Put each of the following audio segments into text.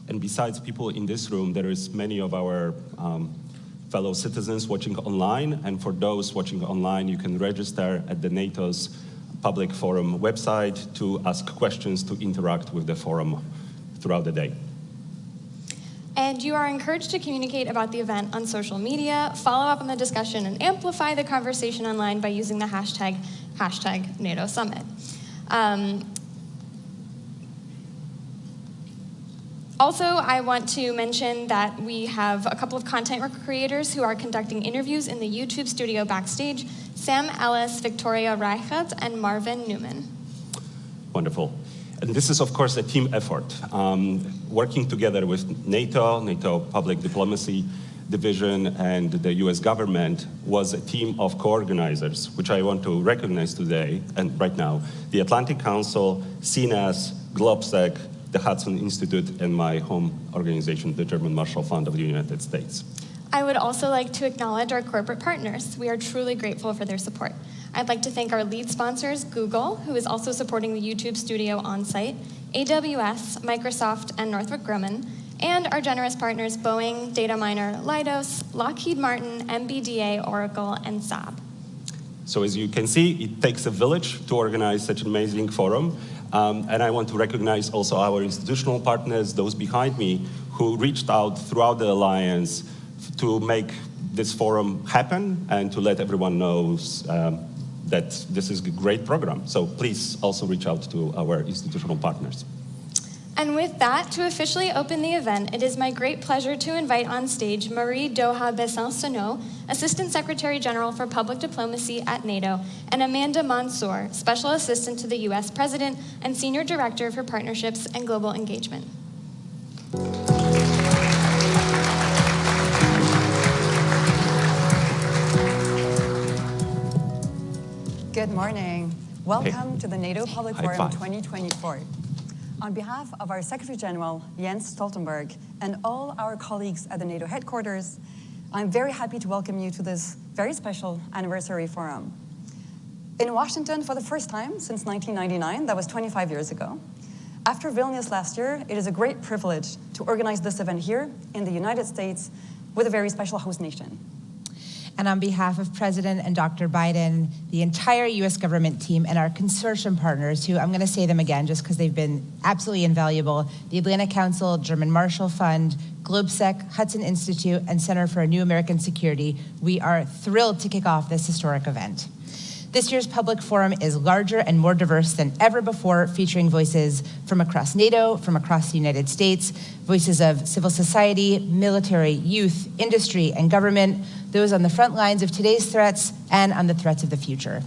And besides people in this room, there is many of our fellow citizens watching online. And for those watching online, you can register at the NATO's Public Forum website to ask questions, to interact with the forum throughout the day. And you are encouraged to communicate about the event on social media, follow up on the discussion, and amplify the conversation online by using the hashtag NATO Summit. Also, I want to mention that we have a couple of content creators who are conducting interviews in the YouTube studio backstage: Sam Ellis, Victoria Reichert, and Marvin Newman. Wonderful. And this is, of course, a team effort. Working together with NATO Public Diplomacy Division, and the US government was a team of co-organizers, which I want to recognize today and right now: the Atlantic Council, CNAS, GlobSec, the Hudson Institute, and my home organization, the German Marshall Fund of the United States. I would also like to acknowledge our corporate partners. We are truly grateful for their support. I'd like to thank our lead sponsors, Google, who is also supporting the YouTube studio on-site, AWS, Microsoft, and Northrop Grumman, and our generous partners, Boeing, Dataminr, Leidos, Lockheed Martin, MBDA, Oracle, and Saab. So as you can see, it takes a village to organize such an amazing forum. And I want to recognize also our institutional partners, those behind me, who reached out throughout the Alliance to make this forum happen and to let everyone know that this is a great program. So please also reach out to our institutional partners. And with that, to officially open the event, it is my great pleasure to invite on stage Marie Doha Besson-Sonnot, Assistant Secretary General for Public Diplomacy at NATO, and Amanda Mansour, Special Assistant to the US President and Senior Director for Partnerships and Global Engagement. Good morning. Welcome to the NATO Public Forum 2024. On behalf of our Secretary General, Jens Stoltenberg, and all our colleagues at the NATO headquarters, I'm very happy to welcome you to this very special anniversary forum. In Washington for the first time since 1999, that was 25 years ago. After Vilnius last year, it is a great privilege to organize this event here in the United States with a very special host nation. And on behalf of President and Dr. Biden, the entire US government team, and our consortium partners, who I'm gonna say them again just because they've been absolutely invaluable: the Atlantic Council, German Marshall Fund, GlobSec, Hudson Institute, and Center for a New American Security, we are thrilled to kick off this historic event. This year's public forum is larger and more diverse than ever before, featuring voices from across NATO, from across the United States, voices of civil society, military, youth, industry, and government, those on the front lines of today's threats and on the threats of the future.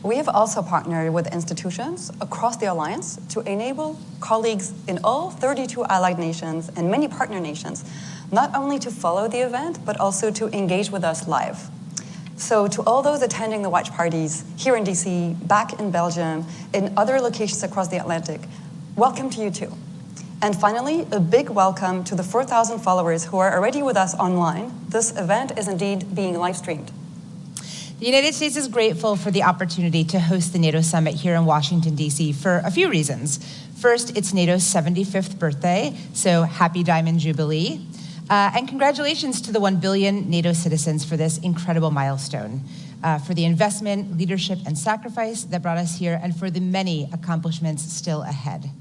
We have also partnered with institutions across the Alliance to enable colleagues in all 32 allied nations and many partner nations, not only to follow the event, but also to engage with us live. So to all those attending the watch parties here in DC, back in Belgium, in other locations across the Atlantic, welcome to you too. And finally, a big welcome to the 4,000 followers who are already with us online. This event is indeed being live streamed. The United States is grateful for the opportunity to host the NATO Summit here in Washington, D.C. for a few reasons. First, it's NATO's 75th birthday, so happy Diamond Jubilee. And congratulations to the 1 billion NATO citizens for this incredible milestone, for the investment, leadership, and sacrifice that brought us here, and for the many accomplishments still ahead.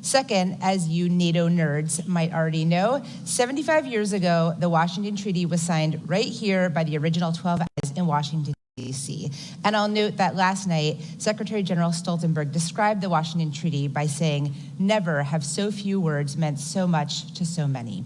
Second, as you NATO nerds might already know, 75 years ago, the Washington Treaty was signed right here by the original 12 allies in Washington, D.C. And I'll note that last night, Secretary General Stoltenberg described the Washington Treaty by saying, "Never have so few words meant so much to so many."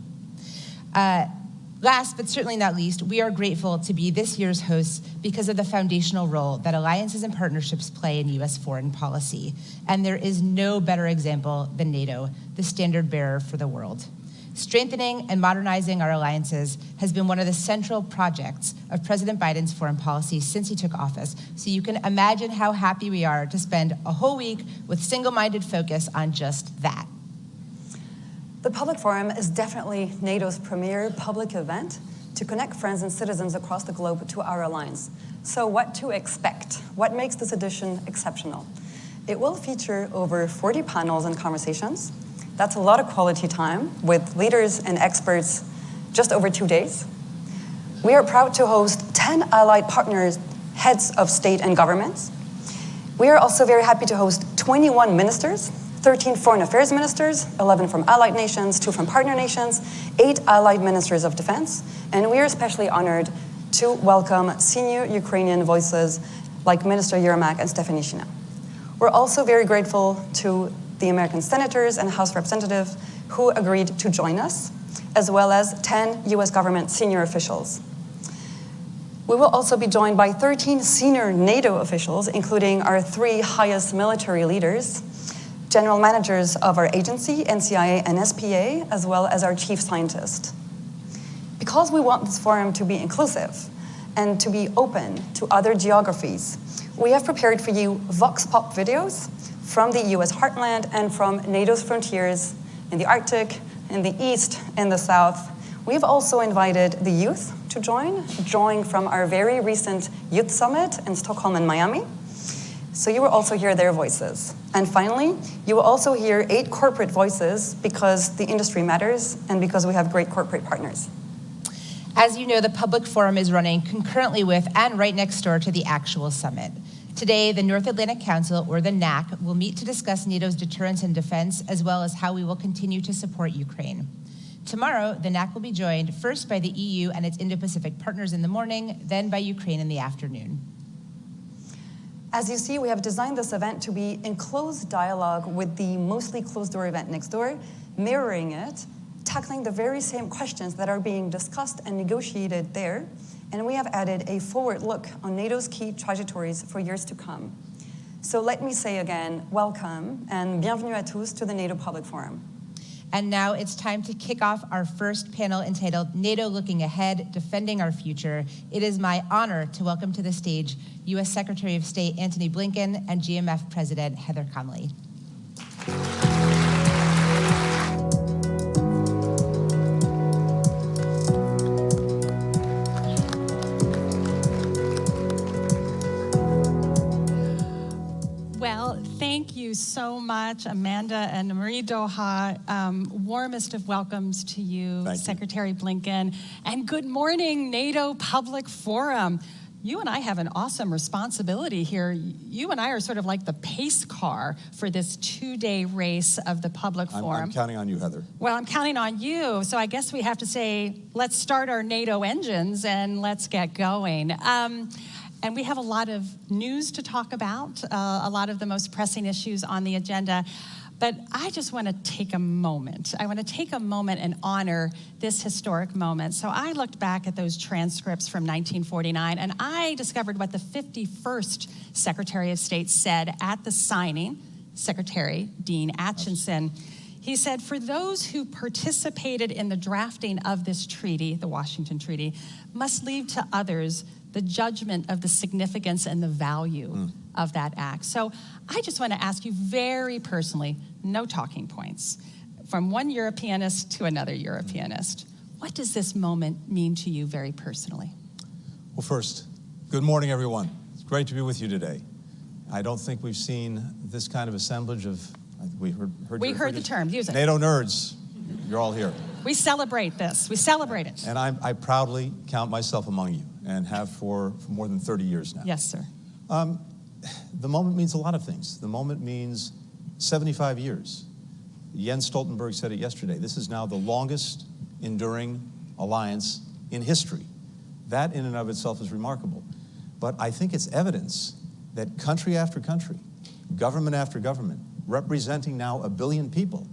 Last, but certainly not least, we are grateful to be this year's hosts because of the foundational role that alliances and partnerships play in US foreign policy. And there is no better example than NATO, the standard bearer for the world. Strengthening and modernizing our alliances has been one of the central projects of President Biden's foreign policy since he took office. So you can imagine how happy we are to spend a whole week with single-minded focus on just that. The Public Forum is definitely NATO's premier public event to connect friends and citizens across the globe to our alliance. So what to expect? What makes this edition exceptional? It will feature over 40 panels and conversations. That's a lot of quality time with leaders and experts just over 2 days. We are proud to host 10 allied partners, heads of state and governments. We are also very happy to host 21 ministers, 13 foreign affairs ministers, 11 from allied nations, 2 from partner nations, 8 allied ministers of defense, and we are especially honored to welcome senior Ukrainian voices like Minister Yermak and Stefanishina. We're also very grateful to the American senators and House representatives who agreed to join us, as well as 10 US government senior officials. We will also be joined by 13 senior NATO officials, including our 3 highest military leaders, general managers of our agency, NCIA and SPA, as well as our chief scientist. Because we want this forum to be inclusive and to be open to other geographies, we have prepared for you vox pop videos from the US heartland and from NATO's frontiers in the Arctic, in the East, in the South. We've also invited the youth to join from our very recent youth summit in Stockholm and Miami. So you will also hear their voices. And finally, you will also hear 8 corporate voices because the industry matters and because we have great corporate partners. As you know, the Public Forum is running concurrently with and right next door to the actual summit. Today, the North Atlantic Council, or the NAC, will meet to discuss NATO's deterrence and defense, as well as how we will continue to support Ukraine. Tomorrow, the NAC will be joined first by the EU and its Indo-Pacific partners in the morning, then by Ukraine in the afternoon. As you see, we have designed this event to be in close dialogue with the mostly closed-door event next door, mirroring it, tackling the very same questions that are being discussed and negotiated there, and we have added a forward look on NATO's key trajectories for years to come. So let me say again, welcome and bienvenue à tous to the NATO Public Forum. And now it's time to kick off our first panel entitled NATO Looking Ahead, Defending Our Future. It is my honor to welcome to the stage US Secretary of State Antony Blinken and GMF President Heather Conley. Thank you so much, Amanda and Marie Doha. Warmest of welcomes to you, Secretary Blinken. And good morning, NATO Public Forum. You and I have an awesome responsibility here. You and I are sort of like the pace car for this 2-day race of the Public Forum. I'm counting on you, Heather. Well, I'm counting on you. So I guess we have to say, let's start our NATO engines and let's get going. And we have a lot of news to talk about, a lot of the most pressing issues on the agenda. But I just want to take a moment. I want to take a moment and honor this historic moment. So I looked back at those transcripts from 1949, and I discovered what the 51st Secretary of State said at the signing, Secretary Dean Acheson. He said, for those who participated in the drafting of this treaty, the Washington Treaty, must leave to others the judgment of the significance and the value of that act. So I just want to ask you very personally, no talking points, from one Europeanist to another Europeanist, what does this moment mean to you very personally? Well, first, good morning, everyone. It's great to be with you today. I don't think we've seen this kind of assemblage of, we heard the term, use it. NATO nerds. You're all here. We celebrate this. We celebrate it. And I proudly count myself among you, and have for more than 30 years now. Yes, sir. The moment means a lot of things. The moment means 75 years. Jens Stoltenberg said it yesterday. This is now the longest enduring alliance in history. That in and of itself is remarkable. But I think it's evidence that country after country, government after government, representing now 1 billion people,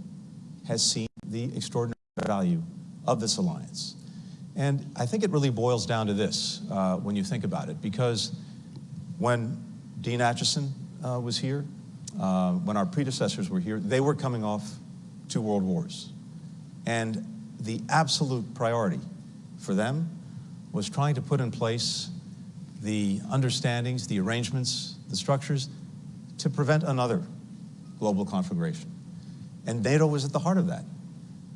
has seen the extraordinary value of this alliance. And I think it really boils down to this when you think about it, because when Dean Acheson was here, when our predecessors were here, they were coming off 2 world wars. And the absolute priority for them was trying to put in place the understandings, the arrangements, the structures to prevent another global conflagration. And NATO was at the heart of that.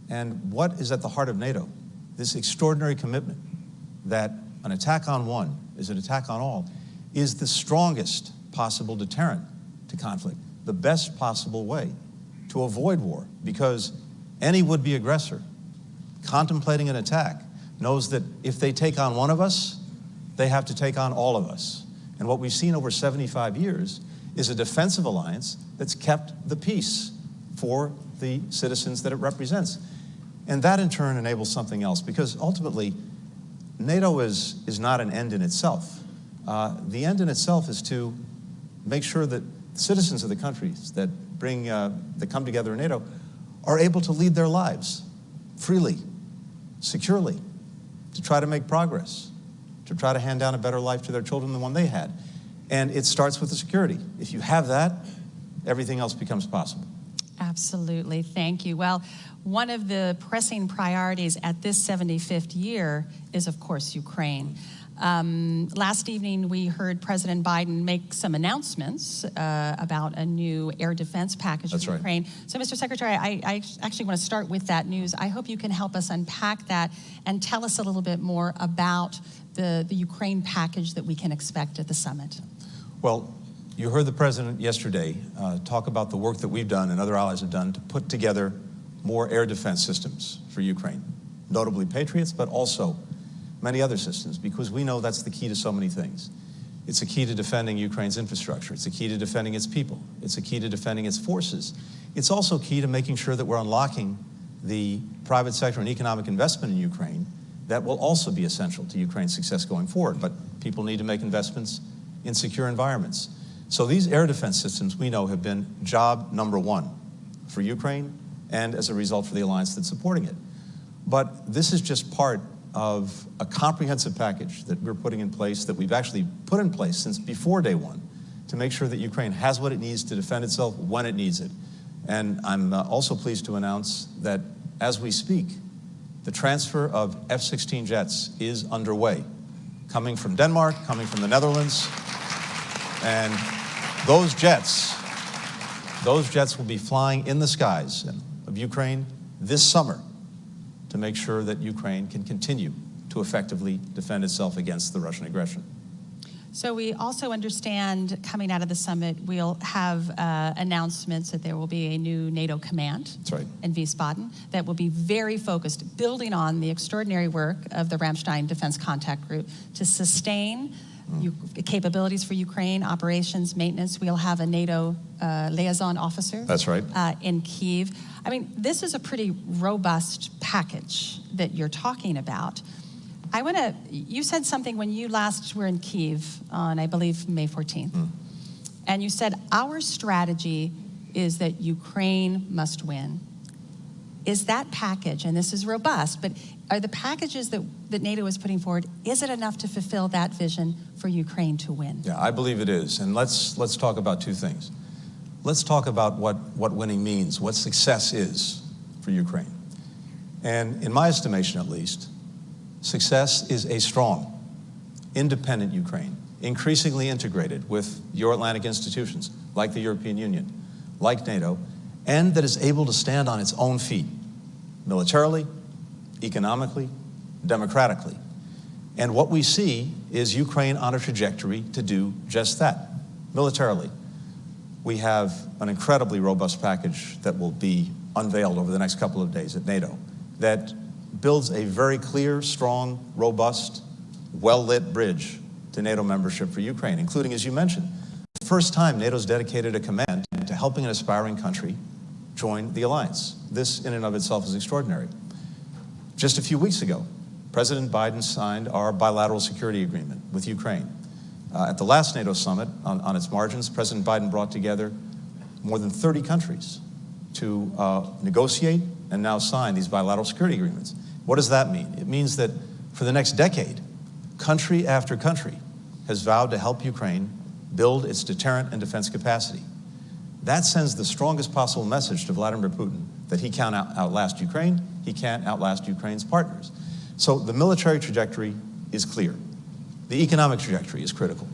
And what is at the heart of NATO? This extraordinary commitment that an attack on one is an attack on all is the strongest possible deterrent to conflict, the best possible way to avoid war, because Any would-be aggressor contemplating an attack knows that if they take on one of us, they have to take on all of us. And what we've seen over 75 years is a defensive alliance that's kept the peace for the citizens that it represents. And that in turn enables something else, because ultimately, NATO is not an end in itself. The end in itself is to make sure that citizens of the countries that come together in NATO are able to lead their lives freely, securely, to try to make progress, to try to hand down a better life to their children than one they had. And it starts with the security. If you have that, everything else becomes possible. Absolutely, thank you. Well, one of the pressing priorities at this 75th year is, of course, Ukraine. Last evening, we heard President Biden make some announcements about a new air defense package for Ukraine. So, Mr. Secretary, I actually want to start with that news. I hope you can help us unpack that and tell us a little bit more about the Ukraine package that we can expect at the summit. Well, you heard the President yesterday talk about the work that we've done and other allies have done to put together more air defense systems for Ukraine, notably Patriots, but also many other systems, because we know that's the key to so many things. It's a key to defending Ukraine's infrastructure. It's a key to defending its people. It's a key to defending its forces. It's also key to making sure that we're unlocking the private sector and economic investment in Ukraine that will also be essential to Ukraine's success going forward. But people need to make investments in secure environments. So these air defense systems, we know, have been job number one for Ukraine and as a result for the alliance that's supporting it. But this is just part of a comprehensive package that we're putting in place, that we've actually put in place since before day one, to make sure that Ukraine has what it needs to defend itself when it needs it. And I'm also pleased to announce that as we speak, the transfer of F-16 jets is underway, coming from Denmark, coming from the Netherlands, and those jets will be flying in the skies of Ukraine this summer to make sure that Ukraine can continue to effectively defend itself against the Russian aggression. So we also understand coming out of the summit, we'll have announcements that there will be a new NATO command in Wiesbaden that will be very focused, building on the extraordinary work of the Ramstein Defense Contact Group to sustain capabilities for Ukraine, operations, maintenance. We'll have a NATO liaison officer in Kyiv. I mean, this is a pretty robust package that you're talking about. You said something when you last were in Kyiv on, I believe, May 14th. And you said, our strategy is that Ukraine must win. Is that package, and this is robust, but are the packages that NATO is putting forward, is it enough to fulfill that vision for Ukraine to win? Yeah, I believe it is. And let's talk about two things. Let's talk about what winning means, what success is for Ukraine. And in my estimation, at least, success is a strong, independent Ukraine, increasingly integrated with Euro-Atlantic institutions like the European Union, like NATO, and that is able to stand on its own feet, militarily, economically, democratically. And what we see is Ukraine on a trajectory to do just that, militarily. We have an incredibly robust package that will be unveiled over the next couple of days at NATO that builds a very clear, strong, robust, well-lit bridge to NATO membership for Ukraine, including, as you mentioned, the first time NATO's dedicated a command to helping an aspiring country join the alliance. This, in and of itself, is extraordinary. Just a few weeks ago, President Biden signed our bilateral security agreement with Ukraine. At the last NATO summit, on its margins, President Biden brought together more than 30 countries to negotiate and now sign these bilateral security agreements. What does that mean? It means that for the next decade, country after country has vowed to help Ukraine build its deterrent and defense capacity. That sends the strongest possible message to Vladimir Putin that he can't outlast Ukraine, he can't outlast Ukraine's partners. So the military trajectory is clear. The economic trajectory is critical,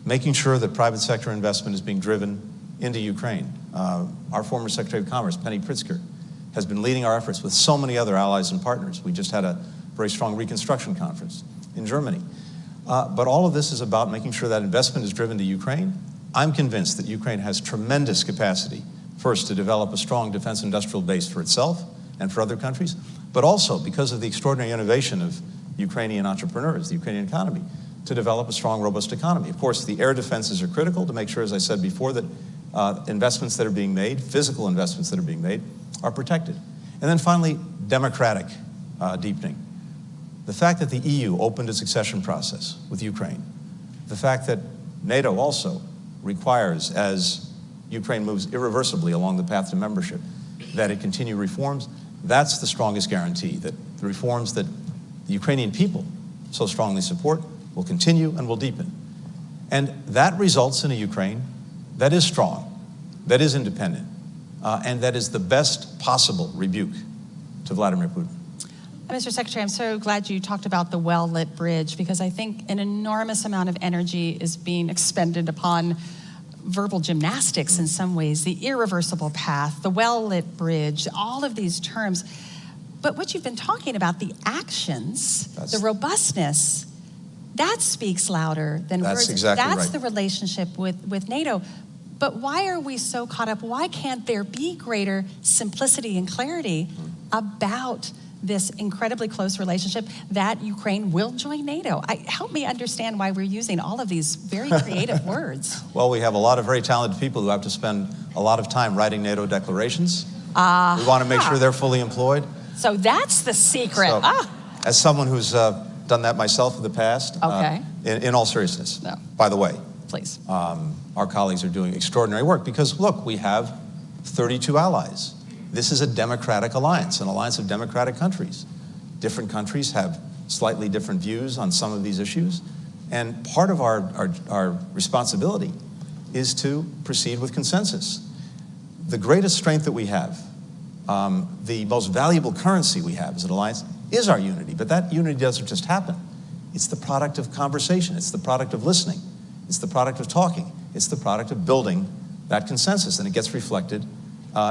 making sure that private sector investment is being driven into Ukraine. Our former Secretary of Commerce, Penny Pritzker, has been leading our efforts with so many other allies and partners. We just had a very strong reconstruction conference in Germany. But all of this is about making sure that investment is driven to Ukraine. I'm convinced that Ukraine has tremendous capacity, first, to develop a strong defense industrial base for itself, and for other countries, but also because of the extraordinary innovation of Ukrainian entrepreneurs, the Ukrainian economy, to develop a strong, robust economy. Of course, the air defenses are critical to make sure, as I said before, that investments that are being made, physical investments that are being made, are protected. And then finally, democratic deepening. The fact that the EU opened its accession process with Ukraine, the fact that NATO also requires, as Ukraine moves irreversibly along the path to membership, that it continue reforms, that's the strongest guarantee that the reforms that the Ukrainian people so strongly support will continue and will deepen. And that results in a Ukraine that is strong, that is independent, and that is the best possible rebuke to Vladimir Putin. Mr. Secretary, I'm so glad you talked about the well-lit bridge, because I think an enormous amount of energy is being expended upon verbal gymnastics in some ways, the irreversible path, the well-lit bridge, all of these terms. But what you've been talking about, the actions, the robustness, that speaks louder than words. That's exactly right. That's the relationship with NATO. But why are we so caught up? Why can't there be greater simplicity and clarity about this incredibly close relationship that Ukraine will join NATO? Help me understand why we're using all of these very creative words. Well, we have a lot of very talented people who have to spend a lot of time writing NATO declarations. We want to make sure they're fully employed. So that's the secret. So, as someone who's done that myself in the past, in all seriousness, by the way, please. Our colleagues are doing extraordinary work because, look, we have 32 allies. This is a democratic alliance, an alliance of democratic countries. Different countries have slightly different views on some of these issues, and part of our responsibility is to proceed with consensus. The greatest strength that we have, the most valuable currency we have as an alliance, is our unity, but that unity doesn't just happen. It's the product of conversation, it's the product of listening, it's the product of talking, it's the product of building that consensus, and it gets reflected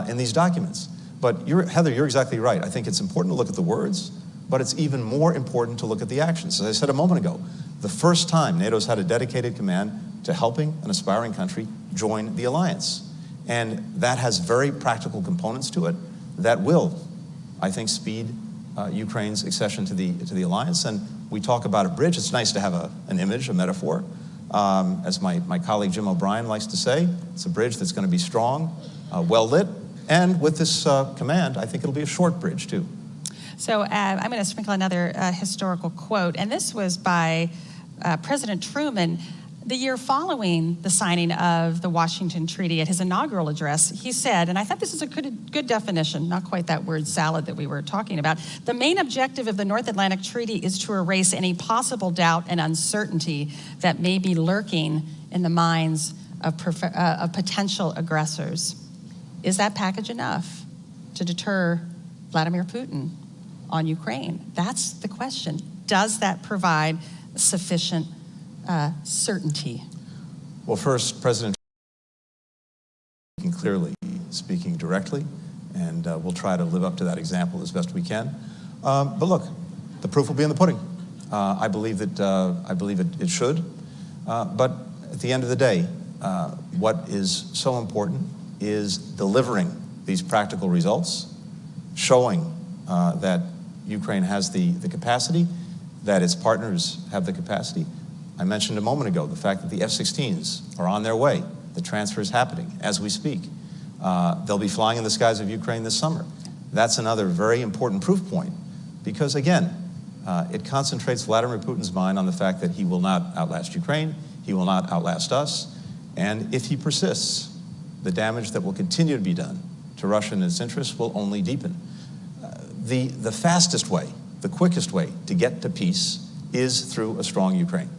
in these documents. But Heather, you're exactly right. I think it's important to look at the words, but it's even more important to look at the actions. As I said a moment ago, the first time NATO's had a dedicated command to helping an aspiring country join the alliance. And that has very practical components to it that will, I think, speed Ukraine's accession to the alliance. And we talk about a bridge. It's nice to have an image, a metaphor. As my colleague Jim O'Brien likes to say, it's a bridge that's going to be strong, well-lit, and with this command, I think it'll be a short bridge, too. So I'm going to sprinkle another historical quote, and this was by President Truman the year following the signing of the Washington Treaty. At his inaugural address, he said, and I thought this is a good definition, not quite that word salad that we were talking about, the main objective of the North Atlantic Treaty is to erase any possible doubt and uncertainty that may be lurking in the minds of potential aggressors. Is that package enough to deter Vladimir Putin on Ukraine? That's the question. Does that provide sufficient certainty? Well, first, President speaking clearly, speaking directly, and we'll try to live up to that example as best we can. But look, the proof will be in the pudding. I believe it should. But at the end of the day, what is so important is delivering these practical results, showing that Ukraine has the capacity, that its partners have the capacity. I mentioned a moment ago the fact that the F-16s are on their way. The transfer is happening as we speak. They'll be flying in the skies of Ukraine this summer. That's another very important proof point because, again, it concentrates Vladimir Putin's mind on the fact that he will not outlast Ukraine, he will not outlast us, and if he persists, the damage that will continue to be done to Russia and its interests will only deepen. The fastest way, the quickest way to get to peace is through a strong Ukraine.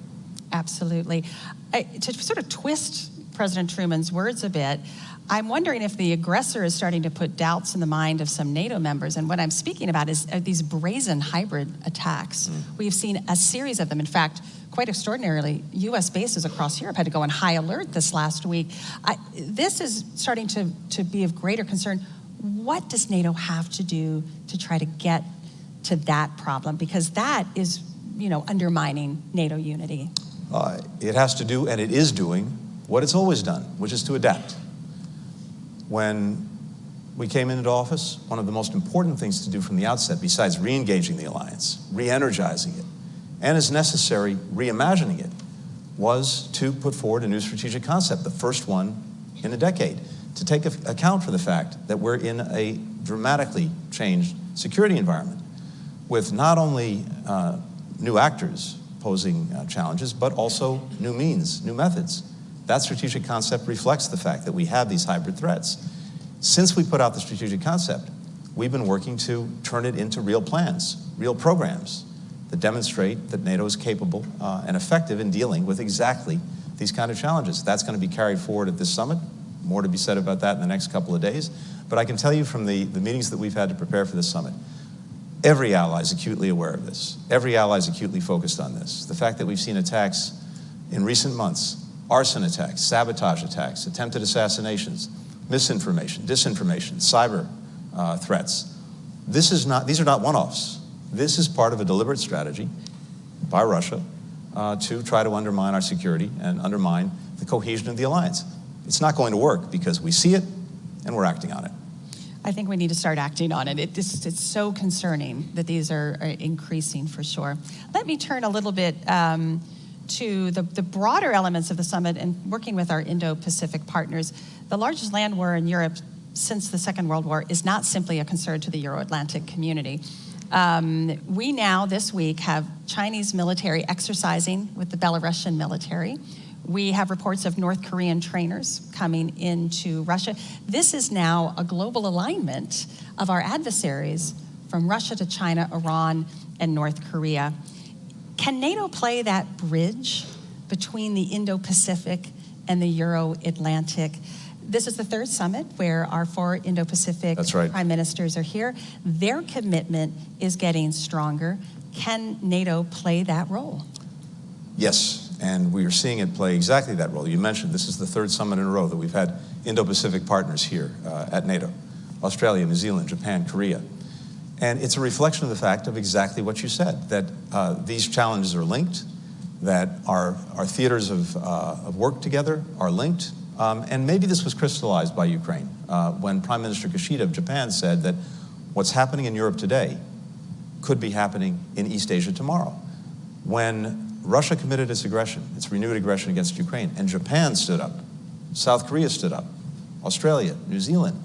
Absolutely. To sort of twist President Truman's words a bit, I'm wondering if the aggressor is starting to put doubts in the mind of some NATO members. And what I'm speaking about is these brazen hybrid attacks. We've seen a series of them. In fact, quite extraordinarily, U.S. bases across Europe had to go on high alert this last week. This is starting to be of greater concern. What does NATO have to do to try to get to that problem? Because that is, undermining NATO unity. It has to do, and it is doing, what it's always done, which is to adapt. When we came into office, one of the most important things to do from the outset, besides re-engaging the alliance, re-energizing it, and as necessary, reimagining it, was to put forward a new strategic concept, the first one in a decade, to take account for the fact that we're in a dramatically changed security environment with not only new actors posing challenges, but also new means, new methods. That strategic concept reflects the fact that we have these hybrid threats. Since we put out the strategic concept, we've been working to turn it into real plans, real programs that demonstrate that NATO is capable and effective in dealing with exactly these kind of challenges. That's going to be carried forward at this summit. More to be said about that in the next couple of days. But I can tell you from the meetings that we've had to prepare for this summit, every ally is acutely aware of this. Every ally is acutely focused on this. The fact that we've seen attacks in recent months, arson attacks, sabotage attacks, attempted assassinations, misinformation, disinformation, cyber threats. These are not one-offs. This is part of a deliberate strategy by Russia to try to undermine our security and undermine the cohesion of the alliance. It's not going to work because we see it and we're acting on it. I think we need to start acting on it. It's so concerning that these are increasing for sure. Let me turn a little bit to the broader elements of the summit and working with our Indo-Pacific partners. The largest land war in Europe since the Second World War is not simply a concern to the Euro-Atlantic community. We now, this week, have Chinese military exercising with the Belarusian military. We have reports of North Korean trainers coming into Russia. This is now a global alignment of our adversaries from Russia to China, Iran, and North Korea. Can NATO play that bridge between the Indo-Pacific and the Euro-Atlantic? This is the third summit where our 4 Indo-Pacific prime ministers are here. Their commitment is getting stronger. Can NATO play that role? Yes. And we are seeing it play exactly that role. You mentioned this is the 3rd summit in a row that we've had Indo-Pacific partners here at NATO. Australia, New Zealand, Japan, Korea. And it's a reflection of the fact of exactly what you said, that these challenges are linked, that our theaters of work together are linked. And maybe this was crystallized by Ukraine when Prime Minister Kishida of Japan said that what's happening in Europe today could be happening in East Asia tomorrow. When Russia committed its renewed aggression against Ukraine, and Japan stood up, South Korea stood up, Australia, New Zealand.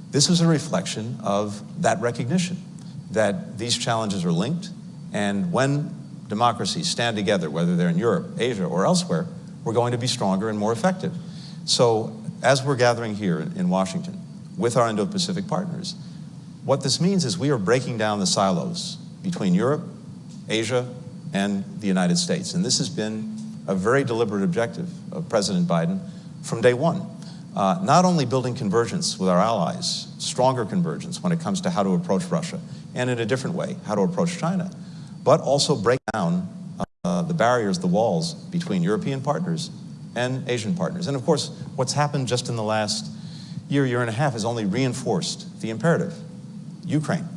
This is a reflection of that recognition that these challenges are linked, and when democracies stand together, whether they're in Europe, Asia, or elsewhere, we're going to be stronger and more effective. So as we're gathering here in Washington with our Indo-Pacific partners, what this means is we are breaking down the silos between Europe, Asia, and the United States. And this has been a very deliberate objective of President Biden from day one. Not only building convergence with our allies, stronger convergence when it comes to how to approach Russia, and in a different way, how to approach China, but also break down the barriers, the walls between European partners and Asian partners. And of course, what's happened just in the last year and a half has only reinforced the imperative. Ukraine.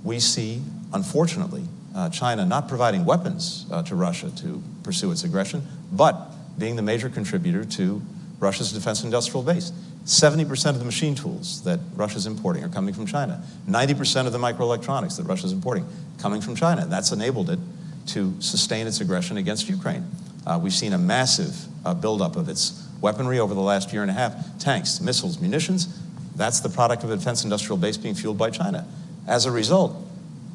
We see, unfortunately, China not providing weapons to Russia to pursue its aggression, but being the major contributor to Russia's defense industrial base. 70% of the machine tools that Russia's importing are coming from China. 90% of the microelectronics that Russia's importing coming from China. And that's enabled it to sustain its aggression against Ukraine. We've seen a massive buildup of its weaponry over the last year and a half. Tanks, missiles, munitions. That's the product of a defense industrial base being fueled by China. As a result,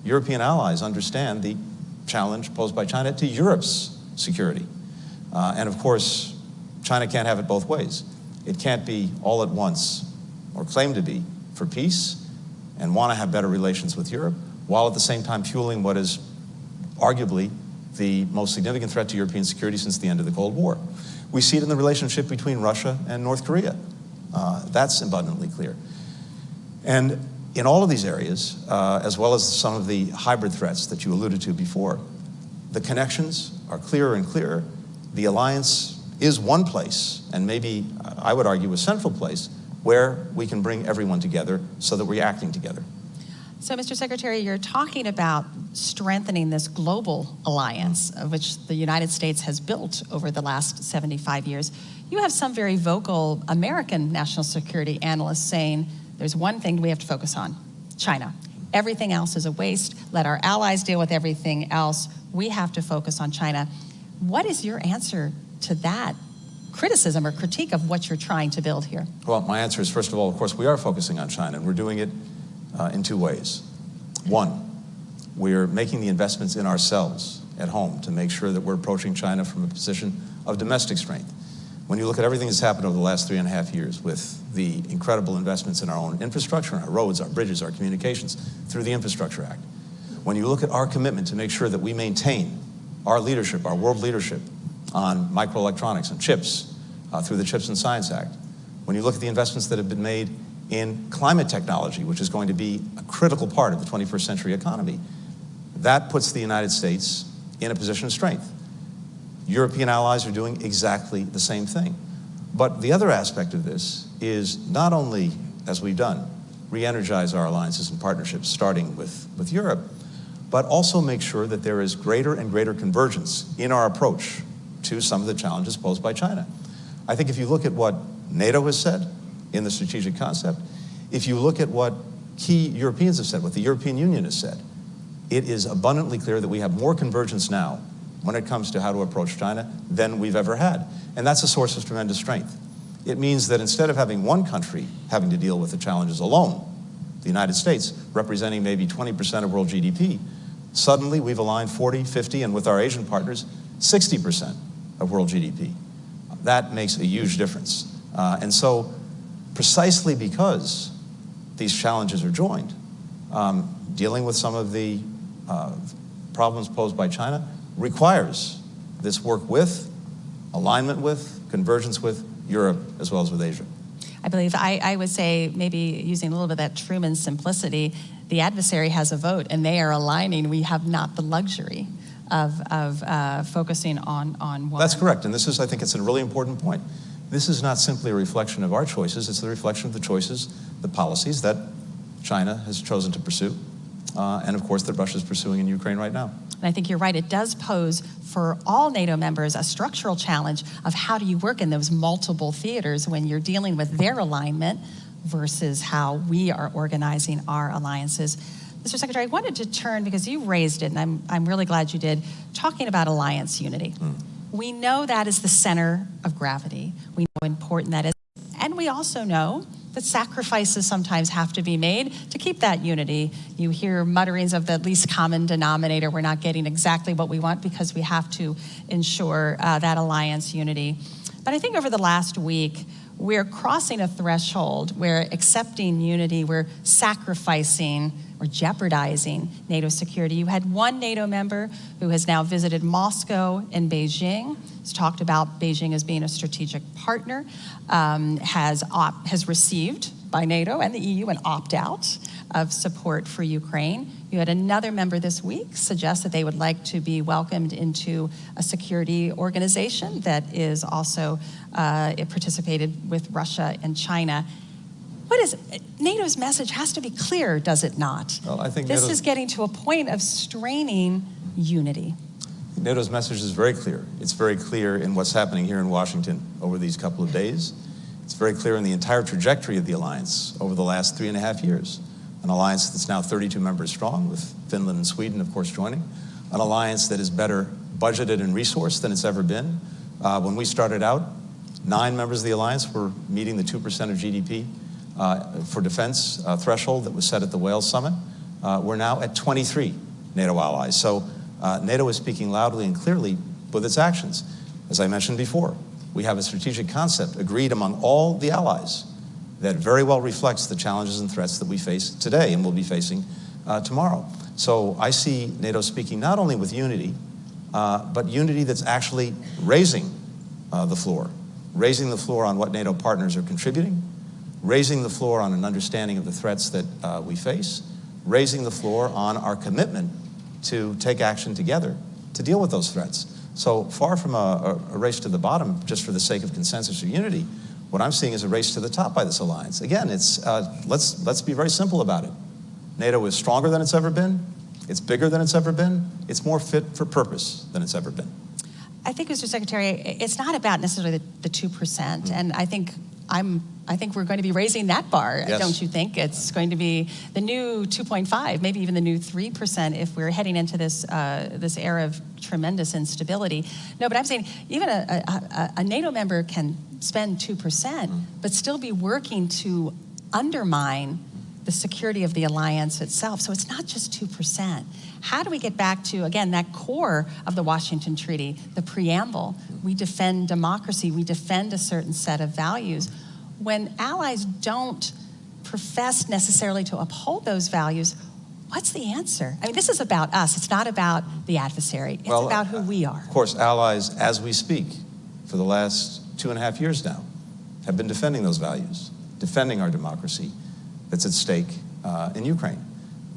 European allies understand the challenge posed by China to Europe's security. And of course, China can't have it both ways. It can't be all at once, or claim to be, for peace and want to have better relations with Europe, while at the same time fueling what is arguably the most significant threat to European security since the end of the Cold War. We see it in the relationship between Russia and North Korea. That's abundantly clear. And in all of these areas, as well as some of the hybrid threats that you alluded to before, the connections are clearer and clearer. The alliance is one place, and maybe I would argue a central place, where we can bring everyone together so that we're acting together. So, Mr. Secretary, you're talking about strengthening this global alliance, of which the United States has built over the last 75 years. You have some very vocal American national security analysts saying there's one thing we have to focus on, China. Everything else is a waste. Let our allies deal with everything else. We have to focus on China. What is your answer to that criticism or critique of what you're trying to build here? Well, my answer is, first of all, of course, we are focusing on China, and we're doing it in two ways. One, we're making the investments in ourselves at home to make sure that we're approaching China from a position of domestic strength. When you look at everything that's happened over the last 3.5 years with the incredible investments in our own infrastructure, our roads, our bridges, our communications, through the Infrastructure Act, when you look at our commitment to make sure that we maintain our leadership, our world leadership on microelectronics and chips through the Chips and Science Act, when you look at the investments that have been made in climate technology, which is going to be a critical part of the 21st century economy, that puts the United States in a position of strength. European allies are doing exactly the same thing. But the other aspect of this is not only, as we've done, re-energize our alliances and partnerships, starting with Europe, but also make sure that there is greater and greater convergence in our approach to some of the challenges posed by China. I think if you look at what NATO has said in the strategic concept, if you look at what key Europeans have said, what the European Union has said, it is abundantly clear that we have more convergence now when it comes to how to approach China than we've ever had. And that's a source of tremendous strength. It means that instead of having one country having to deal with the challenges alone, the United States representing maybe 20% of world GDP, suddenly we've aligned 40, 50, and with our Asian partners, 60% of world GDP. That makes a huge difference. And so precisely because these challenges are joined, dealing with some of the problems posed by China requires this work with, alignment with, convergence with Europe as well as with Asia. I believe I would say, maybe using a little bit of that Truman simplicity, the adversary has a vote and they are aligning. We have not the luxury of focusing on one. That's correct, and this is, I think it's a really important point. This is not simply a reflection of our choices, it's the reflection of the choices, the policies that China has chosen to pursue, and of course that Russia is pursuing in Ukraine right now. And I think you're right, it does pose for all NATO members a structural challenge of how do you work in those multiple theaters when you're dealing with their alignment versus how we are organizing our alliances. Mr. Secretary, I wanted to turn, because you raised it, and I'm really glad you did, talking about alliance unity. We know that is the center of gravity. We know how important that is. And we also know that sacrifices sometimes have to be made to keep that unity. You hear mutterings of the least common denominator. We're not getting exactly what we want because we have to ensure that alliance unity. But I think over the last week, we're crossing a threshold where accepting unity, we're sacrificing or jeopardizing NATO security. You had one NATO member who has now visited Moscow and Beijing. He's talked about Beijing as being a strategic partner, has received by NATO and the EU an opt-out of support for Ukraine. You had another member this week suggest that they would like to be welcomed into a security organization that is also participated with Russia and China. What is NATO's message has to be clear, does it not? Well, I think this is getting to a point of straining unity. NATO's message is very clear. It's very clear in what's happening here in Washington over these couple of days. It's very clear in the entire trajectory of the alliance over the last 3.5 years. An alliance that's now 32 members strong, with Finland and Sweden, of course, joining. An alliance that is better budgeted and resourced than it's ever been. When we started out, 9 members of the alliance were meeting the 2% of GDP for defense threshold that was set at the Wales Summit. We're now at 23 NATO allies. So NATO is speaking loudly and clearly with its actions. As I mentioned before, we have a strategic concept agreed among all the allies that very well reflects the challenges and threats that we face today and will be facing tomorrow. So I see NATO speaking not only with unity, but unity that's actually raising the floor on what NATO partners are contributing, raising the floor on an understanding of the threats that we face, raising the floor on our commitment to take action together to deal with those threats. So far from a race to the bottom just for the sake of consensus or unity, what I'm seeing is a race to the top by this alliance. Again, it's let's be very simple about it. NATO is stronger than it's ever been. It's bigger than it's ever been. It's more fit for purpose than it's ever been. I think, Mr. Secretary, it's not about necessarily the 2%. And I think I think we're going to be raising that bar, Yes. don't you think? It's going to be the new 2.5, maybe even the new 3% if we're heading into this this era of tremendous instability. No, but I'm saying even a NATO member can spend 2%, but still be working to undermine the security of the alliance itself. So it's not just 2%. How do we get back to, again, that core of the Washington Treaty, the preamble? We defend democracy, we defend a certain set of values. When allies don't profess necessarily to uphold those values, what's the answer? I mean, this is about us. It's not about the adversary. It's about who we are. Of course, allies, as we speak, for the last 2.5 years now, have been defending those values, defending our democracy that's at stake in Ukraine.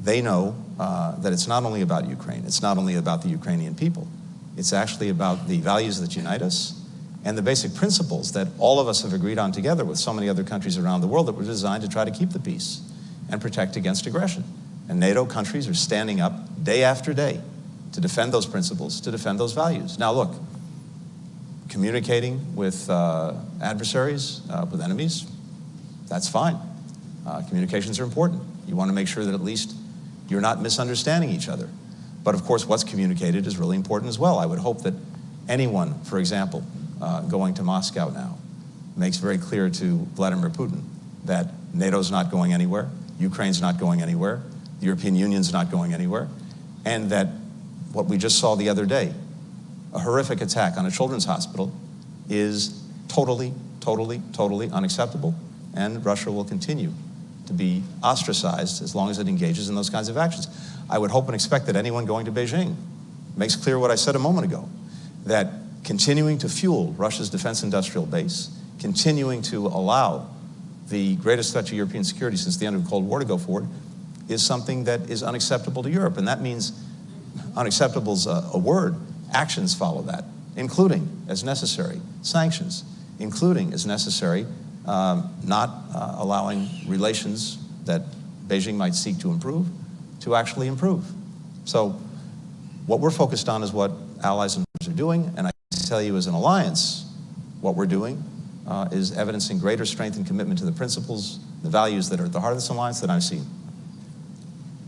They know that it's not only about Ukraine, it's not only about the Ukrainian people, it's actually about the values that unite us and the basic principles that all of us have agreed on together with so many other countries around the world that were designed to try to keep the peace and protect against aggression. And NATO countries are standing up day after day to defend those principles, to defend those values. Now look, communicating with adversaries, with enemies, that's fine. Communications are important. You want to make sure that at least you're not misunderstanding each other. But of course, what's communicated is really important as well. I would hope that anyone, for example, going to Moscow now, makes very clear to Vladimir Putin that NATO's not going anywhere, Ukraine's not going anywhere, the European Union's not going anywhere, and that what we just saw the other day, a horrific attack on a children's hospital, is totally, totally, totally unacceptable, and Russia will continue to be ostracized as long as it engages in those kinds of actions. I would hope and expect that anyone going to Beijing makes clear what I said a moment ago, that continuing to fuel Russia's defense industrial base, continuing to allow the greatest threat to European security since the end of the Cold War to go forward, is something that is unacceptable to Europe. And that means unacceptable is a word. Actions follow that, including, as necessary, sanctions, including, as necessary, not allowing relations that Beijing might seek to improve to actually improve. So what we're focused on is what allies and partners are doing, and I tell you as an alliance, what we're doing is evidencing greater strength and commitment to the principles, the values that are at the heart of this alliance that I've seen.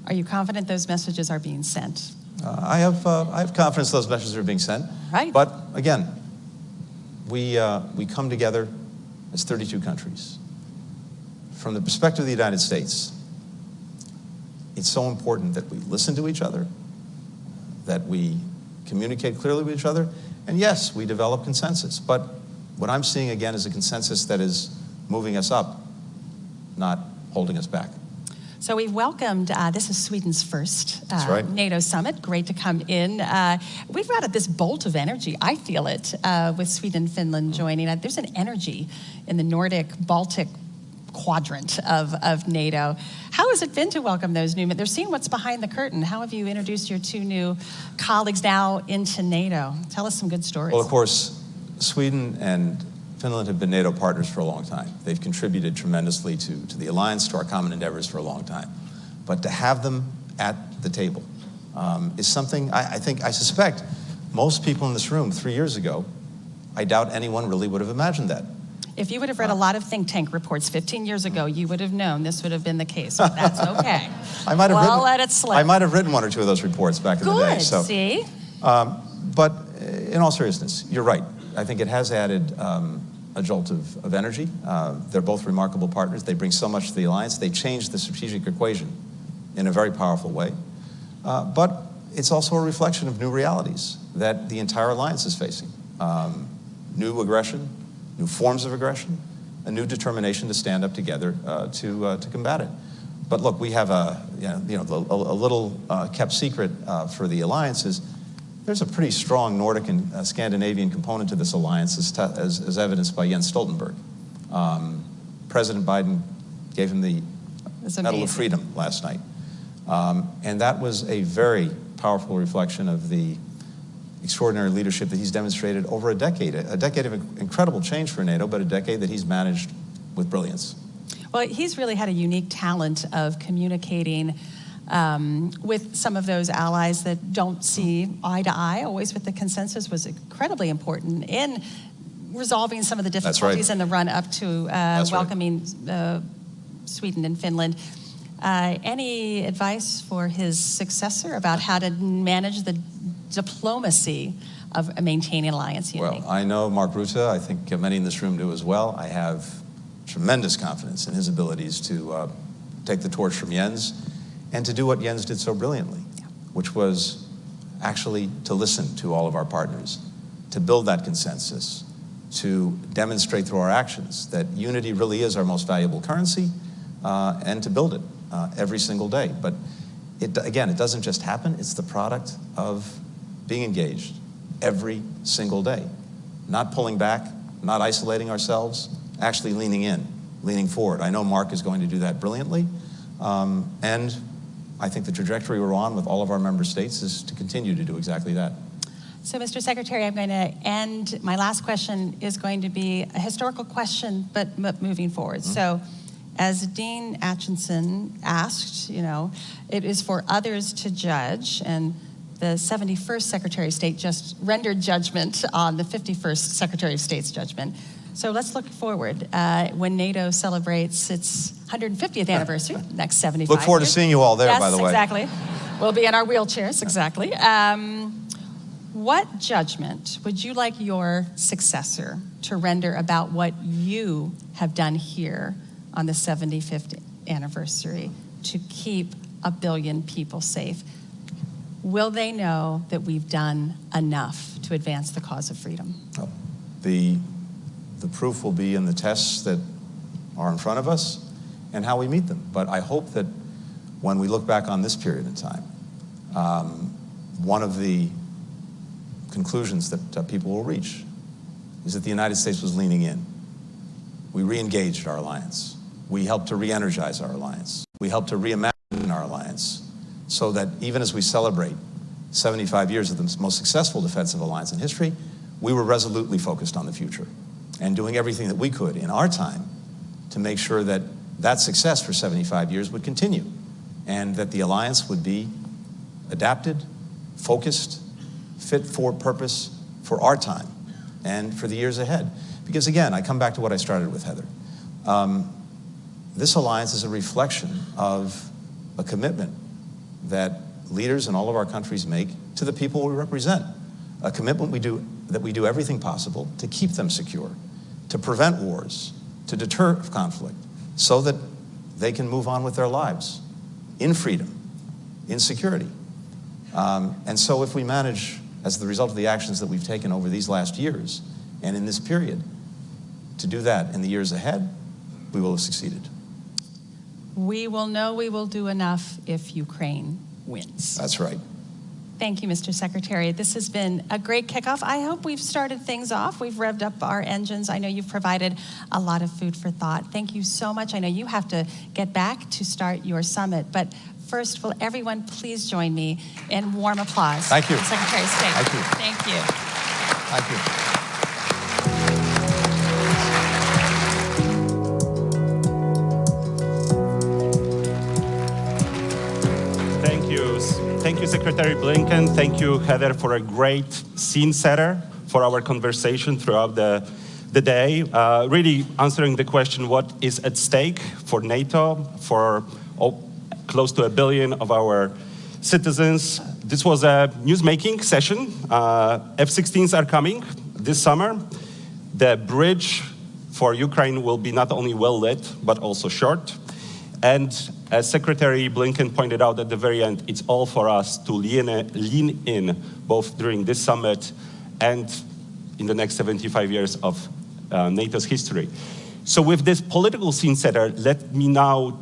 Are you confident those messages are being sent? I have confidence those messages are being sent. Right. But again, we come together as 32 countries. From the perspective of the United States, it's so important that we listen to each other, that we communicate clearly with each other, and yes, we develop consensus. But what I'm seeing again is a consensus that is moving us up, not holding us back. So we've welcomed, this is Sweden's first right. NATO summit. Great to come in. We've got this bolt of energy, I feel it, with Sweden and Finland joining. There's an energy in the Nordic-Baltic quadrant of NATO. How has it been to welcome those new men? They're seeing what's behind the curtain. How have you introduced your two new colleagues now into NATO? Tell us some good stories. Well, of course, Sweden and Finland have been NATO partners for a long time. They've contributed tremendously to the alliance, to our common endeavors for a long time. But to have them at the table is something I suspect most people in this room 3 years ago, I doubt anyone really would have imagined that. If you would have read a lot of think tank reports 15 years ago, you would have known this would have been the case. But that's okay. I might have let it slip. I might have written one or two of those reports back in the day. Good, So, see? but in all seriousness, you're right. I think it has added a jolt of energy. They're both remarkable partners. They bring so much to the alliance. They change the strategic equation in a very powerful way. But it's also a reflection of new realities that the entire alliance is facing. New aggression, new forms of aggression, a new determination to stand up together to combat it. But look, we have a little kept secret for the alliance is there's a pretty strong Nordic and Scandinavian component to this alliance, as evidenced by Jens Stoltenberg. President Biden gave him the Medal of Freedom last night. And that was a very powerful reflection of the extraordinary leadership that he's demonstrated over a decade of incredible change for NATO, but a decade that he's managed with brilliance. Well, he's really had a unique talent of communicating with some of those allies that don't see eye to eye, always with the consensus was incredibly important in resolving some of the That's difficulties right. in the run up to welcoming Sweden and Finland. Any advice for his successor about how to manage the diplomacy of maintaining alliance unity? Well, I know Mark Rutte. I think many in this room do as well. I have tremendous confidence in his abilities to take the torch from Jens and to do what Jens did so brilliantly, which was actually to listen to all of our partners, to build that consensus, to demonstrate through our actions that unity really is our most valuable currency, and to build it every single day. But again, it doesn't just happen. It's the product of being engaged every single day, not pulling back, not isolating ourselves, actually leaning in, leaning forward. I know Mark is going to do that brilliantly, and I think the trajectory we're on with all of our member states is to continue to do exactly that. So, Mr. Secretary, I'm going to end. My last question is going to be a historical question, but moving forward. So, as Dean Acheson asked, it is for others to judge, and the 71st Secretary of State just rendered judgment on the 51st Secretary of State's judgment. So let's look forward. When NATO celebrates its 150th anniversary, next 75 Look forward years. to seeing you all there, by the way. Yes, exactly. We'll be in our wheelchairs, exactly. What judgment would you like your successor to render about what you have done here on the 75th anniversary to keep 1 billion people safe? Will they know that we've done enough to advance the cause of freedom? Oh, the proof will be in the tests that are in front of us and how we meet them. But I hope that when we look back on this period of time, one of the conclusions that people will reach is that the United States was leaning in. We re-engaged our alliance. We helped to re-energize our alliance. We helped to reimagine our alliance so that even as we celebrate 75 years of the most successful defensive alliance in history, we were resolutely focused on the future and doing everything that we could in our time to make sure that that success for 75 years would continue and that the alliance would be adapted, focused, fit for purpose for our time and for the years ahead. Because again, I come back to what I started with, Heather. This alliance is a reflection of a commitment that leaders in all of our countries make to the people we represent. A commitment that we do everything possible to keep them secure, to prevent wars, to deter conflict, so that they can move on with their lives in freedom, in security. And so if we manage, as the result of the actions that we've taken over these last years and in this period, to do that in the years ahead, we will have succeeded. We will know we will do enough if Ukraine wins. That's right. Thank you, Mr. Secretary. This has been a great kickoff. I hope we've started things off. We've revved up our engines. I know you've provided a lot of food for thought. Thank you so much. I know you have to get back to start your summit, but first, will everyone please join me in warm applause? Thank you. For the Secretary of State. Thank you. Thank you. Thank you. Thank you, Secretary Blinken. Thank you, Heather, for a great scene setter for our conversation throughout the day. Really answering the question, what is at stake for NATO, for close to 1 billion of our citizens. This was a newsmaking session. F-16s are coming this summer. The bridge for Ukraine will be not only well lit, but also short. And as Secretary Blinken pointed out at the very end, it's all for us to lean in both during this summit and in the next 75 years of NATO's history. So with this political scene setter, let me now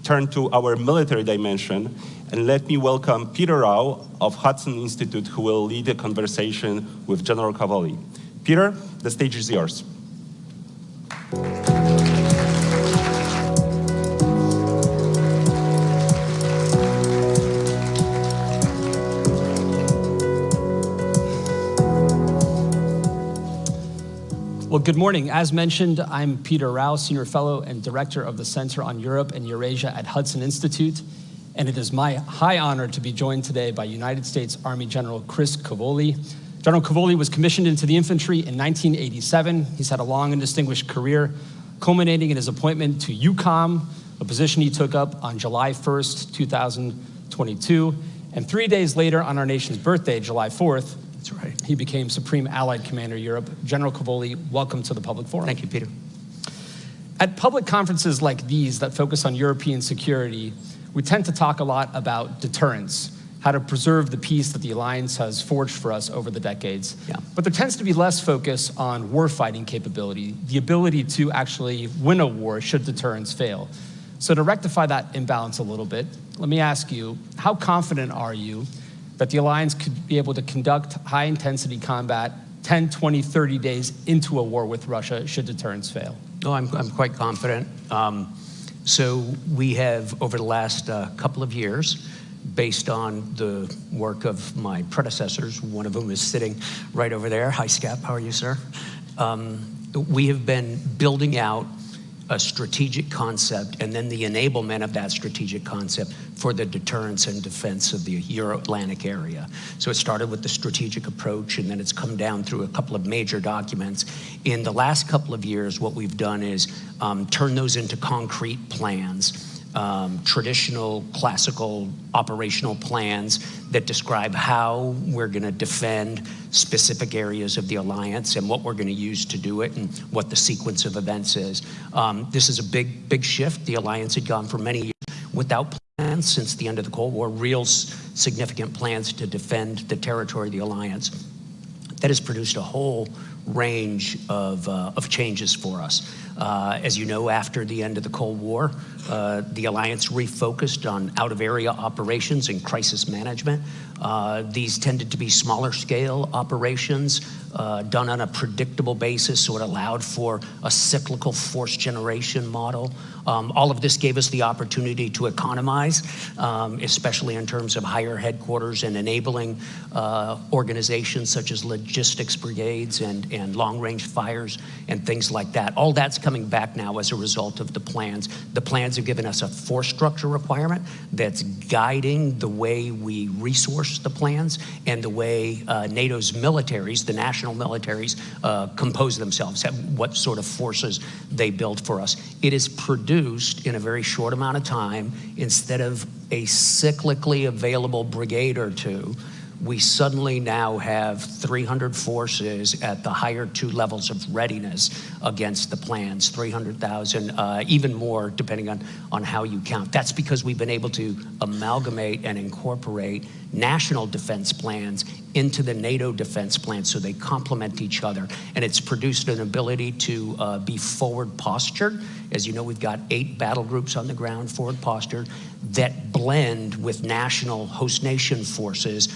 turn to our military dimension and let me welcome Peter Rao of Hudson Institute, who will lead a conversation with General Cavalli. Peter, the stage is yours. Well, good morning. As mentioned, I'm Peter Rao, Senior Fellow and Director of the Center on Europe and Eurasia at Hudson Institute, and it is my high honor to be joined today by United States Army General Chris Cavalli, General Cavoli was commissioned into the infantry in 1987. He's had a long and distinguished career, culminating in his appointment to EUCOM, a position he took up on July 1st, 2022. And 3 days later, on our nation's birthday, July 4th, that's right, he became Supreme Allied Commander Europe. General Cavoli, welcome to the Public Forum. Thank you, Peter. At public conferences like these that focus on European security, we tend to talk a lot about deterrence, how to preserve the peace that the alliance has forged for us over the decades. Yeah. But there tends to be less focus on warfighting capability, the ability to actually win a war should deterrence fail. So to rectify that imbalance a little bit, let me ask you, how confident are you that the alliance could be able to conduct high-intensity combat 10, 20, 30 days into a war with Russia should deterrence fail? Oh, I'm quite confident. So we have, over the last couple of years, based on the work of my predecessors, one of whom is sitting right over there. Hi, Scap, how are you, sir? We have been building out a strategic concept and then the enablement of that strategic concept for the deterrence and defense of the Euro-Atlantic area. So it started with the strategic approach, and then it's come down through a couple of major documents. In the last couple of years, what we've done is turn those into concrete plans. Traditional, classical operational plans that describe how we're going to defend specific areas of the alliance and what we're going to use to do it and what the sequence of events is. This is a big shift. The alliance had gone for many years without plans since the end of the Cold War, real significant plans to defend the territory of the alliance. That has produced a whole range of changes for us. As you know, after the end of the Cold War, the alliance refocused on out-of-area operations and crisis management. These tended to be smaller scale operations done on a predictable basis, so it allowed for a cyclical force generation model. All of this gave us the opportunity to economize, especially in terms of higher headquarters and enabling organizations such as logistics brigades and long-range fires and things like that. All that's coming back now as a result of the plans. The plans have given us a force structure requirement that's guiding the way we resource the plans and the way NATO's militaries, the national militaries, compose themselves, what sort of forces they build for us. It is produced in a very short amount of time. Instead of a cyclically available brigade or two, we suddenly now have 300 forces at the higher two levels of readiness against the plans, 300,000, even more depending on how you count. That's because we've been able to amalgamate and incorporate national defense plans into the NATO defense plan so they complement each other. And it's produced an ability to be forward postured. As you know, we've got 8 battle groups on the ground, forward postured, that blend with national host nation forces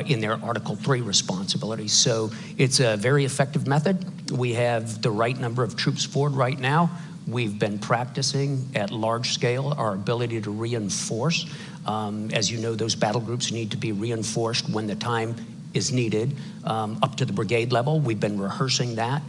in their Article 3 responsibilities. So it's a very effective method. We have the right number of troops forward right now. We've been practicing at large scale our ability to reinforce. As you know, those battle groups need to be reinforced when the time is needed up to the brigade level. We've been rehearsing that.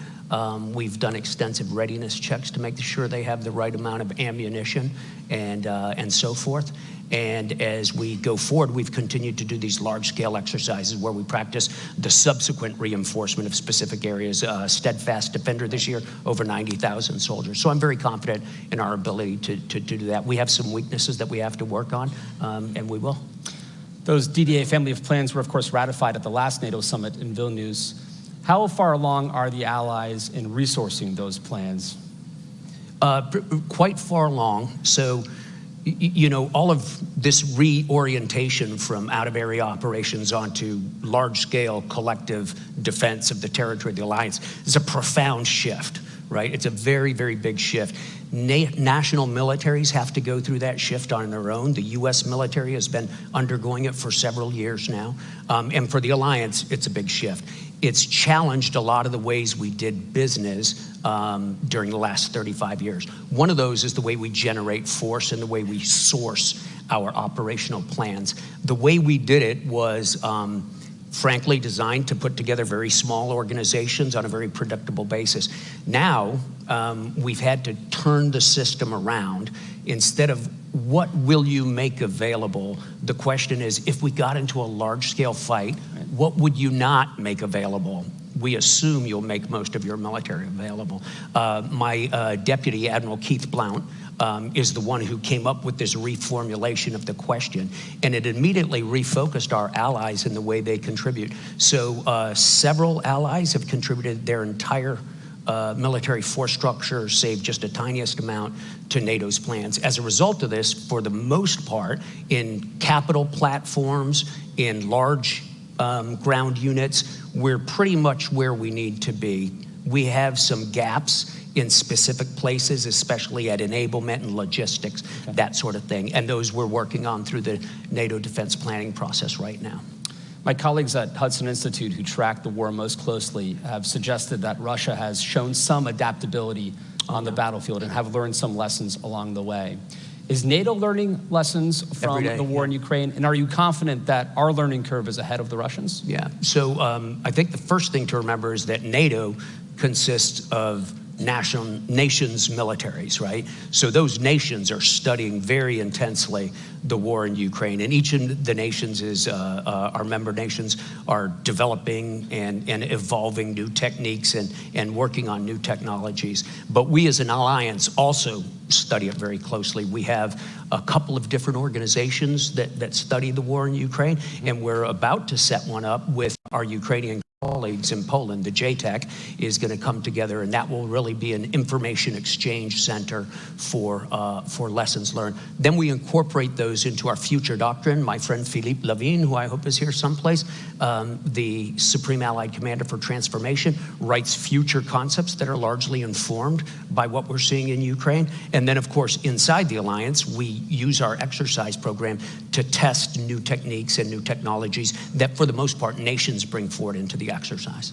We've done extensive readiness checks to make sure they have the right amount of ammunition and so forth. And as we go forward, we've continued to do these large-scale exercises where we practice the subsequent reinforcement of specific areas. Steadfast Defender this year, over 90,000 soldiers. So I'm very confident in our ability to do that. We have some weaknesses that we have to work on, and we will. Those DDA family of plans were, of course, ratified at the last NATO summit in Vilnius. How far along are the allies in resourcing those plans? Quite far along. So, you know, all of this reorientation from out-of-area operations onto large-scale collective defense of the territory of the alliance is a profound shift, right? It's a very, very big shift. National militaries have to go through that shift on their own. The U.S. military has been undergoing it for several years now. And for the alliance, it's a big shift. It's challenged a lot of the ways we did business during the last 35 years. One of those is the way we generate force and the way we source our operational plans. The way we did it was frankly designed to put together very small organizations on a very predictable basis. Now, we've had to turn the system around. Instead of what will you make available, the question is, if we got into a large-scale fight what would you not make available? We assume you'll make most of your military available. My deputy, Admiral Keith Blount, is the one who came up with this reformulation of the question, and it immediately refocused our allies in the way they contribute. So several allies have contributed their entire military force structure, save just a tiniest amount, to NATO's plans. As a result of this, for the most part, in capital platforms, in large ground units, we're pretty much where we need to be. We have some gaps in specific places, especially at enablement and logistics, that sort of thing. And those we're working on through the NATO defense planning process right now. My colleagues at Hudson Institute, who track the war most closely, have suggested that Russia has shown some adaptability on the battlefield and have learned some lessons along the way. Is NATO learning lessons from the war in Ukraine? And are you confident that our learning curve is ahead of the Russians? Yeah, so I think the first thing to remember is that NATO consists of nations' militaries, right? So those nations are studying very intensely the war in Ukraine, and each of the nations is, our member nations are developing and evolving new techniques and working on new technologies. But we as an alliance also study it very closely. We have a couple of different organizations that study the war in Ukraine, and we're about to set one up with our Ukrainian colleagues in Poland. The JTEC is going to come together, and that will really be an information exchange center for lessons learned. Then we incorporate those into our future doctrine. My friend Philippe Lavigne, who I hope is here someplace, the Supreme Allied Commander for Transformation, writes future concepts that are largely informed by what we're seeing in Ukraine. And then, of course, inside the alliance, we use our exercise program to test new techniques and new technologies that, for the most part, nations bring forward into the exercise.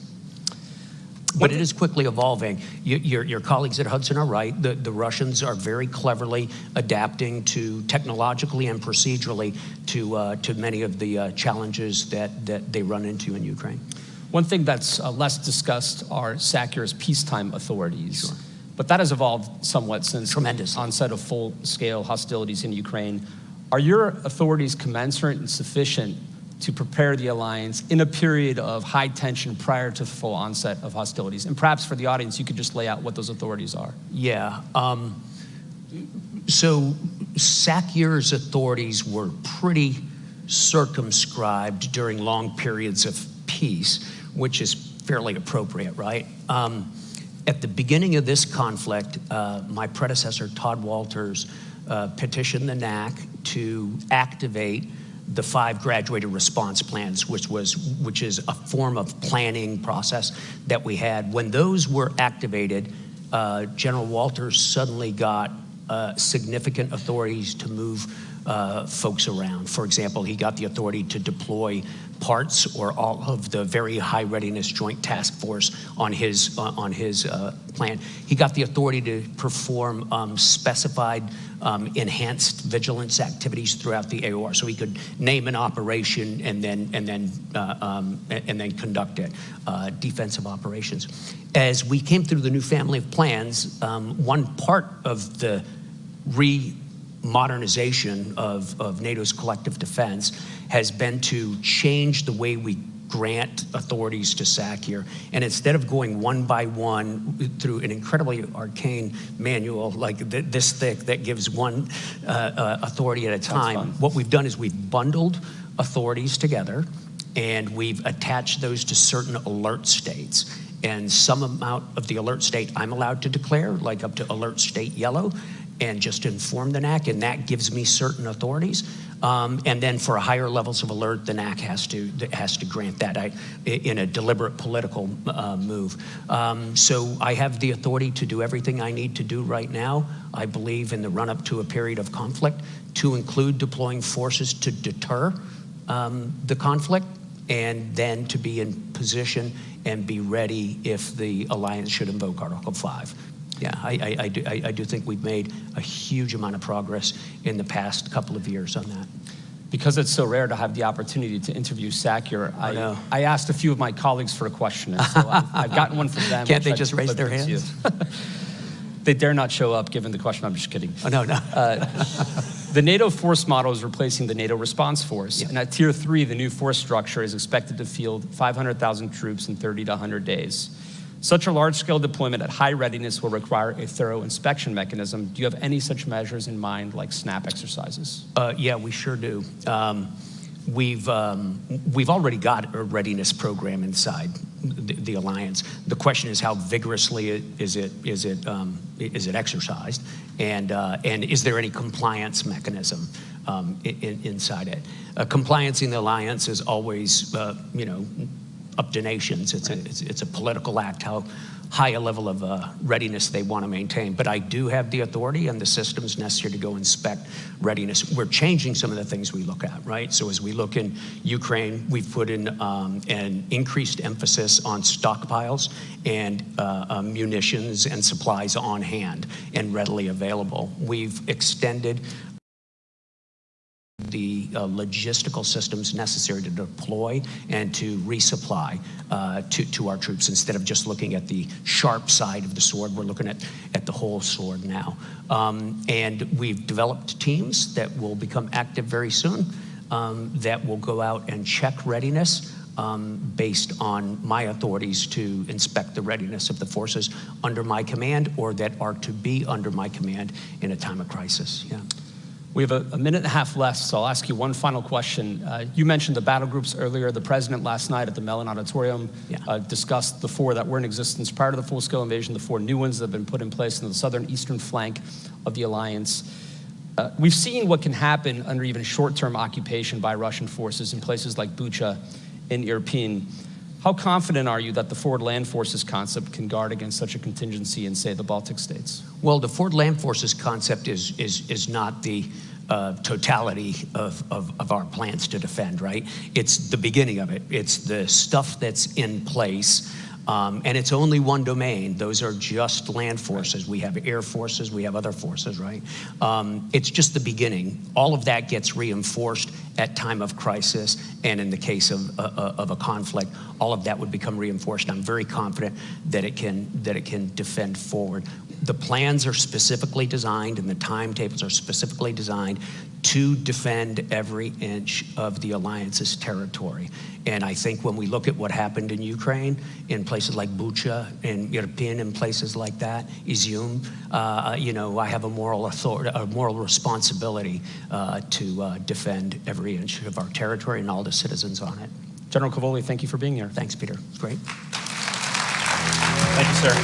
But it is quickly evolving. Your colleagues at Hudson are right. The Russians are very cleverly adapting to technologically and procedurally to many of the challenges that they run into in Ukraine. One thing that's less discussed are SACEUR's peacetime authorities. Sure. But that has evolved somewhat since Tremendous. the onset of full-scale hostilities in Ukraine. Are your authorities commensurate and sufficient to prepare the alliance in a period of high tension prior to the full onset of hostilities? And perhaps for the audience, you could just lay out what those authorities are. Yeah. So SACEUR's authorities were pretty circumscribed during long periods of peace, which is fairly appropriate, right? At the beginning of this conflict, my predecessor, Todd Walters, petitioned the NAC to activate the 5 graduated response plans, which is a form of planning process that we had. When those were activated, General Walters suddenly got significant authorities to move folks around. For example, he got the authority to deploy parts or all of the very high readiness joint task force on his plan. He got the authority to perform specified enhanced vigilance activities throughout the AOR, so he could name an operation and then conduct it, defensive operations. As we came through the new family of plans, one part of the modernization of NATO's collective defense has been to change the way we grant authorities to SACEUR. And instead of going one by one through an incredibly arcane manual like this thick that gives one authority at a time, what we've done is we've bundled authorities together and we've attached those to certain alert states. And some amount of the alert state I'm allowed to declare, like up to alert state yellow, and just inform the NAC, and that gives me certain authorities. And then for higher levels of alert, the NAC has to grant that in a deliberate political move. So I have the authority to do everything I need to do right now, I believe, in the run-up to a period of conflict, to include deploying forces to deter the conflict, and then to be in position and be ready if the alliance should invoke Article 5. Yeah, I do think we've made a huge amount of progress in the past couple of years on that. Because it's so rare to have the opportunity to interview SACEUR, I asked a few of my colleagues for a question, and so I've gotten one from them. Can't they just raise their hands? They dare not show up given the question. I'm just kidding. Oh, no. The NATO force model is replacing the NATO response force. And at Tier 3, the new force structure is expected to field 500,000 troops in 30 to 100 days. Such a large-scale deployment at high readiness will require a thorough inspection mechanism. Do you have any such measures in mind, like SNAP exercises? Yeah, we sure do. We've already got a readiness program inside the alliance. The question is how vigorously is it exercised, and is there any compliance mechanism inside it? Compliance in the alliance is always, up to nations. It's a political act, how high a level of readiness they want to maintain. But I do have the authority and the systems necessary to go inspect readiness. We're changing some of the things we look at, right? So as we look in Ukraine, we've put in an increased emphasis on stockpiles and munitions and supplies on hand and readily available. We've extended the logistical systems necessary to deploy and to resupply to our troops. Instead of just looking at the sharp side of the sword, we're looking at the whole sword now. And we've developed teams that will become active very soon that will go out and check readiness based on my authorities to inspect the readiness of the forces under my command or that are to be under my command in a time of crisis. Yeah. We have a minute and a half left, so I'll ask you one final question. You mentioned the battle groups earlier. The president last night at the Mellon Auditorium discussed the 4 that were in existence prior to the full-scale invasion, the 4 new ones that have been put in place in the southern eastern flank of the alliance. We've seen what can happen under even short-term occupation by Russian forces in places like Bucha and Irpin. How confident are you that the forward land forces concept can guard against such a contingency in, say, the Baltic states? Well, the forward land forces concept is not the totality of our plans to defend, right? It's the beginning of it. It's the stuff that's in place. And it's only one domain. Those are just land forces. We have air forces, we have other forces, right? It's just the beginning. All of that gets reinforced at time of crisis, and in the case of a conflict, all of that would become reinforced. I'm very confident that it can defend forward. The plans are specifically designed, and the timetables are specifically designed to defend every inch of the alliance's territory. And I think when we look at what happened in Ukraine, in places like Bucha and Irpin, and places like that, Izium, I have a moral authority, a moral responsibility to defend every inch of our territory and all the citizens on it. General Cavoli, thank you for being here. Thanks, Peter. It's great. Thank you, sir.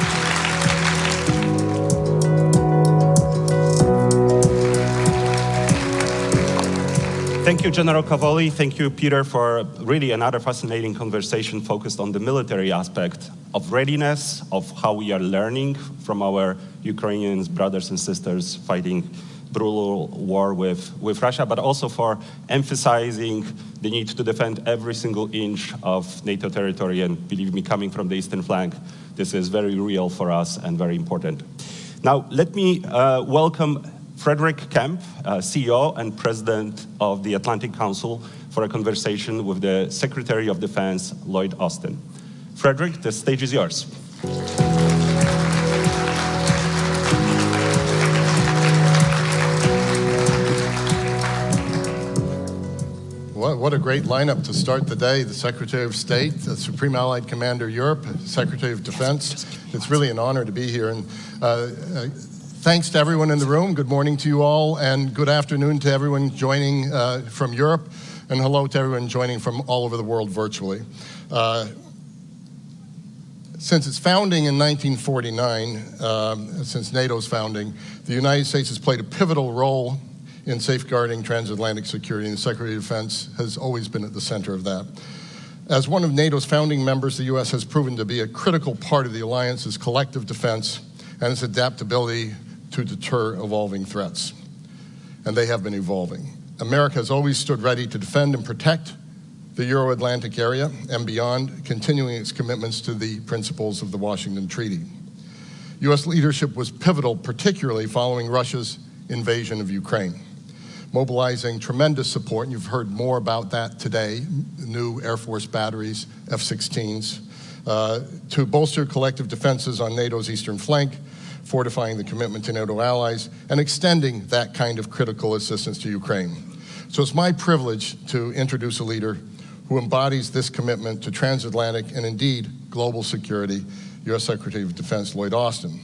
Thank you, General Cavoli. Thank you, Peter, for really another fascinating conversation focused on the military aspect of readiness, of how we are learning from our Ukrainian brothers and sisters fighting brutal war with Russia, but also for emphasizing the need to defend every single inch of NATO territory. And believe me, coming from the eastern flank, this is very real for us and very important. Now, let me welcome Frederick Kemp, CEO and President of the Atlantic Council, for a conversation with the Secretary of Defense, Lloyd Austin. Frederick, the stage is yours. What a great lineup to start the day. The Secretary of State, the Supreme Allied Commander Europe, Secretary of Defense. It's really an honor to be here. And thanks to everyone in the room. Good morning to you all, and good afternoon to everyone joining from Europe, and hello to everyone joining from all over the world virtually. Since its founding in 1949, since NATO's founding, the United States has played a pivotal role in safeguarding transatlantic security, and the Secretary of Defense has always been at the center of that. As one of NATO's founding members, the U.S. has proven to be a critical part of the alliance's collective defense and its adaptability to deter evolving threats. And they have been evolving. America has always stood ready to defend and protect the Euro-Atlantic area and beyond, continuing its commitments to the principles of the Washington Treaty. U.S. leadership was pivotal, particularly following Russia's invasion of Ukraine, mobilizing tremendous support, and you've heard more about that today, new Air Force batteries, F-16s, to bolster collective defenses on NATO's eastern flank, fortifying the commitment to NATO allies, and extending that kind of critical assistance to Ukraine. So it's my privilege to introduce a leader who embodies this commitment to transatlantic and indeed global security, U.S. Secretary of Defense Lloyd Austin.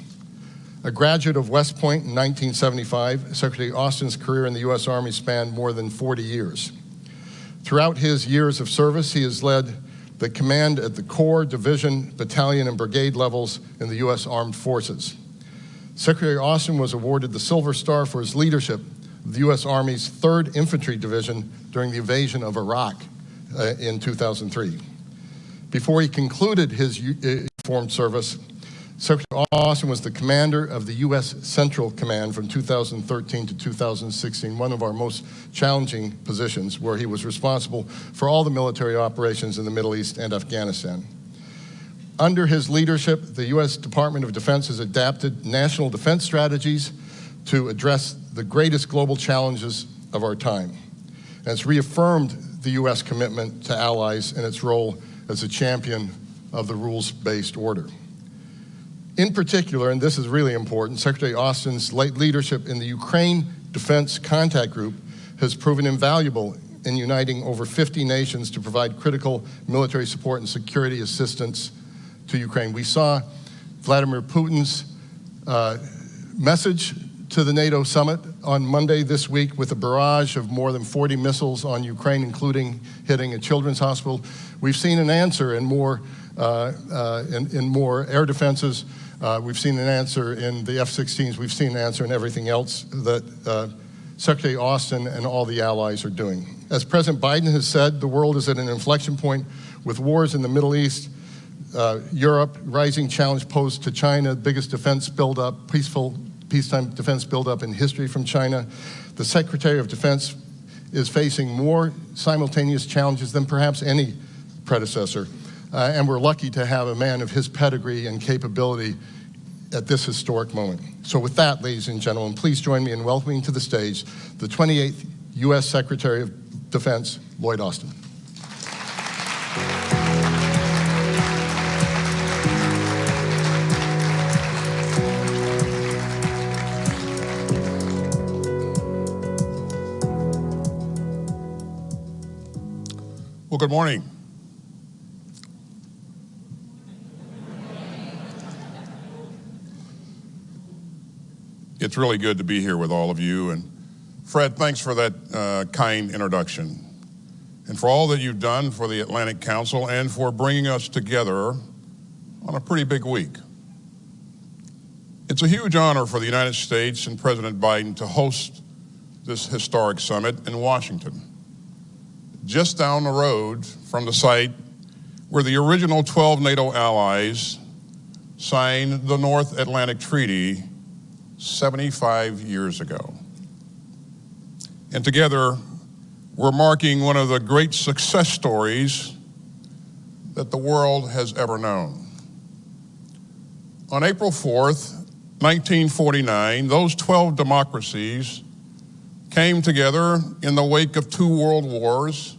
A graduate of West Point in 1975, Secretary Austin's career in the U.S. Army spanned more than 40 years. Throughout his years of service, he has led the command at the corps, division, battalion, and brigade levels in the U.S. Armed Forces. Secretary Austin was awarded the Silver Star for his leadership of the U.S. Army's 3rd Infantry Division during the invasion of Iraq in 2003. Before he concluded his uniformed service, Secretary Austin was the commander of the U.S. Central Command from 2013 to 2016, one of our most challenging positions, where he was responsible for all the military operations in the Middle East and Afghanistan. Under his leadership, the U.S. Department of Defense has adapted national defense strategies to address the greatest global challenges of our time. And it's reaffirmed the U.S. commitment to allies and its role as a champion of the rules-based order. In particular, and this is really important, Secretary Austin's late leadership in the Ukraine Defense Contact Group has proven invaluable in uniting over 50 nations to provide critical military support and security assistance to Ukraine. We saw Vladimir Putin's message to the NATO summit on Monday this week with a barrage of more than 40 missiles on Ukraine, including hitting a children's hospital. We've seen an answer in more air defenses. We've seen an answer in the F-16s. We've seen an answer in everything else that Secretary Austin and all the allies are doing. As President Biden has said, the world is at an inflection point with wars in the Middle East, Europe, rising challenge posed to China, biggest defense buildup, peacetime defense buildup in history from China. The Secretary of Defense is facing more simultaneous challenges than perhaps any predecessor. And we're lucky to have a man of his pedigree and capability at this historic moment. So with that, ladies and gentlemen, please join me in welcoming to the stage the 28th U.S. Secretary of Defense, Lloyd Austin. Well, good morning. It's really good to be here with all of you. And Fred, thanks for that kind introduction. And for all that you've done for the Atlantic Council and for bringing us together on a pretty big week. It's a huge honor for the United States and President Biden to host this historic summit in Washington, just down the road from the site where the original 12 NATO allies signed the North Atlantic Treaty 75 years ago. And together, we're marking one of the great success stories that the world has ever known. On April 4th, 1949, those 12 democracies came together in the wake of 2 world wars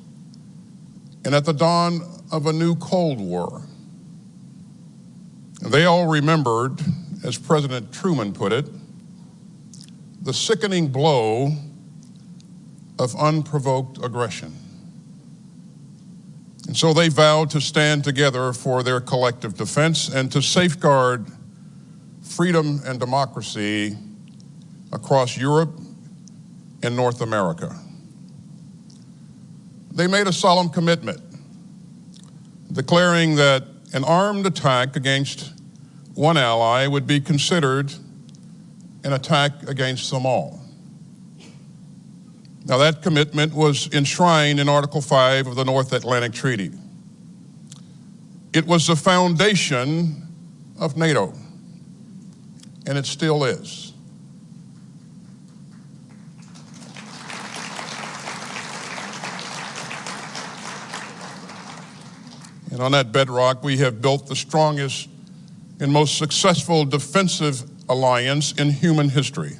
and at the dawn of a new Cold War. And they all remembered, as President Truman put it, the sickening blow of unprovoked aggression. And so they vowed to stand together for their collective defense and to safeguard freedom and democracy across Europe and North America. They made a solemn commitment, declaring that an armed attack against one ally would be considered an attack against them all. Now, that commitment was enshrined in Article 5 of the North Atlantic Treaty. It was the foundation of NATO, and it still is. And on that bedrock, we have built the strongest and most successful defensive alliance in human history.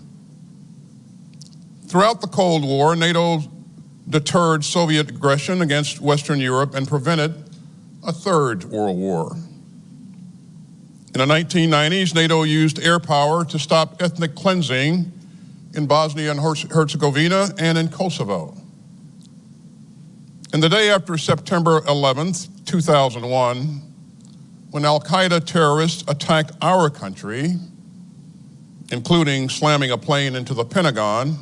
Throughout the Cold War, NATO deterred Soviet aggression against Western Europe and prevented a 3rd World War. In the 1990s, NATO used air power to stop ethnic cleansing in Bosnia and Herzegovina and in Kosovo. And the day after September 11th, 2001, when al-Qaeda terrorists attacked our country, including slamming a plane into the Pentagon,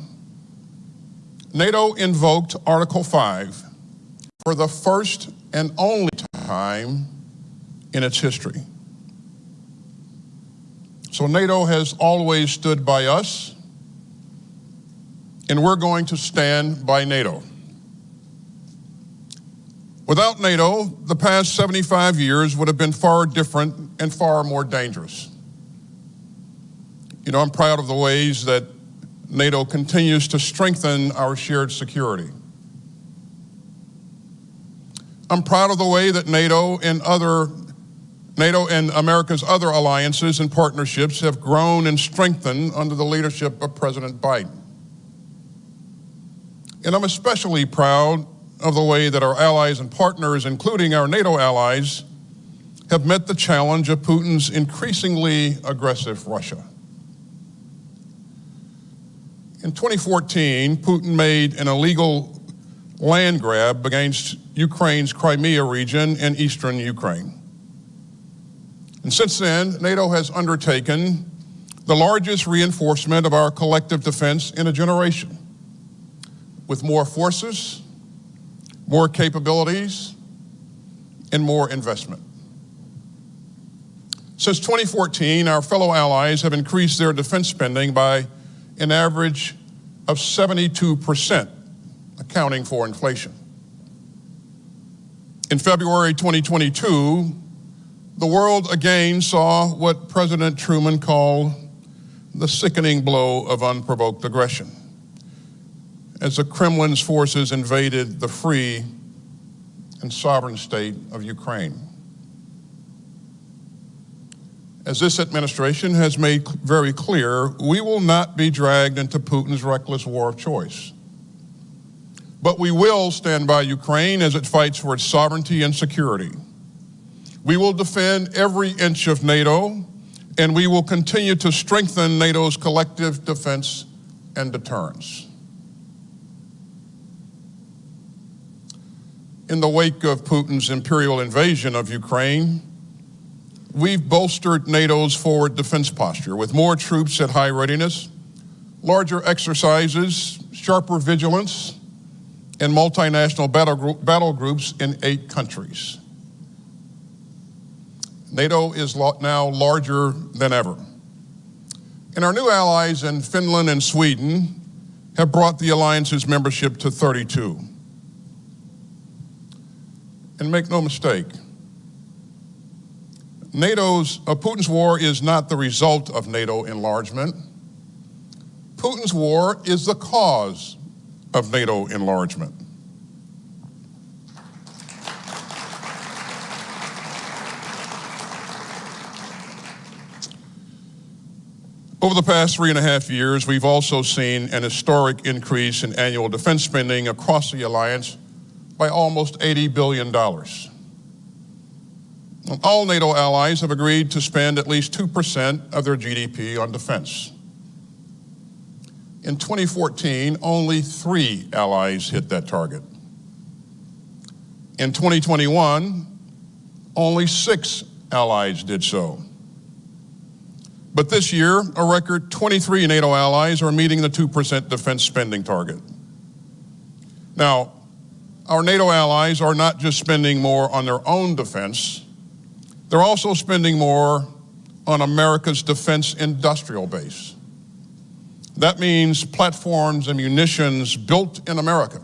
NATO invoked Article 5 for the first and only time in its history. So NATO has always stood by us, and we're going to stand by NATO. Without NATO, the past 75 years would have been far different and far more dangerous. You know, I'm proud of the ways that NATO continues to strengthen our shared security. I'm proud of the way that NATO and America's other alliances and partnerships have grown and strengthened under the leadership of President Biden. And I'm especially proud of the way that our allies and partners, including our NATO allies, have met the challenge of Putin's increasingly aggressive Russia. In 2014, Putin made an illegal land grab against Ukraine's Crimea region and eastern Ukraine. And since then, NATO has undertaken the largest reinforcement of our collective defense in a generation, with more forces, more capabilities, and more investment. Since 2014, our fellow allies have increased their defense spending by an average of 72%, accounting for inflation. In February 2022, the world again saw what President Truman called the sickening blow of unprovoked aggression, as the Kremlin's forces invaded the free and sovereign state of Ukraine. As this administration has made very clear, we will not be dragged into Putin's reckless war of choice. But we will stand by Ukraine as it fights for its sovereignty and security. We will defend every inch of NATO, and we will continue to strengthen NATO's collective defense and deterrence. In the wake of Putin's imperial invasion of Ukraine, we've bolstered NATO's forward defense posture with more troops at high readiness, larger exercises, sharper vigilance, and multinational battle groups in 8 countries. NATO is now larger than ever. And our new allies in Finland and Sweden have brought the alliance's membership to 32. And make no mistake, Putin's war is not the result of NATO enlargement. Putin's war is the cause of NATO enlargement. Over the past 3.5 years, we've also seen an historic increase in annual defense spending across the alliance by almost $80 billion. All NATO allies have agreed to spend at least 2% of their GDP on defense. In 2014, only 3 allies hit that target. In 2021, only 6 allies did so. But this year, a record 23 NATO allies are meeting the 2% defense spending target. Now, our NATO allies are not just spending more on their own defense, they're also spending more on America's defense industrial base. That means platforms and munitions built in America.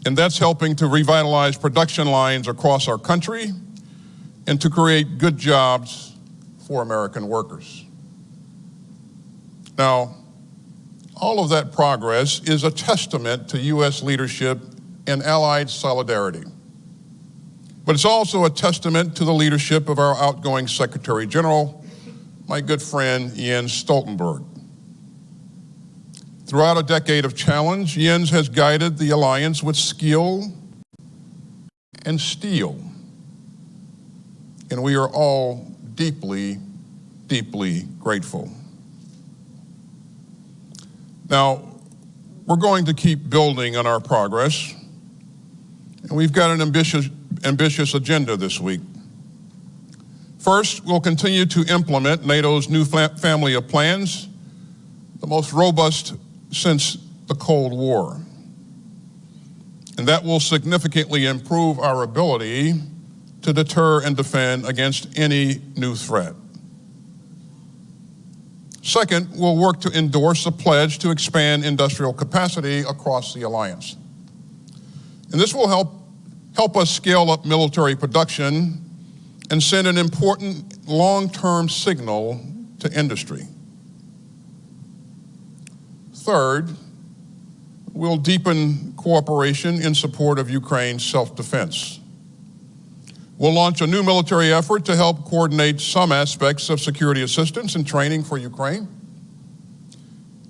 And that's helping to revitalize production lines across our country and to create good jobs for American workers. Now, all of that progress is a testament to U.S. leadership and allied solidarity. But it's also a testament to the leadership of our outgoing Secretary General, my good friend Jens Stoltenberg. Throughout a decade of challenge, Jens has guided the alliance with skill and steel. And we are all deeply, deeply grateful. Now, we're going to keep building on our progress, and we've got an ambitious agenda this week. First, we'll continue to implement NATO's new family of plans, the most robust since the Cold War. And that will significantly improve our ability to deter and defend against any new threat. Second, we'll work to endorse a pledge to expand industrial capacity across the alliance. And this will help us scale up military production and send an important long-term signal to industry. Third, we'll deepen cooperation in support of Ukraine's self-defense. We'll launch a new military effort to help coordinate some aspects of security assistance and training for Ukraine.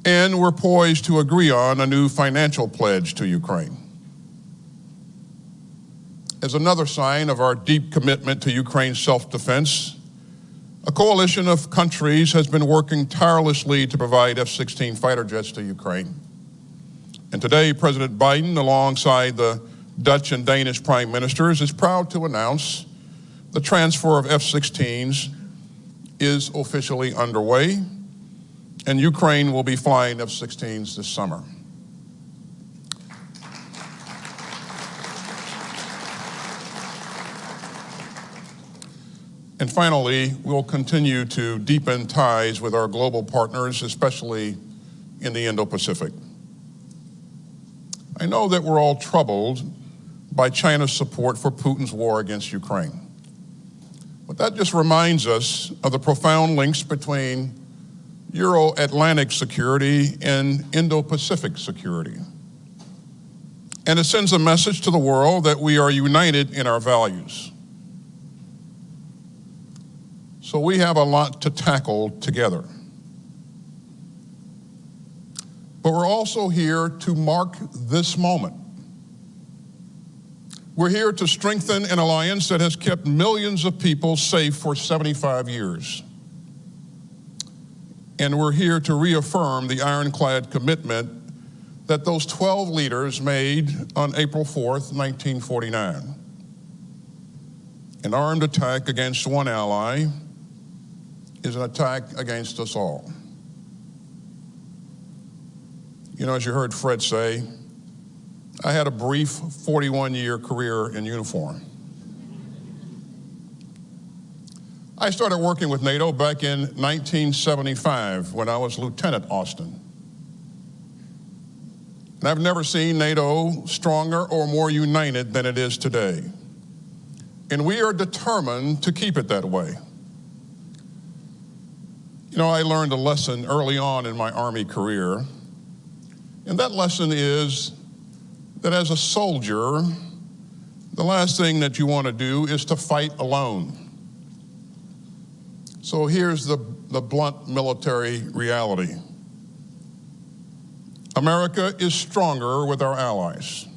And we're poised to agree on a new financial pledge to Ukraine. As another sign of our deep commitment to Ukraine's self-defense, a coalition of countries has been working tirelessly to provide F-16 fighter jets to Ukraine. And today, President Biden, alongside the Dutch and Danish prime ministers, is proud to announce the transfer of F-16s is officially underway, and Ukraine will be flying F-16s this summer. And finally, we'll continue to deepen ties with our global partners, especially in the Indo-Pacific. I know that we're all troubled by China's support for Putin's war against Ukraine. But that just reminds us of the profound links between Euro-Atlantic security and Indo-Pacific security. And it sends a message to the world that we are united in our values. So we have a lot to tackle together. But we're also here to mark this moment. We're here to strengthen an alliance that has kept millions of people safe for 75 years. And we're here to reaffirm the ironclad commitment that those 12 leaders made on April 4th, 1949. An armed attack against one ally is an attack against us all. You know, as you heard Fred say, I had a brief 41-year career in uniform. I started working with NATO back in 1975 when I was Lieutenant Austin. And I've never seen NATO stronger or more united than it is today. And we are determined to keep it that way. You know, I learned a lesson early on in my Army career, and that lesson is that as a soldier, the last thing that you want to do is to fight alone. So here's the blunt military reality. America is stronger with our allies.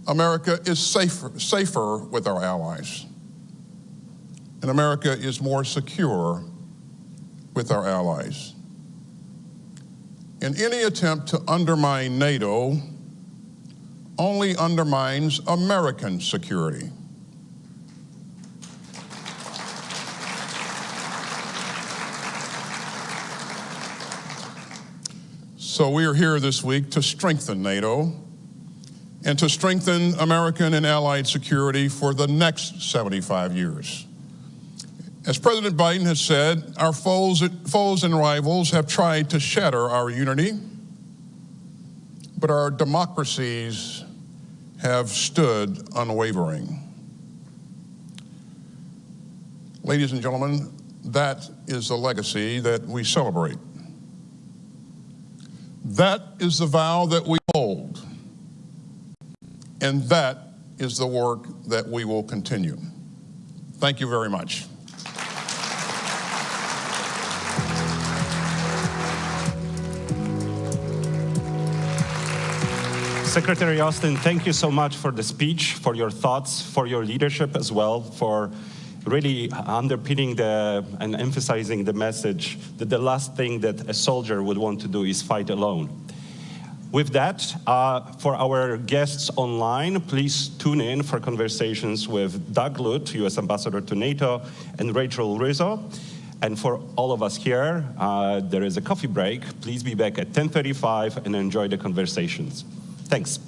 America is safer with our allies. And America is more secure with our allies. And any attempt to undermine NATO only undermines American security. So we are here this week to strengthen NATO and to strengthen American and allied security for the next 75 years. As President Biden has said, our foes and rivals have tried to shatter our unity, but our democracies have stood unwavering. Ladies and gentlemen, that is the legacy that we celebrate. That is the vow that we hold, and that is the work that we will continue. Thank you very much. Secretary Austin, thank you so much for the speech, for your thoughts, for your leadership as well, for really underpinning and emphasizing the message that the last thing that a soldier would want to do is fight alone. With that, for our guests online, please tune in for conversations with Doug Lute, U.S. Ambassador to NATO, and Rachel Rizzo. And for all of us here, there is a coffee break. Please be back at 10:35 and enjoy the conversations. Thanks.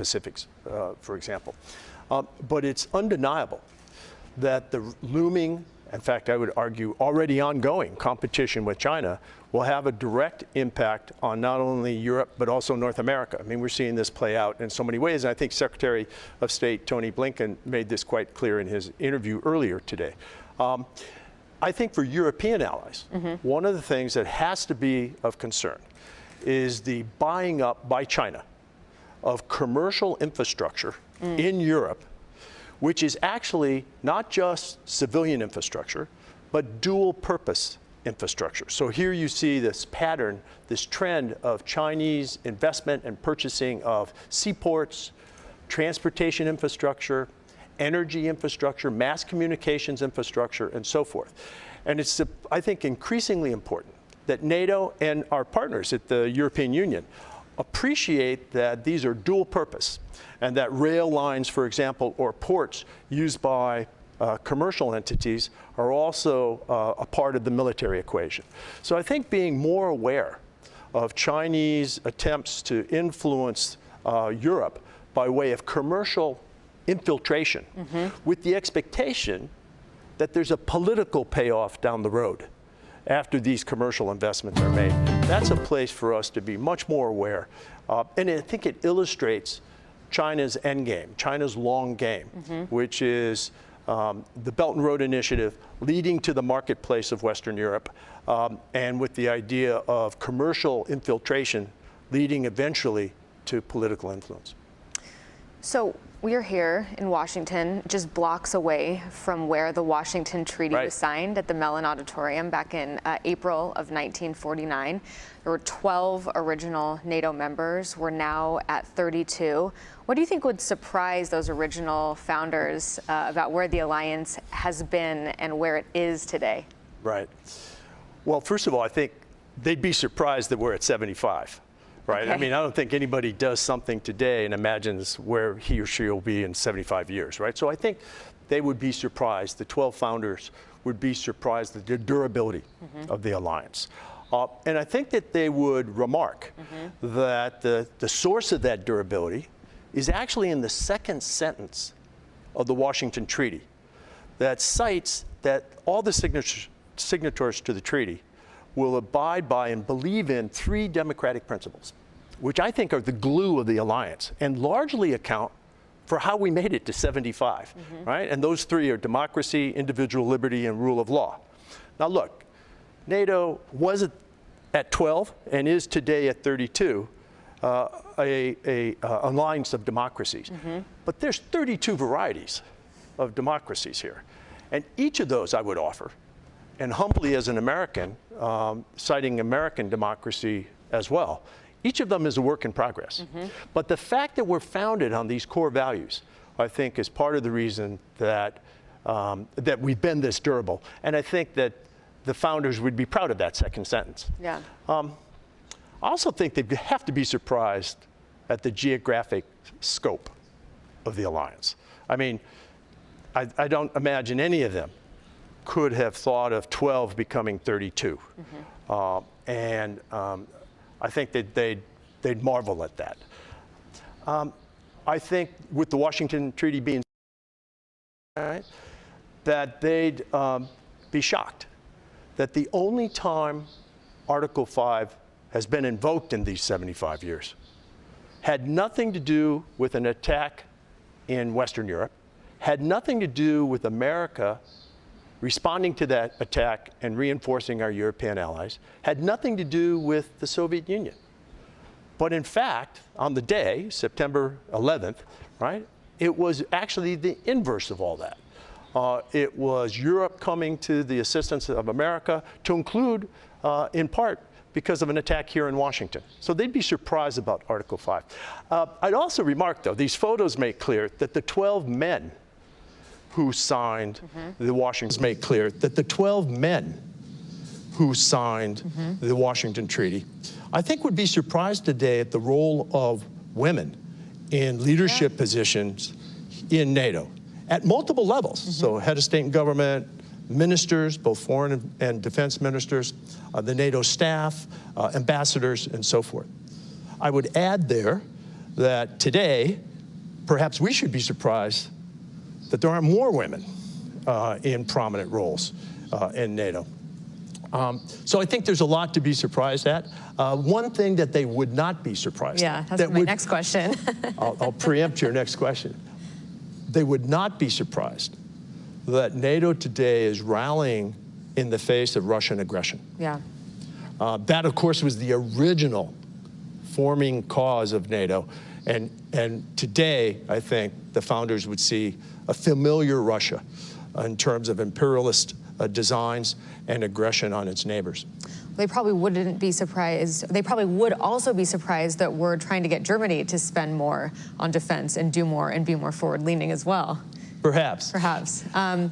Pacific, for example. But it's undeniable that the looming, in fact, I would argue already ongoing competition with China will have a direct impact on not only Europe, but also North America. I mean, we're seeing this play out in so many ways. And I think Secretary of State Tony Blinken made this quite clear in his interview earlier today. I think for European allies, one of the things that has to be of concern is the buying up by China of commercial infrastructure in Europe, which is actually not just civilian infrastructure, but dual purpose infrastructure. So here you see this pattern, this trend of Chinese investment and purchasing of seaports, transportation infrastructure, energy infrastructure, mass communications infrastructure, and so forth. And it's, I think, increasingly important that NATO and our partners at the European Union appreciate that these are dual purpose and that rail lines, for example, or ports used by commercial entities are also a part of the military equation. So I think being more aware of Chinese attempts to influence Europe by way of commercial infiltration with the expectation that there's a political payoff down the road after these commercial investments are made. That's a place for us to be much more aware. And I think it illustrates China's end game, China's long game, which is the Belt and Road Initiative leading to the marketplace of Western Europe, and with the idea of commercial infiltration leading eventually to political influence. So we're here in Washington, just blocks away from where the Washington Treaty was signed at the Mellon Auditorium back in April of 1949. There were 12 original NATO members. We're now at 32. What do you think would surprise those original founders about where the alliance has been and where it is today? Right. Well, first of all, I think they'd be surprised that we're at 75. Right? I mean, I don't think anybody does something today and imagines where he or she will be in 75 years, right? So I think they would be surprised, the 12 founders would be surprised at the durability of the alliance. And I think that they would remark that the source of that durability is actually in the second sentence of the Washington Treaty that cites that all the signatories to the treaty will abide by and believe in 3 democratic principles, which I think are the glue of the alliance and largely account for how we made it to 75, right? And those 3 are democracy, individual liberty, and rule of law. Now look, NATO was at 12 and is today at 32, a alliance of democracies. But there's 32 varieties of democracies here. And each of those I would offer, and humbly as an American, citing American democracy as well, each of them is a work in progress. But the fact that we're founded on these core values, I think, is part of the reason that, that we've been this durable. And I think that the founders would be proud of that second sentence. Yeah. I also think they have to be surprised at the geographic scope of the alliance. I mean, I don't imagine any of them could have thought of 12 becoming 32. I think that they'd marvel at that. I think with the Washington Treaty being right, that they'd be shocked that the only time Article 5 has been invoked in these 75 years had nothing to do with an attack in Western Europe, had nothing to do with America responding to that attack and reinforcing our European allies, had nothing to do with the Soviet Union. But in fact, on the day, September 11th, right, it was actually the inverse of all that. It was Europe coming to the assistance of America, to include, in part, because of an attack here in Washington. So they'd be surprised about Article 5. I'd also remark, though, these photos make clear that the 12 men who signed the Washington make clear that the 12 men who signed the Washington Treaty, I think would be surprised today at the role of women in leadership positions in NATO at multiple levels. So head of state and government, ministers, both foreign and defense ministers, the NATO staff, ambassadors, and so forth. I would add there that today, perhaps we should be surprised that there aren't more women in prominent roles in NATO. So I think there's a lot to be surprised at. One thing that they would not be surprised at. Yeah, that's my next question. I'll preempt your next question. They would not be surprised that NATO today is rallying in the face of Russian aggression. Yeah. That, of course, was the original forming cause of NATO. And today, I think, the founders would see a familiar Russia in terms of imperialist designs and aggression on its neighbors. They probably wouldn't be surprised. They probably would also be surprised that we're trying to get Germany to spend more on defense and do more and be more forward-leaning as well. Perhaps. Perhaps.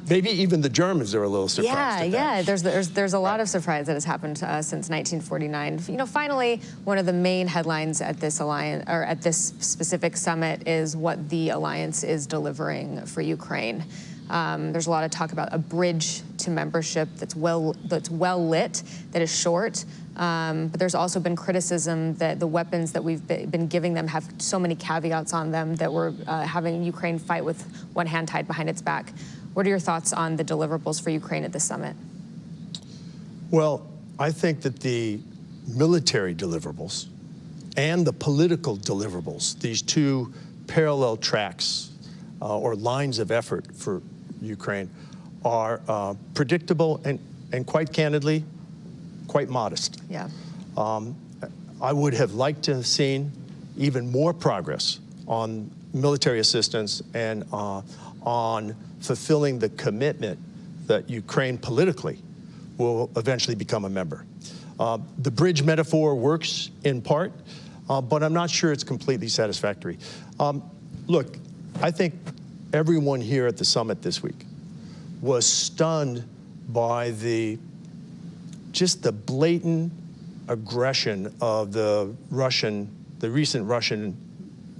Maybe even the Germans are a little surprised at that. Yeah. There's a lot of surprise that has happened since 1949. You know, finally, one of the main headlines at this alliance, or at this specific summit, is what the alliance is delivering for Ukraine. There's a lot of talk about a bridge to membership that's well lit, that is short. But there's also been criticism that the weapons that we've been giving them have so many caveats on them that we're having Ukraine fight with one hand tied behind its back. What are your thoughts on the deliverables for Ukraine at this summit? Well, I think that the military deliverables and the political deliverables, these two parallel tracks or lines of effort for Ukraine, are predictable and quite candidly, quite modest. Yeah. I would have liked to have seen even more progress on military assistance and on fulfilling the commitment that Ukraine politically will eventually become a member. The bridge metaphor works in part, but I'm not sure it's completely satisfactory. Look, I think everyone here at the summit this week was stunned by just the blatant aggression of the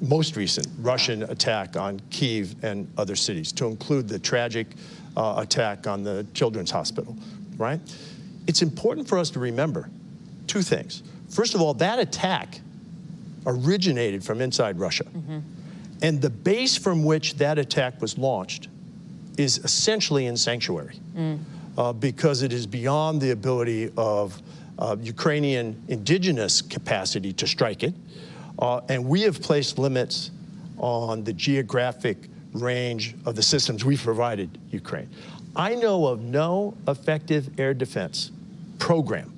most recent Russian attack on Kyiv and other cities, to include the tragic attack on the Children's Hospital, right? It's important for us to remember two things. First of all, that attack originated from inside Russia. Mm-hmm. And the base from which that attack was launched is essentially in sanctuary, because it is beyond the ability of Ukrainian indigenous capacity to strike it. And we have placed limits on the geographic range of the systems we've provided Ukraine. I know of no effective air defense program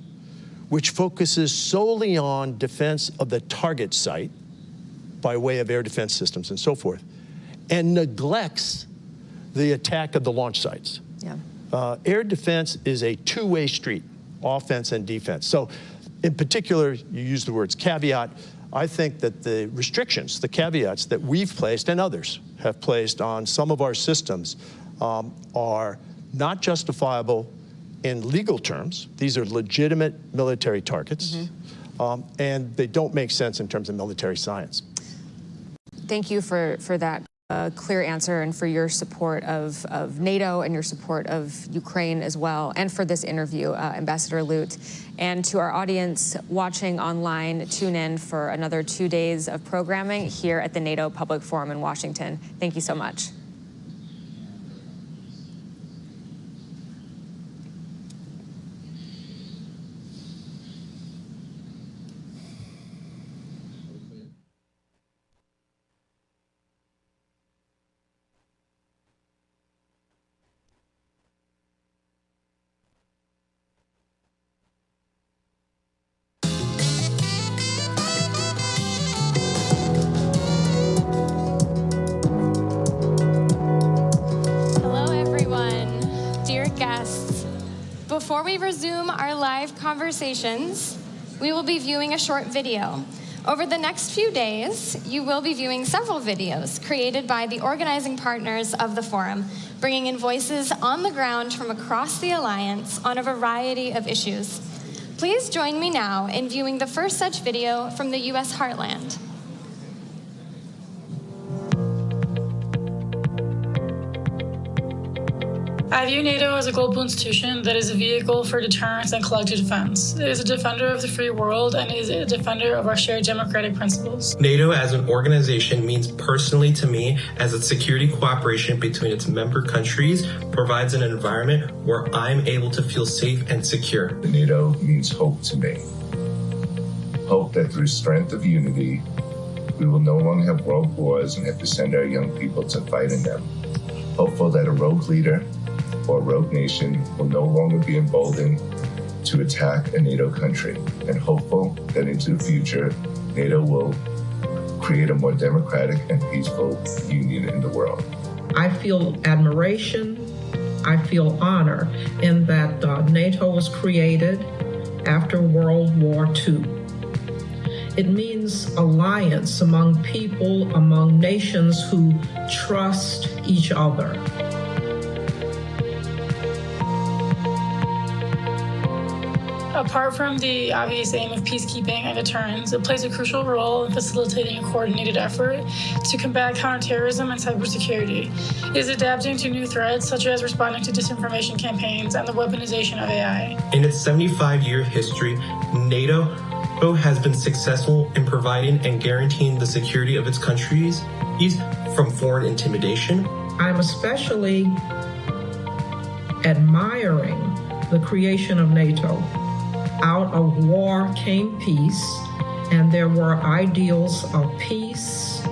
which focuses solely on defense of the target site by way of air defense systems and so forth, and neglects the attack of the launch sites. Yeah. Air defense is a two-way street, offense and defense. So in particular, you use the words caveat. I think that the restrictions, the caveats that we've placed and others have placed on some of our systems are not justifiable in legal terms. These are legitimate military targets, and they don't make sense in terms of military science. Thank you for that clear answer, and for your support of NATO and your support of Ukraine as well, and for this interview, Ambassador Lute. And to our audience watching online, tune in for another 2 days of programming here at the NATO Public Forum in Washington. Thank you so much. Before we resume our live conversations, we will be viewing a short video. Over the next few days, you will be viewing several videos created by the organizing partners of the forum, bringing in voices on the ground from across the alliance on a variety of issues. Please join me now in viewing the first such video from the U.S. heartland. I view NATO as a global institution that is a vehicle for deterrence and collective defense. It is a defender of the free world and is a defender of our shared democratic principles. NATO as an organization means personally to me as a security cooperation between its member countries provides an environment where I'm able to feel safe and secure. NATO means hope to me. Hope that through strength of unity, we will no longer have world wars and have to send our young people to fight in them. Hopeful that a rogue leader or rogue nation will no longer be emboldened to attack a NATO country, and hopeful that into the future, NATO will create a more democratic and peaceful union in the world. I feel admiration, I feel honor in that NATO was created after World War II. It means alliance among people, among nations who trust each other. Apart from the obvious aim of peacekeeping and deterrence, it plays a crucial role in facilitating a coordinated effort to combat counterterrorism and cybersecurity. It is adapting to new threats, such as responding to disinformation campaigns and the weaponization of AI. In its 75-year history, NATO has been successful in providing and guaranteeing the security of its countries from foreign intimidation. I'm especially admiring the creation of NATO. Out of war came peace, and there were ideals of peace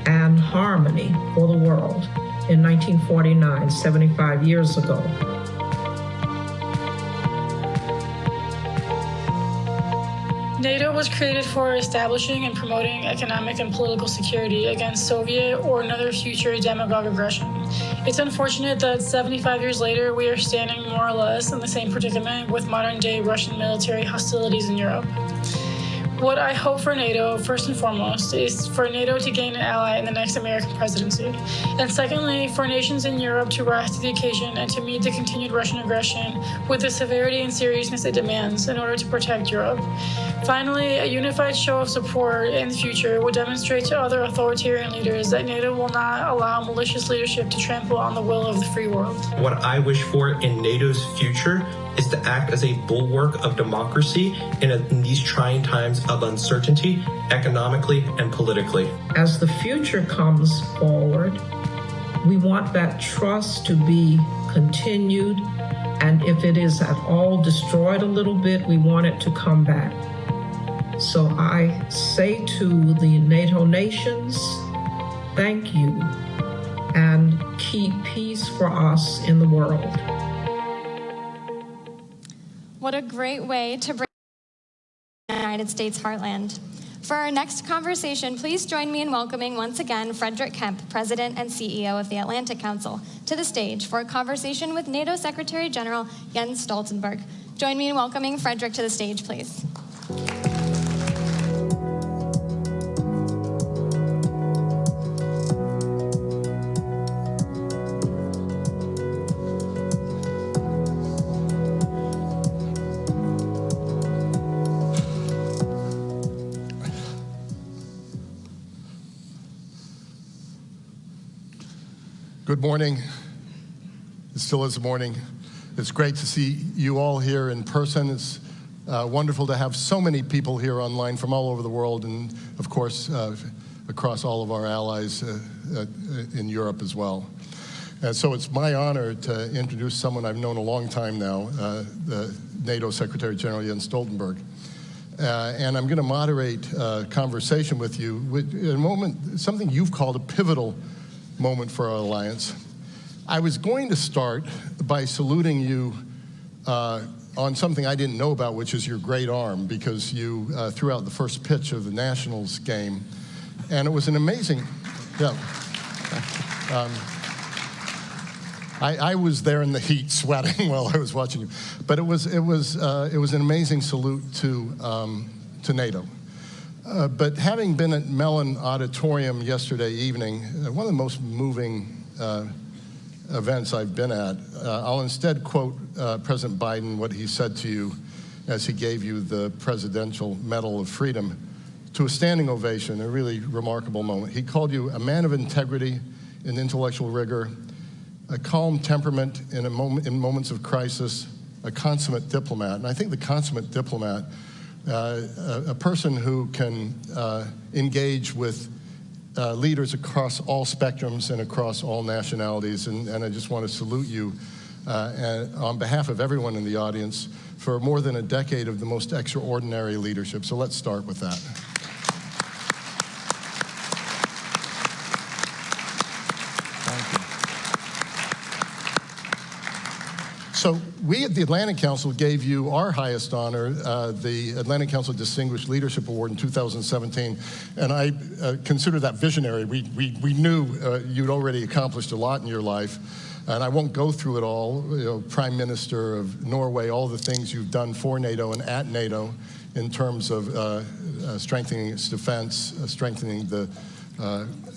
and harmony for the world in 1949, 75 years ago. NATO was created for establishing and promoting economic and political security against Soviet or another future demagogue aggression. It's unfortunate that 75 years later, we are standing more or less in the same predicament with modern-day Russian military hostilities in Europe. What I hope for NATO, first and foremost, is for NATO to gain an ally in the next American presidency. And secondly, for nations in Europe to rise to the occasion and to meet the continued Russian aggression with the severity and seriousness it demands in order to protect Europe. Finally, a unified show of support in the future would demonstrate to other authoritarian leaders that NATO will not allow malicious leadership to trample on the will of the free world. What I wish for in NATO's future is to act as a bulwark of democracy in these trying times of uncertainty, economically and politically. As the future comes forward, we want that trust to be continued, and if it is at all destroyed a little bit, we want it to come back. So I say to the NATO nations, thank you, and keep peace for us in the world. What a great way to bring the United States heartland. For our next conversation, please join me in welcoming once again Frederick Kemp, President and CEO of the Atlantic Council, to the stage for a conversation with NATO Secretary General Jens Stoltenberg. Join me in welcoming Frederick to the stage, please. Good morning. It still is morning. It's great to see you all here in person. It's wonderful to have so many people here online from all over the world, and of course across all of our allies in Europe as well. So it's my honor to introduce someone I've known a long time now, the NATO Secretary General Jens Stoltenberg. And I'm going to moderate a conversation with you in a moment, something you've called a pivotal moment for our alliance. I was going to start by saluting you on something I didn't know about, which is your great arm, because you threw out the first pitch of the Nationals game, and it was an amazing. Yeah. I was there in the heat, sweating while I was watching you, but it was an amazing salute to NATO. But having been at Mellon Auditorium yesterday evening, one of the most moving events I've been at, I'll instead quote President Biden, what he said to you as he gave you the Presidential Medal of Freedom, to a standing ovation, a really remarkable moment. He called you a man of integrity and intellectual rigor, a calm temperament in moments of crisis, a consummate diplomat. And I think the consummate diplomat, a person who can engage with leaders across all spectrums and across all nationalities. And I just want to salute you on behalf of everyone in the audience for more than a decade of the most extraordinary leadership. So let's start with that. So we at the Atlantic Council gave you our highest honor, the Atlantic Council Distinguished Leadership Award in 2017, and I consider that visionary. We knew you'd already accomplished a lot in your life, and I won't go through it all. You know, Prime Minister of Norway, all the things you've done for NATO and at NATO in terms of strengthening its defense, strengthening the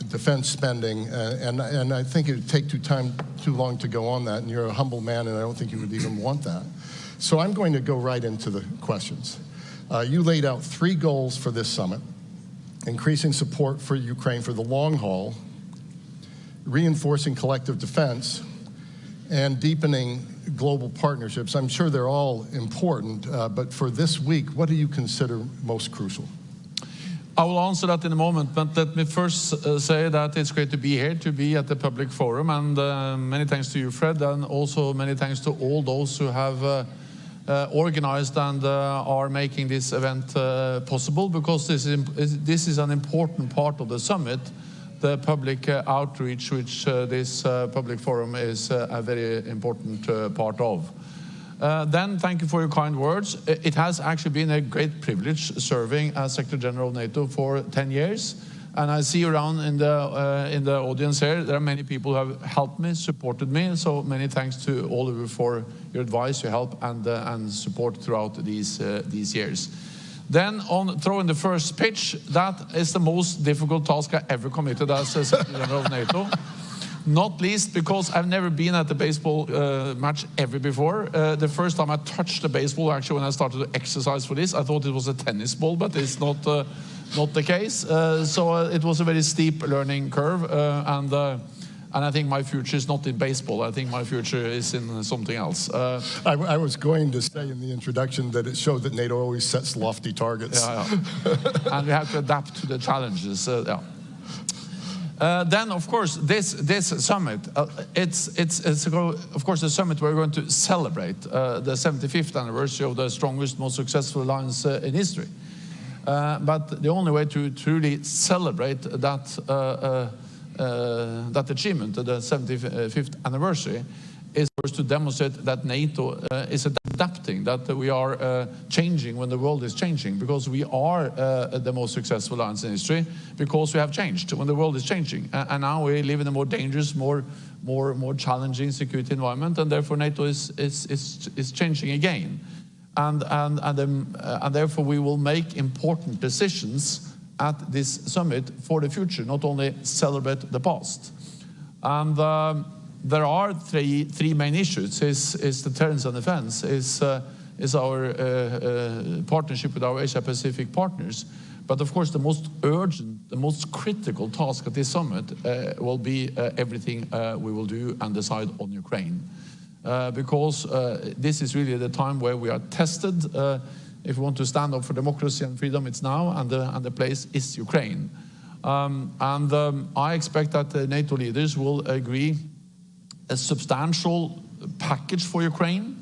defense spending, and I think it would take too long to go on that, and you're a humble man, and I don't think you would even want that. So I'm going to go right into the questions. You laid out 3 goals for this summit: increasing support for Ukraine for the long haul, reinforcing collective defense, and deepening global partnerships. I'm sure they're all important, but for this week, what do you consider most crucial? I will answer that in a moment, but let me first say that it's great to be here, to be at the Public Forum, and many thanks to you, Fred, and also many thanks to all those who have organized and are making this event possible, because this is an important part of the summit, the public outreach, which this Public Forum is a very important part of. Then, thank you for your kind words. It has actually been a great privilege serving as Secretary General of NATO for 10 years. And I see around in the audience here, there are many people who have helped me, supported me. So many thanks to all of you for your advice, your help, and support throughout these years. Then, on throwing the first pitch, that is the most difficult task I ever committed as Secretary General of NATO. Not least because I've never been at a baseball match ever before. The first time I touched the baseball, actually, when I started to exercise for this, I thought it was a tennis ball, but it's not the case. So it was a very steep learning curve, and I think my future is not in baseball. I think my future is in something else. I was going to say in the introduction that it showed that NATO always sets lofty targets. Yeah. And we have to adapt to the challenges. Yeah. Then, of course, this summit, it's of course a summit we're going to celebrate the 75th anniversary of the strongest, most successful alliance in history. But the only way to truly celebrate that achievement, the 75th anniversary, is first to demonstrate that NATO is adapting, that we are changing when the world is changing, because we are the most successful alliance in history, because we have changed when the world is changing. And now we live in a more dangerous, more challenging security environment, and therefore NATO is changing again. And therefore we will make important decisions at this summit for the future, not only celebrate the past. And there are three main issues: is deterrence and defense, is our partnership with our Asia-Pacific partners. But of course, the most urgent, the most critical task at this summit will be everything we will do and decide on Ukraine, because this is really the time where we are tested. If we want to stand up for democracy and freedom, it's now, and the place is Ukraine. I expect that the NATO leaders will agree a substantial package for Ukraine.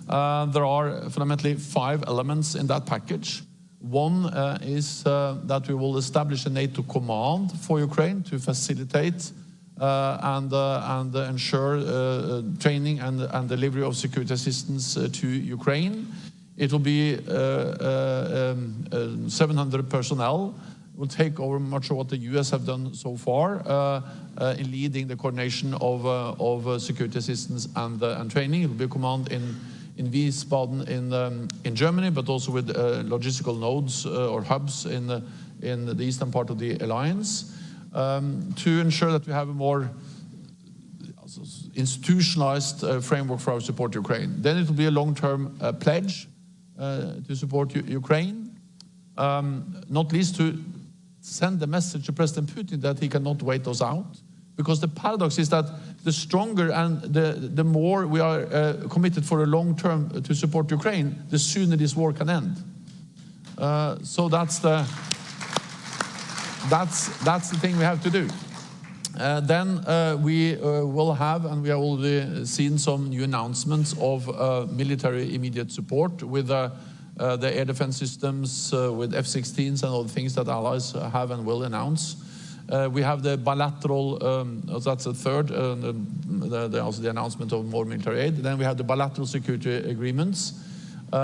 There are fundamentally 5 elements in that package. One is that we will establish a NATO command for Ukraine to facilitate and ensure training and delivery of security assistance to Ukraine. It will be 700 personnel. Will take over much of what the US have done so far in leading the coordination of security assistance and training. It will be a command in Wiesbaden in Germany, but also with logistical nodes or hubs in the eastern part of the alliance, to ensure that we have a more institutionalized framework for our support to Ukraine. Then it will be a long-term pledge to support Ukraine, not least to send the message to President Putin that he cannot wait us out, Because the paradox is that the stronger and the more we are committed for a long term to support Ukraine, the sooner this war can end. So that's the thing we have to do. Then we will have, and we have already seen some new announcements of military immediate support with the air defense systems, with F-16s and all the things that allies have and will announce. We have the bilateral, that's the third, also the announcement of more military aid. Then we have the bilateral security agreements, 20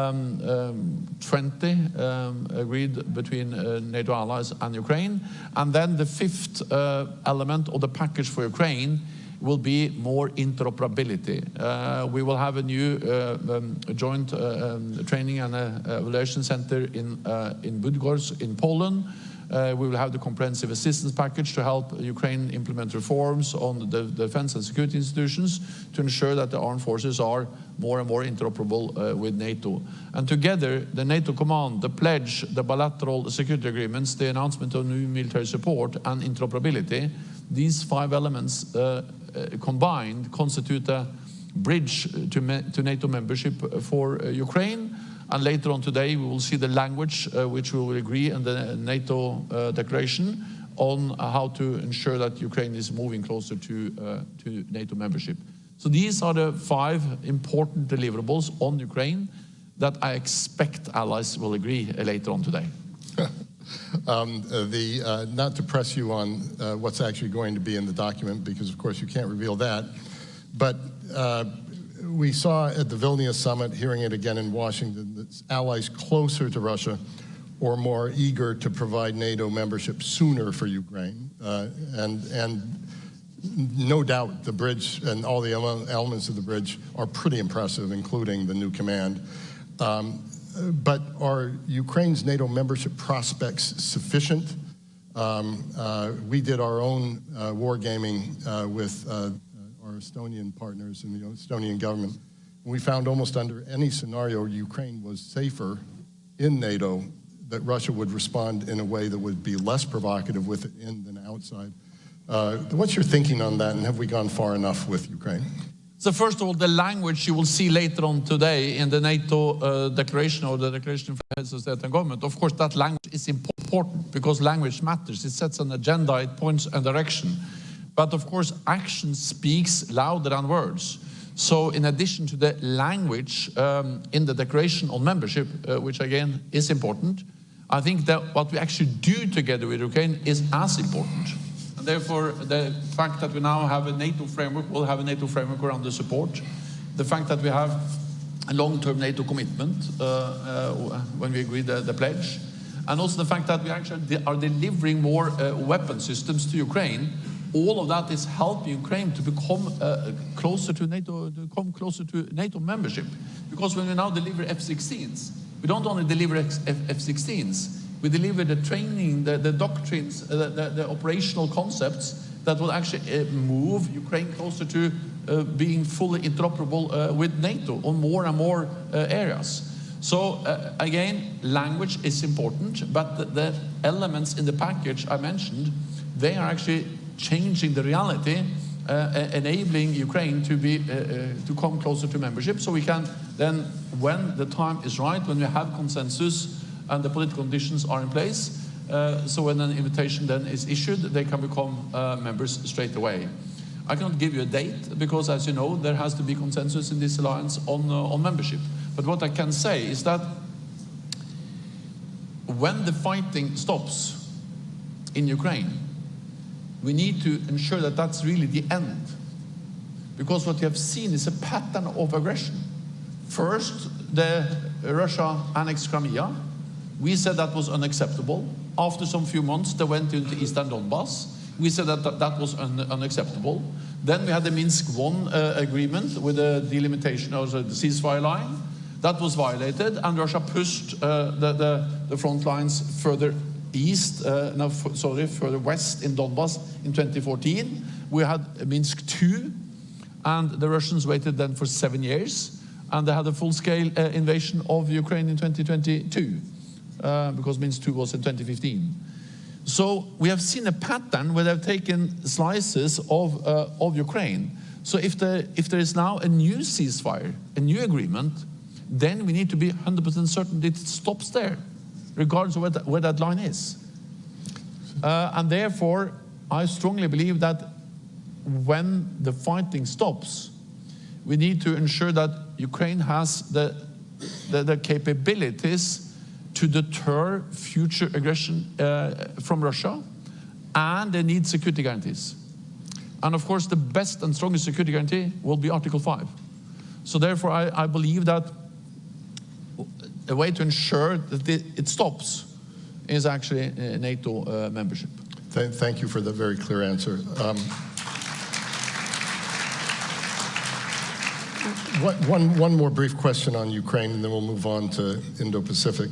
agreed between NATO allies and Ukraine. And then the fifth element of the package for Ukraine will be more interoperability. We will have a new joint training and evaluation center in Bydgoszcz in Poland. We will have the comprehensive assistance package to help Ukraine implement reforms on the defense and security institutions to ensure that the armed forces are more and more interoperable with NATO. And together, the NATO command, the pledge, the bilateral security agreements, the announcement of new military support and interoperability, these 5 elements combined constitute a bridge to NATO membership for Ukraine. And later on today, we will see the language which we will agree on the NATO declaration on how to ensure that Ukraine is moving closer to NATO membership. So these are the 5 important deliverables on Ukraine that I expect allies will agree later on today. Not to press you on what's actually going to be in the document, because of course you can't reveal that, but we saw at the Vilnius summit, hearing it again in Washington, that allies closer to Russia or more eager to provide NATO membership sooner for Ukraine. And no doubt the bridge and all the elements of the bridge are pretty impressive, including the new command. But are Ukraine's NATO membership prospects sufficient? We did our own wargaming with our Estonian partners and the Estonian government. We found almost under any scenario Ukraine was safer in NATO, that Russia would respond in a way that would be less provocative with it in than outside. What's your thinking on that, and have we gone far enough with Ukraine? So first of all, the language you will see later on today in the NATO declaration, or the declaration for heads of state and government, of course that language is important because language matters. It sets an agenda, it points a direction. But of course, action speaks louder than words. So in addition to the language in the declaration on membership, which again is important, I think that what we actually do together with Ukraine is as important. And therefore, the fact that we now have a NATO framework, we'll have a NATO framework around the support. The fact that we have a long-term NATO commitment when we agree the pledge. And also the fact that we actually are delivering more weapon systems to Ukraine. All of that is helping Ukraine to become closer to NATO membership. Because when we now deliver F-16s, we don't only deliver F-16s, we deliver the training, the doctrines, the operational concepts that will actually move Ukraine closer to being fully interoperable with NATO on more and more areas. So again, language is important, but the elements in the package I mentioned, they are actually changing the reality, enabling Ukraine to come closer to membership, so we can then, when the time is right, when we have consensus and the political conditions are in place, so when an invitation then is issued, they can become members straight away. I cannot give you a date because, as you know, there has to be consensus in this alliance on membership. But what I can say is that when the fighting stops in Ukraine, we need to ensure that that's really the end. Because what we have seen is a pattern of aggression. First, Russia annexed Crimea. We said that was unacceptable. After some few months, they went into Eastern Donbass. We said that was unacceptable. Then we had the Minsk I agreement with the delimitation of the ceasefire line. That was violated, and Russia pushed the front lines further east, further west in Donbass in 2014. We had Minsk II, and the Russians waited then for 7 years, and they had a full-scale invasion of Ukraine in 2022, because Minsk II was in 2015. So we have seen a pattern where they've taken slices of Ukraine. So if there is now a new ceasefire, a new agreement, then we need to be 100% certain that it stops there, regardless of where that line is. And therefore, I strongly believe that when the fighting stops, we need to ensure that Ukraine has the capabilities to deter future aggression from Russia, and they need security guarantees. And of course, the best and strongest security guarantee will be Article 5. So therefore, I believe that a way to ensure that it stops is actually NATO membership. Thank you for the very clear answer. One more brief question on Ukraine, and then we'll move on to Indo-Pacific.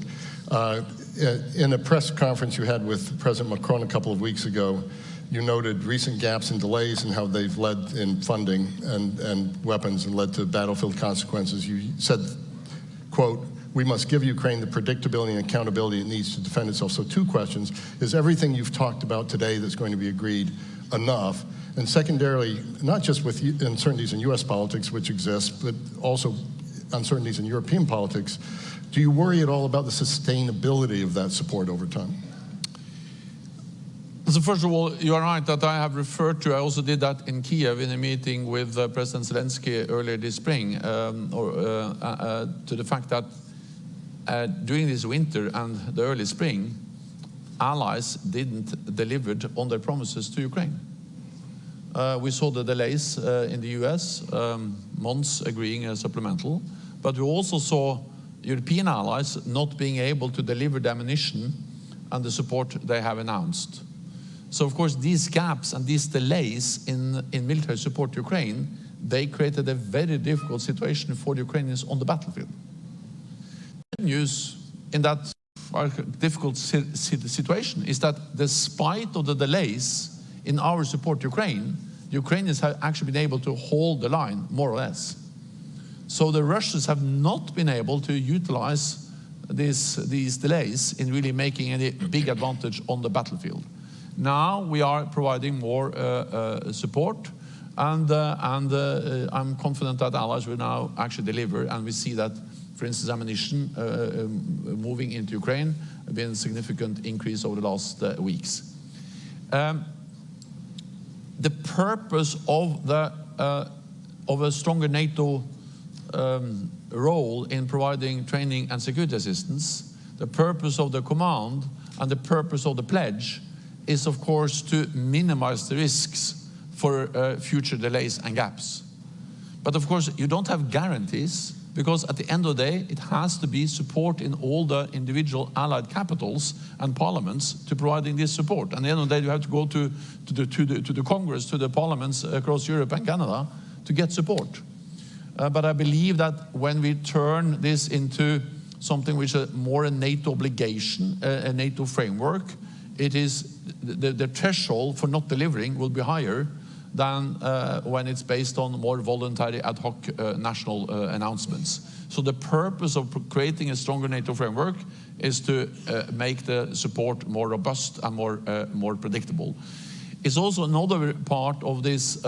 In a press conference you had with President Macron a couple of weeks ago, you noted recent gaps and delays and how they've led in funding and weapons and led to battlefield consequences. You said, quote, "We must give Ukraine the predictability and accountability it needs to defend itself." So 2 questions. Is everything you've talked about today that's going to be agreed enough? And secondarily, not just with uncertainties in US politics, which exist, but also uncertainties in European politics, do you worry at all about the sustainability of that support over time? So first of all, you are right that I have referred to, I also did that in Kiev in a meeting with President Zelensky earlier this spring, to the fact that during this winter and the early spring, allies didn't deliver on their promises to Ukraine. We saw the delays in the US, months agreeing a supplemental, but we also saw European allies not being able to deliver the ammunition and the support they have announced. So of course these gaps and these delays in military support to Ukraine, they created a very difficult situation for the Ukrainians on the battlefield. The good news in that difficult situation is that despite of the delays in our support to Ukraine, the Ukrainians have actually been able to hold the line, more or less. So the Russians have not been able to utilize these delays in really making any big advantage on the battlefield. Now we are providing more support, and I'm confident that allies will now actually deliver, and we see that, for instance, ammunition moving into Ukraine has been a significant increase over the last weeks. The purpose of a stronger NATO role in providing training and security assistance, the purpose of the command and the purpose of the pledge is, of course, to minimize the risks for future delays and gaps. But of course, you don't have guarantees, because at the end of the day, it has to be support in all the individual allied capitals and parliaments to providing this support. And at the end of the day, you have to go to the Congress, to the parliaments across Europe and Canada to get support. But I believe that when we turn this into something which is more a NATO obligation, a NATO framework, it is the threshold for not delivering will be higher than when it's based on more voluntary ad hoc national announcements. So the purpose of creating a stronger NATO framework is to make the support more robust and more predictable. It's also another part of this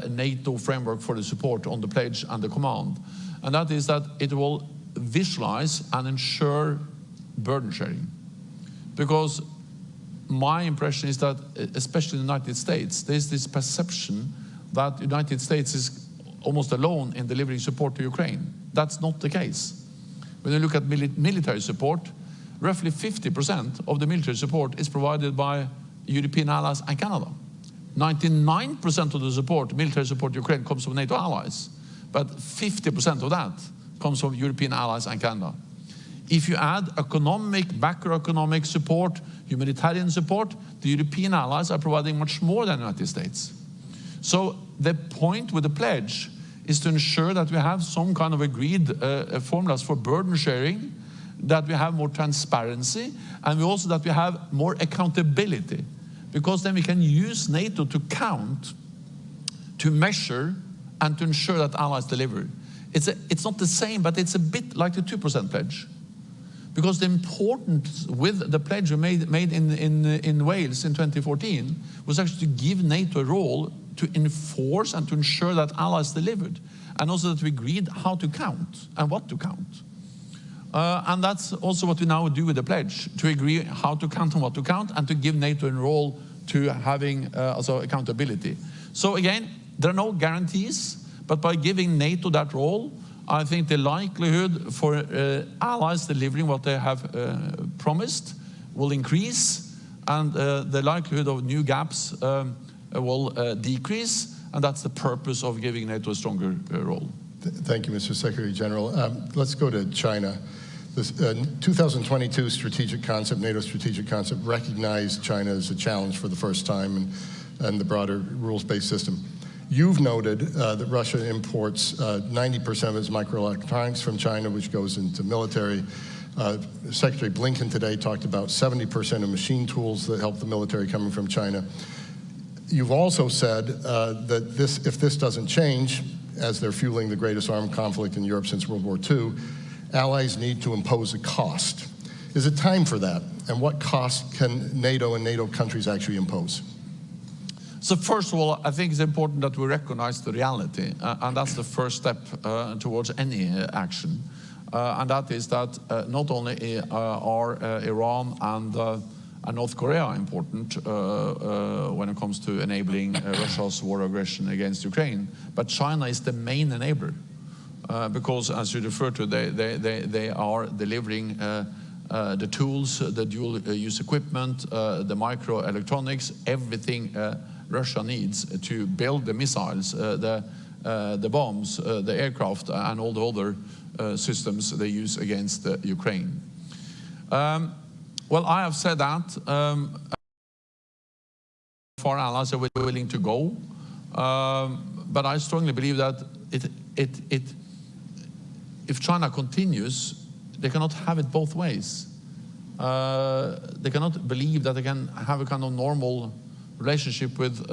NATO framework for the support on the pledge and the command, and that is that it will visualize and ensure burden sharing. Because my impression is that, especially in the United States, there's this perception that the United States is almost alone in delivering support to Ukraine. That's not the case. When you look at military support, roughly 50% of the military support is provided by European allies and Canada. 99% of the support, military support to Ukraine, comes from NATO allies, but 50% of that comes from European allies and Canada. If you add economic, macroeconomic support, humanitarian support, the European allies are providing much more than the United States. So the point with the pledge is to ensure that we have some kind of agreed formulas for burden sharing, that we have more transparency, and also that we have more accountability, because then we can use NATO to count, to measure, and to ensure that allies deliver. It's not the same, but it's a bit like the 2% pledge. Because the importance with the pledge we made in Wales in 2014 was actually to give NATO a role to enforce and to ensure that allies delivered, and also that we agreed how to count and what to count. And that's also what we now do with the pledge, to agree how to count and what to count, and to give NATO a role to having also accountability. So again, there are no guarantees, but by giving NATO that role, I think the likelihood for allies delivering what they have promised will increase, and the likelihood of new gaps will decrease, and that's the purpose of giving NATO a stronger role. Thank you, Mr. Secretary General. Let's go to China. This 2022 strategic concept, NATO strategic concept, recognized China as a challenge for the first time and the broader rules-based system. You've noted that Russia imports 90% of its microelectronics from China, which goes into military. Secretary Blinken today talked about 70% of machine tools that help the military coming from China. You've also said that if this doesn't change, as they're fueling the greatest armed conflict in Europe since World War II, allies need to impose a cost. Is it time for that? And what cost can NATO and NATO countries actually impose? So first of all, I think it's important that we recognize the reality, and that's the first step towards any action. And that is that not only are Iran and North Korea important when it comes to enabling Russia's war aggression against Ukraine, but China is the main enabler. Because, as you refer to, they are delivering the tools, the dual-use equipment, the microelectronics, everything Russia needs to build the missiles, the bombs, the aircraft, and all the other systems they use against Ukraine. Well, I have said that far allies are willing to go, but I strongly believe that if China continues, they cannot have it both ways. They cannot believe that they can have a kind of normal relationship with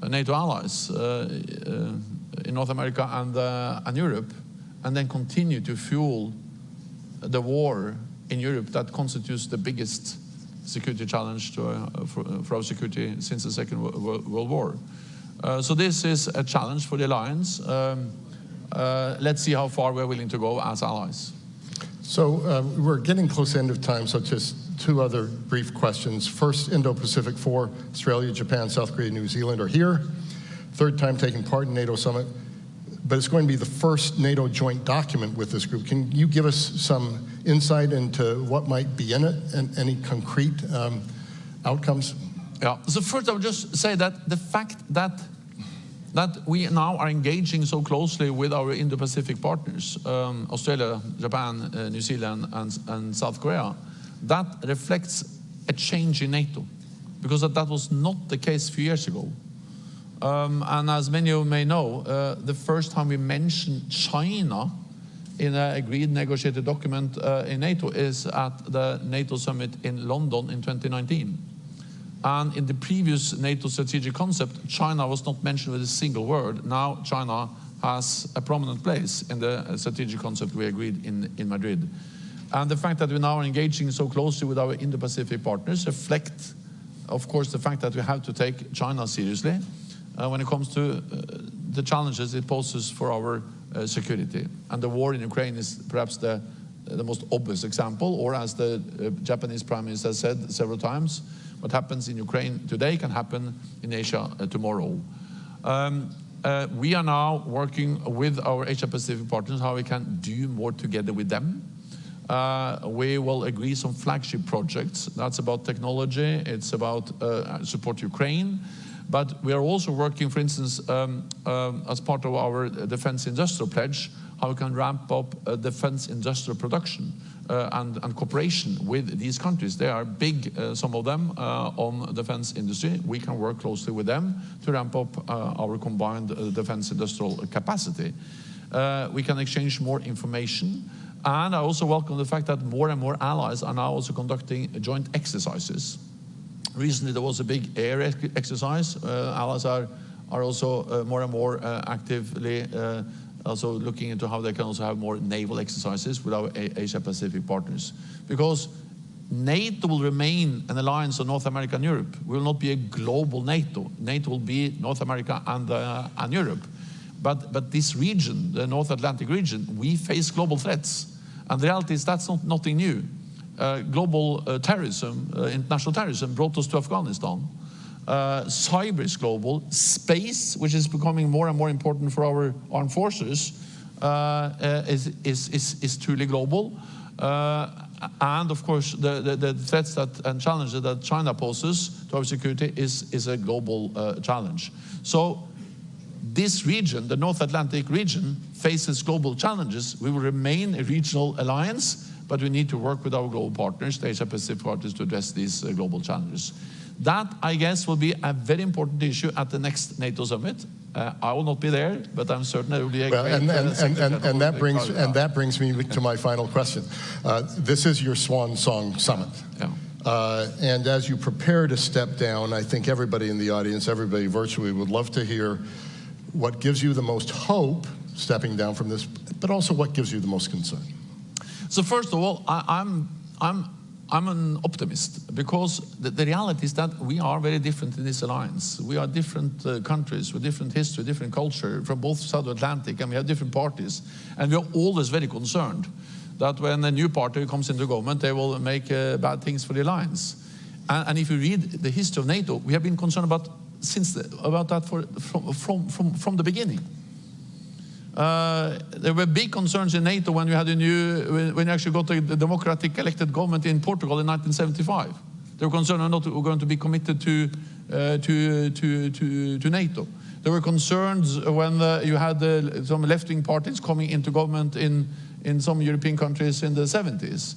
NATO allies in North America and Europe, and then continue to fuel the war in Europe that constitutes the biggest security challenge for our security since the Second World War. So this is a challenge for the alliance. Let's see how far we're willing to go as allies. So we're getting close to the end of time, so just two other brief questions. First, Indo-Pacific 4, Australia, Japan, South Korea, New Zealand are here. Third time taking part in NATO summit, but it's going to be the first NATO joint document with this group. Can you give us some insight into what might be in it and any concrete outcomes? Yeah, so first I would just say that the fact that we now are engaging so closely with our Indo-Pacific partners, Australia, Japan, New Zealand, and South Korea, that reflects a change in NATO, because that was not the case a few years ago. And as many of you may know, the first time we mentioned China in an agreed negotiated document in NATO is at the NATO summit in London in 2019. And in the previous NATO strategic concept, China was not mentioned with a single word. Now China has a prominent place in the strategic concept we agreed in Madrid. And the fact that we now are engaging so closely with our Indo-Pacific partners reflect, of course, the fact that we have to take China seriously when it comes to the challenges it poses for our security. And the war in Ukraine is perhaps the most obvious example, or as the Japanese Prime Minister has said several times, what happens in Ukraine today can happen in Asia tomorrow. We are now working with our Asia-Pacific partners how we can do more together with them. We will agree some flagship projects. That's about technology, it's about support Ukraine. But we are also working, for instance, as part of our defense industrial pledge, how we can ramp up defense industrial production and cooperation with these countries. They are big, some of them, on defense industry. We can work closely with them to ramp up our combined defense industrial capacity. We can exchange more information. And I also welcome the fact that more and more allies are now also conducting joint exercises. Recently, there was a big air exercise. Allies are also more and more actively also looking into how they can also have more naval exercises with our Asia-Pacific partners. Because NATO will remain an alliance of North America and Europe. We will not be a global NATO. NATO will be North America and Europe. But this region, the North Atlantic region, we face global threats. And the reality is that's nothing new. Global terrorism, international terrorism brought us to Afghanistan. Cyber is global. Space, which is becoming more and more important for our armed forces, is truly global. And of course, the threats and challenges that China poses to our security is a global challenge. So this region, the North Atlantic region, faces global challenges. We will remain a regional alliance, but we need to work with our global partners, the Asia-Pacific partners, to address these global challenges. That, I guess, will be a very important issue at the next NATO summit. I will not be there, but I'm certain it will be a great... And that brings me to my final question. This is your swan song summit. Yeah. And as you prepare to step down, I think everybody in the audience, everybody virtually, would love to hear what gives you the most hope stepping down from this, but also what gives you the most concern. So first of all, I'm an optimist, because the reality is that we are very different in this alliance. We are different countries with different history, different culture from both South Atlantic, and we have different parties. And we are always very concerned that when a new party comes into government, they will make bad things for the alliance. And if you read the history of NATO, we have been concerned about that from the beginning. There were big concerns in NATO when you had when you actually got a democratic elected government in Portugal in 1975. They were concerned we're not going to be committed to NATO. There were concerns when you had some left-wing parties coming into government in some European countries in the 70s.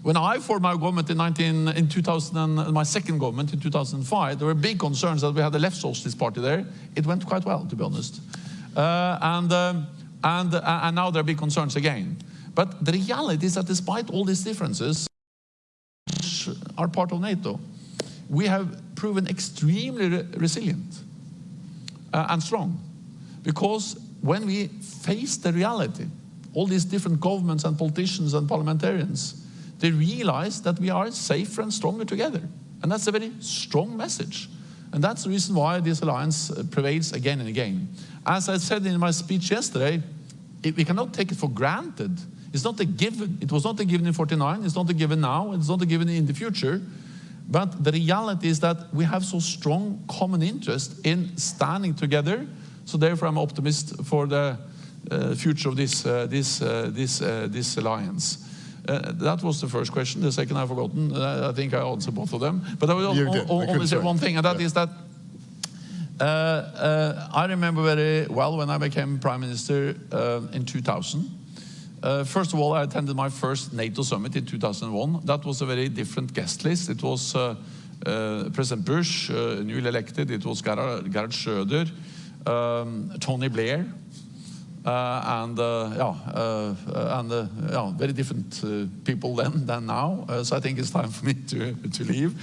When I formed my government in 2000, and my second government in 2005, there were big concerns that we had a left socialist party there. It went quite well, to be honest. And now there are big concerns again. But the reality is that despite all these differences, which are part of NATO, we have proven extremely resilient and strong. Because when we face the reality, all these different governments and politicians and parliamentarians, they realize that we are safer and stronger together. And that's a very strong message. And that's the reason why this alliance prevails again and again. As I said in my speech yesterday, we cannot take it for granted. It's not a given. It was not a given in '49. It's not a given now. It's not a given in the future. But the reality is that we have so strong common interest in standing together. So therefore, I'm optimist for the future of this alliance. That was the first question. The second I've forgotten. I think I answered both of them. But I will only say one thing, and that is that I remember very well when I became Prime Minister in 2000. First of all, I attended my first NATO summit in 2001. That was a very different guest list. It was President Bush, newly elected. It was Gerhard Schröder, Tony Blair, very different people then than now. So I think it's time for me to leave.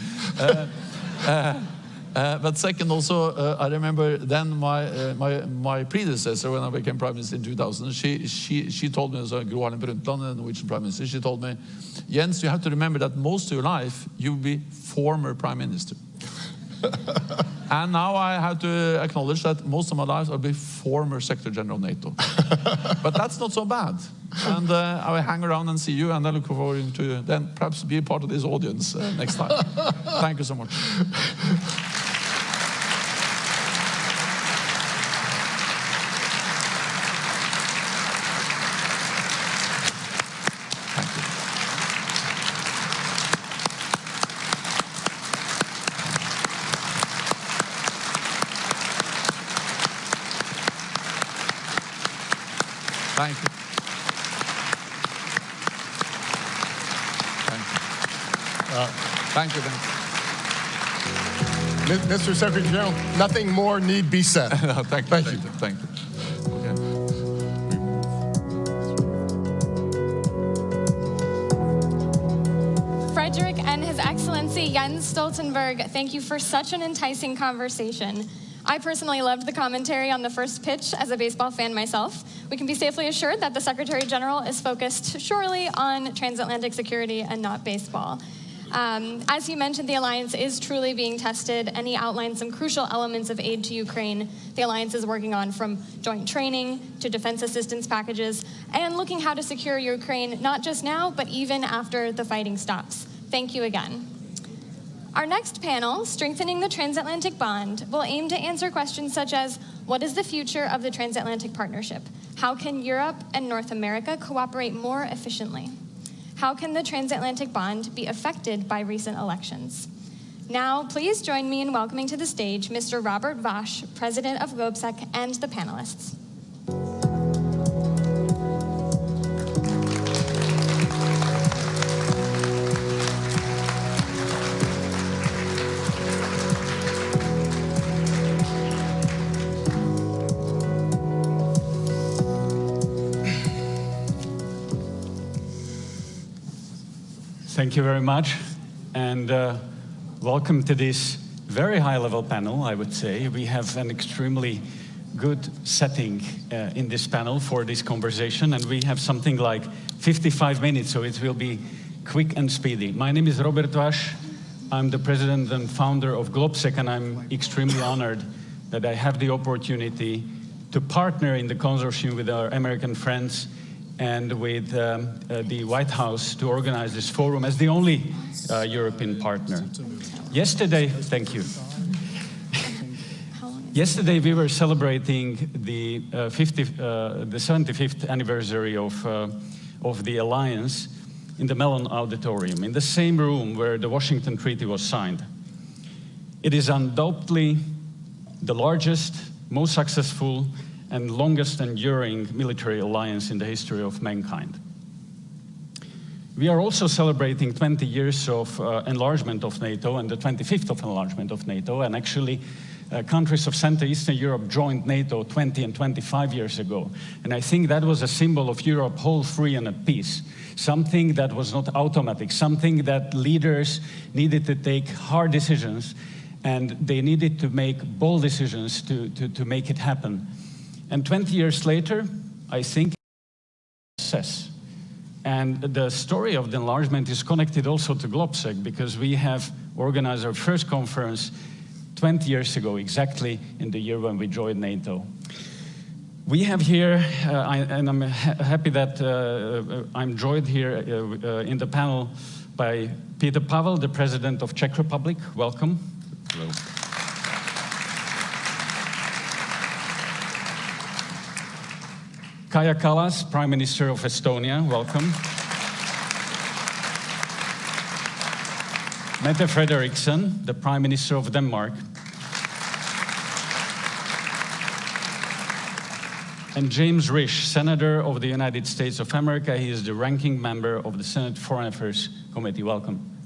But second, also, I remember then my predecessor, when I became Prime Minister in 2000, she told me, Gro Harlem Brundtland, the Norwegian Prime Minister, she told me, Jens, you have to remember that most of your life, you will be former Prime Minister. And now I have to acknowledge that most of my life I'll be former Secretary General of NATO. But that's not so bad. And I will hang around and see you, and I look forward to then perhaps be part of this audience next time. Thank you so much. Thank you. Thank you. Mr. Secretary General, nothing more need be said. No, thank you. Thank you. Frederick and His Excellency Jens Stoltenberg, thank you for such an enticing conversation. I personally loved the commentary on the first pitch as a baseball fan myself. We can be safely assured that the Secretary General is focused surely on transatlantic security and not baseball. As you mentioned, the alliance is truly being tested, and he outlined some crucial elements of aid to Ukraine the alliance is working on, from joint training to defense assistance packages, and looking how to secure Ukraine not just now, but even after the fighting stops. Thank you again. Our next panel, Strengthening the Transatlantic Bond, will aim to answer questions such as, what is the future of the transatlantic partnership? How can Europe and North America cooperate more efficiently? How can the transatlantic bond be affected by recent elections? Now, please join me in welcoming to the stage Mr. Robert Vash, President of GlobSec, and the panelists. Thank you very much, and welcome to this very high-level panel, I would say. We have an extremely good setting in this panel for this conversation, and we have something like 55 minutes, so it will be quick and speedy. My name is Robert Vash. I'm the president and founder of GlobSec, and I'm extremely honored that I have the opportunity to partner in the consortium with our American friends and with the White House to organize this forum as the only European partner. Yesterday, thank you. Yesterday we were celebrating the 75th anniversary of the alliance in the Mellon Auditorium, in the same room where the Washington Treaty was signed. It is undoubtedly the largest, most successful, and longest enduring military alliance in the history of mankind. We are also celebrating 20 years of enlargement of NATO and the 25th of enlargement of NATO, and actually countries of Central Eastern Europe joined NATO 20 and 25 years ago. And I think that was a symbol of Europe whole, free, and at peace. Something that was not automatic, something that leaders needed to take hard decisions, and they needed to make bold decisions to make it happen. And 20 years later, I think it's a success. And the story of the enlargement is connected also to GlobSec, because we have organized our first conference 20 years ago, exactly in the year when we joined NATO. We have here, and I'm happy that I'm joined here in the panel by Peter Pavel, the President of Czech Republic. Welcome. Hello. Kaja Kallas, Prime Minister of Estonia, welcome. Mette Frederiksen, the Prime Minister of Denmark. And James Risch, Senator of the United States of America. He is the ranking member of the Senate Foreign Affairs Committee. Welcome.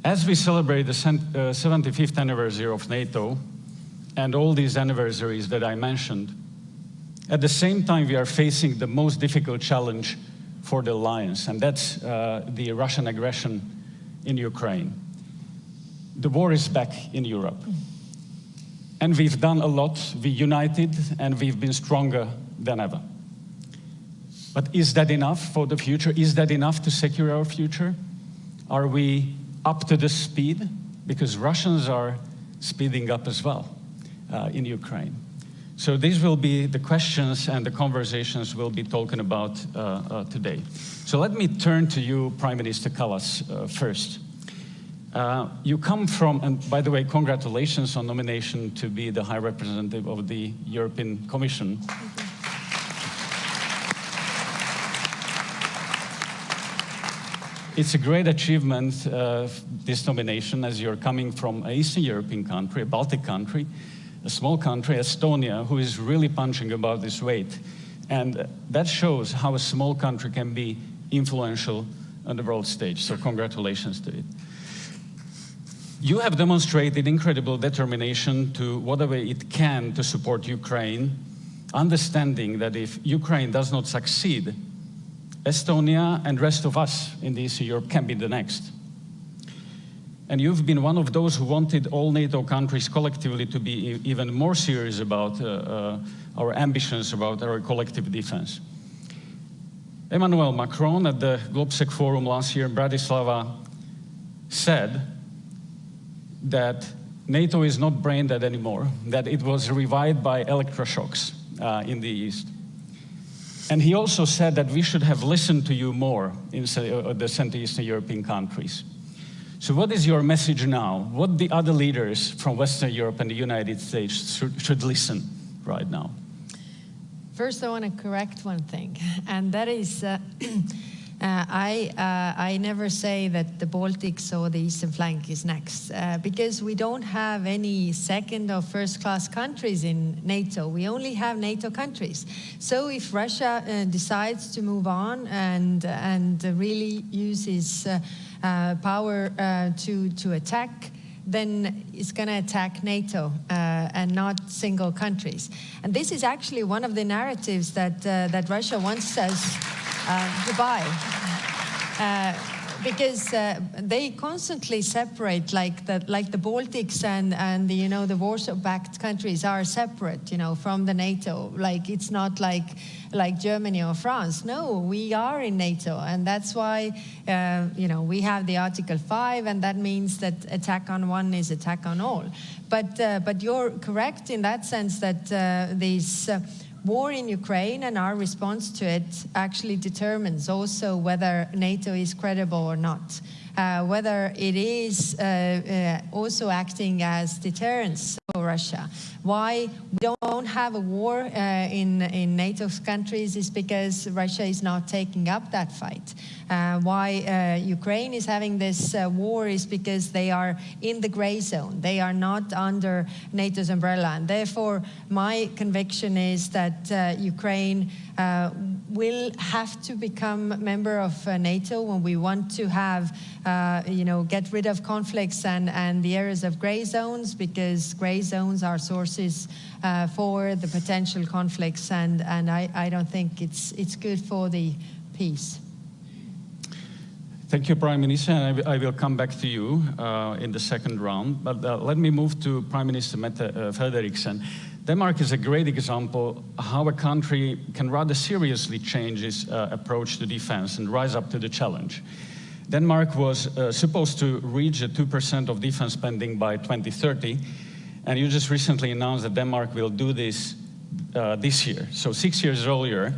As we celebrate the 75th anniversary of NATO, and all these anniversaries that I mentioned, at the same time we are facing the most difficult challenge for the alliance, and that's the Russian aggression in Ukraine. The war is back in Europe. And we've done a lot, we united, and we've been stronger than ever. But is that enough for the future? Is that enough to secure our future? Are we up to the speed? Because Russians are speeding up as well. In Ukraine. So these will be the questions and the conversations we'll be talking about today. So let me turn to you, Prime Minister Kallas, first. You come from, and by the way, congratulations on nomination to be the High Representative of the European Commission. It's a great achievement, this nomination, as you're coming from an Eastern European country, a Baltic country, a small country, Estonia, who is really punching above this weight. And that shows how a small country can be influential on the world stage. So congratulations to it. You have demonstrated incredible determination to whatever it can to support Ukraine, understanding that if Ukraine does not succeed, Estonia and rest of us in Eastern Europe can be the next. And you've been one of those who wanted all NATO countries collectively to be even more serious about our ambitions, about our collective defense. Emmanuel Macron at the GlobSec Forum last year in Bratislava said that NATO is not brain dead anymore, that it was revived by electroshocks in the East. And he also said that we should have listened to you more in the Central Eastern European countries. So what is your message now? What the other leaders from Western Europe and the United States should listen right now? First, I want to correct one thing, and that is I never say that the Baltics or the eastern flank is next, because we don't have any second or first class countries in NATO. We only have NATO countries. So if Russia decides to move on and really uses power to attack, then it's going to attack NATO and not single countries. And this is actually one of the narratives that Russia wants us to buy. Because they constantly separate, like the Baltics and the, the Warsaw-backed countries are separate, from the NATO. Like it's not like Germany or France. No, we are in NATO, and that's why we have the Article 5, and that means that attack on one is attack on all. But you're correct in that sense that this war in Ukraine and our response to it actually determines also whether NATO is credible or not, whether it is also acting as deterrence for Russia. Why we don't have a war in NATO's countries is because Russia is not taking up that fight. Why Ukraine is having this war is because they are in the gray zone. They are not under NATO's umbrella. And therefore, my conviction is that Ukraine will have to become a member of NATO when we want to have, get rid of conflicts and the areas of gray zones, because gray zones are sources for the potential conflicts, and I don't think it's good for the peace. Thank you, Prime Minister, and I will come back to you in the second round. But let me move to Prime Minister Mette Frederiksen. Denmark is a great example how a country can rather seriously change its approach to defense and rise up to the challenge. Denmark was supposed to reach 2% of defense spending by 2030, and you just recently announced that Denmark will do this this year, so 6 years earlier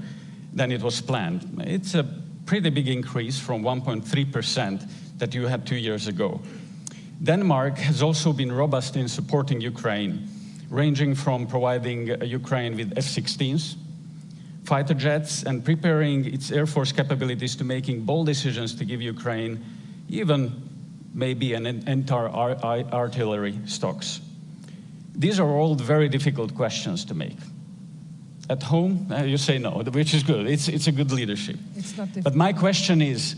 than it was planned. It's a pretty big increase from 1.3% that you had 2 years ago. Denmark has also been robust in supporting Ukraine, ranging from providing Ukraine with F-16s, fighter jets, and preparing its air force capabilities to making bold decisions to give Ukraine even maybe an entire artillery stocks. These are all very difficult questions to make. At home, you say no, which is good. It's a good leadership. It's not difficult. But my question is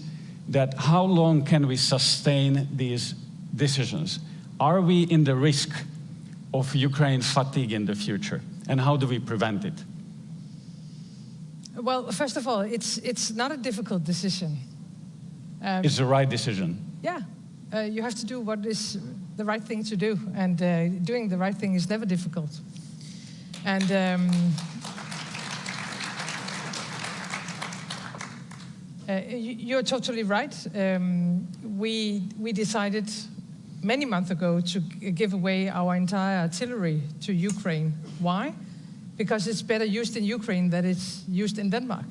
that how long can we sustain these decisions? Are we in the risk of Ukraine fatigue in the future? And how do we prevent it? Well, first of all, it's not a difficult decision. It's the right decision. Yeah, you have to do what is the right thing to do, and doing the right thing is never difficult. And you're totally right. We decided many months ago to give away our entire artillery to Ukraine. Why? Because it's better used in Ukraine than it's used in Denmark.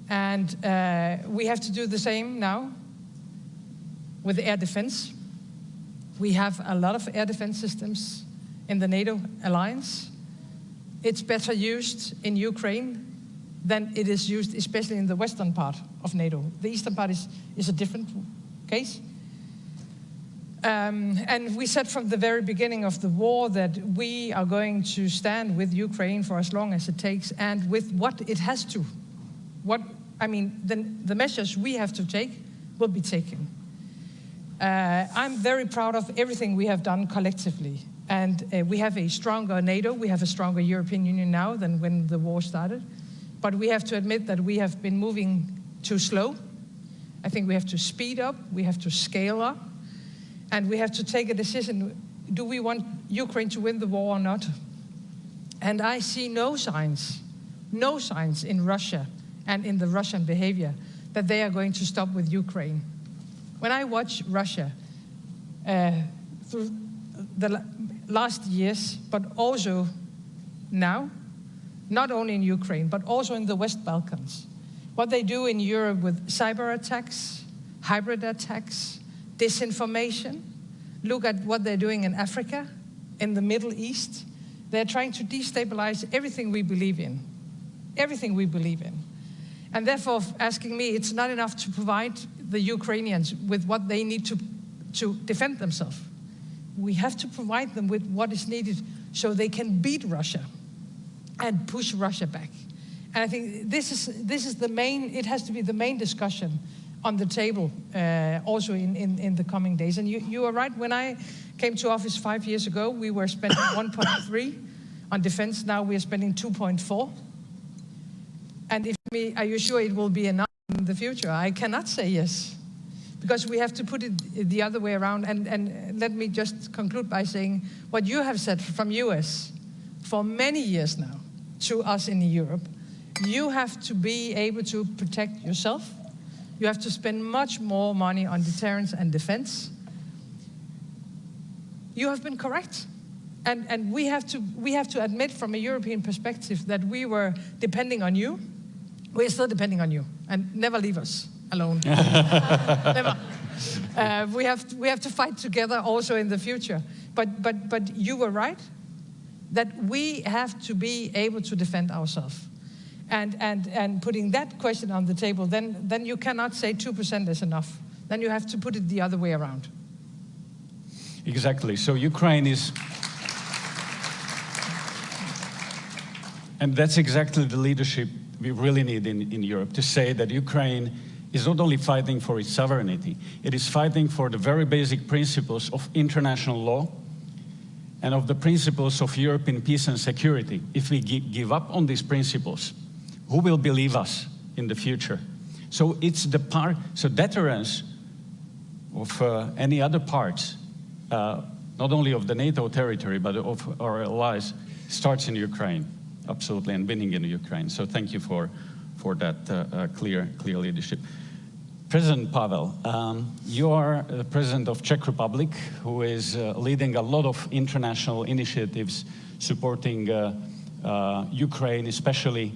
And we have to do the same now with air defense. We have a lot of air defense systems in the NATO alliance. It's better used in Ukraine than it is used, especially in the western part of NATO. The eastern part is a different case. And we said from the very beginning of the war that we are going to stand with Ukraine for as long as it takes, and with what it has to. The measures we have to take will be taken. I'm very proud of everything we have done collectively. And we have a stronger NATO, we have a stronger European Union now than when the war started. But we have to admit that we have been moving too slow. I think we have to speed up, we have to scale up. And we have to take a decision, do we want Ukraine to win the war or not? And I see no signs in Russia and in the Russian behavior that they are going to stop with Ukraine. When I watch Russia through the last years, but also now, not only in Ukraine, but also in the West Balkans, what they do in Europe with cyber attacks, hybrid attacks, disinformation. Look at what they're doing in Africa, in the Middle East. They're trying to destabilize everything we believe in. Everything we believe in. And therefore, asking me, it's not enough to provide the Ukrainians with what they need to defend themselves. We have to provide them with what is needed so they can beat Russia and push Russia back. And I think this is the main, it has to be the main discussion on the table also in the coming days. And you are right, when I came to office 5 years ago, we were spending 1.3 on defense. Now we are spending 2.4. And are you sure it will be enough in the future? I cannot say yes, because we have to put it the other way around. And let me just conclude by saying what you have said from US for many years now to us in Europe, you have to be able to protect yourself. You have to spend much more money on deterrence and defense. You have been correct. And we have to admit from a European perspective that we were depending on you. We're still depending on you, and never leave us alone. Never. We have to fight together also in the future. But you were right that we have to be able to defend ourselves. And putting that question on the table, then you cannot say 2% is enough. Then you have to put it the other way around. Exactly. So Ukraine is... And that's exactly the leadership we really need in Europe, to say that Ukraine is not only fighting for its sovereignty, it is fighting for the very basic principles of international law and of the principles of European peace and security. If we give up on these principles, who will believe us in the future? So it's the part, so deterrence of any other parts, not only of the NATO territory, but of our allies, starts in Ukraine, absolutely, and winning in Ukraine. So thank you for that clear leadership. President Pavel, you are the president of Czech Republic, who is leading a lot of international initiatives supporting Ukraine, especially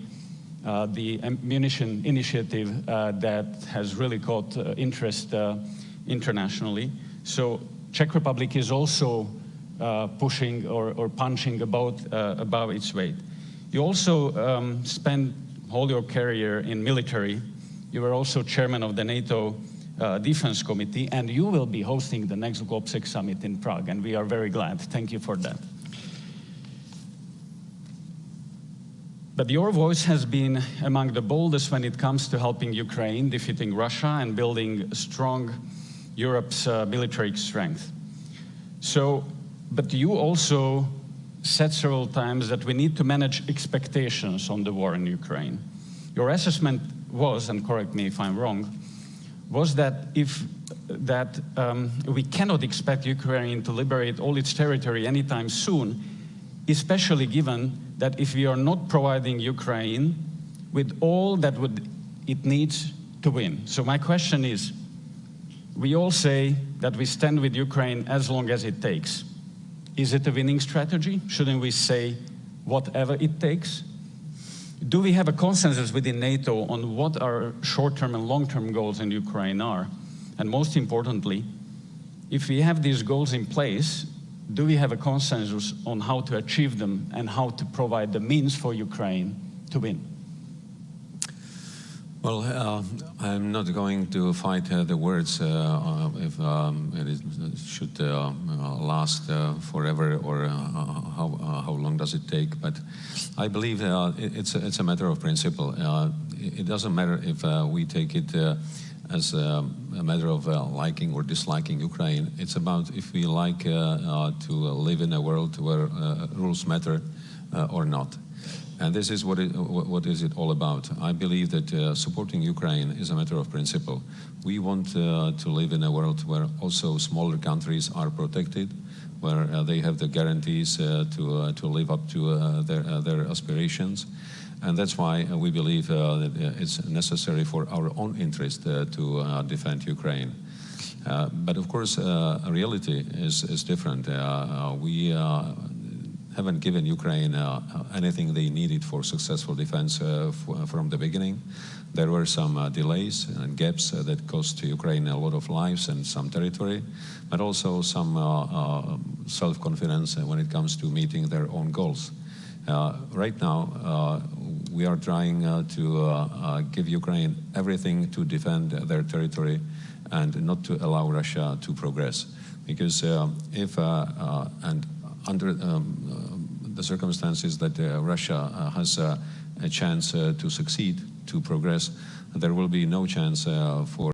the ammunition initiative that has really caught interest internationally. So Czech Republic is also pushing or punching above its weight. You also spent all your career in military. You were also chairman of the NATO Defense Committee, and you will be hosting the next GlobSec Summit in Prague, and we are very glad. Thank you for that. But your voice has been among the boldest when it comes to helping Ukraine, defeating Russia, and building strong Europe's military strength. So, but you also said several times that we need to manage expectations on the war in Ukraine. Your assessment was, and correct me if I'm wrong, was that we cannot expect Ukraine to liberate all its territory anytime soon, especially given that if we are not providing Ukraine with all that it needs to win. So my question is, we all say that we stand with Ukraine as long as it takes. Is it a winning strategy? Shouldn't we say whatever it takes? Do we have a consensus within NATO on what our short-term and long-term goals in Ukraine are? And most importantly, if we have these goals in place, do we have a consensus on how to achieve them and how to provide the means for Ukraine to win? Well, I'm not going to fight the words if it should last forever or how long does it take. But I believe it's a matter of principle. It doesn't matter if we take it as a matter of liking or disliking Ukraine. It's about if we like to live in a world where rules matter or not. And this is what is it all about. I believe that supporting Ukraine is a matter of principle. We want to live in a world where also smaller countries are protected, where they have the guarantees to live up to their aspirations. And that's why we believe that it's necessary for our own interest to defend Ukraine. But of course, reality is different. We haven't given Ukraine anything they needed for successful defense from the beginning. There were some delays and gaps that cost Ukraine a lot of lives and some territory, but also some self-confidence when it comes to meeting their own goals. Right now, we are trying to give Ukraine everything to defend their territory and not to allow Russia to progress. Because if and under the circumstances that Russia has a chance to succeed, to progress, there will be no chance for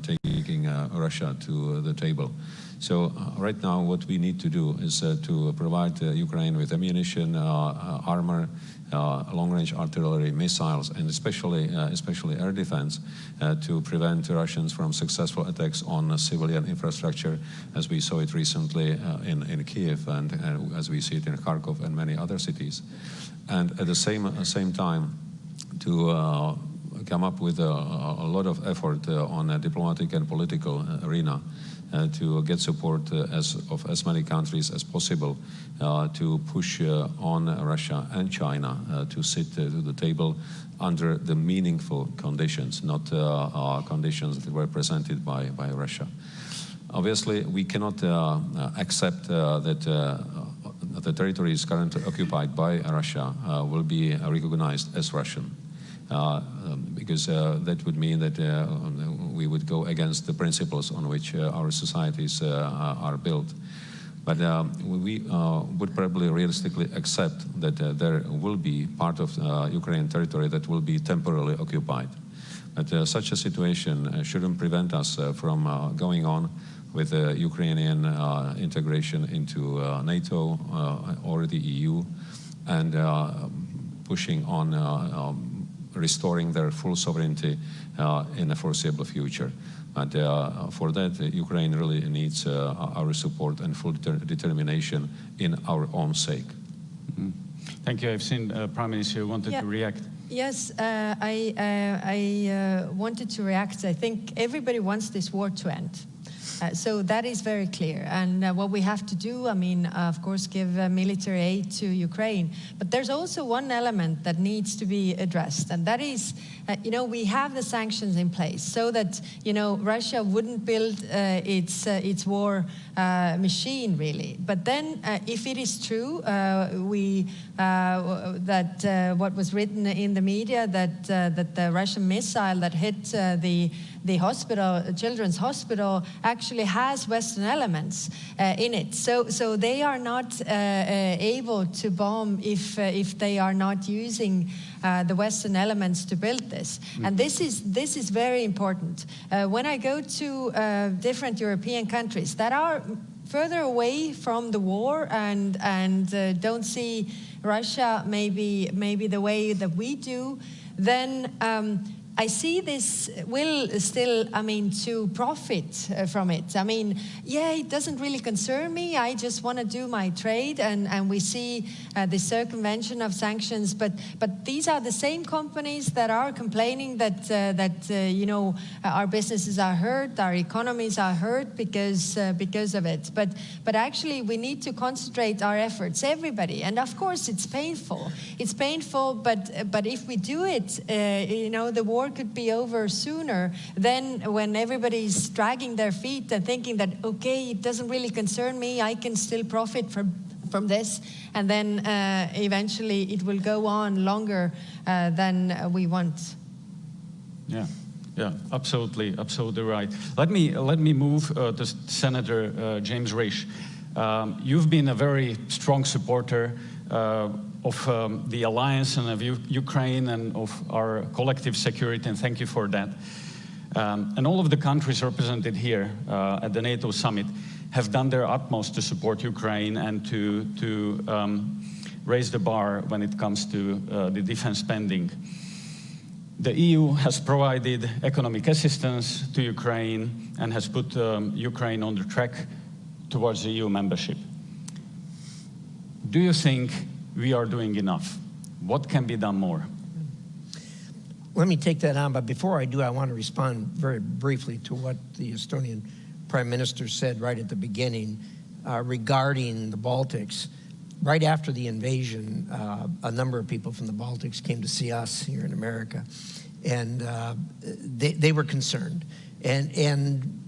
taking Russia to the table. So right now what we need to do is to provide Ukraine with ammunition, armor, long-range artillery, missiles, and especially air defense to prevent Russians from successful attacks on civilian infrastructure, as we saw it recently in Kiev and as we see it in Kharkov and many other cities. And at the same time to come up with a lot of effort on a diplomatic and political arena to get support of as many countries as possible to push on Russia and China to sit to the table under the meaningful conditions, not conditions that were presented by Russia. Obviously, we cannot accept that the territories currently occupied by Russia will be recognized as Russian. Because that would mean that we would go against the principles on which our societies are built. But we would probably realistically accept that there will be part of Ukrainian territory that will be temporarily occupied. But such a situation shouldn't prevent us from going on with Ukrainian integration into NATO or the EU and pushing on restoring their full sovereignty in the foreseeable future. And for that, Ukraine really needs our support and full determination in our own sake. Mm-hmm. Thank you. I've seen Prime Minister wanted to react. Yes, I wanted to react. I think everybody wants this war to end. So that is very clear. And what we have to do, I mean, of course, give military aid to Ukraine. But there's also one element that needs to be addressed. And that is, we have the sanctions in place so that, Russia wouldn't build its war machine, really. But then if it is true, that what was written in the media, that the Russian missile that hit the hospital, children's hospital, actually has Western elements in it. So they are not able to bomb if they are not using the Western elements to build this. Mm-hmm. And this is very important. When I go to different European countries that are further away from the war and don't see Russia maybe the way that we do, then I see this will still, to profit from it. It doesn't really concern me. I just want to do my trade, and we see the circumvention of sanctions. But these are the same companies that are complaining that our businesses are hurt, our economies are hurt because of it. But actually, we need to concentrate our efforts, everybody. And of course, it's painful. It's painful, but if we do it, the war could be over sooner than when everybody's dragging their feet and thinking that, okay, it doesn't really concern me, I can still profit from this, and then eventually it will go on longer than we want. Yeah, absolutely right. Let me move to Senator James Risch. You've been a very strong supporter of the alliance and of Ukraine and of our collective security, and thank you for that. And all of the countries represented here at the NATO summit have done their utmost to support Ukraine and to raise the bar when it comes to the defense spending. The EU has provided economic assistance to Ukraine and has put Ukraine on the track towards the EU membership. Do you think we are doing enough? What can be done more? Let me take that on, but before I do, I want to respond very briefly to what the Estonian Prime Minister said right at the beginning regarding the Baltics. Right after the invasion, a number of people from the Baltics came to see us here in America, and they were concerned. And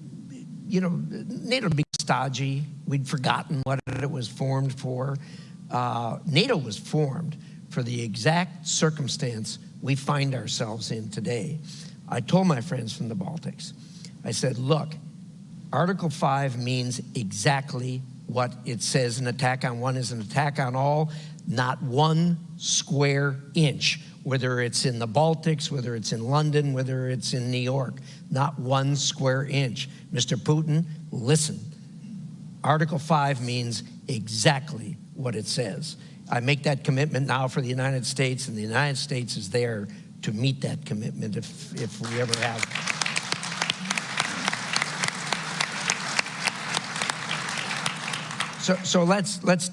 you know, NATO would be stodgy. We'd forgotten what it was formed for. NATO was formed for the exact circumstance we find ourselves in today. I told my friends from the Baltics, I said, look, Article 5 means exactly what it says. An attack on one is an attack on all, not 1 square inch, whether it's in the Baltics, whether it's in London, whether it's in New York, not 1 square inch. Mr. Putin, listen, Article 5 means exactly what it says. I make that commitment now for the United States, and the United States is there to meet that commitment if we ever have. So let's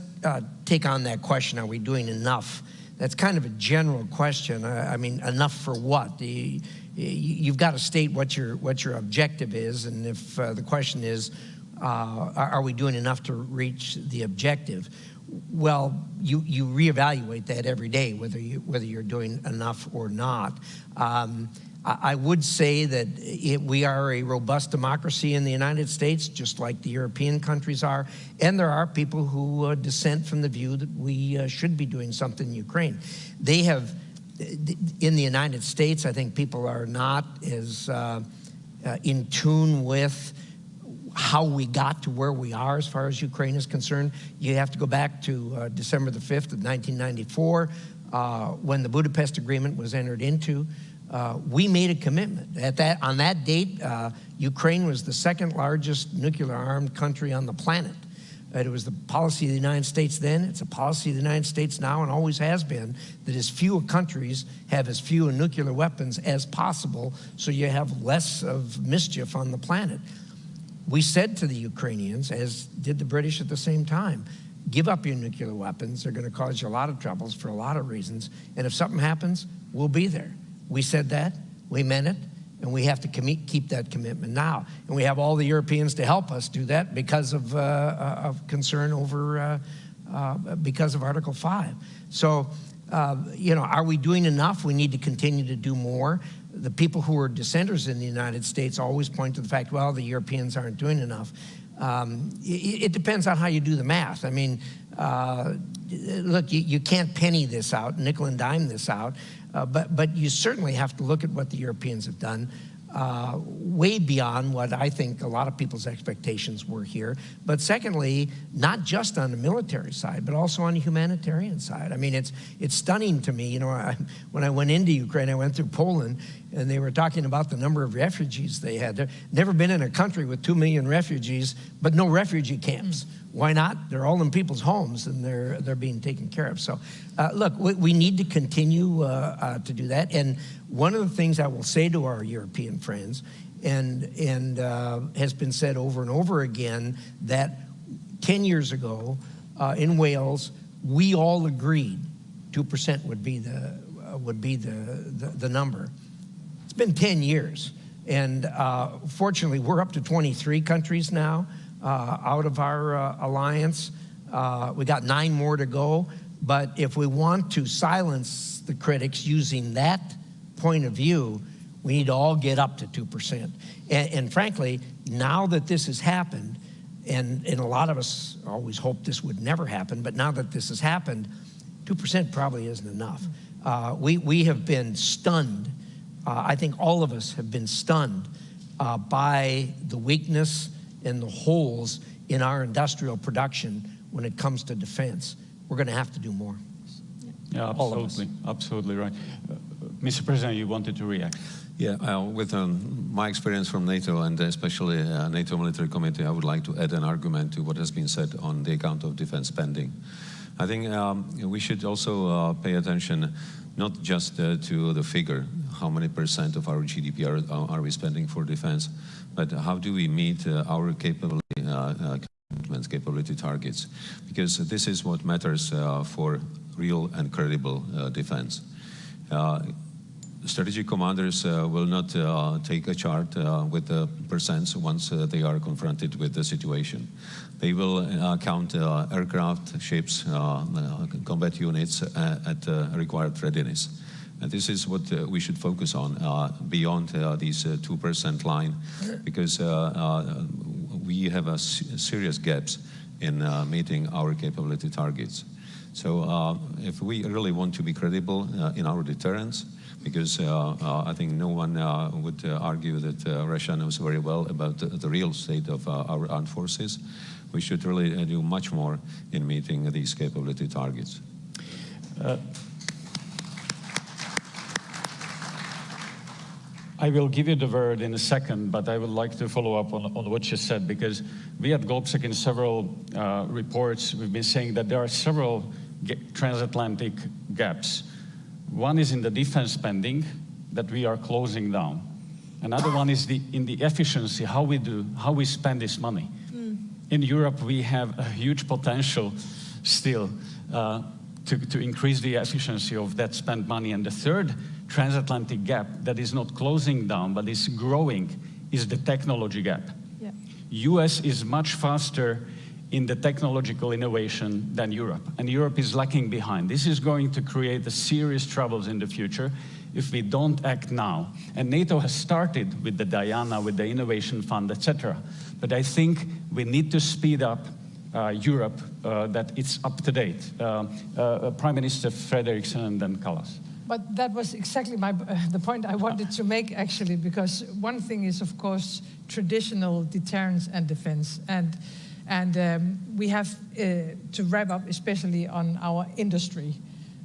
take on that question, are we doing enough? That's kind of a general question. I mean, enough for what? You've got to state what your objective is, and if the question is, are we doing enough to reach the objective? Well, you reevaluate that every day, whether you're doing enough or not. I would say that we are a robust democracy in the United States, just like the European countries are, and there are people who dissent from the view that we should be doing something in Ukraine. They have, in the United States, I think people are not as in tune with how we got to where we are as far as Ukraine is concerned. You have to go back to December the 5th of 1994, when the Budapest Agreement was entered into. We made a commitment. On that date, Ukraine was the second largest nuclear-armed country on the planet. It was the policy of the United States then, it's a policy of the United States now, and always has been, that as few countries have as few nuclear weapons as possible, so you have less of mischief on the planet. We said to the Ukrainians, as did the British at the same time, give up your nuclear weapons. They're going to cause you a lot of troubles for a lot of reasons. And if something happens, we'll be there. We said that, we meant it, and we have to keep that commitment now. And we have all the Europeans to help us do that because of concern over, because of Article 5. So, you know, are we doing enough? We need to continue to do more. The people who are dissenters in the United States always point to the fact, well, the Europeans aren't doing enough. It depends on how you do the math. I mean, look, you can't penny this out, nickel and dime this out, but you certainly have to look at what the Europeans have done, way beyond what I think a lot of people's expectations were here. But secondly, not just on the military side, but also on the humanitarian side. I mean, it's stunning to me. You know, when I went into Ukraine, I went through Poland, and they were talking about the number of refugees they had. They've never been in a country with 2 million refugees, but no refugee camps. Why not? They're all in people's homes, and they're being taken care of. So, look, we need to continue to do that. And one of the things I will say to our European friends, and has been said over and over again, that 10 years ago in Wales, we all agreed 2% would be the number. It's been 10 years, and fortunately, we're up to 23 countries now. Out of our alliance. We got 9 more to go. But if we want to silence the critics using that point of view, we need to all get up to 2%. And frankly, now that this has happened, and a lot of us always hoped this would never happen, but now that this has happened, 2% probably isn't enough. We have been stunned. I think all of us have been stunned by the weakness and the holes in our industrial production when it comes to defense. We're going to have to do more. Yeah, absolutely, absolutely right. Mr. President, you wanted to react. Yeah, with my experience from NATO and especially NATO Military Committee, I would like to add an argument to what has been said on the account of defense spending. I think we should also pay attention not just to the figure, how many % of our GDP are we spending for defense, but how do we meet our capability targets? Because this is what matters for real and credible defense. Strategic commanders will not take a chart with the percents once they are confronted with the situation. They will count aircraft, ships, combat units at required readiness. And this is what we should focus on beyond these 2% line, because we have serious gaps in meeting our capability targets. So if we really want to be credible in our deterrence, because I think no one would argue that Russia knows very well about the real state of our armed forces, we should really do much more in meeting these capability targets. I will give you the word in a second, but I would like to follow up on what you said, because we at GlobSec in several reports, we've been saying that there are several transatlantic gaps. One is in the defense spending that we are closing down. Another one is in the efficiency, how we spend this money. In Europe, we have a huge potential still to increase the efficiency of that spent money. And the third transatlantic gap that is not closing down, but is growing, is the technology gap. Yeah. US is much faster in the technological innovation than Europe, and Europe is lacking behind. This is going to create serious troubles in the future if we don't act now. And NATO has started with the Diana, with the Innovation Fund, etc. But I think we need to speed up Europe, that it's up to date. Prime Minister Frederiksen and then Kallas. But that was exactly the point I wanted to make, actually, because one thing is, of course, traditional deterrence and defense. And we have to wrap up, especially on our industry.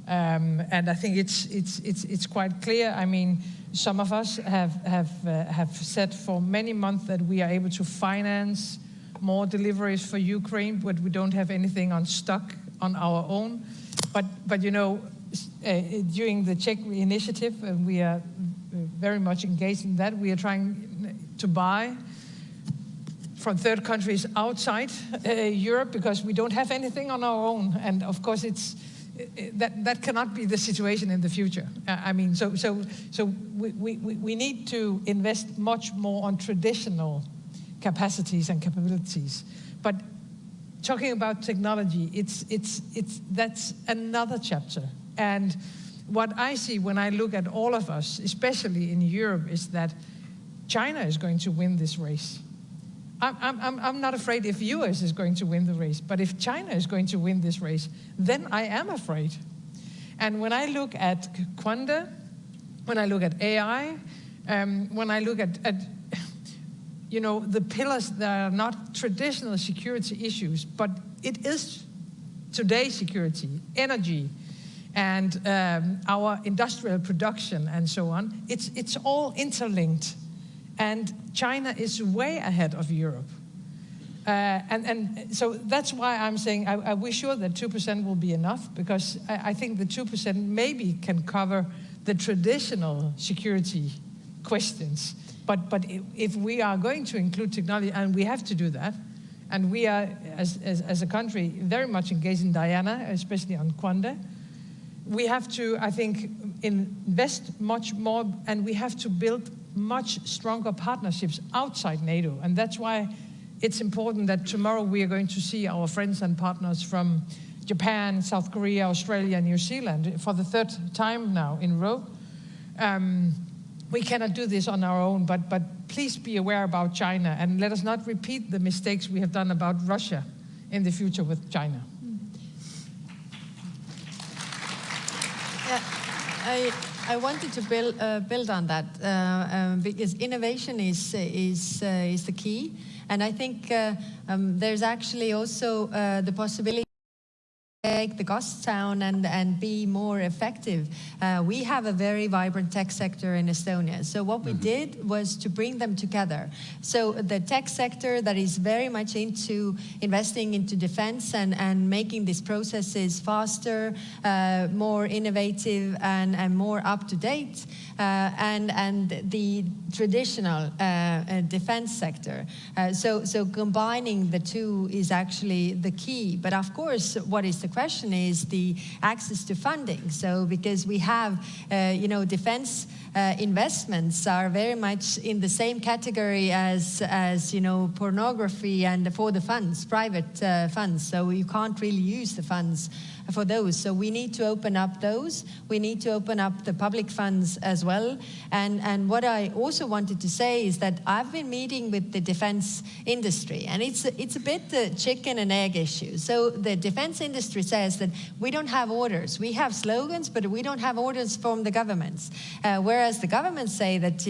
And I think it's quite clear. I mean, some of us have said for many months that we are able to finance more deliveries for Ukraine, but we don't have anything on stock on our own. But you know, during the Czech initiative, we are very much engaged in that. We are trying to buy from third countries outside Europe because we don't have anything on our own. And of course, that cannot be the situation in the future. I mean, so we need to invest much more on traditional capacities and capabilities. But talking about technology, that's another chapter. And what I see when I look at all of us, especially in Europe, is that China is going to win this race. I'm not afraid if US is going to win the race, but if China is going to win this race, then I am afraid. And when I look at Quanta, when I look at AI, when I look at you know, the pillars that are not traditional security issues, but it is today's security, energy, and our industrial production and so on, it's all interlinked. And China is way ahead of Europe. And so that's why I'm saying we're sure that 2% will be enough, because I think the 2% maybe can cover the traditional security questions. But if we are going to include technology, and we have to do that, and we are, as a country, very much engaged in Diana, especially on Quanta, we have to, I think, invest much more, and we have to build much stronger partnerships outside NATO. And that's why it's important that tomorrow we are going to see our friends and partners from Japan, South Korea, Australia, and New Zealand for the third time now in a row. We cannot do this on our own, but please be aware about China, and let us not repeat the mistakes we have done about Russia in the future with China. Yeah, I wanted to build on that because innovation is the key, and I think there's actually also the possibility take the costs down and be more effective. We have a very vibrant tech sector in Estonia. So what we did was to bring them together. So the tech sector that is very much into investing into defense and making these processes faster, more innovative and more up to date, and the traditional defense sector. So combining the two is actually the key. But of course, what is the question is the access to funding. So because we have, defense investments are very much in the same category as pornography and for the funds, private funds. So you can't really use the funds for those. So we need to open up those. We need to open up the public funds as well. And what I also wanted to say is that I've been meeting with the defense industry, and it's a bit the chicken and egg issue. So the defense industry says that we don't have orders. We have slogans, but we don't have orders from the governments. Whereas the governments say that,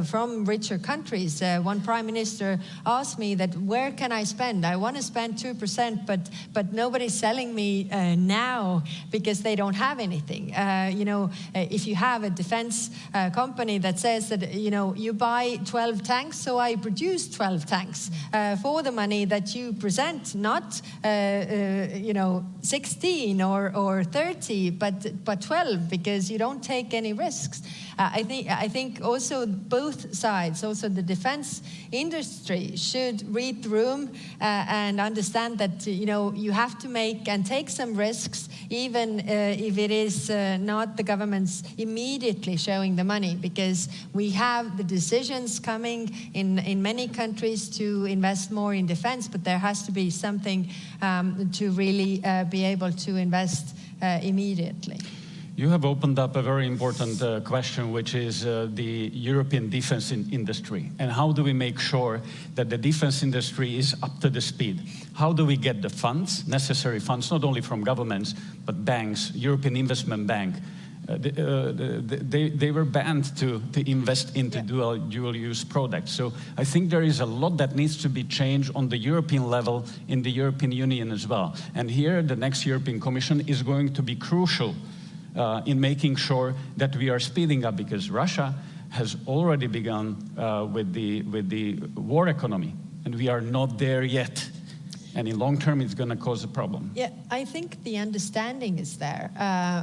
from richer countries, one prime minister asked me that, where can I spend? I want to spend 2%, but nobody's selling me now because they don't have anything. If you have a defense company that says that, you buy 12 tanks, so I produce 12 tanks for the money that you present, not 16 or 30, but 12, because you don't take any risks. I think also both sides, also the defense industry, should read the room and understand that you have to make and take some risks, even if it is not the government's immediately showing the money, because we have the decisions coming in many countries to invest more in defense, but there has to be something to really be able to invest immediately. You have opened up a very important question, which is the European defense industry. And how do we make sure that the defense industry is up to the speed? How do we get the funds, necessary funds, not only from governments, but banks, European Investment Bank? They were banned to invest into dual-use products. So I think there is a lot that needs to be changed on the European level in the European Union as well. And here, the next European Commission is going to be crucial in making sure that we are speeding up, because Russia has already begun with the war economy, and we are not there yet. And in long term, it's going to cause a problem. Yeah, I think the understanding is there.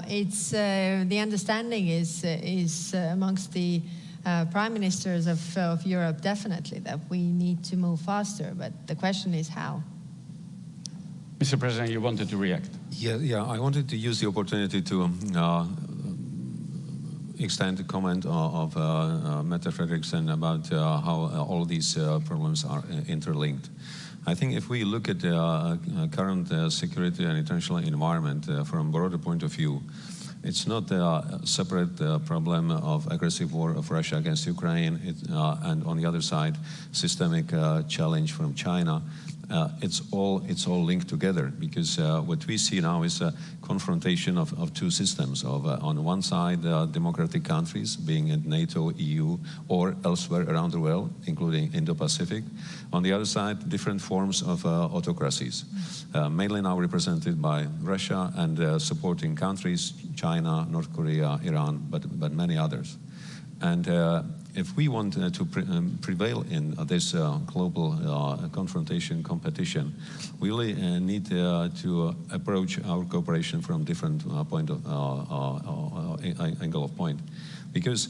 The understanding is amongst the prime ministers of Europe, definitely, that we need to move faster. But the question is how. Mr. President, you wanted to react. Yeah. I wanted to use the opportunity to extend a comment of Mette Frederiksen about how all these problems are interlinked. I think if we look at the current security and international environment from a broader point of view, it's not a separate problem of aggressive war of Russia against Ukraine, and on the other side, systemic challenge from China. It's all linked together, because what we see now is a confrontation of two systems. On one side, democratic countries, being in NATO, EU, or elsewhere around the world, including Indo-Pacific. On the other side, different forms of autocracies, mainly now represented by Russia and supporting countries, China, North Korea, Iran, but many others. And if we want to prevail in this global confrontation, competition, we really need to approach our cooperation from different angle of point. Because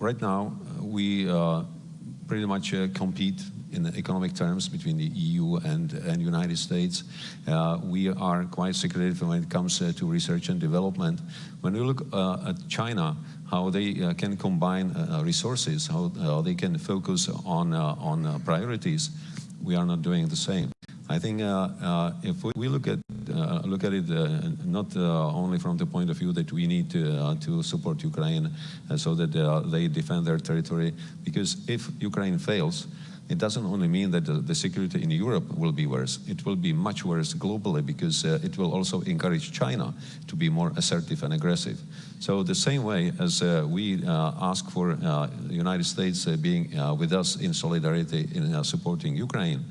right now, we pretty much compete in economic terms between the EU and United States. We are quite secretive when it comes to research and development. When we look at China, how they can combine resources, how they can focus on priorities, we are not doing the same. I think if we look at it not only from the point of view that we need to support Ukraine so that they defend their territory, because if Ukraine fails, it doesn't only mean that the security in Europe will be worse. It will be much worse globally because it will also encourage China to be more assertive and aggressive. So the same way as we ask for the United States being with us in solidarity in supporting Ukraine,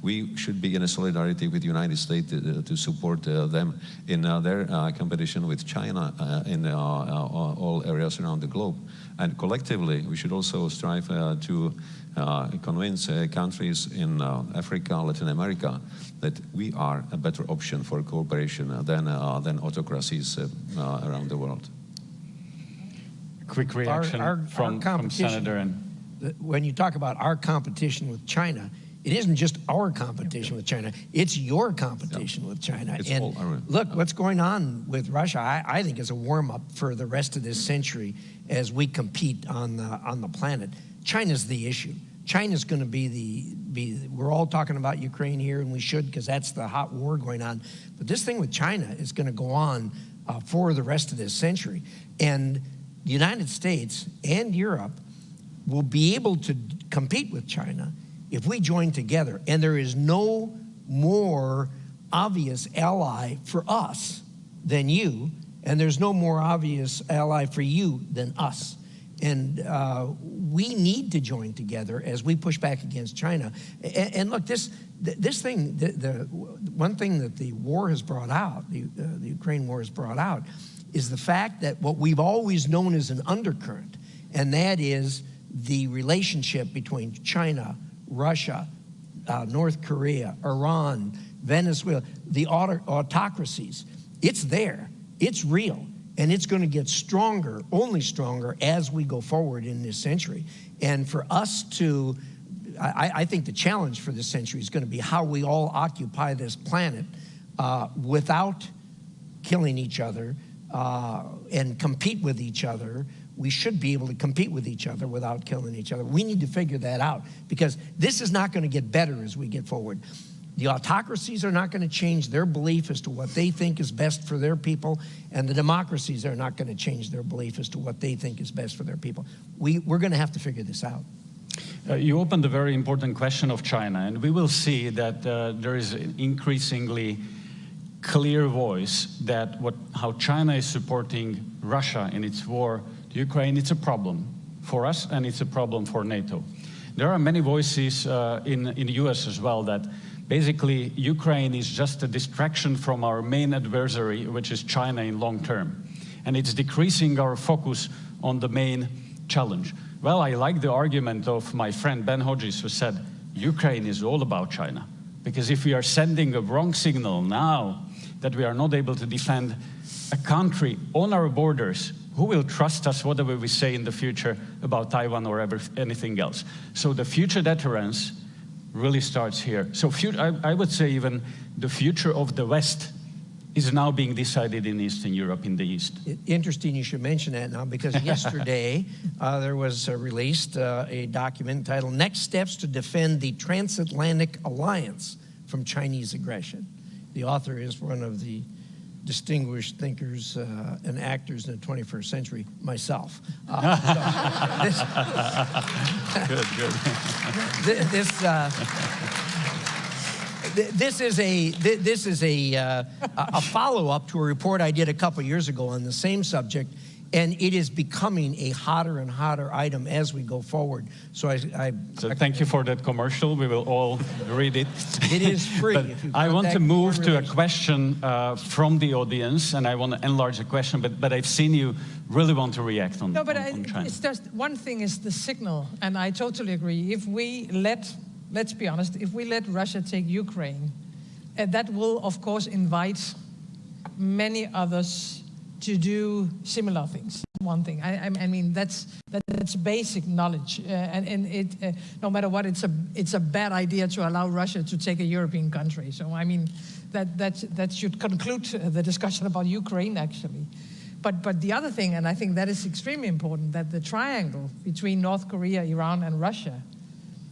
we should be in a solidarity with the United States to support them in their competition with China in all areas around the globe. And collectively, we should also strive to convince countries in Africa, Latin America, that we are a better option for cooperation than autocracies around the world. Quick reaction from Senator. And when you talk about our competition with China, it isn't just our competition with China, it's your competition with China. And look, what's going on with Russia, I think is a warm-up for the rest of this century as we compete on the planet. China's the issue. China's going to be we're all talking about Ukraine here, and we should, because that's the hot war going on. But this thing with China is going to go on for the rest of this century. And the United States and Europe will be able to compete with China if we join together. And there is no more obvious ally for us than you, and there's no more obvious ally for you than us. And we need to join together as we push back against China. And look, this thing, the one thing that the war has brought out, the Ukraine war has brought out, is the fact that what we've always known as an undercurrent, and that is the relationship between China, Russia, North Korea, Iran, Venezuela, the autocracies. It's there, it's real, and it's going to get stronger, only stronger, as we go forward in this century. And for us to, I think the challenge for this century is going to be how we all occupy this planet without killing each other and compete with each other. We should be able to compete with each other without killing each other. We need to figure that out, because this is not going to get better as we get forward. The autocracies are not going to change their belief as to what they think is best for their people, and the democracies are not going to change their belief as to what they think is best for their people. We're going to have to figure this out. You opened a very important question of China, and we will see that there is an increasingly clear voice that how China is supporting Russia in its war to Ukraine. It's a problem for us, and it's a problem for NATO. There are many voices in the US as well that basically Ukraine is just a distraction from our main adversary, which is China in long term. And it's decreasing our focus on the main challenge. Well, I like the argument of my friend Ben Hodges, who said Ukraine is all about China. Because if we are sending a wrong signal now that we are not able to defend a country on our borders, who will trust us whatever we say in the future about Taiwan or anything else? So the future deterrence really starts here. So I would say even the future of the West is now being decided in Eastern Europe, in the East. Interesting you should mention that now, because yesterday there was released a document titled Next Steps to Defend the Transatlantic Alliance from Chinese Aggression. The author is one of the distinguished thinkers and actors in the 21st century, myself. This is a follow-up to a report I did a couple years ago on the same subject, and it is becoming a hotter and hotter item as we go forward. So So thank you for that commercial. We will all read it. It is free. But I want to move to a question from the audience, and I want to enlarge the question, but I've seen you really want to react on, on China. It's just, one thing is the signal, and I totally agree. If we let's be honest, if we let Russia take Ukraine, that will, of course, invite many others to do similar things. One thing, I mean, that's basic knowledge, and it no matter what, it's a bad idea to allow Russia to take a European country. So I mean, that should conclude the discussion about Ukraine, actually. But the other thing, and I think that is extremely important, that the triangle between North Korea, Iran, and Russia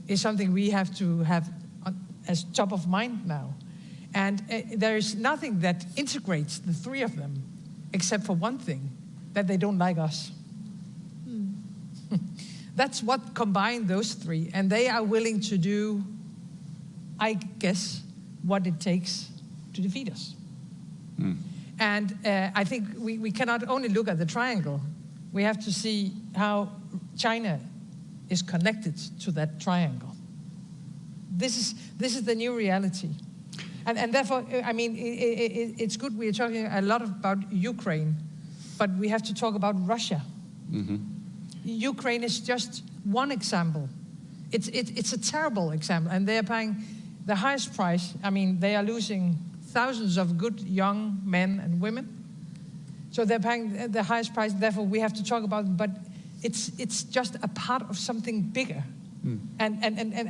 is something we have to have as top of mind now. And there is nothing that integrates the three of them, except for one thing, that they don't like us. that's what combined those three. And they are willing to do, I guess, what it takes to defeat us. And I think we cannot only look at the triangle. We have to see how China is connected to that triangle. This is the new reality. And therefore, I mean, it's good we're talking a lot about Ukraine, but we have to talk about Russia. Ukraine is just one example. It's a terrible example, and they are paying the highest price. I mean, they are losing thousands of good young men and women. So they're paying the highest price, therefore we have to talk about it, but it's just a part of something bigger. And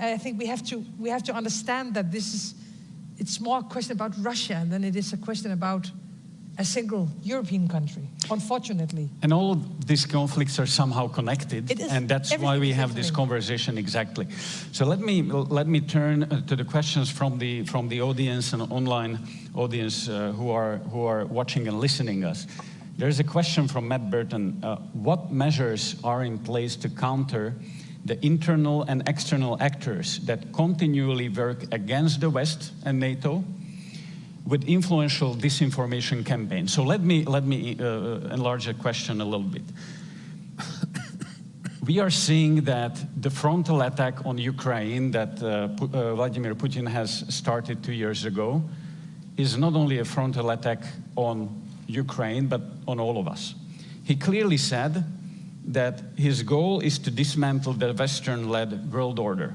I think we have to understand that it's more a question about Russia than it is a question about a single European country, unfortunately. And all of these conflicts are somehow connected, and that's why we have this conversation exactly. So let me turn to the questions from the audience and online audience who are watching and listening us. There's a question from Matt Burton. What measures are in place to counter the internal and external actors that continually work against the West and NATO with influential disinformation campaigns? So let me enlarge the question a little bit. We are seeing that the frontal attack on Ukraine that Vladimir Putin has started 2 years ago is not only a frontal attack on Ukraine, but on all of us. He clearly said that his goal is to dismantle the Western-led world order.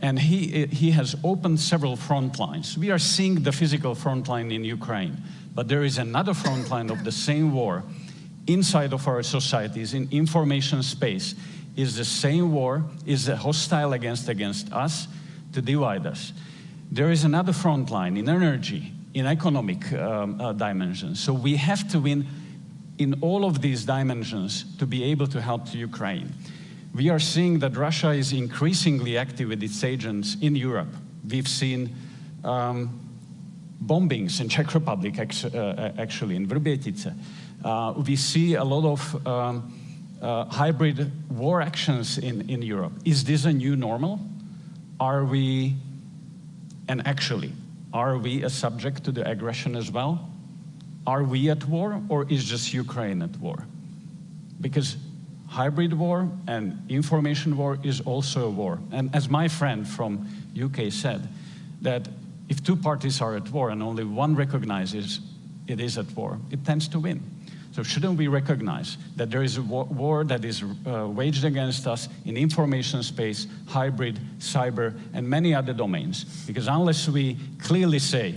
And he has opened several front lines. We are seeing the physical front line in Ukraine, but there is another front line of the same war inside of our societies, in information space, is the same war, is a hostile against us to divide us. There is another front line in energy, in economic dimensions. So we have to win in all of these dimensions to be able to help to Ukraine. We are seeing that Russia is increasingly active with its agents in Europe. We've seen bombings in Czech Republic, actually, in Vrbětice. We see a lot of hybrid war actions in Europe. Is this a new normal? Are we a subject to the aggression as well? Are we at war, or is just Ukraine at war? Because hybrid war and information war is also a war. And as my friend from UK said, that if two parties are at war and only one recognizes it is at war, it tends to win. So shouldn't we recognize that there is a war that is waged against us in information space, hybrid, cyber, and many other domains? Because unless we clearly say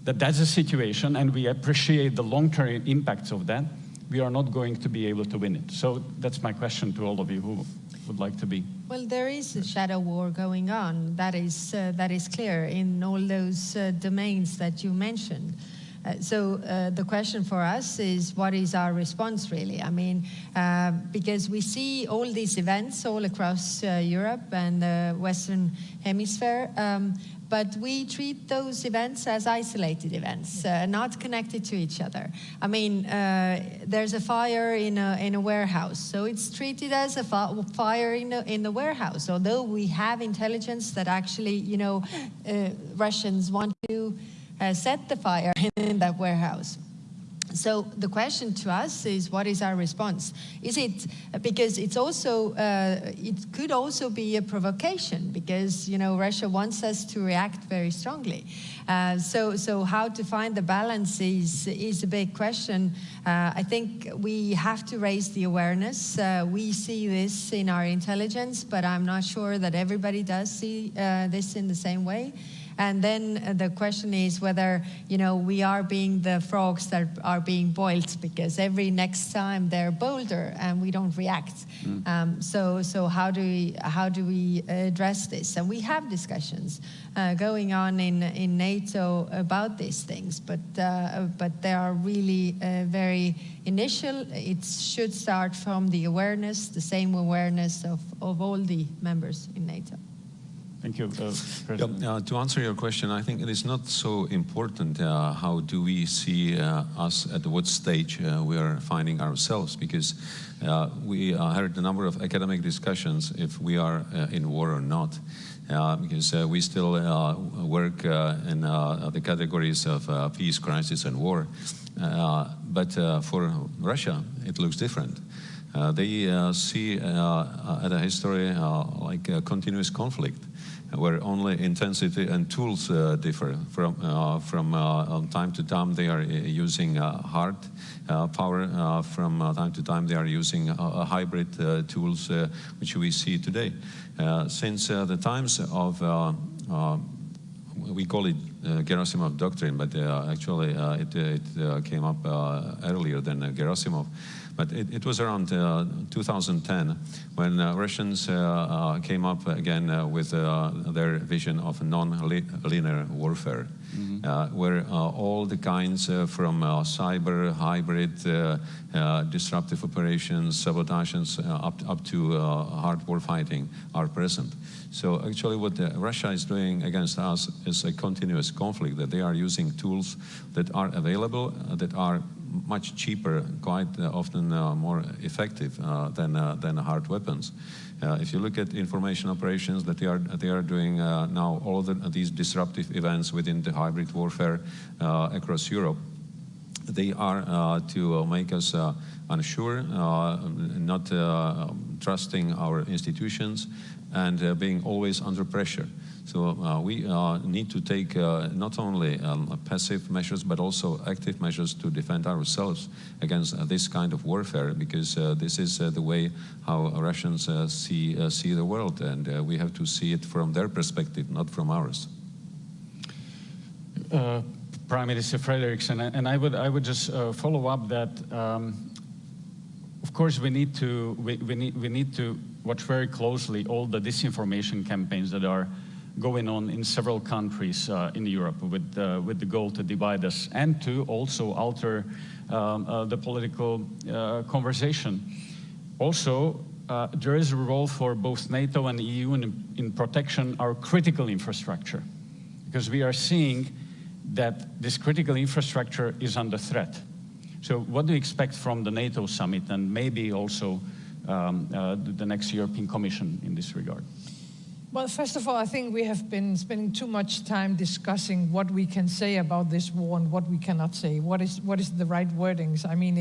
that that's a situation and we appreciate the long-term impacts of that, we are not going to be able to win it. So that's my question to all of you who would like to be. Well, there is a shadow war going on. That is clear in all those domains that you mentioned. So the question for us is, what is our response really? I mean, because we see all these events all across Europe and the Western Hemisphere, but we treat those events as isolated events, not connected to each other. I mean, there's a fire in a warehouse, so it's treated as a fire in the warehouse, although we have intelligence that actually, Russians want to set the fire in that warehouse. So the question to us is, what is our response? Is it, because it's also, it could also be a provocation, because, Russia wants us to react very strongly. So how to find the balance is a big question. I think we have to raise the awareness. We see this in our intelligence, but I'm not sure that everybody does see this in the same way. And then the question is whether, we are being the frogs that are being boiled, because every next time they're bolder and we don't react. So how do we address this? And we have discussions going on in NATO about these things, but they are really very initial. It should start from the awareness, the same awareness of all the members in NATO. Thank you, President. To answer your question, I think it is not so important how do we see us at what stage we are finding ourselves, because we heard a number of academic discussions if we are in war or not. Because we still work in the categories of peace, crisis, and war. But for Russia, it looks different. They see at a history like a continuous conflict, where only intensity and tools differ. From time to time, they are using hard power. From time to time, they are using hybrid tools, which we see today. Since the times of, we call it Gerasimov doctrine, but actually it came up earlier than Gerasimov. But it was around 2010 when Russians came up again with their vision of non-linear warfare, where all the kinds from cyber, hybrid, disruptive operations, sabotages, up to hard war fighting are present. So actually what Russia is doing against us is a continuous conflict, that they are using tools that are available, that are much cheaper, quite often more effective than hard weapons. If you look at information operations that they are doing now, all of these disruptive events within the hybrid warfare across Europe, they are to make us unsure, not trusting our institutions, and being always under pressure. So we need to take not only passive measures, but also active measures to defend ourselves against this kind of warfare, because this is the way how Russians see the world, and we have to see it from their perspective, not from ours. Prime Minister Frederiksen, and I would just follow up that. Of course, we need to watch very closely all the disinformation campaigns that are going on in several countries in Europe with the goal to divide us and to also alter the political conversation. Also, there is a role for both NATO and the EU in protecting our critical infrastructure, because we are seeing that this critical infrastructure is under threat. So what do you expect from the NATO summit and maybe also the next European Commission in this regard? Well, first of all, I think we have been spending too much time discussing what we can say about this war and what we cannot say. What is the right wordings? I mean,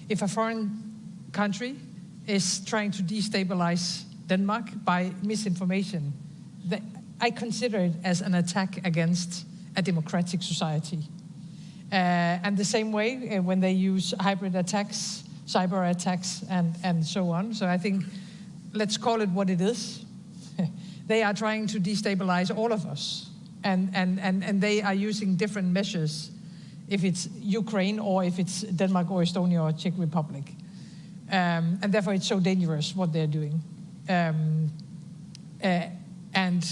if a foreign country is trying to destabilize Denmark by misinformation, I consider it as an attack against a democratic society. And the same way when they use hybrid attacks, cyber attacks, and so on. So I think let's call it what it is. They are trying to destabilize all of us, and they are using different measures, if it's Ukraine or if it's Denmark or Estonia or Czech Republic. And therefore it's so dangerous what they're doing. And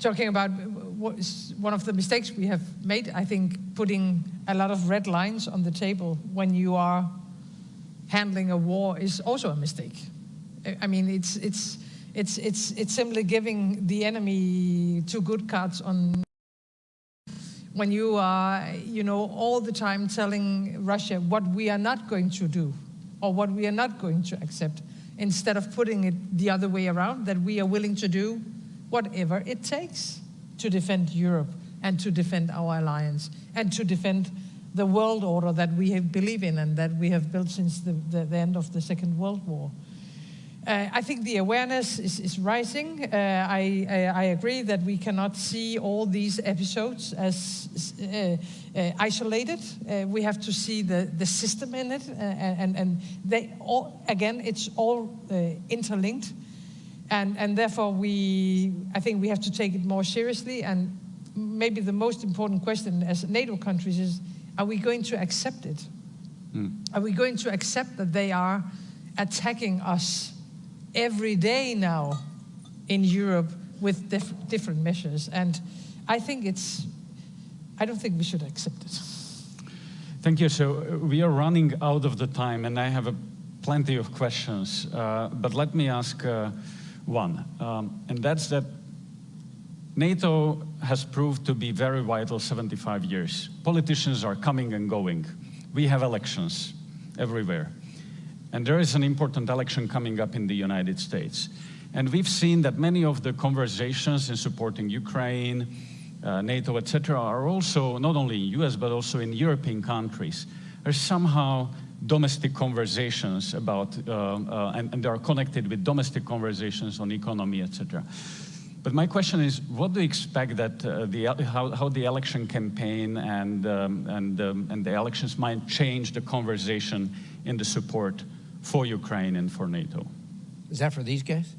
talking about one of the mistakes we have made, I think putting a lot of red lines on the table when you are handling a war is also a mistake. I mean, it's simply giving the enemy two good cards on when you are, all the time telling Russia what we are not going to do or what we are not going to accept, instead of putting it the other way around, that we are willing to do whatever it takes to defend Europe and to defend our alliance and to defend the world order that we believe in and that we have built since the end of the Second World War. I think the awareness is rising. I agree that we cannot see all these episodes as isolated. We have to see the system in it, and they all, again, it's all interlinked, and therefore I think we have to take it more seriously. And maybe the most important question as NATO countries is: are we going to accept it? Are we going to accept that they are attacking us every day now in Europe with different measures? And I don't think we should accept it. Thank you. So we are running out of the time, and I have plenty of questions, but let me ask one, and that's that NATO has proved to be very vital 75 years. Politicians are coming and going. We have elections everywhere. And there is an important election coming up in the United States. And we've seen that many of the conversations in supporting Ukraine, NATO, etc., are also not only in US, but also in European countries. There's somehow domestic conversations about, and they are connected with domestic conversations on economy, etc. But my question is, what do you expect that how the election campaign and the elections might change the conversation in the support for Ukraine and for NATO? Is that for these guys?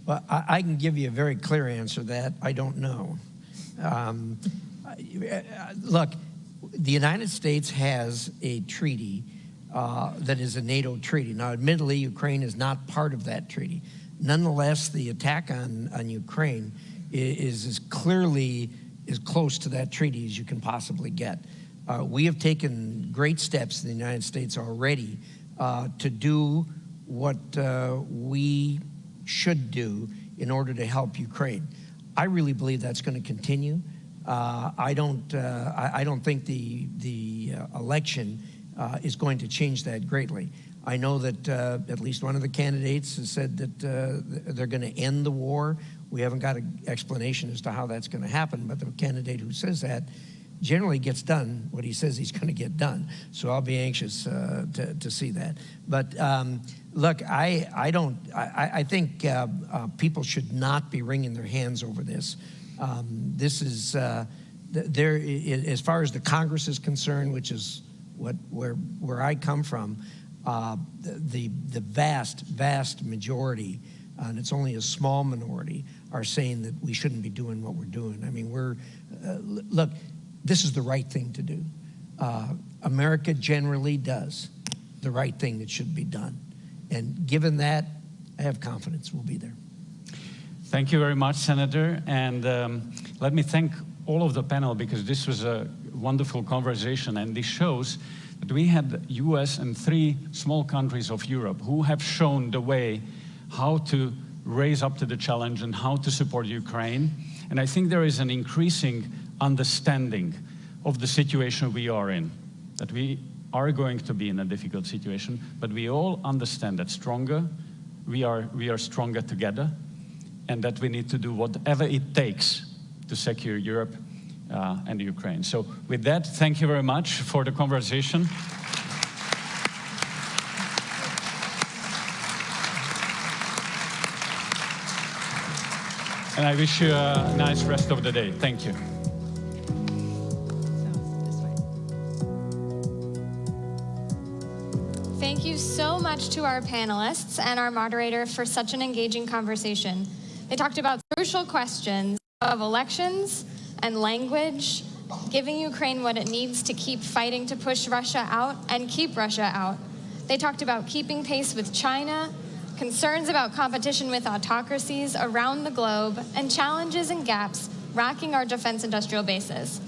Well, I can give you a very clear answer to that. I don't know. Look, the United States has a treaty that is a NATO treaty. Now, admittedly, Ukraine is not part of that treaty. Nonetheless, the attack on Ukraine is as clearly as close to that treaty as you can possibly get. We have taken great steps in the United States already to do what we should do in order to help Ukraine. I really believe that's going to continue. I don't think the election is going to change that greatly. I know that at least one of the candidates has said that they're going to end the war. We haven't got an explanation as to how that's going to happen, but the candidate who says that generally gets done what he says he's going to get done. So I'll be anxious to see that. But look, I think people should not be wringing their hands over this. This is as far as the Congress is concerned, which is where I come from. The vast majority, and it's only a small minority, are saying that we shouldn't be doing what we're doing. I mean, look, this is the right thing to do. America generally does the right thing that should be done. And given that, I have confidence we'll be there. Thank you very much, Senator. And let me thank all of the panel, because this was a wonderful conversation, and this shows that we had the US and 3 small countries of Europe who have shown the way how to raise up to the challenge and how to support Ukraine. And I think there is an increasing understanding of the situation we are in, that we are going to be in a difficult situation, but we all understand that we are stronger together, and that we need to do whatever it takes to secure Europe and Ukraine. So with that, thank you very much for the conversation. And I wish you a nice rest of the day. Thank you. Thank you so much to our panelists and our moderator for such an engaging conversation. They talked about crucial questions of elections and language, giving Ukraine what it needs to keep fighting to push Russia out and keep Russia out. They talked about keeping pace with China, concerns about competition with autocracies around the globe, and challenges and gaps racking our defense industrial bases.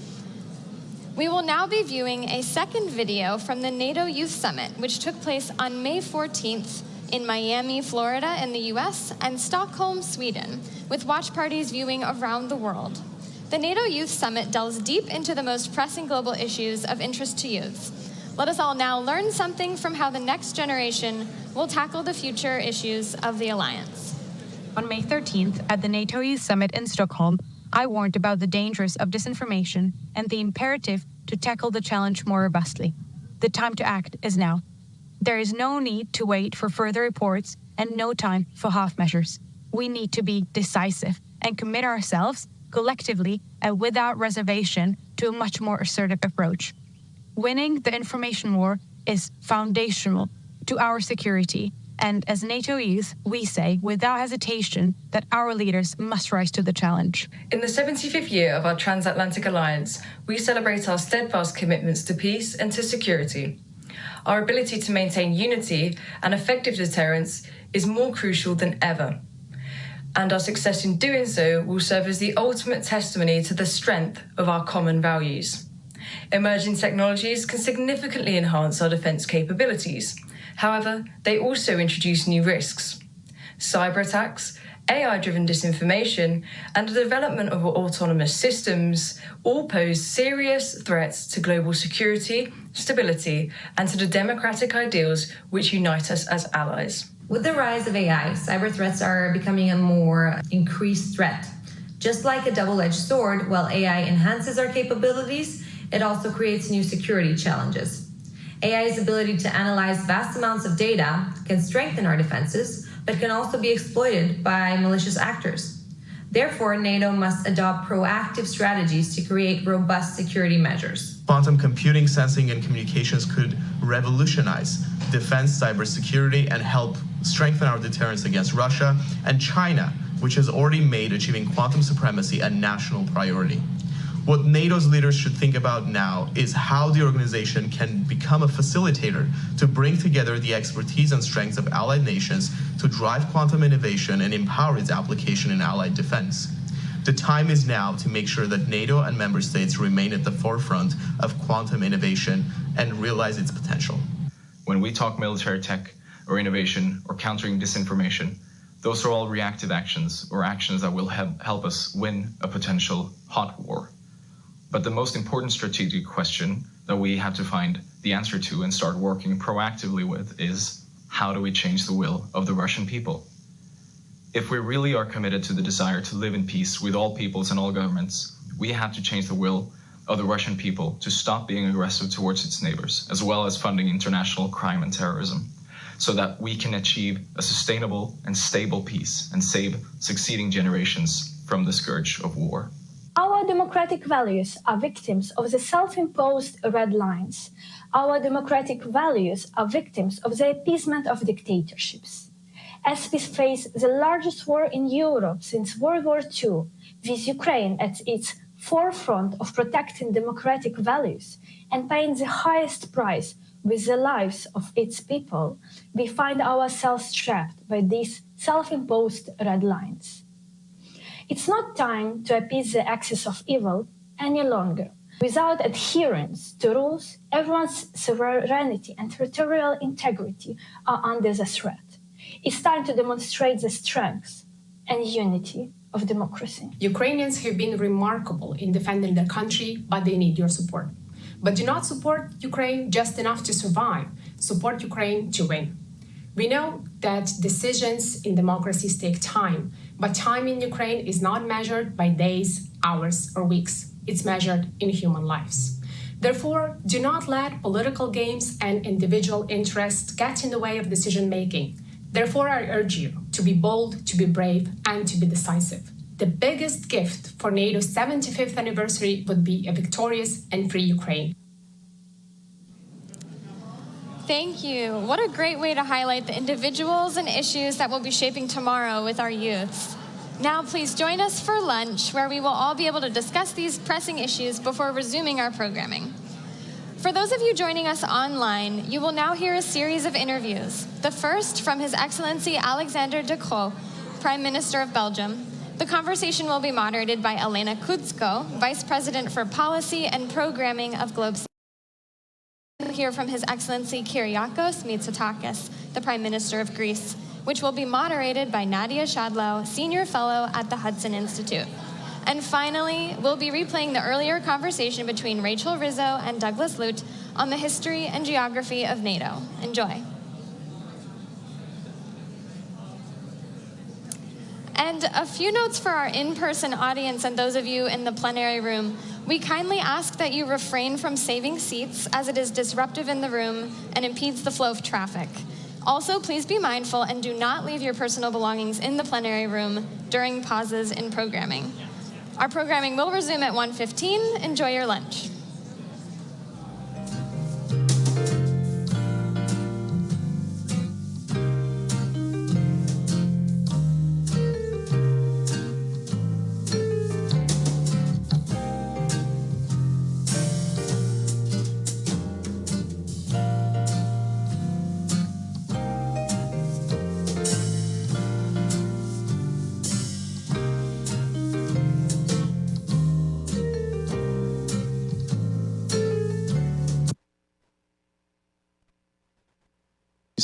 We will now be viewing a second video from the NATO Youth Summit, which took place on May 14th in Miami, Florida in the US, and Stockholm, Sweden, with watch parties viewing around the world. The NATO Youth Summit delves deep into the most pressing global issues of interest to youths. Let us all now learn something from how the next generation will tackle the future issues of the alliance. On May 13th, at the NATO Youth Summit in Stockholm, I warned about the dangers of disinformation and the imperative to tackle the challenge more robustly. The time to act is now. There is no need to wait for further reports and no time for half measures. We need to be decisive and commit ourselves collectively and without reservation to a much more assertive approach. Winning the information war is foundational to our security, and as NATO youth, we say without hesitation that our leaders must rise to the challenge. In the 75th year of our transatlantic alliance, we celebrate our steadfast commitments to peace and to security. Our ability to maintain unity and effective deterrence is more crucial than ever. And our success in doing so will serve as the ultimate testimony to the strength of our common values. Emerging technologies can significantly enhance our defence capabilities. However, they also introduce new risks. Cyber attacks AI-driven disinformation, and the development of autonomous systems all pose serious threats to global security, stability, and to the democratic ideals which unite us as allies. With the rise of AI, cyber threats are becoming a more increased threat. Just like a double-edged sword, while AI enhances our capabilities, it also creates new security challenges. AI's ability to analyze vast amounts of data can strengthen our defenses, but can also be exploited by malicious actors. Therefore, NATO must adopt proactive strategies to create robust security measures. Quantum computing, sensing, and communications could revolutionize defense, cybersecurity, and help strengthen our deterrence against Russia and China, which has already made achieving quantum supremacy a national priority. What NATO's leaders should think about now is how the organization can become a facilitator to bring together the expertise and strengths of allied nations to drive quantum innovation and empower its application in allied defense. The time is now to make sure that NATO and member states remain at the forefront of quantum innovation and realize its potential. When we talk military tech or innovation or countering disinformation, those are all reactive actions or actions that will help us win a potential hot war. But the most important strategic question that we have to find the answer to and start working proactively with is, how do we change the will of the Russian people? If we really are committed to the desire to live in peace with all peoples and all governments, we have to change the will of the Russian people to stop being aggressive towards its neighbors, as well as funding international crime and terrorism, so that we can achieve a sustainable and stable peace and save succeeding generations from the scourge of war. Our democratic values are victims of the self-imposed red lines. Our democratic values are victims of the appeasement of dictatorships. As we face the largest war in Europe since World War II, with Ukraine at its forefront of protecting democratic values and paying the highest price with the lives of its people, we find ourselves trapped by these self-imposed red lines. It's not time to appease the axis of evil any longer. Without adherence to rules, everyone's sovereignty and territorial integrity are under the threat. It's time to demonstrate the strength and unity of democracy. Ukrainians have been remarkable in defending their country, but they need your support. But do not support Ukraine just enough to survive. Support Ukraine to win. We know that decisions in democracies take time, but time in Ukraine is not measured by days, hours, or weeks. It's measured in human lives. Therefore, do not let political games and individual interests get in the way of decision-making. Therefore, I urge you to be bold, to be brave, and to be decisive. The biggest gift for NATO's 75th anniversary would be a victorious and free Ukraine. Thank you. What a great way to highlight the individuals and issues that will be shaping tomorrow with our youths. Now, please join us for lunch, where we will all be able to discuss these pressing issues before resuming our programming. For those of you joining us online, you will now hear a series of interviews. The first from His Excellency Alexander De Croo, Prime Minister of Belgium. The conversation will be moderated by Elena Kudsko, Vice President for Policy and Programming of Globe. We'll hear from His Excellency Kyriakos Mitsotakis, the Prime Minister of Greece, which will be moderated by Nadia Shadlow, Senior Fellow at the Hudson Institute. And finally, we'll be replaying the earlier conversation between Rachel Rizzo and Douglas Lute on the history and geography of NATO. Enjoy. And a few notes for our in-person audience and those of you in the plenary room. We kindly ask that you refrain from saving seats, as it is disruptive in the room and impedes the flow of traffic. Also, please be mindful and do not leave your personal belongings in the plenary room during pauses in programming. Our programming will resume at 1:15. Enjoy your lunch.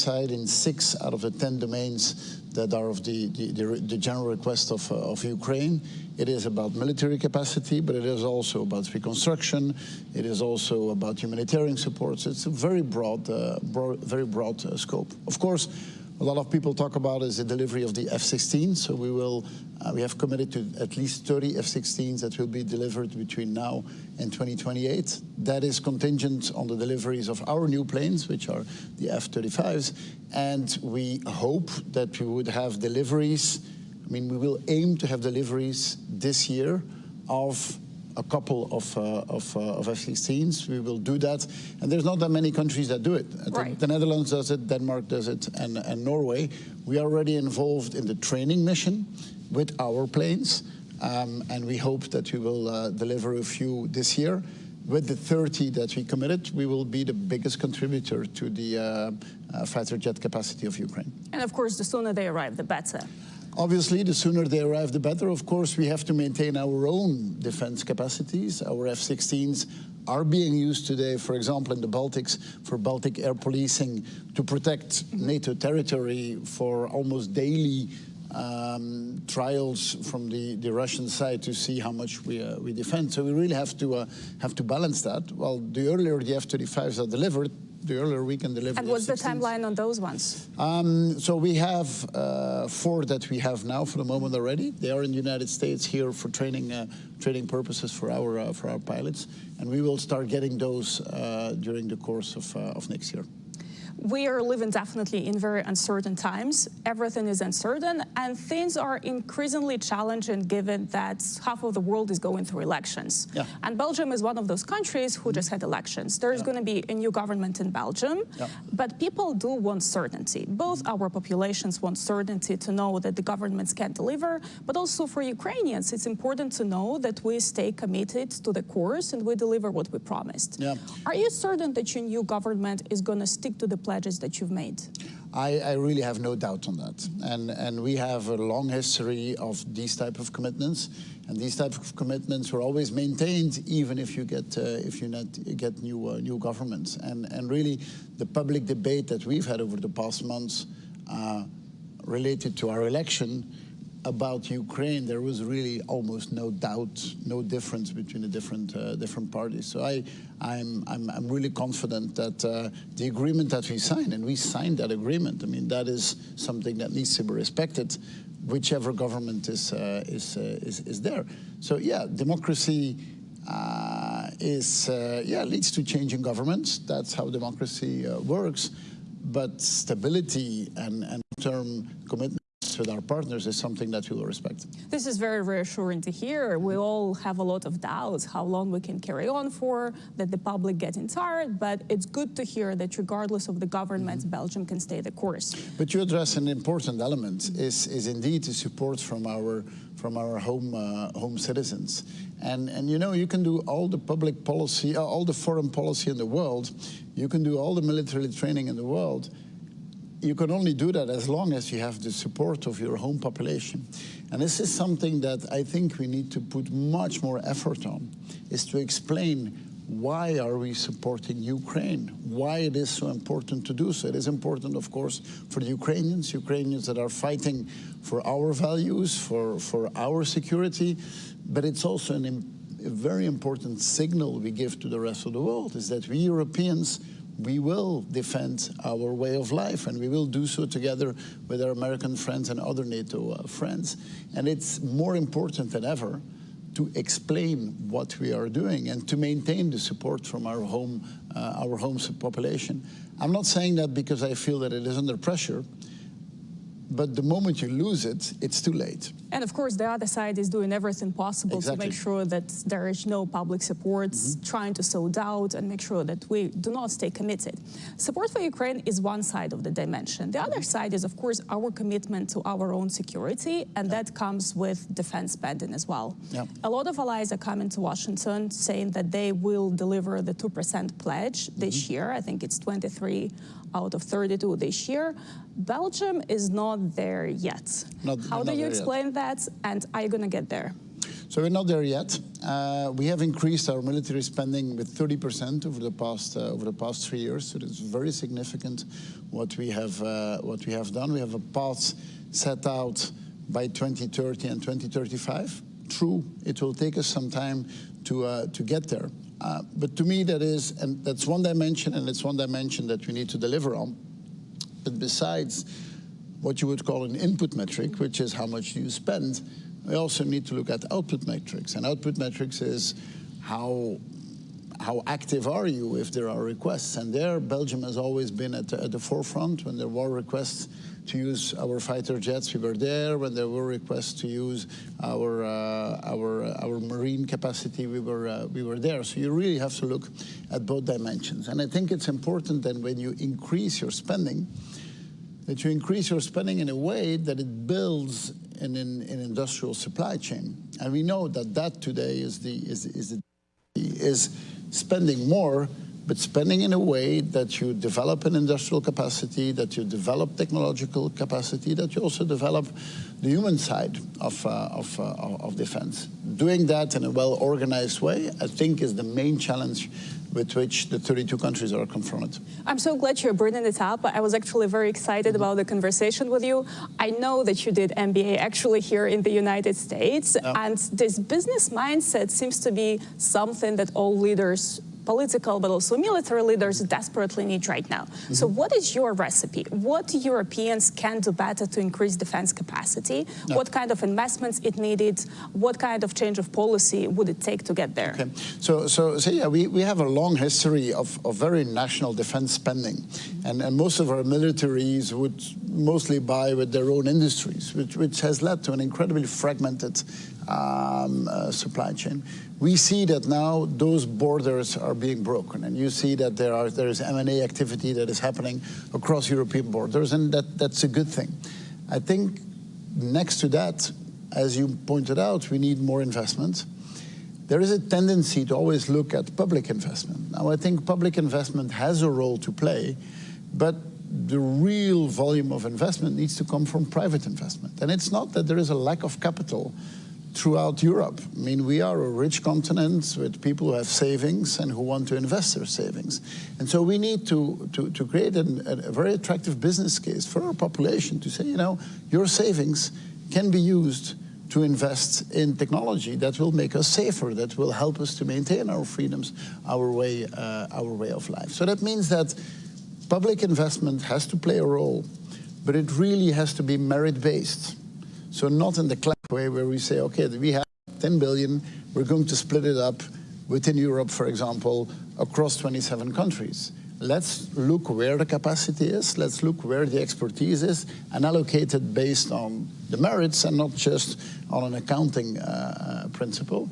side in 6 out of the 10 domains that are of the general request of Ukraine. It is about military capacity, but it is also about reconstruction. It is also about humanitarian supports. It's a very broad scope. Of course, a lot of people talk about is the delivery of the F-16. So we have committed to at least 30 F-16s that will be delivered between now and 2028. That is contingent on the deliveries of our new planes, which are the F-35s. And we hope that we would have deliveries. I mean, we will aim to have deliveries this year of a couple of F-16s. We will do that. And there's not that many countries that do it. Right. The Netherlands does it, Denmark does it, and Norway. We are already involved in the training mission with our planes. And we hope that we will deliver a few this year. With the 30 that we committed, we will be the biggest contributor to the fighter jet capacity of Ukraine. And of course, the sooner they arrive, the better. Obviously, the sooner they arrive, the better. Of course, we have to maintain our own defense capacities. Our F-16s are being used today, for example, in the Baltics, for Baltic air policing, to protect NATO territory for almost daily trials from the Russian side to see how much we defend. So we really have to balance that. Well, the earlier the F-35s are delivered, the earlier we can deliver. And what's the timeline on those ones? So we have 4 that we have now for the moment already. They are in the United States here for training purposes for our pilots, and we will start getting those during the course of next year. We are living definitely in very uncertain times. Everything is uncertain, and things are increasingly challenging given that half of the world is going through elections. Yeah. And Belgium is one of those countries who just had elections. There is going to be a new government in Belgium, but people do want certainty. Both our populations want certainty to know that the governments can deliver, but also for Ukrainians, it's important to know that we stay committed to the course and we deliver what we promised. Yeah. Are you certain that your new government is going to stick to the pledges that you've made? I really have no doubt on that. And we have a long history of these type of commitments. And these type of commitments were always maintained, even if you get new governments. And really, the public debate that we've had over the past months related to our election about Ukraine, there was really almost no doubt, no difference between the different parties. So I'm really confident that the agreement that we signed, and we signed that agreement, I mean, that is something that needs to be respected, whichever government is there. So yeah, democracy leads to changing governments. That's how democracy works. But stability and long-term commitment with our partners is something that we will respect. This is very reassuring to hear. We all have a lot of doubts how long we can carry on for, that the public getting tired, but it's good to hear that regardless of the government, Belgium can stay the course. But you address an important element, is indeed the support from our home citizens. And you know, you can do all the public policy, all the foreign policy in the world, you can do all the military training in the world. You can only do that as long as you have the support of your home population. And this is something that I think we need to put much more effort on, is to explain why are we supporting Ukraine, why it is so important to do so. It is important, of course, for the Ukrainians that are fighting for our values, for our security, but it's also a very important signal we give to the rest of the world, is that we Europeans, we will defend our way of life, and we will do so together with our American friends and other NATO friends. And it's more important than ever to explain what we are doing and to maintain the support from our home population. I'm not saying that because I feel that it is under pressure, but the moment you lose it, it's too late. And of course, the other side is doing everything possible to make sure that there is no public support, trying to sow doubt and make sure that we do not stay committed. Support for Ukraine is one side of the dimension. The other side is, of course, our commitment to our own security, and that comes with defense spending as well. A lot of allies are coming to Washington saying that they will deliver the 2% pledge this year. I think it's 23 out of 32 this year. Belgium is not there yet. How do you explain that, and are you going to get there? So we're not there yet. We have increased our military spending with 30% over the past 3 years. So it's very significant what we have done. We have a path set out by 2030 and 2035. True, it will take us some time to get there. But to me, that's one dimension, and it's one dimension that we need to deliver on. But besides what you would call an input metric, which is how much do you spend, we also need to look at output metrics. And output metrics is how active are you if there are requests. And there, Belgium has always been at the forefront. When there were requests to use our fighter jets, we were there. When there were requests to use our marine capacity, we were there. So you really have to look at both dimensions. And I think it's important that when you increase your spending, that you increase your spending in a way that it builds an industrial supply chain. And we know that today is spending more, but spending in a way that you develop an industrial capacity, that you develop technological capacity, that you also develop the human side of defense. Doing that in a well-organized way, I think, is the main challenge with which the 32 countries are confronted. I'm so glad you're bringing it up. I was actually very excited about the conversation with you. I know that you did MBA actually here in the United States, and this business mindset seems to be something that all leaders, political but also military leaders, desperately need right now. So what is your recipe? What Europeans can do better to increase defense capacity? What kind of investments it needed? What kind of change of policy would it take to get there? Okay. So yeah, we have a long history of very national defense spending. And most of our militaries would mostly buy with their own industries, which has led to an incredibly fragmented supply chain. We see that now those borders are being broken, and you see that there is M&A activity that is happening across European borders, and that's a good thing. I think next to that, as you pointed out, we need more investment. There is a tendency to always look at public investment. Now, I think public investment has a role to play, but the real volume of investment needs to come from private investment. And it's not that there is a lack of capital throughout Europe. I mean, we are a rich continent with people who have savings and who want to invest their savings. And so we need to create a very attractive business case for our population to say, you know, your savings can be used to invest in technology that will make us safer, that will help us to maintain our freedoms, our way of life. So that means that public investment has to play a role, but it really has to be merit-based. So not in the clad way where we say, okay, we have 10 billion, we're going to split it up within Europe, for example, across 27 countries. Let's look where the capacity is, let's look where the expertise is, and allocate it based on the merits and not just on an accounting principle.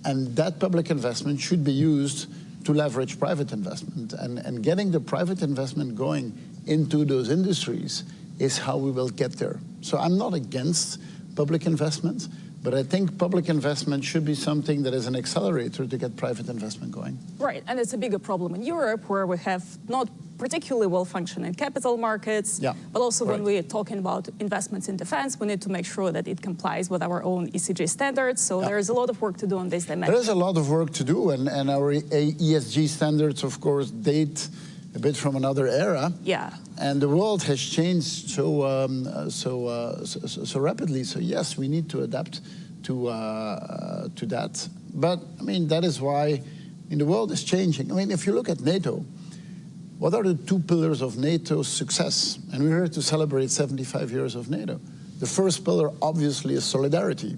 And that public investment should be used to leverage private investment. And getting the private investment going into those industries is how we will get there. So I'm not against public investment, but I think public investment should be something that is an accelerator to get private investment going. Right, and it's a bigger problem in Europe where we have not particularly well-functioning capital markets, but also when we're talking about investments in defense, we need to make sure that it complies with our own ECG standards. So there is a lot of work to do on this dimension. There is a lot of work to do, and our ESG standards, of course, date a bit from another era. Yeah. And the world has changed so rapidly. So yes, we need to adapt to that. But I mean, that is why the world is changing. I mean, if you look at NATO, what are the two pillars of NATO's success? And we're here to celebrate 75 years of NATO. The first pillar, obviously, is solidarity.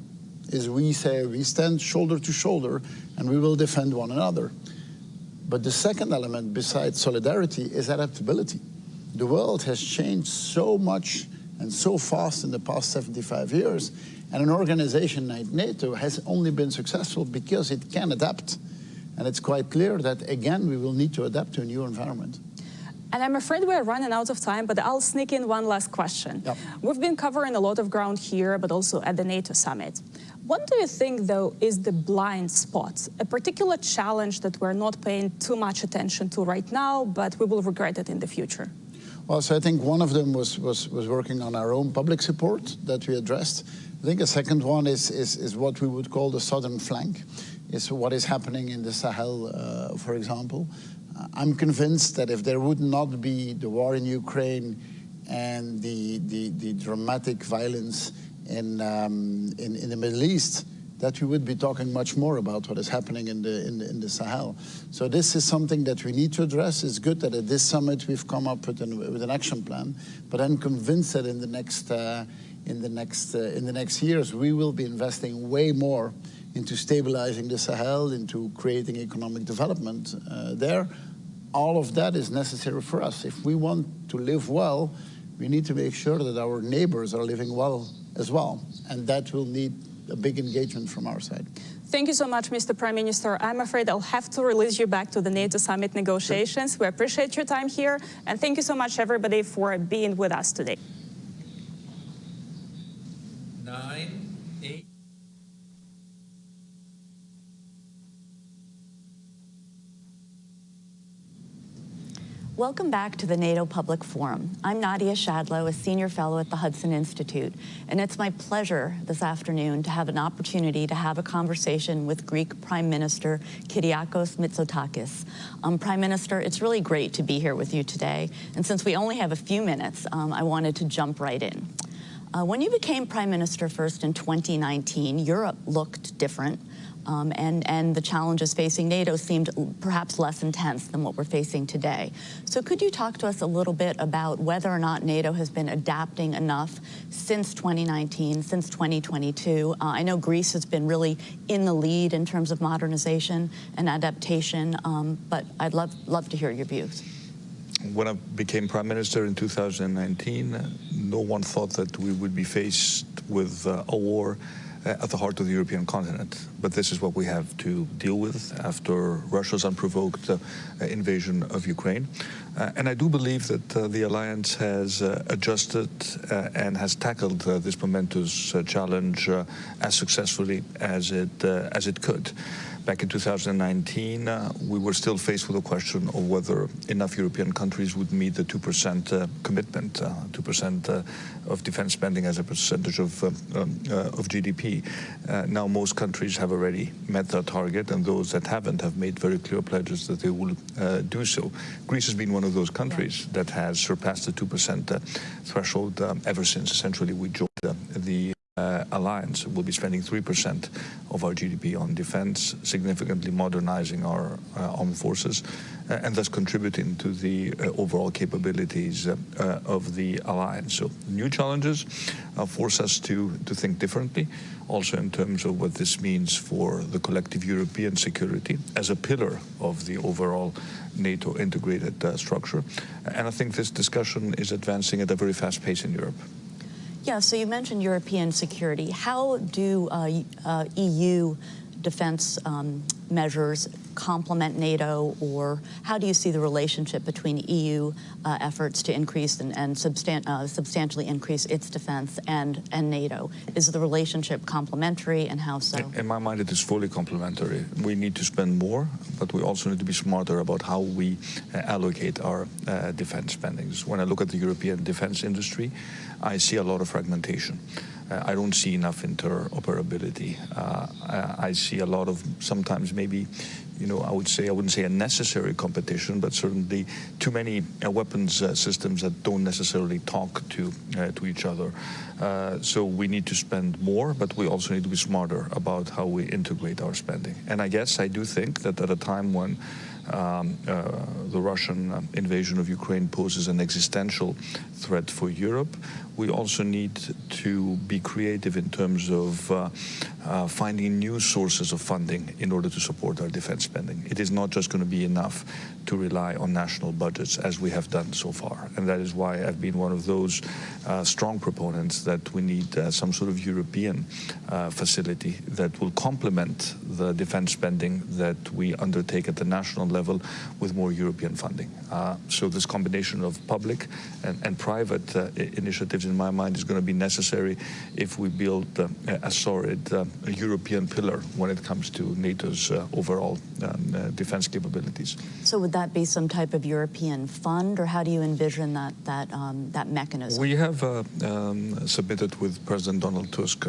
Is we say we stand shoulder to shoulder and we will defend one another. But the second element, besides solidarity, is adaptability. The world has changed so much and so fast in the past 75 years, and an organization like NATO has only been successful because it can adapt. And it's quite clear that, again, we will need to adapt to a new environment. And I'm afraid we're running out of time, but I'll sneak in one last question. We've been covering a lot of ground here, but also at the NATO summit. What do you think, though, is the blind spot, a particular challenge that we're not paying too much attention to right now, but we will regret it in the future? Well, so I think one of them was working on our own public support that we addressed. I think a second one is what we would call the southern flank, is what is happening in the Sahel, for example. I'm convinced that if there would not be the war in Ukraine and the dramatic violence in the Middle East, that we would be talking much more about what is happening in the Sahel. So this is something that we need to address. It's good that at this summit we've come up with an action plan, but I'm convinced that in the next years we will be investing way more into stabilizing the Sahel, into creating economic development there. All of that is necessary for us. If we want to live well, we need to make sure that our neighbors are living well as well, and that will need a big engagement from our side. Thank you so much, Mr. Prime Minister. I'm afraid I'll have to release you back to the NATO summit negotiations. Sure. We appreciate your time here, and thank you so much, everybody, for being with us today. 9, 8. Welcome back to the NATO Public Forum. I'm Nadia Shadlow, a senior fellow at the Hudson Institute, and it's my pleasure this afternoon to have an opportunity to have a conversation with Greek Prime Minister Kyriakos Mitsotakis. Prime Minister, it's really great to be here with you today, and since we only have a few minutes, I wanted to jump right in. When you became Prime Minister first in 2019, Europe looked different. And the challenges facing NATO seemed perhaps less intense than what we're facing today. So could you talk to us a little bit about whether or not NATO has been adapting enough since 2019, since 2022? I know Greece has been really in the lead in terms of modernization and adaptation, but I'd love to hear your views. When I became Prime Minister in 2019, no one thought that we would be faced with a war at the heart of the European continent. But this is what we have to deal with after Russia's unprovoked invasion of Ukraine. And I do believe that the alliance has adjusted and has tackled this momentous challenge as successfully as it could. Back in 2019, we were still faced with the question of whether enough European countries would meet the 2% commitment, 2% of defense spending as a percentage of GDP. Now most countries have already met that target, and those that haven't have made very clear pledges that they will do so. Greece has been one of those countries that has surpassed the 2% threshold ever since essentially we joined the alliance. We'll be spending 3% of our GDP on defense, significantly modernizing our armed forces, and thus contributing to the overall capabilities of the alliance. So new challenges force us to think differently, also in terms of what this means for the collective European security as a pillar of the overall NATO integrated structure. And I think this discussion is advancing at a very fast pace in Europe. Yeah, so you mentioned European security. How do EU defense measures complement NATO, or how do you see the relationship between EU efforts to increase and substantially increase its defense and NATO? Is the relationship complementary, and how so? In my mind, it is fully complementary. We need to spend more, but we also need to be smarter about how we allocate our defense spendings. When I look at the European defense industry, I see a lot of fragmentation. I don't see enough interoperability. I see a lot of, sometimes maybe, I wouldn't say a necessary competition, but certainly too many weapons systems that don't necessarily talk to each other. So we need to spend more, but we also need to be smarter about how we integrate our spending. And I guess I do think that at a time when the Russian invasion of Ukraine poses an existential threat for Europe, we also need to be creative in terms of finding new sources of funding in order to support our defense spending. It is not just going to be enough to rely on national budgets as we have done so far. And that is why I've been one of those strong proponents that we need some sort of European facility that will complement the defense spending that we undertake at the national level level with more European funding. So this combination of public and private initiatives, in my mind, is going to be necessary if we build a solid European pillar when it comes to NATO's overall defense capabilities. So would that be some type of European fund, or how do you envision that mechanism? We have submitted with President Donald Tusk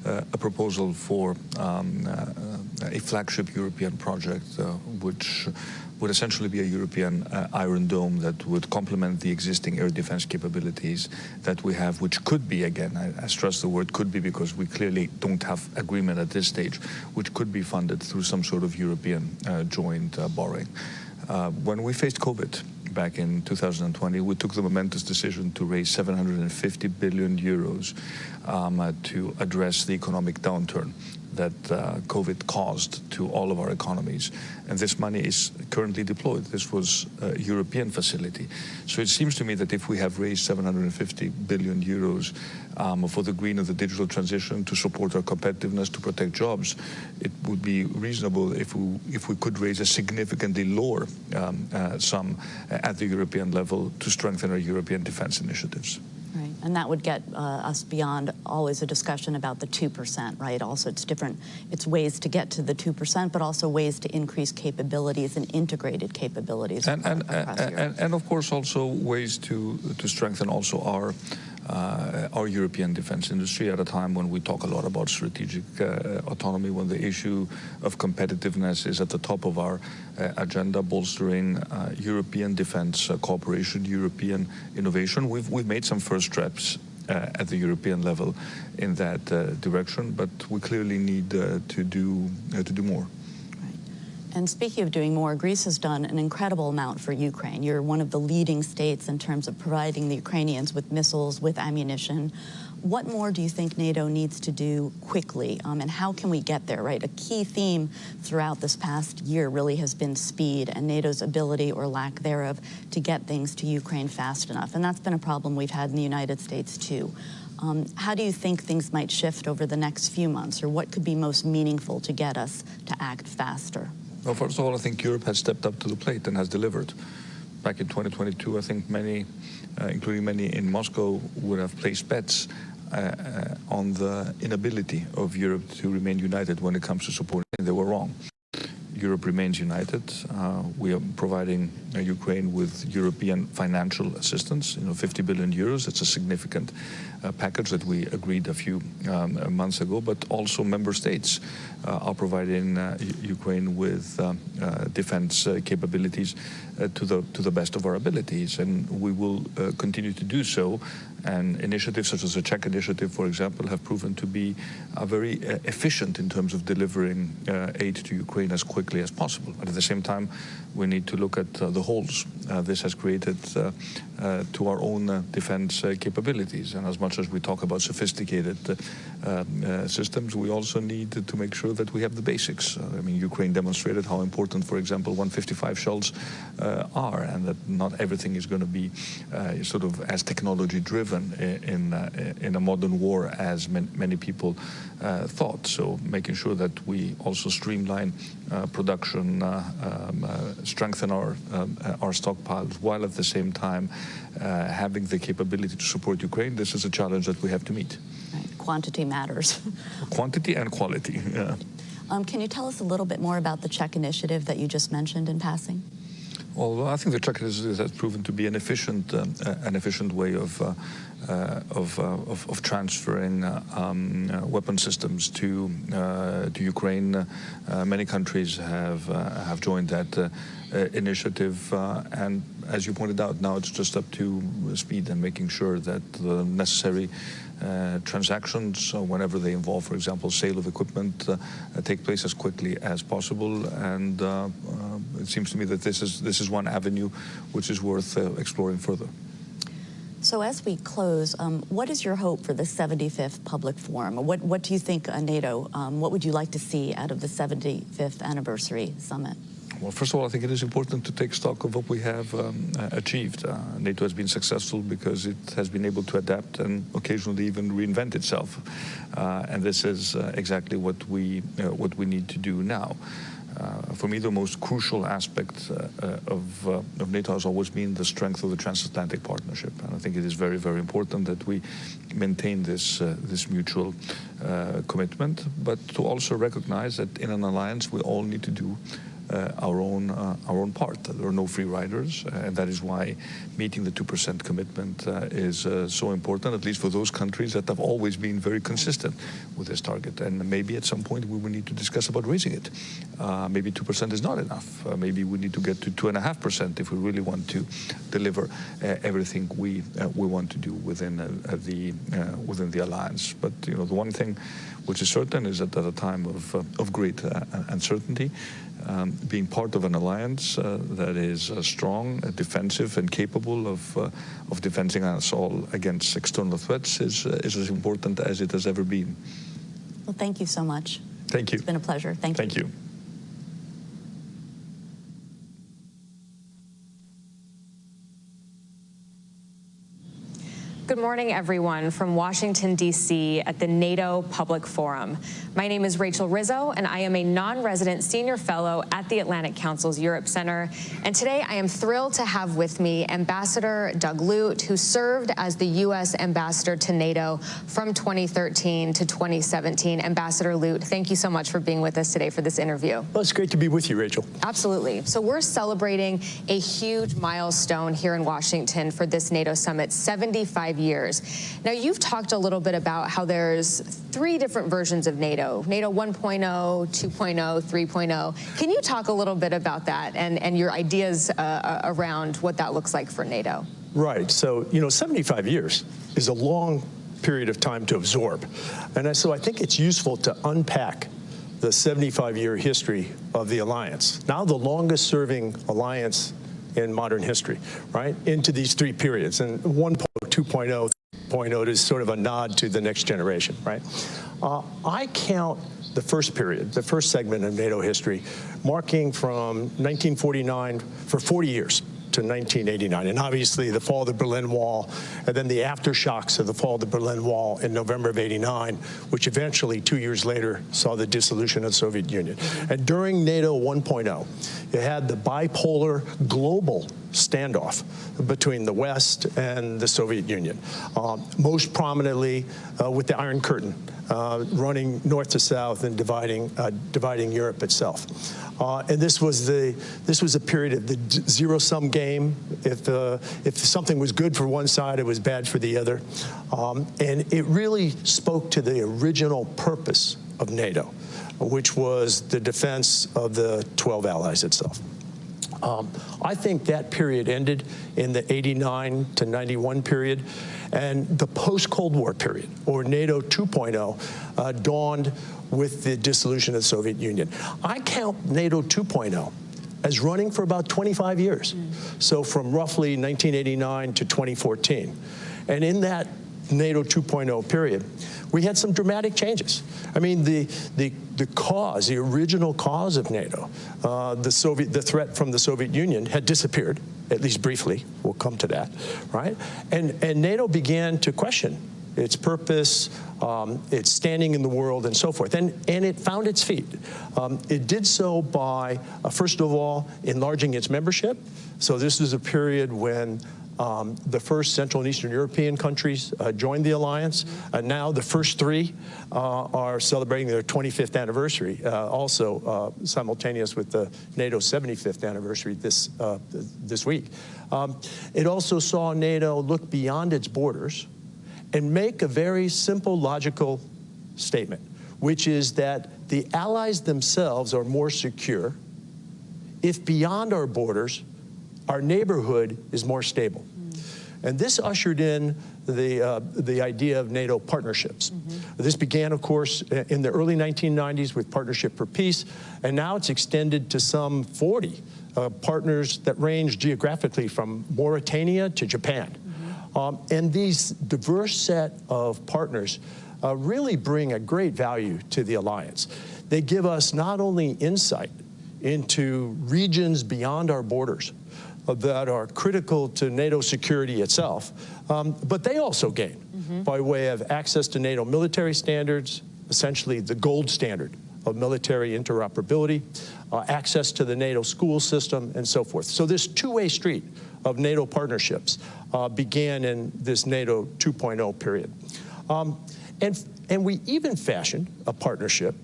a proposal for a flagship European project, which would essentially be a European Iron Dome that would complement the existing air defense capabilities that we have, which could be, again, I stress the word could be because we clearly don't have agreement at this stage, which could be funded through some sort of European joint borrowing. When we faced COVID back in 2020, we took the momentous decision to raise 750 billion euros to address the economic downturn that COVID caused to all of our economies. And this money is currently deployed. This was a European facility. So it seems to me that if we have raised 750 billion euros for the green and the digital transition to support our competitiveness, to protect jobs, it would be reasonable if we could raise a significantly lower sum at the European level to strengthen our European defense initiatives. Right, and that would get us beyond always a discussion about the 2%, right? Also, it's ways to get to the 2%, but also ways to increase capabilities and integrated capabilities. And of course, also ways to strengthen also our European defense industry at a time when we talk a lot about strategic autonomy, when the issue of competitiveness is at the top of our agenda, bolstering European defense cooperation, European innovation. We've made some first steps at the European level in that direction, but we clearly need to do more. And speaking of doing more, Greece has done an incredible amount for Ukraine. You're one of the leading states in terms of providing the Ukrainians with missiles, with ammunition. What more do you think NATO needs to do quickly, and how can we get there, right? A key theme throughout this past year really has been speed and NATO's ability or lack thereof to get things to Ukraine fast enough. And that's been a problem we've had in the United States too. How do you think things might shift over the next few months, or what could be most meaningful to get us to act faster? Well, first of all, I think Europe has stepped up to the plate and has delivered. Back in 2022, I think many, including many in Moscow, would have placed bets on the inability of Europe to remain united when it comes to supporting. They were wrong. Europe remains united. We are providing Ukraine with European financial assistance, 50 billion euros. It's a significant package that we agreed a few months ago, but also member states are providing Ukraine with defense capabilities to the best of our abilities, and we will continue to do so. And initiatives such as the Czech initiative, for example, have proven to be very efficient in terms of delivering aid to Ukraine as quickly as possible. But at the same time, we need to look at the holes this has created to our own defense capabilities. And as much as we talk about sophisticated systems, we also need to make sure that we have the basics. I mean, Ukraine demonstrated how important, for example, 155 shells are, and that not everything is going to be sort of as technology-driven in a modern war as many people thought. So making sure that we also streamline production, strengthen our stockpiles, while at the same time having the capability to support Ukraine. This is a challenge that we have to meet. Right. Quantity matters. Quantity and quality. Yeah. Can you tell us a little bit more about the Czech initiative that you just mentioned in passing? Well, I think the Czech initiative has proven to be an efficient way of transferring weapon systems to Ukraine. Many countries have joined that initiative, and as you pointed out, now it's just up to speed and making sure that the necessary transactions, whenever they involve, for example, sale of equipment, take place as quickly as possible. And it seems to me that this is one avenue which is worth exploring further. So as we close, what is your hope for the 75th Public Forum? What do you think, NATO, what would you like to see out of the 75th Anniversary Summit? Well, first of all, I think it is important to take stock of what we have achieved. NATO has been successful because it has been able to adapt and occasionally even reinvent itself. And this is exactly what we need to do now. For me, the most crucial aspect of NATO has always been the strength of the transatlantic partnership. And I think it is very, very important that we maintain this mutual commitment, but to also recognize that in an alliance, we all need to do our own part. There are no free riders, and that is why meeting the 2% commitment is so important, at least for those countries that have always been very consistent with this target. And maybe at some point we will need to discuss about raising it. Maybe 2% is not enough. Maybe we need to get to 2.5% if we really want to deliver everything we want to do within the alliance. But the one thing which is certain is that at a time of great uncertainty, being part of an alliance that is strong, defensive, and capable of defending us all against external threats is as important as it has ever been. Well, thank you so much. Thank you. It's been a pleasure. Thank you. Thank you. Good morning, everyone, from Washington, D.C. at the NATO Public Forum. My name is Rachel Rizzo, and I am a non-resident senior fellow at the Atlantic Council's Europe Center. And today I am thrilled to have with me Ambassador Doug Lute, who served as the U.S. ambassador to NATO from 2013 to 2017. Ambassador Lute, thank you so much for being with us today for this interview. Well, it's great to be with you, Rachel. Absolutely. So we're celebrating a huge milestone here in Washington for this NATO summit, 75 years. Now, you've talked a little bit about how there's 3 different versions of NATO, NATO 1.0, 2.0, 3.0. Can you talk a little bit about that and your ideas around what that looks like for NATO? Right. So, 75 years is a long period of time to absorb. And so I think it's useful to unpack the 75-year history of the alliance, now the longest-serving alliance in modern history, right, into these 3 periods. And 1.0, 2.0, 3.0 is sort of a nod to the next generation, right? I count the first period, the first segment of NATO history, marking from 1949 for 40 years to 1989. And obviously the fall of the Berlin Wall, and then the aftershocks of the fall of the Berlin Wall in November of '89, which eventually 2 years later saw the dissolution of the Soviet Union. And during NATO 1.0, you had the bipolar global standoff between the West and the Soviet Union, most prominently with the Iron Curtain running north to south and dividing Europe itself. And this was a period of the zero-sum game. If something was good for one side, it was bad for the other. And it really spoke to the original purpose of NATO, which was the defense of the 12 allies itself. I think that period ended in the '89 to '91 period, and the post-Cold War period, or NATO 2.0, dawned with the dissolution of the Soviet Union. I count NATO 2.0 as running for about 25 years, so from roughly 1989 to 2014. And in that NATO 2.0 period, we had some dramatic changes. I mean, the original cause of NATO, the threat from the Soviet Union had disappeared, at least briefly. We'll come to that, right? And NATO began to question its purpose, its standing in the world, and so forth. And it found its feet. It did so by, first of all, enlarging its membership. So this is a period when the first Central and Eastern European countries joined the alliance. Now the first 3 are celebrating their 25th anniversary, also simultaneous with the NATO 75th anniversary this week. It also saw NATO look beyond its borders and make a very simple, logical statement, which is that the allies themselves are more secure if beyond our borders, our neighborhood is more stable. And this ushered in the idea of NATO partnerships. This began, of course, in the early 1990s with Partnership for Peace, and now it's extended to some 40 partners that range geographically from Mauritania to Japan. And these diverse set of partners really bring a great value to the alliance. They give us not only insight into regions beyond our borders that are critical to NATO security itself, but they also gain by way of access to NATO military standards, essentially the gold standard of military interoperability, access to the NATO school system, and so forth. So this two-way street of NATO partnerships began in this NATO 2.0 period. And we even fashioned a partnership,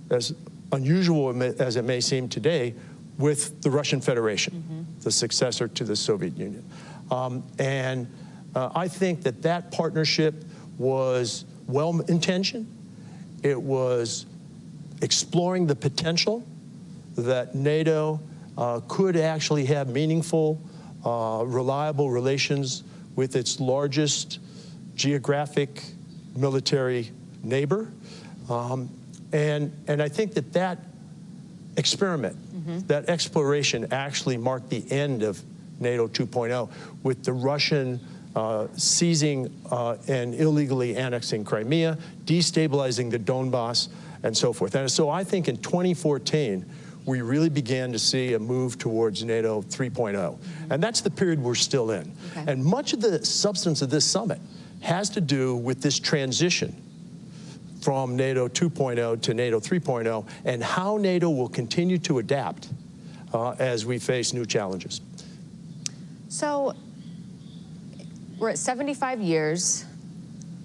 as unusual as it may seem today, with the Russian Federation, the successor to the Soviet Union. I think that partnership was well-intentioned. It was exploring the potential that NATO could actually have meaningful, reliable relations with its largest geographic military neighbor. And I think that experiment, that exploration actually marked the end of NATO 2.0 with the Russian seizing and illegally annexing Crimea, destabilizing the Donbass, and so forth. And so I think in 2014, we really began to see a move towards NATO 3.0. And that's the period we're still in. Okay. And much of the substance of this summit has to do with this transition from NATO 2.0 to NATO 3.0 and how NATO will continue to adapt as we face new challenges. So we're at 75 years,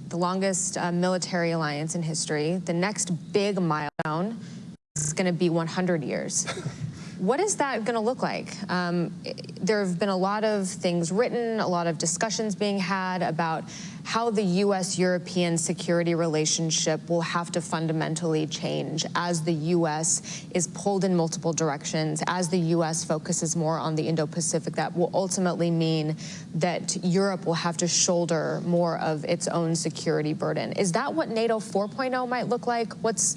the longest military alliance in history. The next big milestone is going to be 100 years. What is that going to look like? There have been a lot of things written, a lot of discussions being had about how the U.S.-European security relationship will have to fundamentally change as the U.S. is pulled in multiple directions, as the U.S. focuses more on the Indo-Pacific. That will ultimately mean that Europe will have to shoulder more of its own security burden. Is that what NATO 4.0 might look like? What's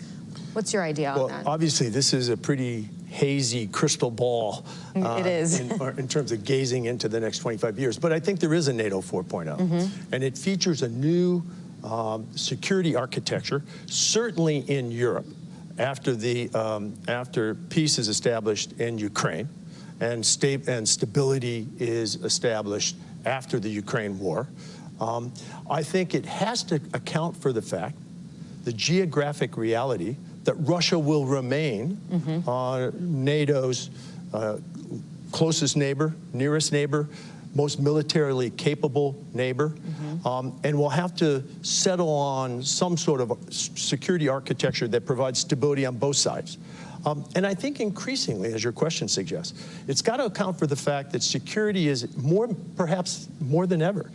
your idea on that? Well, obviously, this is a pretty hazy crystal ball it is. in terms of gazing into the next 25 years. But I think there is a NATO 4.0, and it features a new security architecture, certainly in Europe, after peace is established in Ukraine and stability is established after the Ukraine war. I think it has to account for the fact, the geographic reality, that Russia will remain NATO's closest neighbor, nearest neighbor, most militarily capable neighbor, and will have to settle on some sort of security architecture that provides stability on both sides. And I think increasingly, as your question suggests, it's got to account for the fact that security is perhaps more than ever,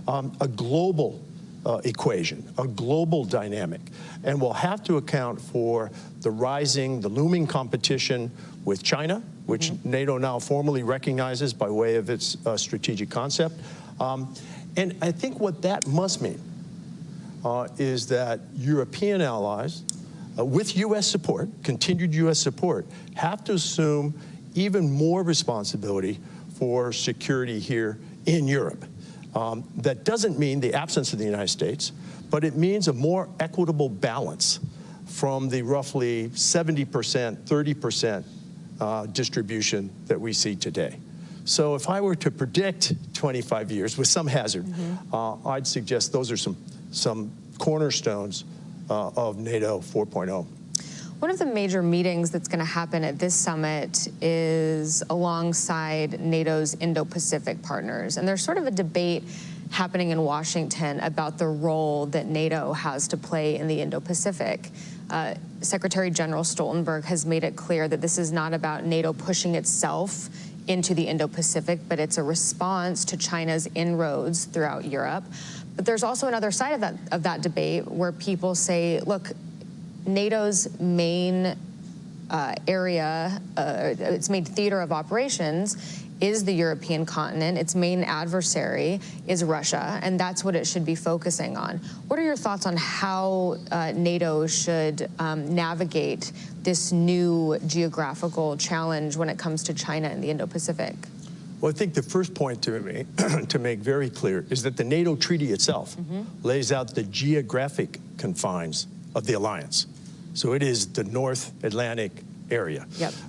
a global equation, a global dynamic, and will have to account for the looming competition with China, which NATO now formally recognizes by way of its strategic concept. And I think what that must mean is that European allies, with U.S. support, continued U.S. support, have to assume even more responsibility for security here in Europe. That doesn't mean the absence of the United States, but it means a more equitable balance from the roughly 70%, 30% distribution that we see today. So if I were to predict 25 years with some hazard, I'd suggest those are some cornerstones of NATO 4.0. One of the major meetings that's going to happen at this summit is alongside NATO's Indo-Pacific partners. And there's sort of a debate happening in Washington about the role that NATO has to play in the Indo-Pacific. Secretary General Stoltenberg has made it clear that this is not about NATO pushing itself into the Indo-Pacific, but it's a response to China's inroads throughout Europe. But there's also another side of that debate where people say, look, NATO's main area, its main theater of operations is the European continent. Its main adversary is Russia, and that's what it should be focusing on. What are your thoughts on how NATO should navigate this new geographical challenge when it comes to China and the Indo-Pacific? Well, I think the first point to make very clear is that the NATO treaty itself lays out the geographic confines of the alliance. So it is the North Atlantic area.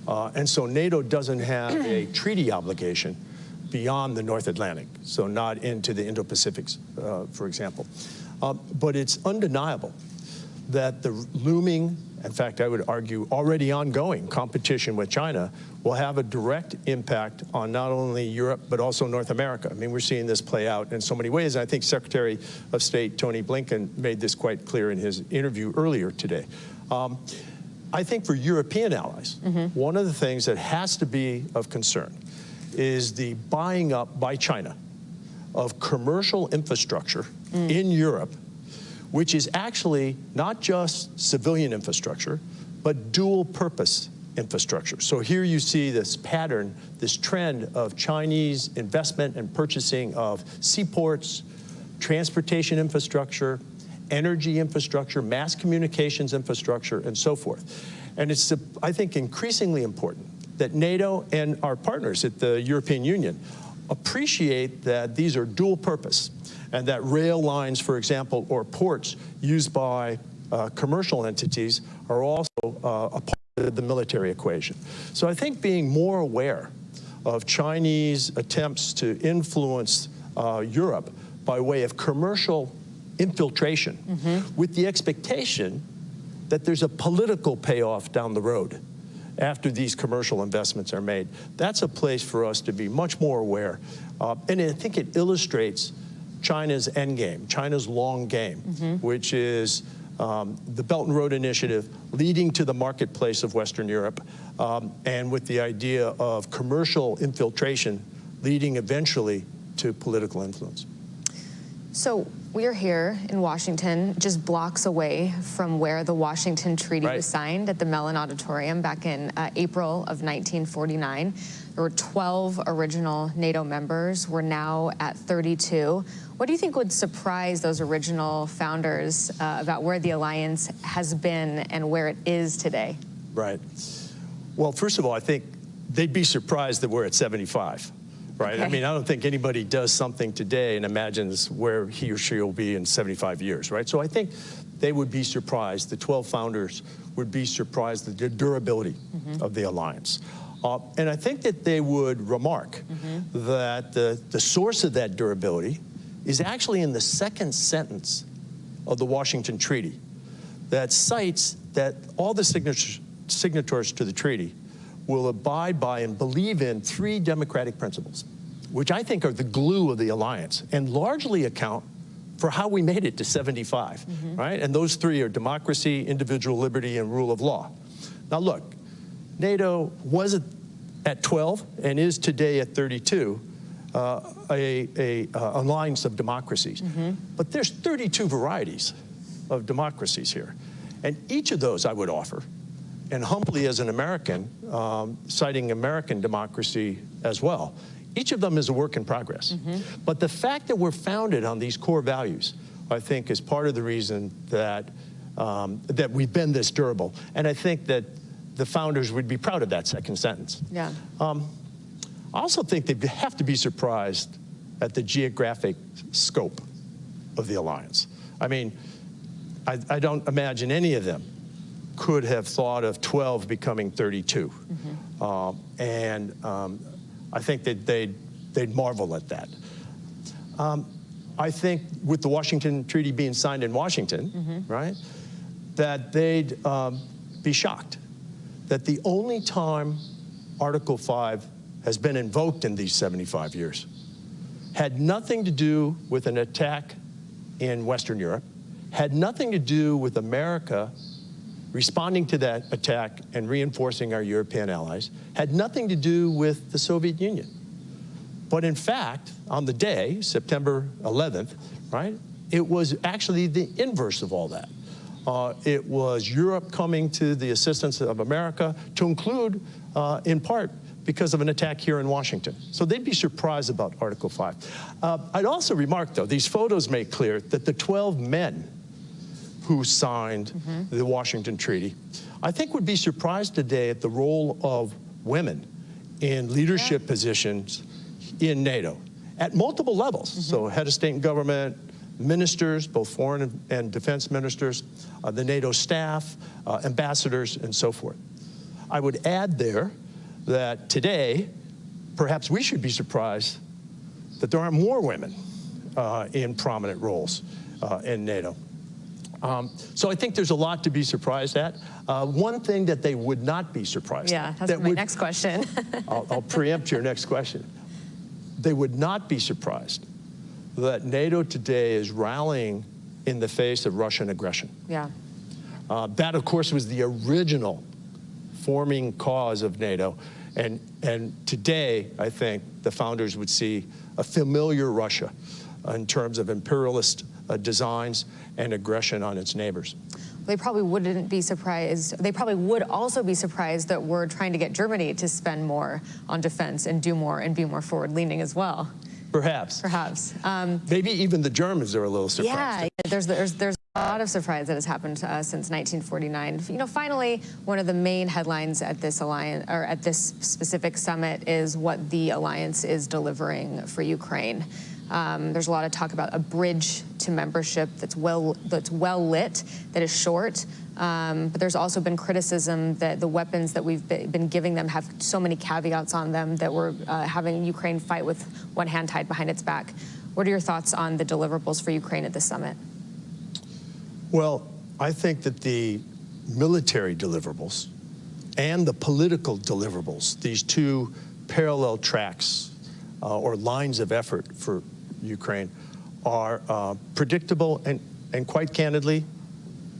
And so NATO doesn't have a treaty obligation beyond the North Atlantic, so not into the Indo-Pacific, for example. But it's undeniable that the looming, in fact, I would argue already ongoing competition with China will have a direct impact on not only Europe, but also North America. I mean, we're seeing this play out in so many ways. And I think Secretary of State Tony Blinken made this quite clear in his interview earlier today. I think for European allies, one of the things that has to be of concern is the buying up by China of commercial infrastructure in Europe, which is actually not just civilian infrastructure, but dual purpose infrastructure. So here you see this pattern, this trend of Chinese investment and purchasing of seaports, transportation infrastructure, energy infrastructure, mass communications infrastructure, and so forth. And it's, I think, increasingly important that NATO and our partners at the European Union appreciate that these are dual purpose, and that rail lines, for example, or ports used by commercial entities are also a part of the military equation. So I think being more aware of Chinese attempts to influence Europe by way of commercial infiltration with the expectation that there's a political payoff down the road after these commercial investments are made. That's a place for us to be much more aware. And I think it illustrates China's end game, China's long game, which is the Belt and Road Initiative leading to the marketplace of Western Europe, and with the idea of commercial infiltration leading eventually to political influence. So we're here in Washington, just blocks away from where the Washington Treaty was signed at the Mellon Auditorium back in April of 1949. There were 12 original NATO members. We're now at 32. What do you think would surprise those original founders about where the alliance has been and where it is today? Right. Well, first of all, I think they'd be surprised that we're at 75. Right? Okay. I mean, I don't think anybody does something today and imagines where he or she will be in 75 years, right? So I think they would be surprised, the 12 founders would be surprised at the durability of the alliance. And I think that they would remark that the source of that durability is actually in the second sentence of the Washington Treaty that cites that all the signatories to the treaty will abide by and believe in 3 democratic principles, which I think are the glue of the alliance and largely account for how we made it to 75, right? And those 3 are democracy, individual liberty, and rule of law. Now look, NATO was at 12 and is today at 32, a alliance of democracies. But there's 32 varieties of democracies here. And each of those I would offer, and humbly as an American, citing American democracy as well, each of them is a work in progress. But the fact that we're founded on these core values, I think, is part of the reason that, that we've been this durable. And I think that the founders would be proud of that second sentence. Yeah. I also think they have to be surprised at the geographic scope of the alliance. I mean, I don't imagine any of them could have thought of 12 becoming 32. I think that they'd marvel at that. I think with the Washington Treaty being signed in Washington, right, that they'd be shocked that the only time Article 5 has been invoked in these 75 years had nothing to do with an attack in Western Europe, had nothing to do with America responding to that attack and reinforcing our European allies, had nothing to do with the Soviet Union. But in fact, on the day, September 11th, right, it was actually the inverse of all that. It was Europe coming to the assistance of America, to include, in part, because of an attack here in Washington. So they'd be surprised about Article 5. I'd also remark, though, these photos make clear that the 12 men who signed the Washington Treaty, I think would be surprised today at the role of women in leadership positions in NATO at multiple levels. So head of state and government, ministers, both foreign and defense ministers, the NATO staff, ambassadors, and so forth. I would add there that today, perhaps we should be surprised that there aren't more women in prominent roles in NATO. So I think there's a lot to be surprised at. One thing that they would not be surprised at. That's my next question. I'll preempt your next question. They would not be surprised that NATO today is rallying in the face of Russian aggression. Yeah. That, of course, was the original forming cause of NATO. And today, I think, the founders would see a familiar Russia in terms of imperialist designs and aggression on its neighbors. They probably wouldn't be surprised. They probably would also be surprised that we're trying to get Germany to spend more on defense and do more and be more forward-leaning as well. Perhaps. Perhaps. Maybe even the Germans are a little surprised. Yeah, there's a lot of surprise that has happened to us since 1949. You know, finally, one of the main headlines at this alliance, or at this specific summit, is what the alliance is delivering for Ukraine. There's a lot of talk about a bridge to membership that's well lit, that is short. But there's also been criticism that the weapons that we've been giving them have so many caveats on them that we're having Ukraine fight with one hand tied behind its back. What are your thoughts on the deliverables for Ukraine at this summit? Well, I think that the military deliverables and the political deliverables, these two parallel tracks or lines of effort for Ukraine, are predictable and quite candidly,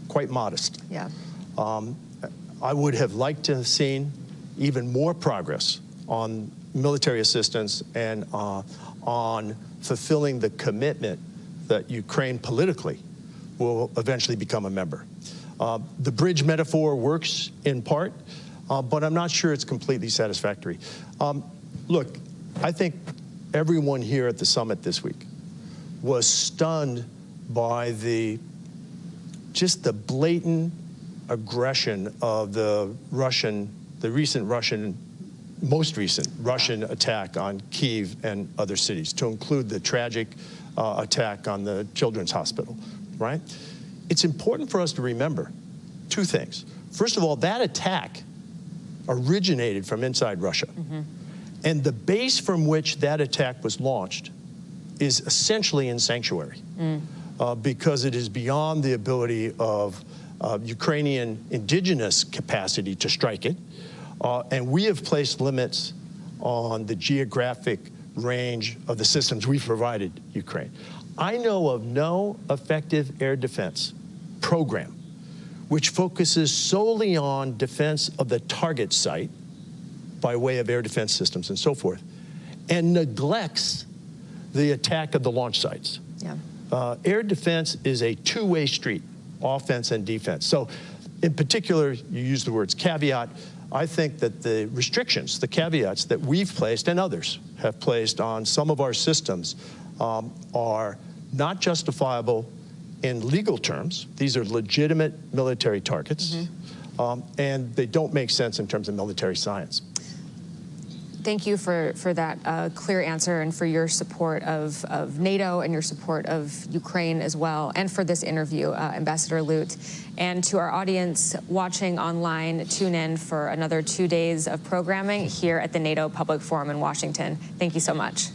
quite modest. Yeah. I would have liked to have seen even more progress on military assistance and on fulfilling the commitment that Ukraine politically will eventually become a member. The bridge metaphor works in part, but I'm not sure it's completely satisfactory. Look, I think everyone here at the summit this week was stunned by just the blatant aggression of the most recent Russian attack on Kyiv and other cities, to include the tragic attack on the Children's Hospital, right? It's important for us to remember two things. First of all, that attack originated from inside Russia. Mm-hmm. And the base from which that attack was launched is essentially in sanctuary, because it is beyond the ability of Ukrainian indigenous capacity to strike it. And we have placed limits on the geographic range of the systems we've provided Ukraine. I know of no effective air defense program which focuses solely on defense of the target site by way of air defense systems and so forth, and neglects the attack of the launch sites. Yeah. Air defense is a two-way street, offense and defense. So in particular, you use the words caveat. I think that the restrictions, the caveats that we've placed and others have placed on some of our systems are not justifiable in legal terms. These are legitimate military targets, and they don't make sense in terms of military science. Thank you for that clear answer, and for your support of NATO and your support of Ukraine as well, and for this interview, Ambassador Lute. And to our audience watching online, tune in for another 2 days of programming here at the NATO Public Forum in Washington. Thank you so much.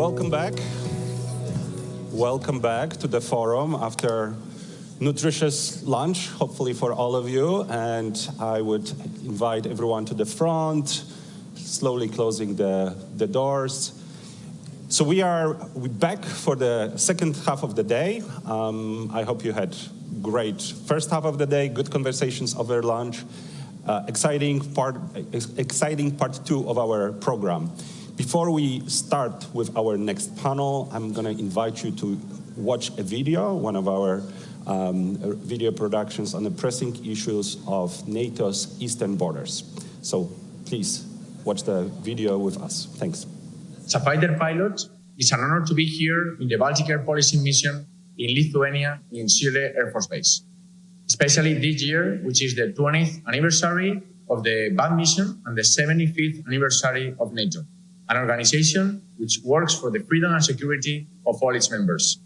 Welcome back. Welcome back to the forum after nutritious lunch, hopefully for all of you. And I would invite everyone to the front, slowly closing the doors. So we're back for the second half of the day. I hope you had great first half of the day, good conversations over lunch. Exciting part two of our program. Before we start with our next panel, I'm going to invite you to watch a video, one of our video productions on the pressing issues of NATO's eastern borders. So please watch the video with us. Thanks. As a fighter pilot, it's an honor to be here in the Baltic Air Policing mission in Lithuania in Sile Air Force Base. Especially this year, which is the 20th anniversary of the BAD mission and the 75th anniversary of NATO, an organization which works for the freedom and security of all its members.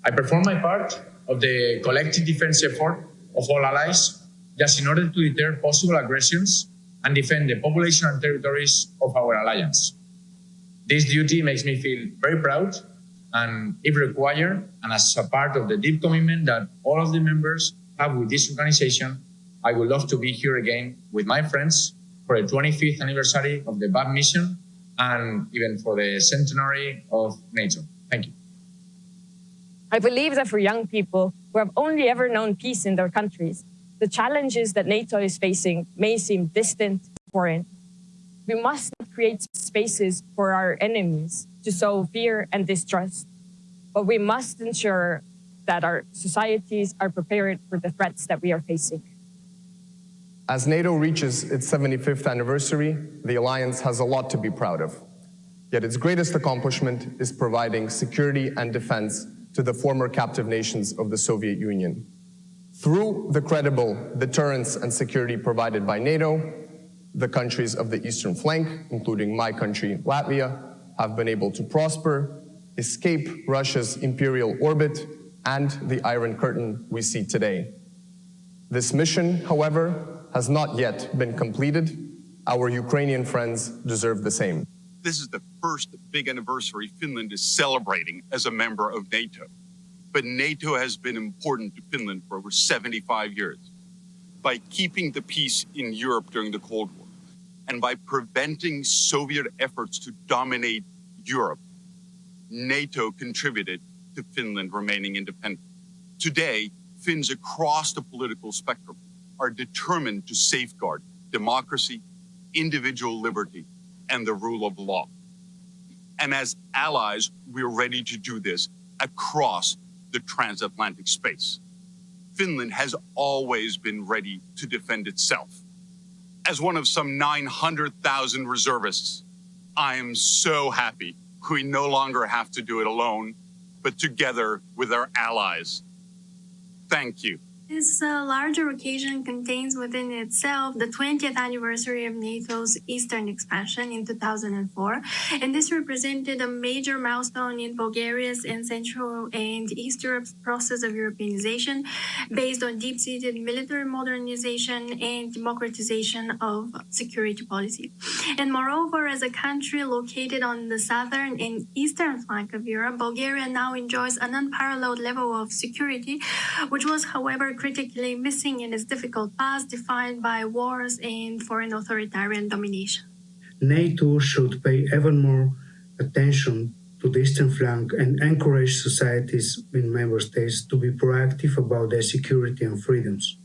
I perform my part of the collective defense effort of all allies, just in order to deter possible aggressions and defend the population and territories of our alliance. This duty makes me feel very proud, and if required, and as a part of the deep commitment that all of the members have with this organization, I would love to be here again with my friends for the 25th anniversary of the BAD mission and even for the centenary of NATO. Thank you. I believe that for young people who have only ever known peace in their countries, the challenges that NATO is facing may seem distant and foreign. We must not create spaces for our enemies to sow fear and distrust, but we must ensure that our societies are prepared for the threats that we are facing. As NATO reaches its 75th anniversary, the alliance has a lot to be proud of. Yet its greatest accomplishment is providing security and defense to the former captive nations of the Soviet Union. Through the credible deterrence and security provided by NATO, the countries of the eastern flank, including my country, Latvia, have been able to prosper, escape Russia's imperial orbit, and the Iron Curtain we see today. This mission, however, has not yet been completed. Our Ukrainian friends deserve the same. This is the first big anniversary Finland is celebrating as a member of NATO. But NATO has been important to Finland for over 75 years. By keeping the peace in Europe during the Cold War, and by preventing Soviet efforts to dominate Europe, NATO contributed to Finland remaining independent. Today, Finns across the political spectrum are determined to safeguard democracy, individual liberty, and the rule of law. And as allies, we're ready to do this across the transatlantic space. Finland has always been ready to defend itself. As one of some 900,000 reservists, I am so happy we no longer have to do it alone, but together with our allies. Thank you. This larger occasion contains within itself the 20th anniversary of NATO's eastern expansion in 2004, and this represented a major milestone in Bulgaria's and Central and East Europe's process of Europeanization based on deep-seated military modernization and democratization of security policy. And moreover, as a country located on the southern and eastern flank of Europe, Bulgaria now enjoys an unparalleled level of security, which was, however, critically missing in its difficult past, defined by wars and foreign authoritarian domination. NATO should pay ever more attention to the eastern flank and encourage societies in member states to be proactive about their security and freedoms.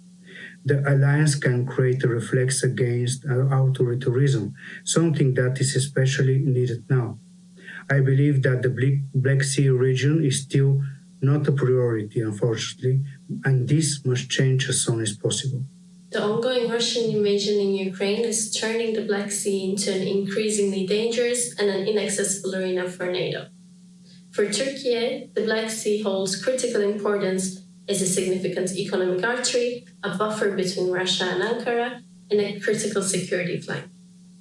The alliance can create a reflex against authoritarianism, something that is especially needed now. I believe that the Black Sea region is still not a priority, unfortunately, and this must change as soon as possible. The ongoing Russian invasion in Ukraine is turning the Black Sea into an increasingly dangerous and an inaccessible arena for NATO. For Turkey, the Black Sea holds critical importance as a significant economic artery, a buffer between Russia and Ankara, and a critical security flank.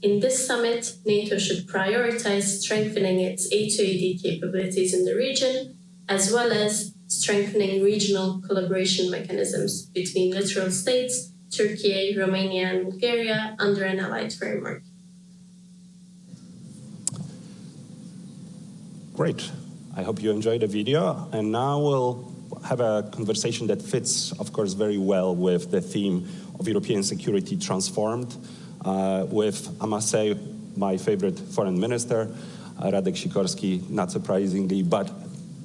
In this summit, NATO should prioritize strengthening its A2AD capabilities in the region, as well as strengthening regional collaboration mechanisms between neutral states, Turkey, Romania, and Bulgaria under an allied framework. Great. I hope you enjoyed the video. And now we'll have a conversation that fits, of course, very well with the theme of European security transformed, with, I must say, my favorite foreign minister, Radek Sikorski, not surprisingly, but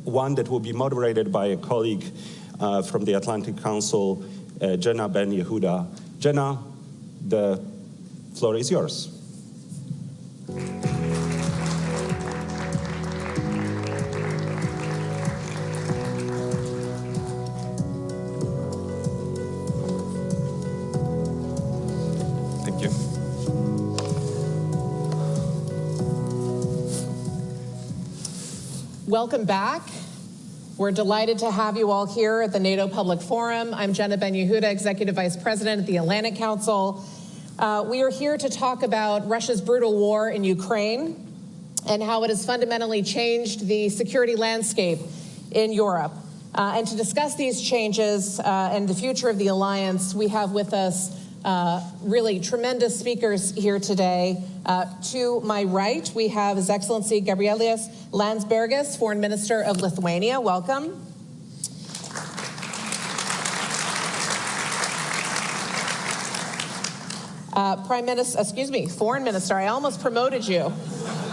one that will be moderated by a colleague from the Atlantic Council, Jenna Ben Yehuda. Jenna, the floor is yours. Thank you. Welcome back. We're delighted to have you all here at the NATO Public Forum. I'm Jenna Ben Yehuda, Executive Vice President at the Atlantic Council. We are here to talk about Russia's brutal war in Ukraine and how it has fundamentally changed the security landscape in Europe. And to discuss these changes and the future of the alliance, we have with us really tremendous speakers here today. To my right, we have His Excellency Gabrielius Landsbergis, Foreign Minister of Lithuania. Welcome. Foreign Minister, I almost promoted you.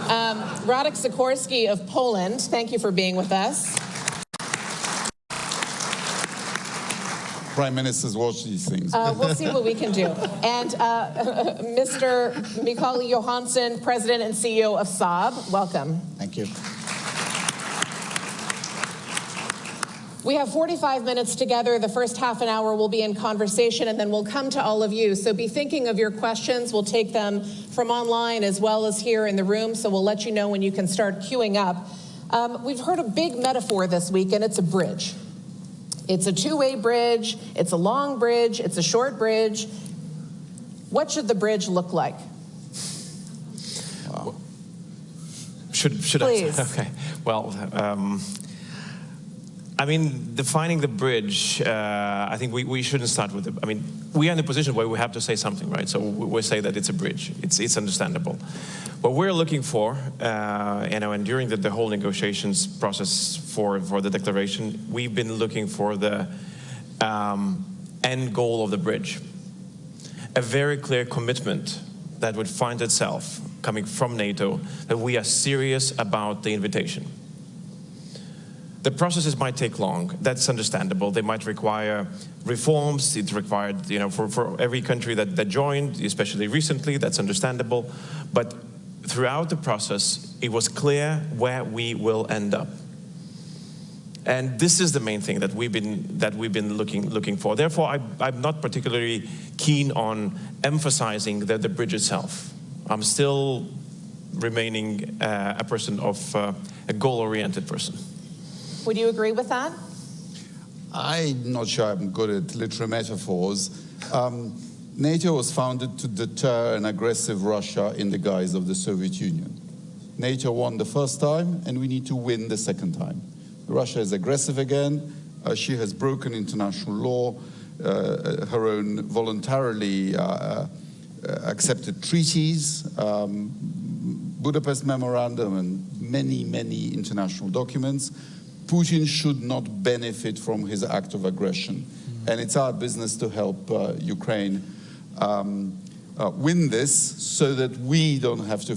Radek Sikorski of Poland, thank you for being with us. Prime Ministers watch these things. We'll see what we can do. And Mr. Mikael Johansson, President and CEO of Saab, welcome. Thank you. We have 45 minutes together. The first half an hour will be in conversation, and then we'll come to all of you. So be thinking of your questions. We'll take them from online as well as here in the room, so we'll let you know when you can start queuing up. We've heard a big metaphor this week, and it's a bridge. It's a two-way bridge, it's a long bridge, it's a short bridge. What should the bridge look like? Wow. Should Please. I? Okay. Well, I mean, defining the bridge, I think we shouldn't start with it. I mean, we are in a position where we have to say something, right? So we say that it's a bridge. It's understandable. What we're looking for, and during the whole negotiations process for the declaration, we've been looking for the end goal of the bridge. A very clear commitment that would find itself coming from NATO, that we are serious about the invitation. The processes might take long. That's understandable. They might require reforms. It's required, for every country that joined, especially recently. That's understandable. But throughout the process, it was clear where we will end up. And this is the main thing that we've been looking for. Therefore, I'm not particularly keen on emphasizing the bridge itself. I'm still remaining a person of a goal-oriented person. Would you agree with that? I'm not sure I'm good at literary metaphors. NATO was founded to deter an aggressive Russia in the guise of the Soviet Union. NATO won the first time, and we need to win the second time. Russia is aggressive again. She has broken international law, her own voluntarily accepted treaties, Budapest Memorandum, and many, many international documents. Putin should not benefit from his act of aggression. And it's our business to help Ukraine win this so that we don't have to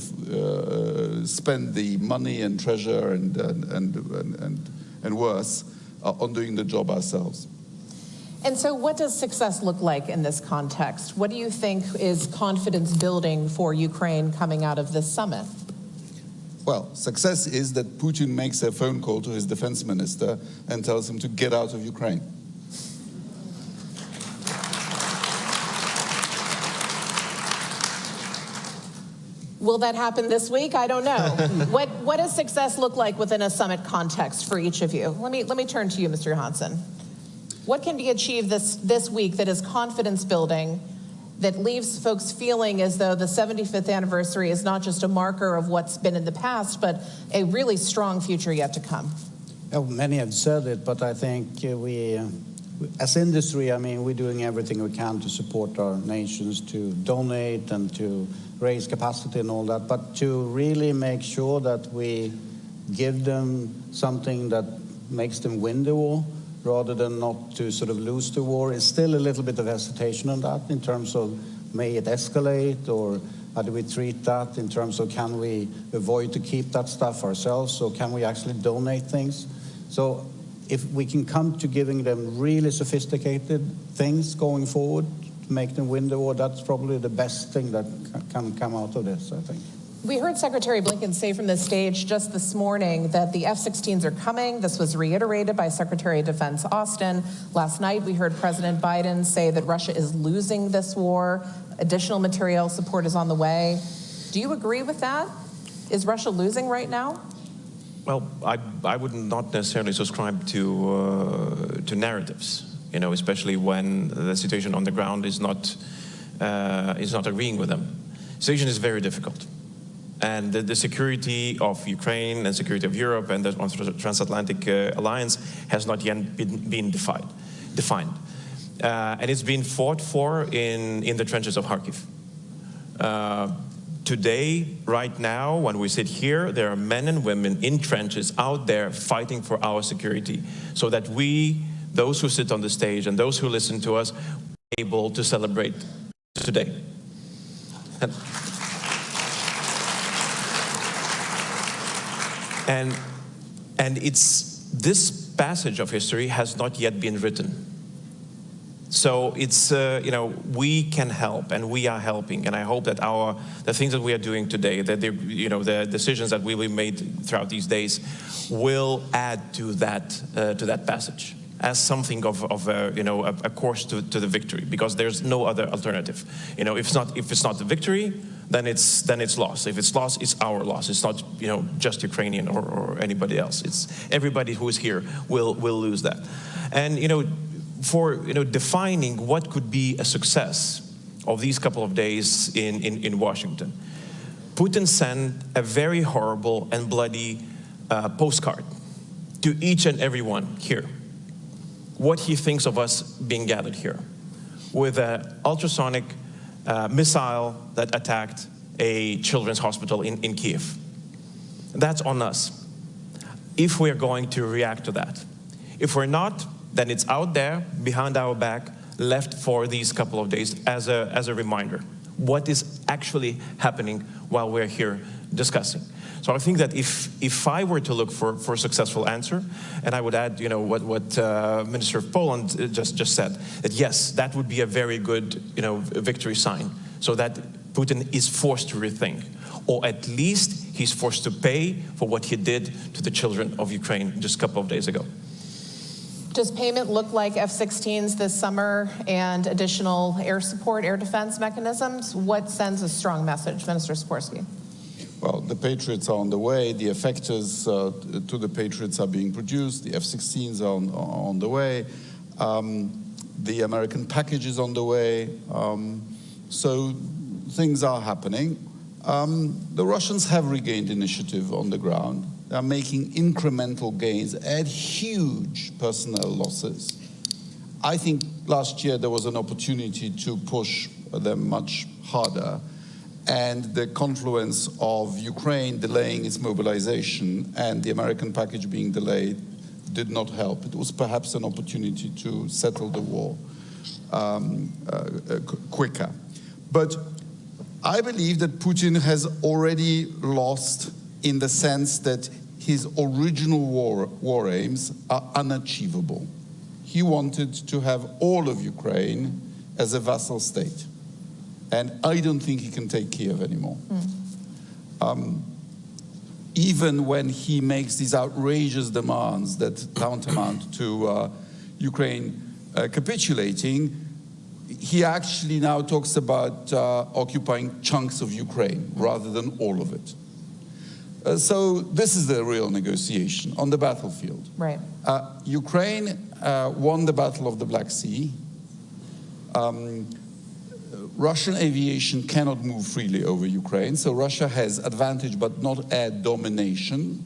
spend the money and treasure and worse on doing the job ourselves. And so what does success look like in this context? What do you think is confidence building for Ukraine coming out of this summit? Well, success is that Putin makes a phone call to his defense minister and tells him to get out of Ukraine. Will that happen this week? I don't know. What does success look like within a summit context for each of you? Let me turn to you, Mr. Johansson. What can be achieved this week that is confidence building, that leaves folks feeling as though the 75th anniversary is not just a marker of what's been in the past, but a really strong future yet to come? Well, many have said it, but I think we, as industry, I mean, we're doing everything we can to support our nations, to donate and to raise capacity and all that, but to really make sure that we give them something that makes them win the war, rather than not to sort of lose the war. It's still a little bit of hesitation on that in terms of may it escalate, or how do we treat that in terms of can we avoid to keep that stuff ourselves, or can we actually donate things? So if we can come to giving them really sophisticated things going forward to make them win the war, that's probably the best thing that can come out of this, I think. We heard Secretary Blinken say from the stage just this morning that the F-16s are coming. This was reiterated by Secretary of Defense Austin. Last night, we heard President Biden say that Russia is losing this war. Additional material support is on the way. Do you agree with that? Is Russia losing right now? Well, I would not necessarily subscribe to narratives, you know, especially when the situation on the ground is not agreeing with them. The situation is very difficult. And the security of Ukraine and security of Europe and the transatlantic alliance has not yet been defined. And it's been fought for in the trenches of Kharkiv. Today, right now, when we sit here, there are men and women in trenches out there fighting for our security, so that we, those who sit on the stage and those who listen to us, are able to celebrate today. And it's, this passage of history has not yet been written. So it's, you know, we can help and we are helping. And I hope that the things that we are doing today, that the decisions that will be made throughout these days will add to that passage as something of a course to the victory, because there's no other alternative. You know, if it's not the victory, then it's lost. If it's lost, it's our loss. It's not, you know, just Ukrainian or anybody else. It's everybody who is here will lose that. And, you know, for defining what could be a success of these couple of days in Washington, Putin sent a very horrible and bloody postcard to each and every one here. What he thinks of us being gathered here, with an ultrasonic missile that attacked a children's hospital in Kiev. That's on us, if we're going to react to that. If we're not, then it's out there, behind our back, left for these couple of days as a reminder. What is actually happening while we're here discussing. So I think that if I were to look for a successful answer, and I would add, you know, what Minister of Poland just said, that yes, that would be a very good, you know, victory sign, so that Putin is forced to rethink, or at least he's forced to pay for what he did to the children of Ukraine just a couple of days ago. Does payment look like F-16s this summer and additional air support, air defense mechanisms? What sends a strong message, Minister Sikorski? Well, the Patriots are on the way. The effectors to the Patriots are being produced. The F-16s are on the way. The American package is on the way. So things are happening. The Russians have regained initiative on the ground. They are making incremental gains at huge personnel losses. I think last year there was an opportunity to push them much harder. And the confluence of Ukraine delaying its mobilization and the American package being delayed did not help. It was perhaps an opportunity to settle the war quicker. But I believe that Putin has already lost, in the sense that his original war aims are unachievable. He wanted to have all of Ukraine as a vassal state. And I don't think he can take Kiev anymore. Even when he makes these outrageous demands that tantamount to Ukraine capitulating, he actually now talks about occupying chunks of Ukraine rather than all of it. So this is the real negotiation on the battlefield. Right. Ukraine won the Battle of the Black Sea. Russian aviation cannot move freely over Ukraine, so Russia has advantage but not air domination.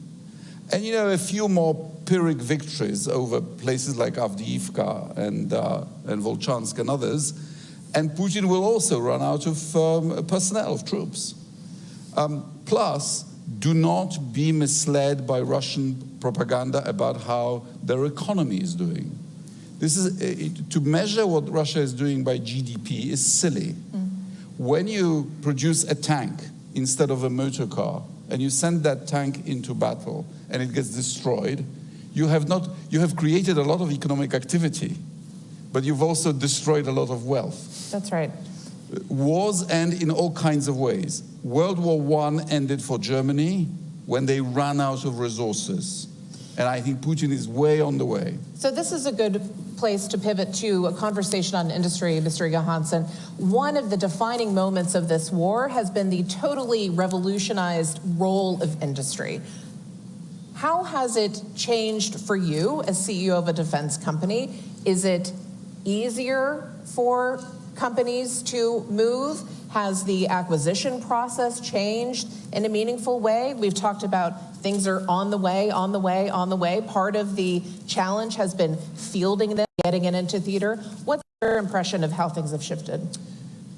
And, you know, a few more Pyrrhic victories over places like Avdiivka and Volchansk and others, and Putin will also run out of personnel, of troops. Plus, do not be misled by Russian propaganda about how their economy is doing. This is, to measure what Russia is doing by GDP is silly. When you produce a tank instead of a motor car, and you send that tank into battle, and it gets destroyed, you have created a lot of economic activity, but you've also destroyed a lot of wealth. That's right. Wars end in all kinds of ways. World War I ended for Germany when they ran out of resources. And I think Putin is way on the way. So this is a good place to pivot to a conversation on industry, Mr. Johansson. One of the defining moments of this war has been the totally revolutionized role of industry. How has it changed for you as CEO of a defense company? Is it easier for companies to move? Has the acquisition process changed in a meaningful way? We've talked about things are on the way, on the way, on the way. Part of the challenge has been fielding them, getting it into theater. What's your impression of how things have shifted?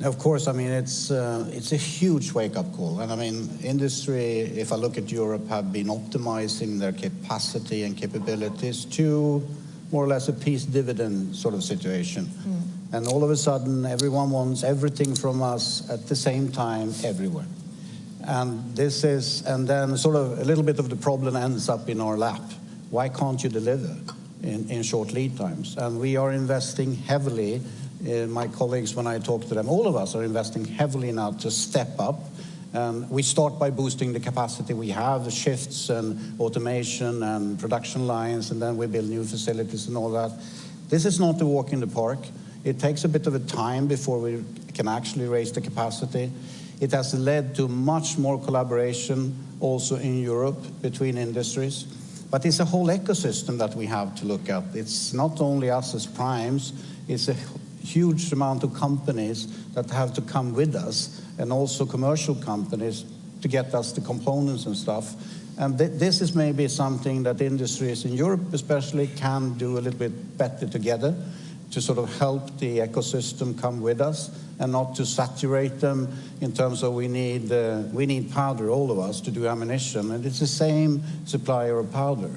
Of course, I mean, it's a huge wake-up call. And I mean, industry, if I look at Europe, have been optimizing their capacity and capabilities to more or less a peace dividend sort of situation. And all of a sudden, everyone wants everything from us at the same time, everywhere. And then sort of a little bit of the problem ends up in our lap. Why can't you deliver in short lead times? And we are investing heavily. My colleagues, when I talk to them, all of us are investing heavily now to step up. We start by boosting the capacity we have, the shifts and automation and production lines, and then we build new facilities and all that. This is not a walk in the park. It takes a bit of a time before we can actually raise the capacity. It has led to much more collaboration also in Europe between industries. But it's a whole ecosystem that we have to look at. It's not only us as primes, it's a huge amount of companies that have to come with us, and also commercial companies to get us the components and stuff. And this is maybe something that industries in Europe especially can do a little bit better together, to sort of help the ecosystem come with us and not to saturate them in terms of we need powder, all of us, to do ammunition. And it's the same supplier of powder.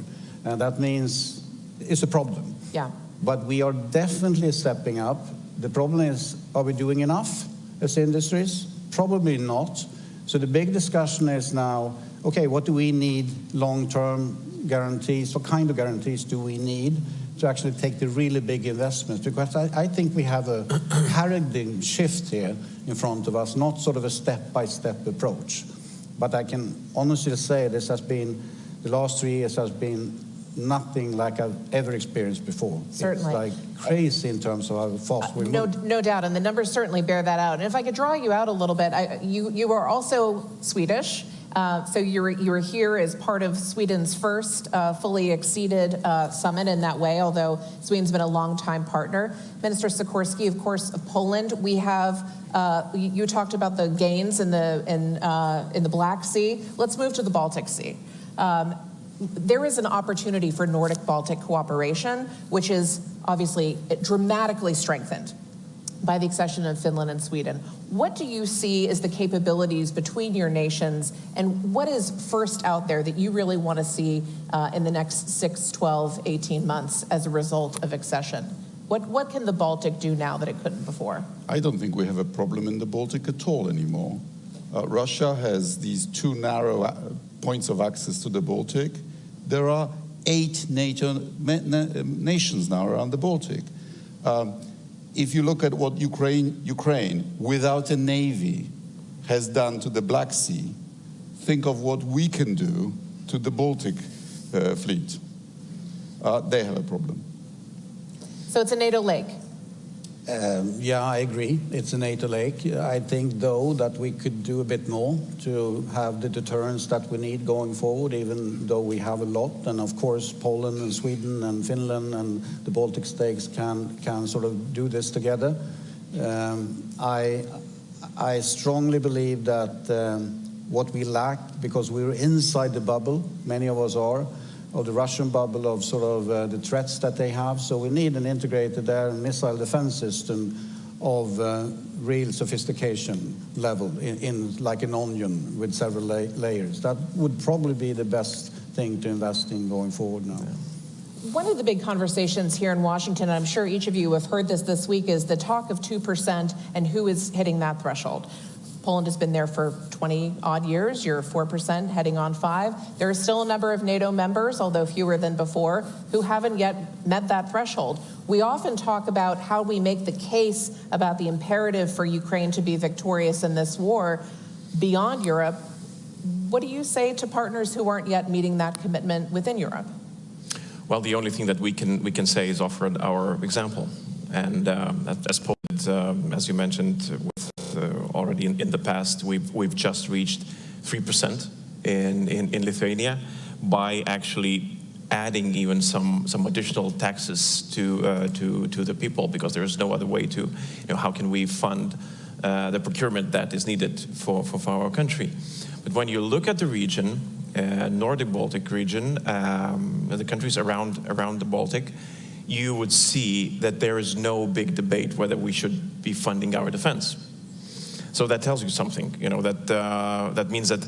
And that means it's a problem. Yeah. But we are definitely stepping up. The problem is, are we doing enough as industries? Probably not. So the big discussion is now, okay, what do we need long-term guarantees? What kind of guarantees do we need to actually take the really big investments? Because I think we have a paradigm shift here in front of us, not sort of a step-by-step approach. But I can honestly say this has been, the last 3 years has been nothing like I've ever experienced before. Certainly. It's like crazy in terms of how fast we move. No doubt, and the numbers certainly bear that out. And if I could draw you out a little bit, you are also Swedish. So you were here as part of Sweden's first fully exceeded summit in that way, although Sweden's been a long-time partner. Minister Sikorski, of course, of Poland. We have, you talked about the gains in the Black Sea. Let's move to the Baltic Sea. There is an opportunity for Nordic-Baltic cooperation, which is obviously dramatically strengthened by the accession of Finland and Sweden. What do you see as the capabilities between your nations, and what is first out there that you really want to see in the next 6, 12, 18 months as a result of accession? What can the Baltic do now that it couldn't before? I don't think we have a problem in the Baltic at all anymore. Russia has these 2 narrow points of access to the Baltic. There are 8 NATO nations now around the Baltic. If you look at what Ukraine, without a navy, has done to the Black Sea, think of what we can do to the Baltic fleet. They have a problem. So it's a NATO lake. Yeah, I agree. It's a NATO lake. I think, though, that we could do a bit more to have the deterrence that we need going forward, even though we have a lot. And, of course, Poland and Sweden and Finland and the Baltic states can sort of do this together. I strongly believe that what we lack, because we're inside the bubble, many of us are, of the Russian bubble of sort of the threats that they have. So we need an integrated air and missile defense system of real sophistication level in like an onion with several layers. That would probably be the best thing to invest in going forward now. One of the big conversations here in Washington, and I'm sure each of you have heard this week, is the talk of 2% and who is hitting that threshold. Poland has been there for 20 odd years. You're 4%, heading on 5. There are still a number of NATO members, although fewer than before, who haven't yet met that threshold. We often talk about how we make the case about the imperative for Ukraine to be victorious in this war beyond Europe. What do you say to partners who aren't yet meeting that commitment within Europe? Well, the only thing that we can say is offer our example. And as Poland, as you mentioned, already in the past, we've just reached 3% in Lithuania by actually adding even some additional taxes to the people, because there is no other way to, how can we fund the procurement that is needed for our country. But when you look at the region, Nordic Baltic region, the countries around the Baltic, you would see that there is no big debate whether we should be funding our defense. So that tells you something, that means that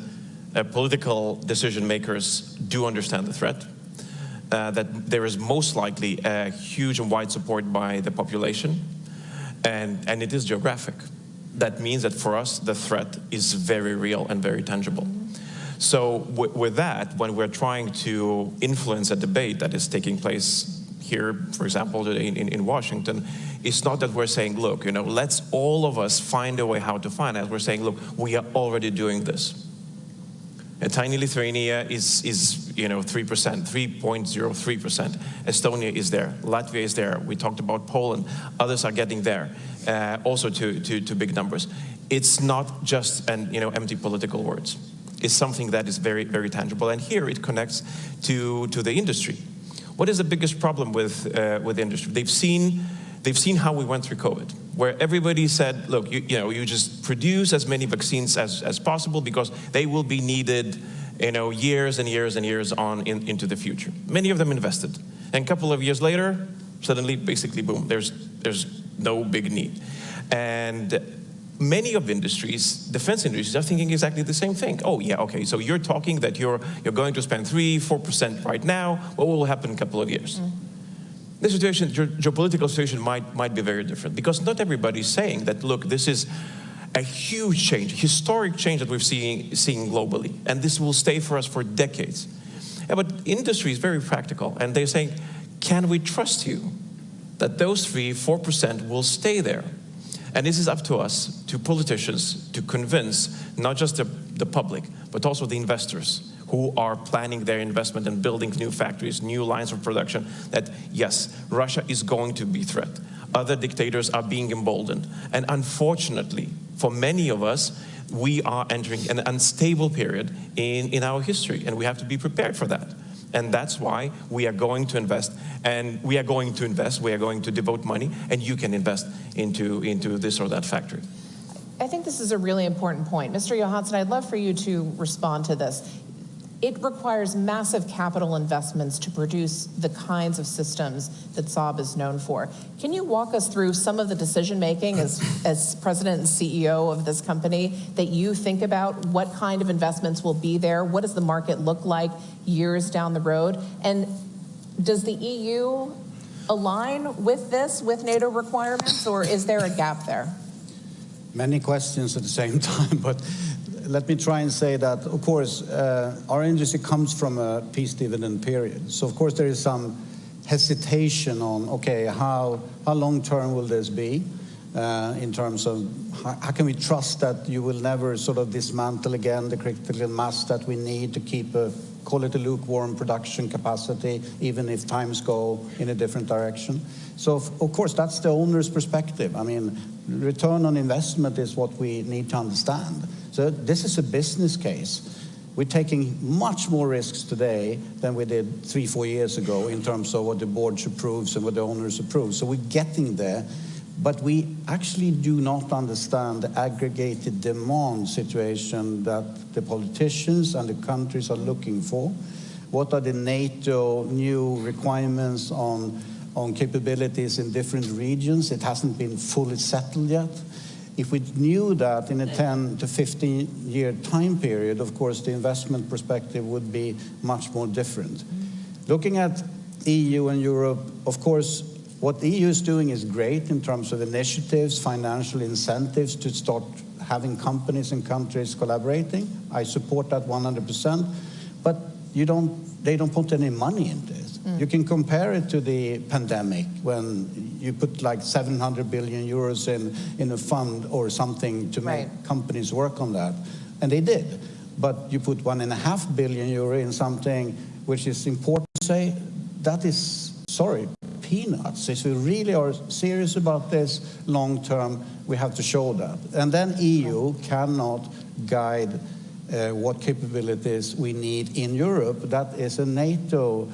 political decision makers do understand the threat, that there is most likely a huge and wide support by the population, and it is geographic. That means that for us, the threat is very real and very tangible. So with that, when we're trying to influence a debate that is taking place here, for example, in Washington, it's not that we're saying, look, let's all of us find a way how to finance. We're saying, look, we are already doing this. A tiny Lithuania is 3%, 3.03%. Estonia is there. Latvia is there. We talked about Poland. Others are getting there, also to big numbers. It's not just empty political words. It's something that is very, very tangible. And here it connects to the industry. What is the biggest problem with industry? They've seen how we went through COVID, where everybody said, look, you just produce as many vaccines as possible because they will be needed, years and years and years on into the future. Many of them invested. And a couple of years later, suddenly, basically, boom, there's no big need. And many of industries, defense industries, are thinking exactly the same thing. Oh, yeah, okay, so you're talking that you're going to spend 3-4% right now. What will happen in a couple of years? The situation, geopolitical situation might be very different, because not everybody is saying that, look, this is a huge change, historic change that we're seeing globally, and this will stay for us for decades. Yeah, but industry is very practical, and they're saying, can we trust you that those 3-4% will stay there? And this is up to us, to politicians, to convince not just the public, but also the investors who are planning their investment and building new factories, new lines of production, that yes, Russia is going to be a threat. Other dictators are being emboldened. And unfortunately, for many of us, we are entering an unstable period in our history, and we have to be prepared for that. And that's why we are going to invest, and we are going to devote money, and you can invest into this or that factory. I think this is a really important point. Mr. Johansson, I'd love for you to respond to this. It requires massive capital investments to produce the kinds of systems that Saab is known for. Can you walk us through some of the decision-making as president and CEO of this company that you think about? What kind of investments will be there? What does the market look like years down the road? And does the EU align with this, with NATO requirements, or is there a gap there? Many questions at the same time, but let me try and say that, of course, our industry comes from a peace dividend period. So, of course, there is some hesitation on, okay, how long-term will this be in terms of how can we trust that you will never sort of dismantle again the critical mass that we need to keep call it a lukewarm production capacity, even if times go in a different direction. So, of course, that's the owner's perspective. I mean, return on investment is what we need to understand. So this is a business case. We're taking much more risks today than we did 3-4 years ago in terms of what the board approves and what the owners approve. So we're getting there, but we actually do not understand the aggregated demand situation that the politicians and the countries are looking for. What are the NATO new requirements on on capabilities in different regions. It hasn't been fully settled yet. If we knew that in a 10 to 15-year time period, of course, the investment perspective would be much more different. Looking at EU and Europe, of course, what the EU is doing is great in terms of initiatives, financial incentives to start having companies and countries collaborating. I support that 100%, but they don't put any money into it. You can compare it to the pandemic when you put like 700 billion euros in a fund or something to make companies work on that. And they did. But you put 1.5 billion euro in something which is important to say, that is, sorry, peanuts. If we really are serious about this long term, we have to show that. And then EU cannot guide what capabilities we need in Europe. That is a NATO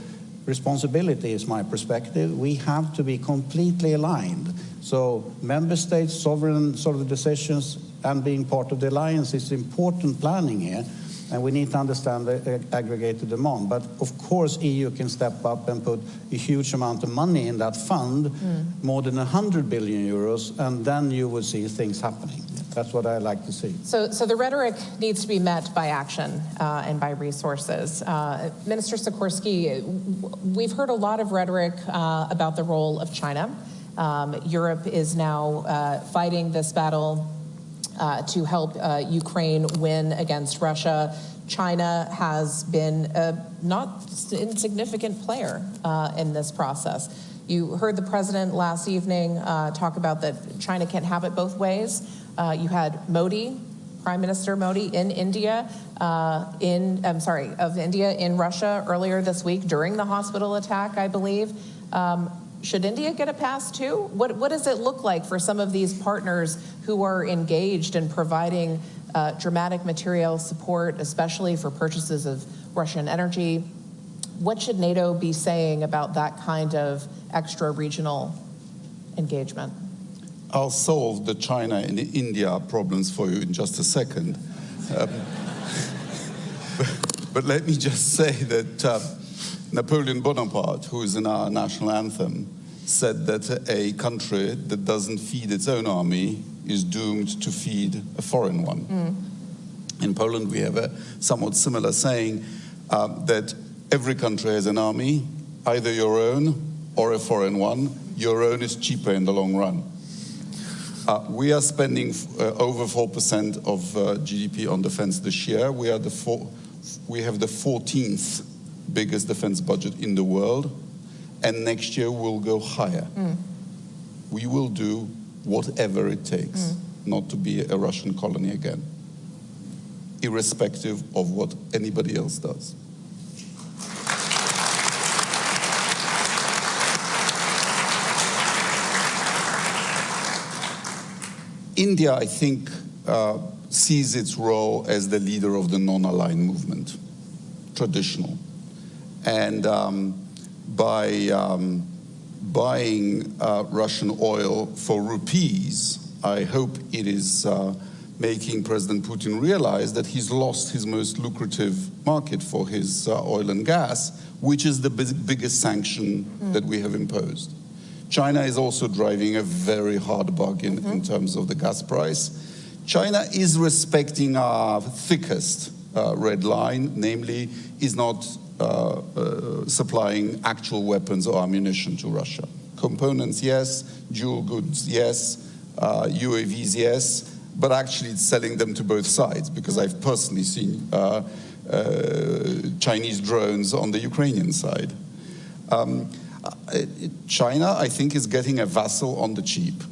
responsibility, is my perspective. We have to be completely aligned. So member states, sovereign sort of decisions, and being part of the alliance is important planning here. And we need to understand the aggregated demand. But of course, EU can step up and put a huge amount of money in that fund, more than 100 billion euros, and then you will see things happening. That's what I like to see. So the rhetoric needs to be met by action and by resources. Minister Sikorsky, we've heard a lot of rhetoric about the role of China. Europe is now fighting this battle to help Ukraine win against Russia. China has been a not insignificant player in this process. You heard the president last evening talk about that China can't have it both ways. You had Modi, Prime Minister Modi in India, in Russia earlier this week during the hospital attack, I believe. Should India get a pass too? What does it look like for some of these partners who are engaged in providing dramatic material support, especially for purchases of Russian energy? What should NATO be saying about that kind of extra-regional engagement? I'll solve the China and India problems for you in just a second. But let me just say that Napoleon Bonaparte, who is in our national anthem, said that a country that doesn't feed its own army is doomed to feed a foreign one. In Poland, we have a somewhat similar saying that every country has an army, either your own or a foreign one. Your own is cheaper in the long run. We are spending over 4% of GDP on defense this year. We have the 14th biggest defense budget in the world, and next year we'll go higher. We will do whatever it takes not to be a Russian colony again, irrespective of what anybody else does. India, I think, sees its role as the leader of the non-aligned movement, traditional. And by buying Russian oil for rupees, I hope it is making President Putin realize that he's lost his most lucrative market for his oil and gas, which is the biggest sanction that we have imposed. China is also driving a very hard bargain in terms of the gas price. China is respecting our thickest red line, namely is not supplying actual weapons or ammunition to Russia. Components, yes. Dual goods, yes. UAVs, yes. But actually it's selling them to both sides, because I've personally seen Chinese drones on the Ukrainian side. China, I think, is getting a vassal on the cheap.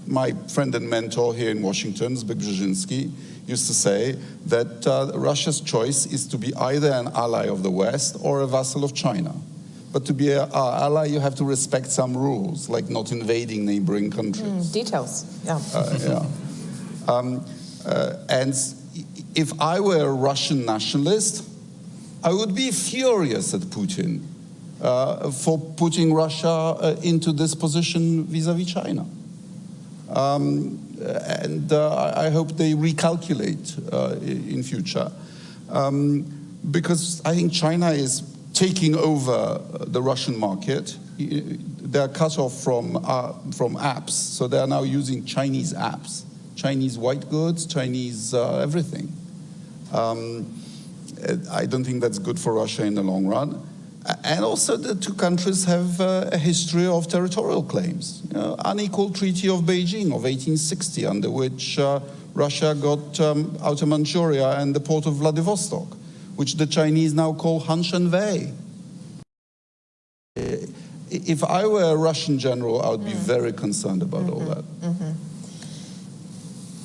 My friend and mentor here in Washington, Zbigniew Brzezinski, used to say that Russia's choice is to be either an ally of the West or a vassal of China. But to be an ally, you have to respect some rules, like not invading neighboring countries. Details, yeah. And if I were a Russian nationalist, I would be furious at Putin for putting Russia into this position vis-à-vis China. And I hope they recalculate in future. Because I think China is taking over the Russian market. They're cut off from apps, so they are now using Chinese apps, Chinese white goods, Chinese everything. I don't think that's good for Russia in the long run. And also the two countries have a history of territorial claims. Unequal Treaty of Beijing of 1860, under which Russia got Outer Manchuria and the port of Vladivostok, which the Chinese now call Hanshan-Wei. If I were a Russian general, I would be very concerned about all that.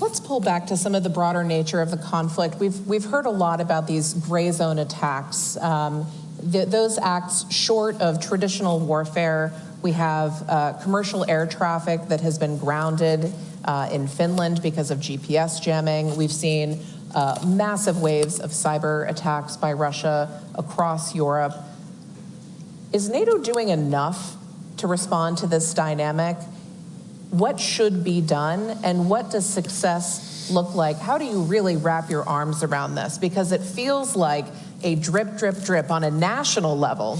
Let's pull back to some of the broader nature of the conflict. We've heard a lot about these gray zone attacks. Those acts short of traditional warfare. We have commercial air traffic that has been grounded in Finland because of GPS jamming. We've seen massive waves of cyber attacks by Russia across Europe. Is NATO doing enough to respond to this dynamic? What should be done, and what does success look like? How do you really wrap your arms around this? Because it feels like a drip, drip, drip on a national level,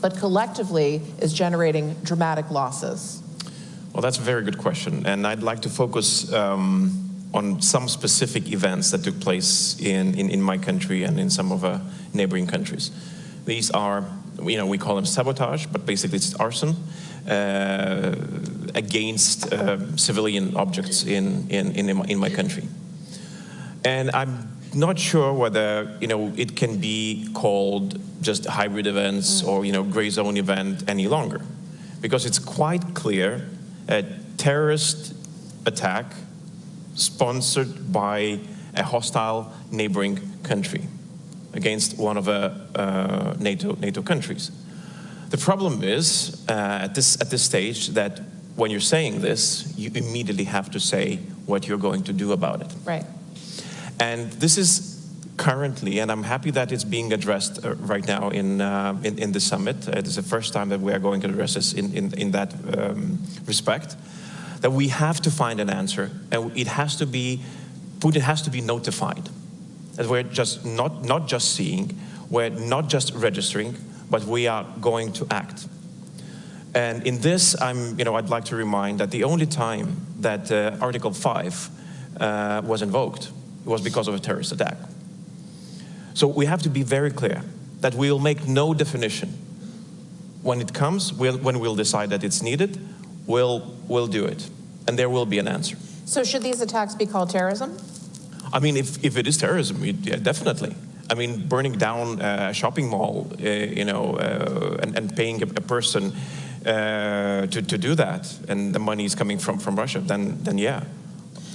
but collectively is generating dramatic losses. Well, that's a very good question, and I'd like to focus on some specific events that took place in my country and in some of our neighboring countries. These are, we call them sabotage, but basically it's arson against civilian objects in my country. And I'm not sure whether it can be called just hybrid events or gray zone event any longer, because it's quite clear a terrorist attack sponsored by a hostile neighboring country against one of the NATO countries. The problem is at this stage that when you're saying this, you immediately have to say what you're going to do about it. Right. And this is currently, and I'm happy that it's being addressed right now in the summit. It is the first time that we are going to address this in that respect, that we have to find an answer, and it has to be, Putin has to be notified. That we're just not just seeing, we're not just registering, but we are going to act. And in this, I'd like to remind that the only time that Article 5 was invoked was because of a terrorist attack. So we have to be very clear that we'll make no definition. When it comes, when we'll decide that it's needed, we'll do it, and there will be an answer. So should these attacks be called terrorism? I mean, if it is terrorism, yeah, definitely. I mean, burning down a shopping mall, and paying a person to do that, and the money is coming from Russia, then yeah.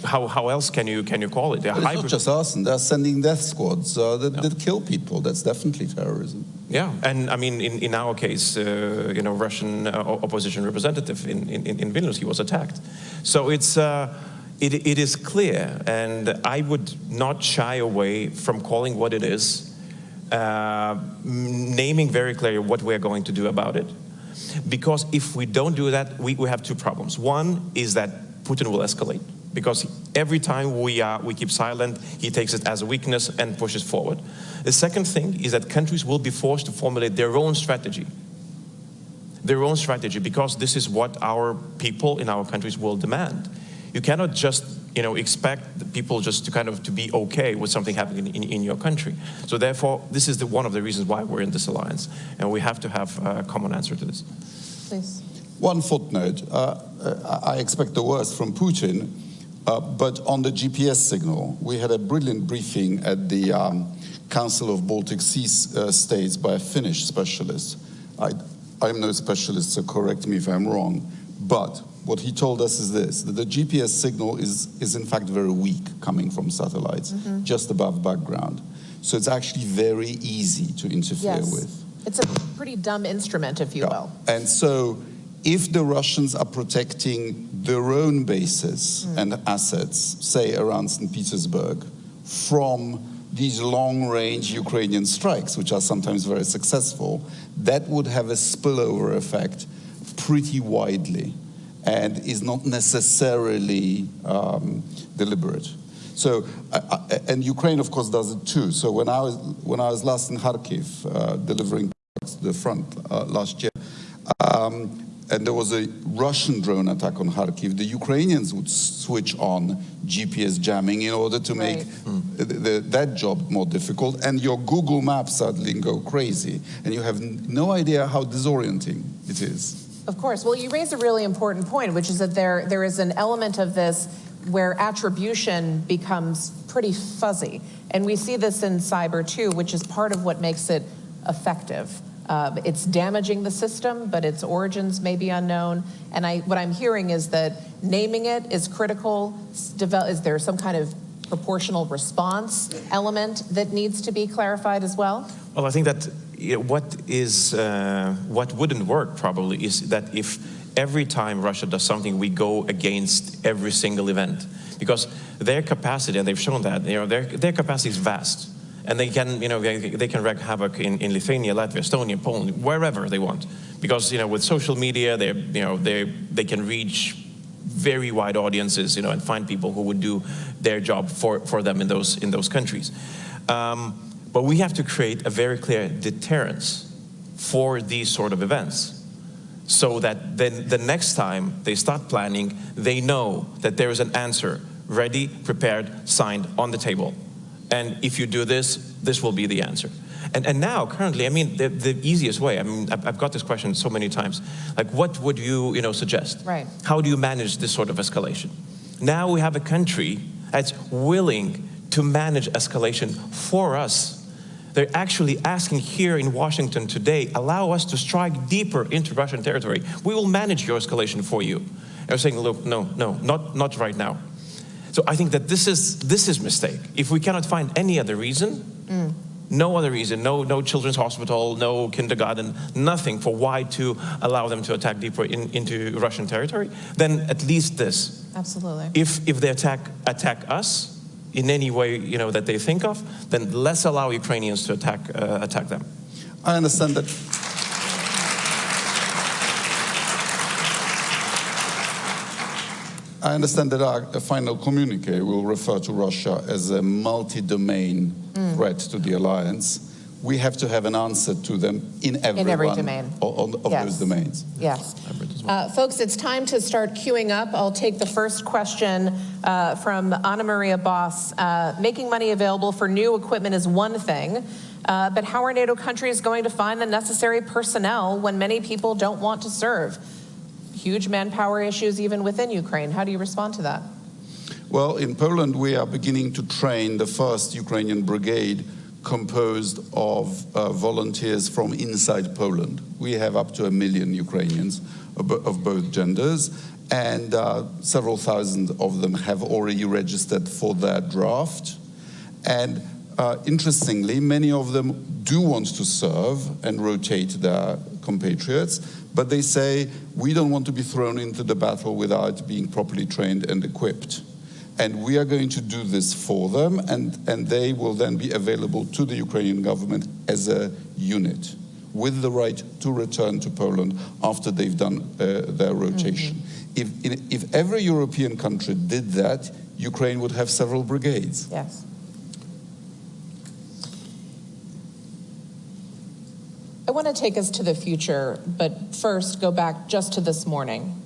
How else can you call it? It's not just arson. They're sending death squads that kill people. That's definitely terrorism. Yeah, and I mean, in our case, Russian opposition representative in Vilnius, he was attacked. So it is clear, and I would not shy away from calling what it is, naming very clearly what we are going to do about it. Because if we don't do that, we have two problems. One is that Putin will escalate, because every time we keep silent, he takes it as a weakness and pushes forward. The second thing is that countries will be forced to formulate their own strategy. Their own strategy, because this is what our people in our countries will demand. You cannot just, expect the people just to be okay with something happening in your country. So therefore, this is one of the reasons why we're in this alliance, and we have to have a common answer to this. Please. One footnote. I expect the worst from Putin, but on the GPS signal, we had a brilliant briefing at the Council of Baltic Sea States by a Finnish specialist. I'm no specialist, so correct me if I'm wrong, but what he told us is this, that the GPS signal is in fact very weak coming from satellites, just above background. So it's actually very easy to interfere with. It's a pretty dumb instrument, if you will. And so if the Russians are protecting their own bases and assets, say around St. Petersburg, from these long-range Ukrainian strikes, which are sometimes very successful, that would have a spillover effect pretty widely, and is not necessarily deliberate. So, and Ukraine, of course, does it too. So when I was last in Kharkiv delivering the front last year. And there was a Russian drone attack on Kharkiv. The Ukrainians would switch on GPS jamming in order to make that job more difficult. And your Google Maps suddenly go crazy. And you have no idea how disorienting it is. Of course. Well, you raise a really important point, which is that there is an element of this where attribution becomes pretty fuzzy. And we see this in cyber too, which is part of what makes it effective. It's damaging the system, but its origins may be unknown. And what I'm hearing is that naming it is critical. Is there some kind of proportional response element that needs to be clarified as well? Well, I think that what wouldn't work probably is that if every time Russia does something, we go against every single event, because their capacity, and they've shown that, their capacity is vast. And they can, they can wreak havoc in Lithuania, Latvia, Estonia, Poland, wherever they want, because with social media, they can reach very wide audiences, and find people who would do their job for them in those countries. But we have to create a very clear deterrence for these sort of events, so that then the next time they start planning, they know that there is an answer ready, prepared, signed on the table. And if you do this, this will be the answer. And now, currently, I mean, the easiest way, I mean, I've got this question so many times, like, what would you, suggest? Right. How do you manage this sort of escalation? Now we have a country that's willing to manage escalation for us. They're actually asking here in Washington today, allow us to strike deeper into Russian territory. We will manage your escalation for you. And they're saying, look, no, not right now. So I think that this is mistake. If we cannot find any other reason, no other reason, no children's hospital, no kindergarten, nothing for why to allow them to attack deeper into Russian territory, then at least this. Absolutely. If they attack us in any way that they think of, then let's allow Ukrainians to attack them. I understand that. I understand that our final communique will refer to Russia as a multi-domain threat to the alliance. We have to have an answer to them in every domain of those domains. Yes. Folks, it's time to start queuing up. I'll take the first question from Anna Maria Boss. Making money available for new equipment is one thing, but how are NATO countries going to find the necessary personnel when many people don't want to serve? Huge manpower issues even within Ukraine. How do you respond to that? Well, in Poland, we are beginning to train the first Ukrainian brigade composed of volunteers from inside Poland. We have up to 1 million Ukrainians of both genders, and several thousand of them have already registered for their draft. And interestingly, many of them do want to serve and rotate their compatriots, but they say, we don't want to be thrown into the battle without being properly trained and equipped. And we are going to do this for them, and they will then be available to the Ukrainian government as a unit, with the right to return to Poland after they've done their rotation. If every European country did that, Ukraine would have several brigades. Yes. I want to take us to the future, but first go back just to this morning.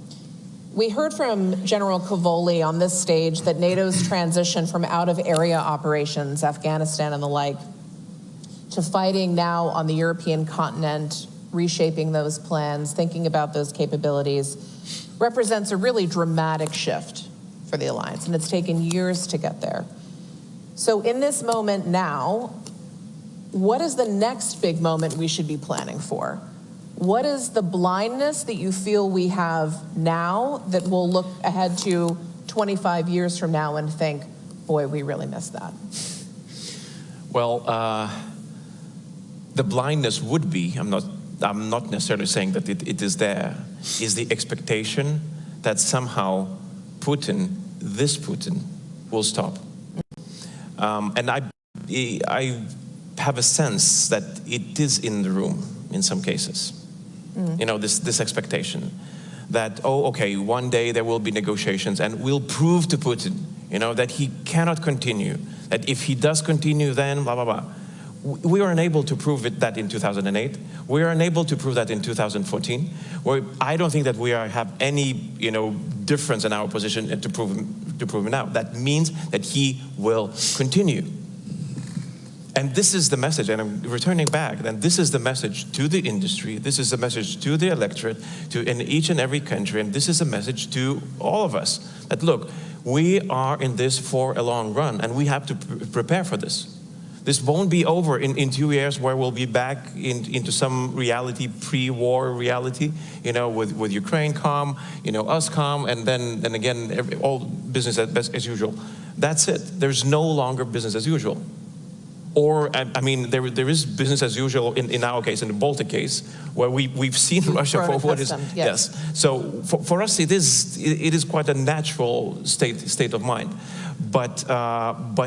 We heard from General Cavoli on this stage that NATO's transition from out-of-area operations, Afghanistan and the like, to fighting now on the European continent, reshaping those plans, thinking about those capabilities, represents a really dramatic shift for the alliance, and it's taken years to get there. So in this moment now, what is the next big moment we should be planning for? What is the blindness that you feel we have now that we'll look ahead to 25 years from now and think, boy, we really missed that? Well, the blindness would be, I'm not necessarily saying that it is there, is the expectation that somehow this Putin will stop. And I have a sense that it is in the room in some cases. This expectation that, okay, one day there will be negotiations and we'll prove to Putin, that he cannot continue, that if he does continue, then blah, blah, blah. We were unable to prove that in 2008. We are unable to prove that in 2014. I don't think that we have any, difference in our position to prove him now. That means that he will continue. And this is the message, and I'm returning back, then this is the message to the industry, this is the message to the electorate, in each and every country, and this is a message to all of us, that look, we are in this for a long run, and we have to prepare for this. This won't be over in 2 years, where we'll be back into some reality, pre-war reality, with Ukraine calm, us calm, and then again, all business as usual. That's it. There's no longer business as usual. Or, I mean, there is business as usual in our case, in the Baltic case, where we've seen Russia for what is. Yes. So for us, it is quite a natural state of mind, but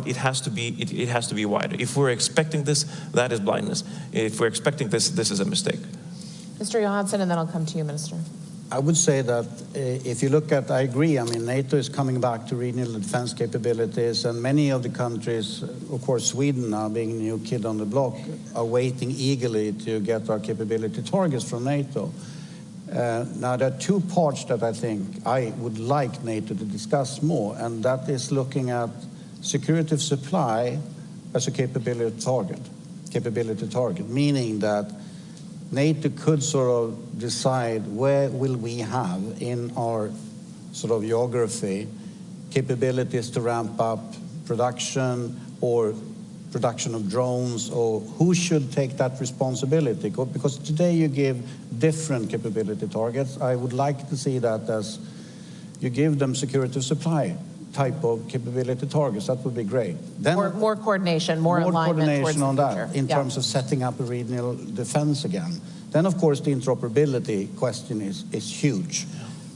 it has to be wider. If we're expecting this, that is blindness. If we're expecting this, this is a mistake. Mr. Johansson, and then I'll come to you, Minister. I would say that if you look at, I agree, I mean, NATO is coming back to regional defense capabilities, and many of the countries, of course, Sweden now being a new kid on the block, are waiting eagerly to get our capability targets from NATO. Now, there are two parts that I think I would like NATO to discuss more, and that is looking at security of supply as a capability target, meaning that NATO could sort of decide where will we have in our sort of geography capabilities to ramp up production or production of drones, or who should take that responsibility? Because today you give different capability targets. I would like to see that as you give them security of supply type of capability targets. That would be great. Then more coordination, more alignment towards on the that future. in terms of setting up a regional defense again. Then, of course, the interoperability question is huge.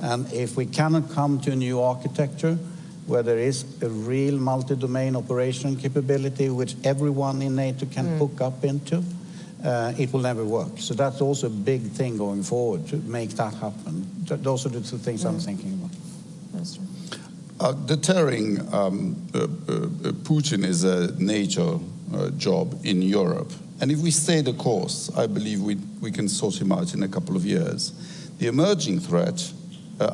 And if we cannot come to a new architecture where there is a real multi-domain operation capability which everyone in NATO can hook up into, it will never work. So that's also a big thing going forward to make that happen. Those are the two things I'm thinking about. Minister. Deterring Putin is a NATO job in Europe. And if we stay the course, I believe we can sort him out in a couple of years. The emerging threat,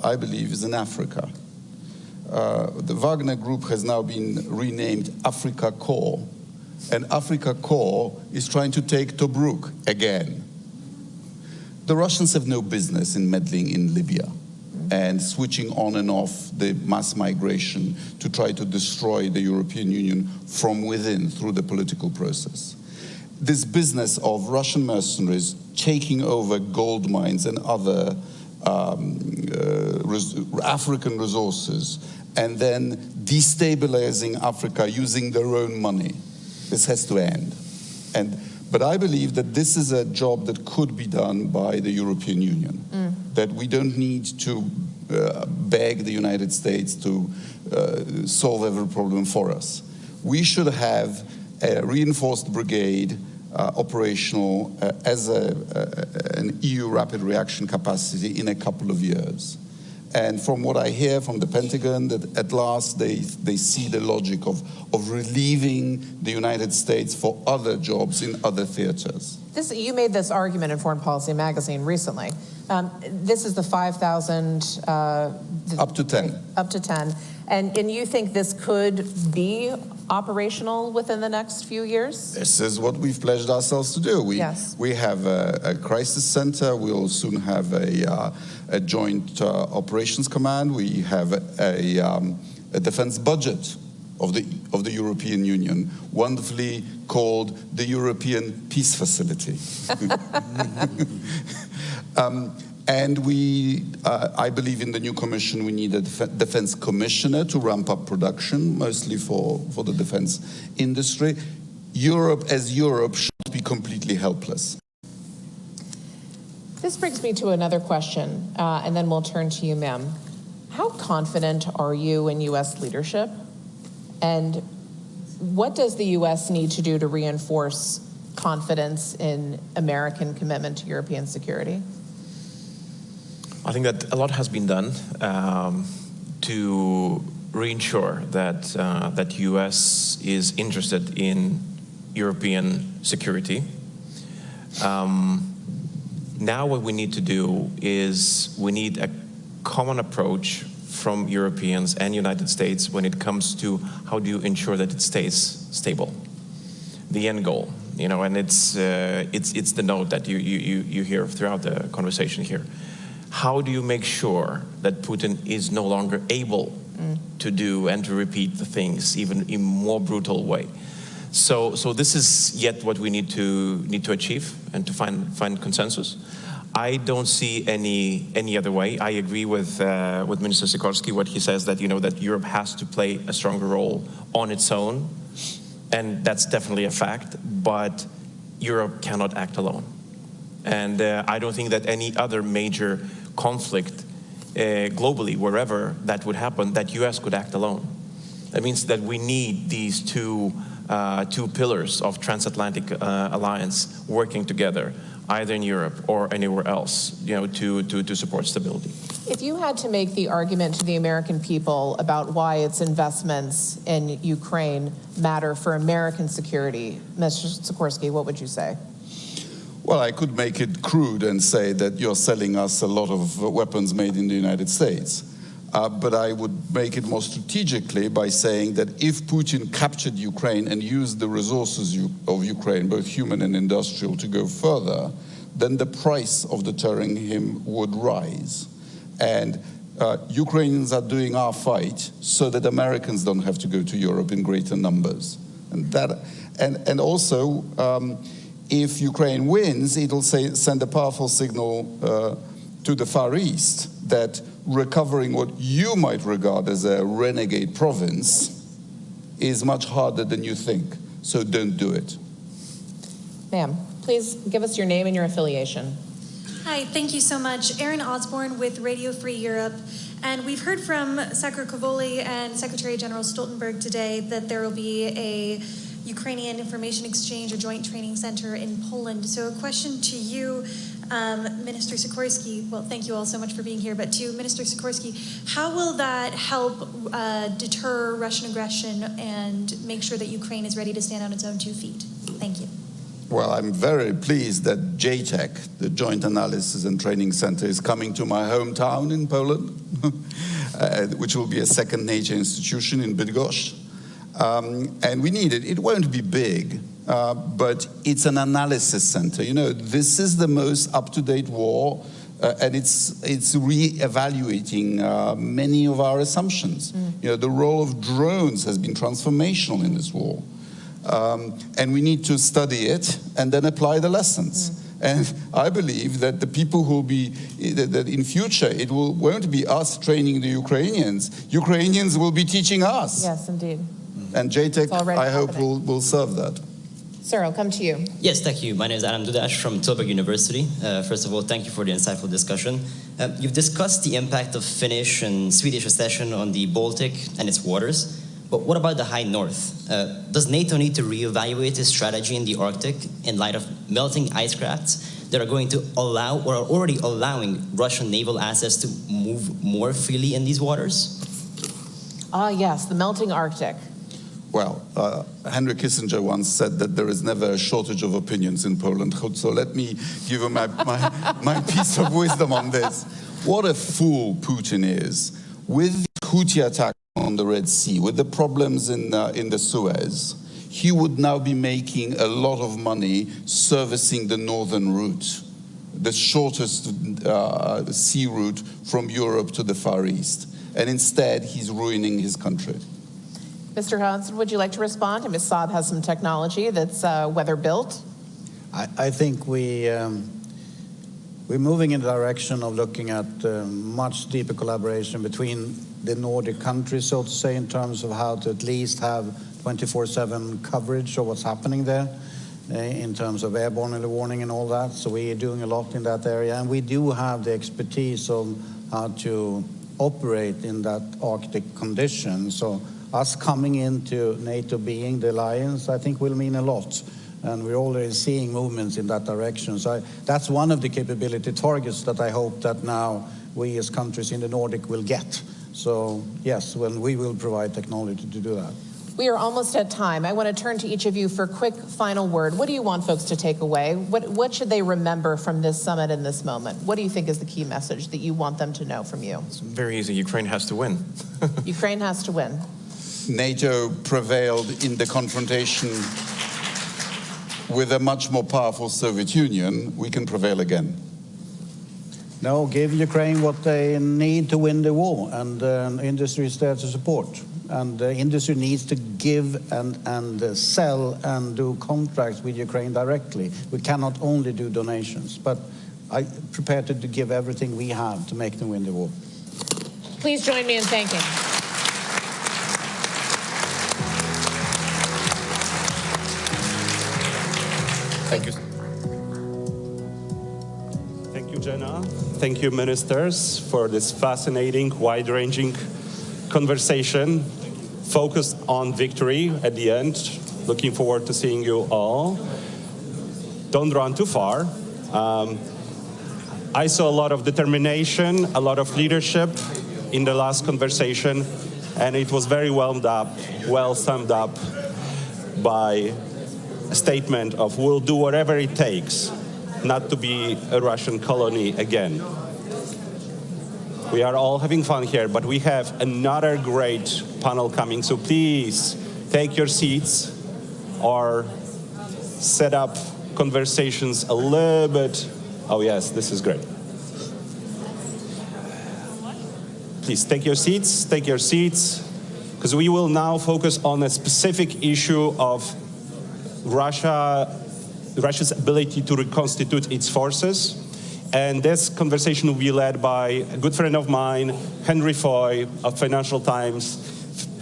I believe, is in Africa. The Wagner Group has now been renamed Africa Corps. And Africa Corps is trying to take Tobruk again. The Russians have no business in meddling in Libya and switching on and off the mass migration to try to destroy the European Union from within through the political process. This business of Russian mercenaries taking over gold mines and other African resources and then destabilizing Africa using their own money, this has to end. But I believe that this is a job that could be done by the European Union, that we don't need to beg the United States to solve every problem for us. We should have a reinforced brigade operational as an EU rapid reaction capacity in a couple of years. And from what I hear from the Pentagon, that at last they see the logic of relieving the United States for other jobs in other theaters. You made this argument in Foreign Policy magazine recently. This is the 5,000... up to 10. Up to 10. And you think this could be operational within the next few years? This is what we've pledged ourselves to do. We have a crisis center. We'll soon have a joint operations command. We have a defense budget of the European Union, wonderfully called the European Peace Facility. And I believe in the new commission, we need a defense commissioner to ramp up production, mostly for the defense industry. Europe as Europe should be completely helpless. This brings me to another question, and then we'll turn to you, ma'am. How confident are you in U.S. leadership? And what does the U.S. need to do to reinforce confidence in American commitment to European security? I think that a lot has been done to reinsure that that U.S. is interested in European security. Now what we need to do is we need a common approach from Europeans and United States when it comes to how do you ensure that it stays stable. The end goal, you know, and it's the note that you hear throughout the conversation here. How do you make sure that Putin is no longer able to do and to repeat the things even in more brutal way? So this is yet what we need to achieve and to find consensus. I don't see any other way. I agree with Minister Sikorski, what he says, that, you know, that Europe has to play a stronger role on its own, and that's definitely a fact, but Europe cannot act alone. And I don't think that any other major conflict globally, wherever that would happen, that US could act alone. That means that we need these two pillars of transatlantic alliance working together, either in Europe or anywhere else, you know, to support stability. If you had to make the argument to the American people about why its investments in Ukraine matter for American security, Mr. Sikorski, what would you say? Well, I could make it crude and say that you're selling us a lot of weapons made in the United States. But I would make it more strategically by saying that if Putin captured Ukraine and used the resources of Ukraine, both human and industrial, to go further, then the price of deterring him would rise. And Ukrainians are doing our fight so that Americans don't have to go to Europe in greater numbers. And also, if Ukraine wins, it'll send a powerful signal to the Far East that recovering what you might regard as a renegade province is much harder than you think. So don't do it. Ma'am, please give us your name and your affiliation. Hi, thank you so much. Erin Osborne with Radio Free Europe. And we've heard from Secretary Kavoli and Secretary General Stoltenberg today that there will be a Ukrainian Information Exchange or Joint Training Center in Poland. So a question to you, Minister Sikorski. Well, thank you all so much for being here. But to Minister Sikorski, how will that help deter Russian aggression and make sure that Ukraine is ready to stand on its own 2 feet? Thank you. Well, I'm very pleased that JTEC, the Joint Analysis and Training Center, is coming to my hometown in Poland, which will be a second NATO institution in Bydgoszcz. And we need it. It won't be big, but it's an analysis center. You know, this is the most up-to-date war, and it's re-evaluating many of our assumptions. You know, the role of drones has been transformational in this war. And we need to study it and then apply the lessons. And I believe that the people who will be, that in future, it won't be us training the Ukrainians. Ukrainians will be teaching us. Yes, indeed. And JTEC, I hope, will serve that. Sir, I'll come to you. Yes, thank you. My name is Adam Dudash from Tilburg University. First of all, thank you for the insightful discussion. You've discussed the impact of Finnish and Swedish accession on the Baltic and its waters. But what about the High North? Does NATO need to reevaluate its strategy in the Arctic in light of melting ice crafts that are going to allow, or are already allowing, Russian naval assets to move more freely in these waters? Yes, the melting Arctic. Well, Henry Kissinger once said that there is never a shortage of opinions in Poland. So let me give you my piece of wisdom on this. What a fool Putin is. With the Houthi attack on the Red Sea, with the problems in the Suez, he would now be making a lot of money servicing the northern route, the shortest sea route from Europe to the Far East. And instead, he's ruining his country. Mr. Hansen, would you like to respond? Ms. Saab has some technology that's weather-built. I think we're moving in the direction of looking at much deeper collaboration between the Nordic countries, so to say, in terms of how to at least have 24/7 coverage of what's happening there in terms of airborne early warning and all that. So we are doing a lot in that area. And we do have the expertise of how to operate in that Arctic condition. So us coming into NATO being the alliance, I think will mean a lot. And we're already seeing movements in that direction. So that's one of the capability targets that I hope that now we as countries in the Nordic will get. So yes, well, we will provide technology to do that. We are almost at time. I want to turn to each of you for a quick final word. What do you want folks to take away? What should they remember from this summit in this moment? What do you think is the key message that you want them to know from you? It's very easy. Ukraine has to win. Ukraine has to win. NATO prevailed in the confrontation with a much more powerful Soviet Union. We can prevail again. No, give Ukraine what they need to win the war, and industry is there to support. And the industry needs to give and sell and do contracts with Ukraine directly. We cannot only do donations, but I'm prepared to give everything we have to make them win the war. Please join me in thanking. Thank you. Thank you, Jenna. Thank you, ministers, for this fascinating, wide-ranging conversation focused on victory at the end. Looking forward to seeing you all. Don't run too far. I saw a lot of determination, a lot of leadership in the last conversation, and it was very well summed up by a statement of we'll do whatever it takes not to be a Russian colony again. We are all having fun here, but we have another great panel coming, so please take your seats or set up conversations a little bit. Oh yes, this is great. Please take your seats, because we will now focus on a specific issue of Russia's ability to reconstitute its forces. And this conversation will be led by a good friend of mine, Henry Foy of Financial Times.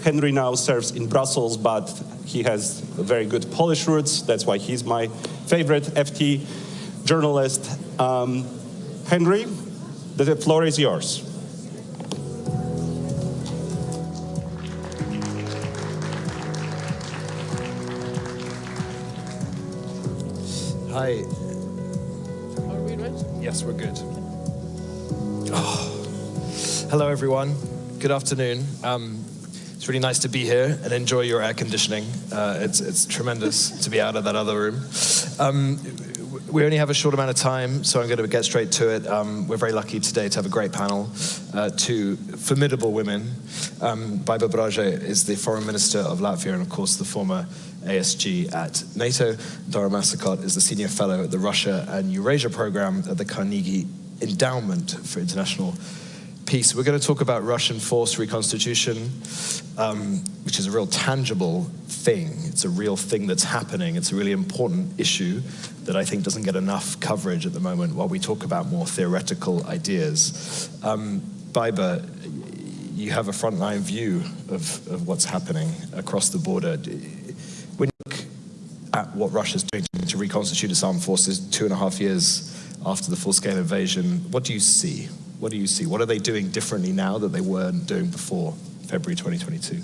Henry now serves in Brussels, but he has very good Polish roots. That's why he's my favorite FT journalist. Henry, the floor is yours. Hi. Are we ready? Yes, we're good. Oh. Hello, everyone. Good afternoon. It's really nice to be here and enjoy your air conditioning. It's tremendous to be out of that other room. We only have a short amount of time, so I'm going to get straight to it. We're very lucky today to have a great panel, two formidable women. Baiba Braje is the Foreign Minister of Latvia and, of course, the former ASG at NATO. Dara Masakot is the Senior Fellow at the Russia and Eurasia Program at the Carnegie Endowment for International Peace. We're going to talk about Russian force reconstitution, which is a real tangible thing. It's a real thing that's happening. It's a really important issue that I think doesn't get enough coverage at the moment while we talk about more theoretical ideas. Baiba, you have a frontline view of what's happening across the border. When you look at what Russia's doing to reconstitute its armed forces 2.5 years after the full-scale invasion, what do you see? What do you see? What are they doing differently now that they weren't doing before February 2022?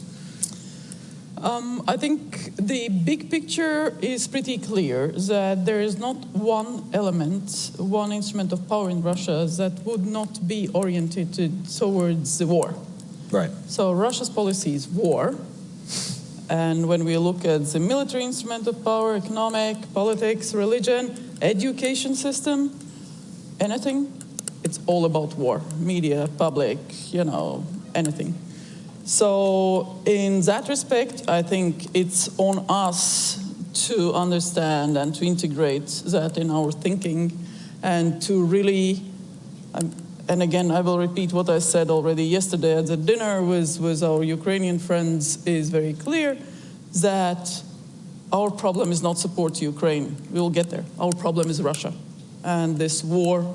I think the big picture is pretty clear, that there is not one element, one instrument of power in Russia that would not be oriented towards the war. Right. So Russia's policy is war. And when we look at the military instrument of power, economic, politics, religion, education system, anything, it's all about war. Media, public, anything. So in that respect, I think it's on us to understand and to integrate that in our thinking and to really, and again, I will repeat what I said already yesterday at the dinner with our Ukrainian friends, is very clear that our problem is not support Ukraine. We will get there. Our problem is Russia. And this war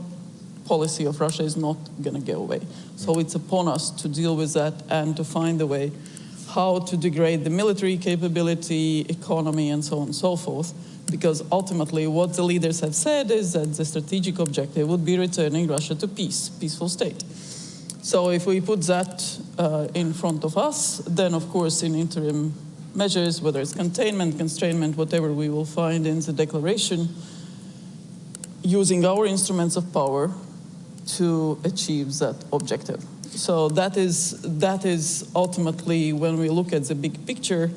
policy of Russia is not going to go away. So it's upon us to deal with that and to find a way how to degrade the military capability, economy, and so on and so forth. Because ultimately what the leaders have said is that the strategic objective would be returning Russia to peace, peaceful state. So if we put that in front of us, then of course in interim measures, whether it's containment, constrainment, whatever we will find in the declaration, using our instruments of power to achieve that objective. So that is ultimately, when we look at the big picture,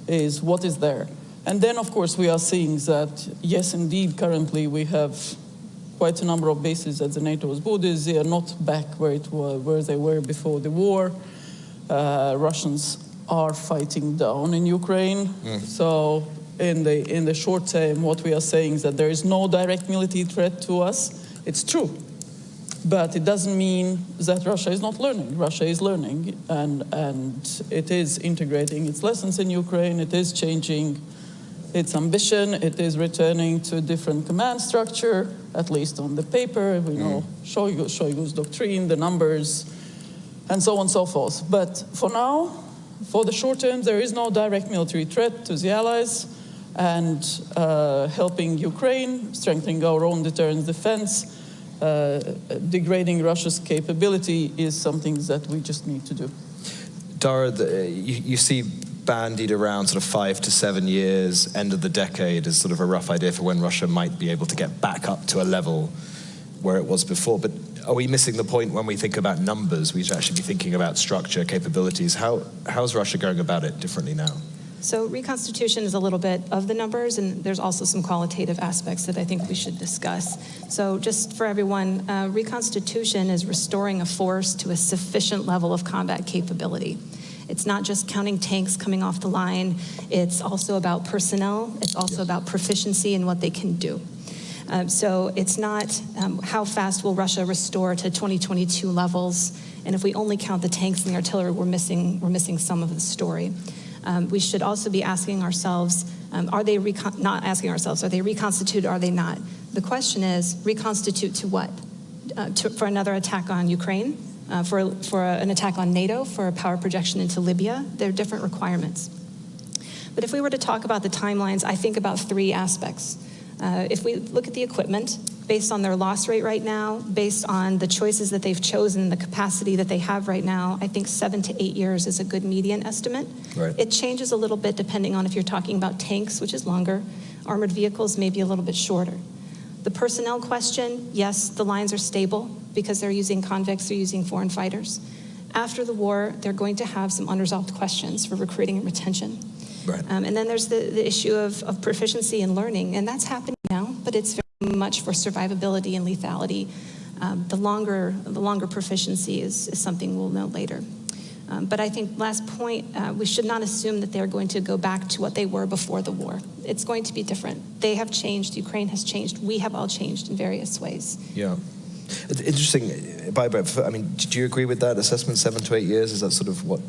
is what is there. And then, of course, we are seeing that, yes, indeed, currently we have quite a number of bases at the NATO's borders. They are not back where they were before the war. Russians are fighting down in Ukraine. So in the short term, what we are saying is that there is no direct military threat to us. It's true. But it doesn't mean that Russia is not learning. Russia is learning, and it is integrating its lessons in Ukraine. It is changing its ambition. It is returning to a different command structure, at least on the paper. We know Shoigu's doctrine, the numbers, and so on and so forth. But for now, for the short term, there is no direct military threat to the allies, and helping Ukraine, strengthening our own deterrence defense, degrading Russia's capability is something that we just need to do. Dara, you see bandied around sort of 5 to 7 years, end of the decade, as sort of a rough idea for when Russia might be able to get back up to a level where it was before. But are we missing the point when we think about numbers? We should actually be thinking about structure, capabilities. How's Russia going about it differently now? So reconstitution is a little bit of the numbers, and there's also some qualitative aspects that I think we should discuss. So just for everyone, reconstitution is restoring a force to a sufficient level of combat capability. It's not just counting tanks coming off the line. It's also about personnel. It's also about proficiency in what they can do. So it's not how fast will Russia restore to 2022 levels, and if we only count the tanks and the artillery, we're missing some of the story. We should also be asking ourselves, are they reconstituted, are they not? The question is, reconstitute to what? For another attack on Ukraine? For an attack on NATO? For a power projection into Libya? There are different requirements. But if we were to talk about the timelines, I think about 3 aspects. If we look at the equipment, based on their loss rate right now, based on the choices that they've chosen, the capacity that they have right now, I think 7 to 8 years is a good median estimate. Right. It changes a little bit depending on if you're talking about tanks, which is longer, armored vehicles may be a little bit shorter. The personnel question, yes, the lines are stable because they're using convicts, they're using foreign fighters. After the war, they're going to have some unresolved questions for recruiting and retention. Right. And then there's the issue of proficiency and learning, and that's happening now, but it's very much for survivability and lethality. The longer proficiency is something we'll know later. But I think last point, we should not assume that they're going to go back to what they were before the war. It's going to be different. They have changed, Ukraine has changed, we have all changed in various ways. Yeah. Interesting. I mean, do you agree with that assessment, 7 to 8 years? Is that sort of what?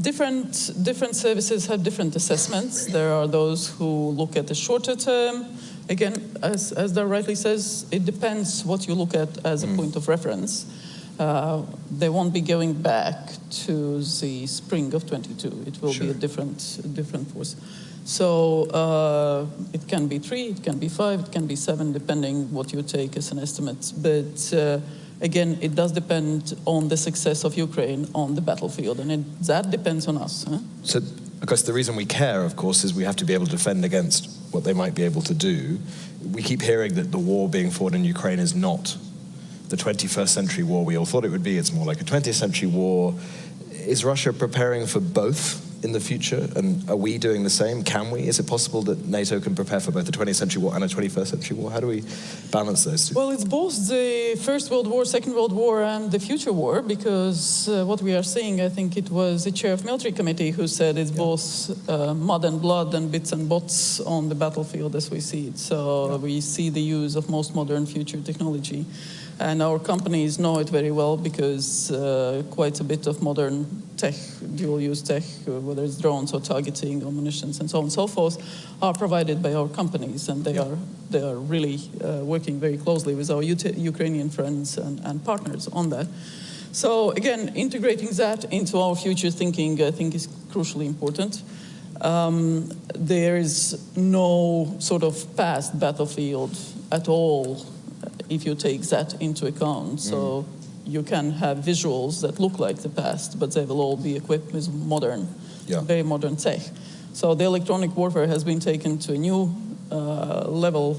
Different services have different assessments. There are those who look at the shorter term. Again, as Dar rightly says, it depends what you look at as a point of reference. They won't be going back to the spring of 22. It will be a different force. So it can be 3, it can be 5, it can be 7, depending what you take as an estimate. But again, it does depend on the success of Ukraine on the battlefield, and that depends on us. Huh? So, because the reason we care, of course, is we have to be able to defend against what they might be able to do. We keep hearing that the war being fought in Ukraine is not the 21st century war we all thought it would be. It's more like a 20th century war. Is Russia preparing for both in the future? And are we doing the same? Can we? Is it possible that NATO can prepare for both the 20th century war and a 21st century war? How do we balance those two? Well, it's both the First World War, Second World War, and the future war, because what we are seeing, I think it was the chair of military committee who said it's both mud and blood and bits and bots on the battlefield as we see it. So we see the use of most modern future technology. And our companies know it very well because quite a bit of modern tech, dual-use tech, whether it's drones or targeting or munitions and so on and so forth, are provided by our companies, and they are really working very closely with our Ukrainian friends and partners on that. So again, integrating that into our future thinking, I think, is crucially important. There is no sort of past battlefield at all if you take that into account. So you can have visuals that look like the past, but they will all be equipped with modern, very modern tech. So the electronic warfare has been taken to a new level.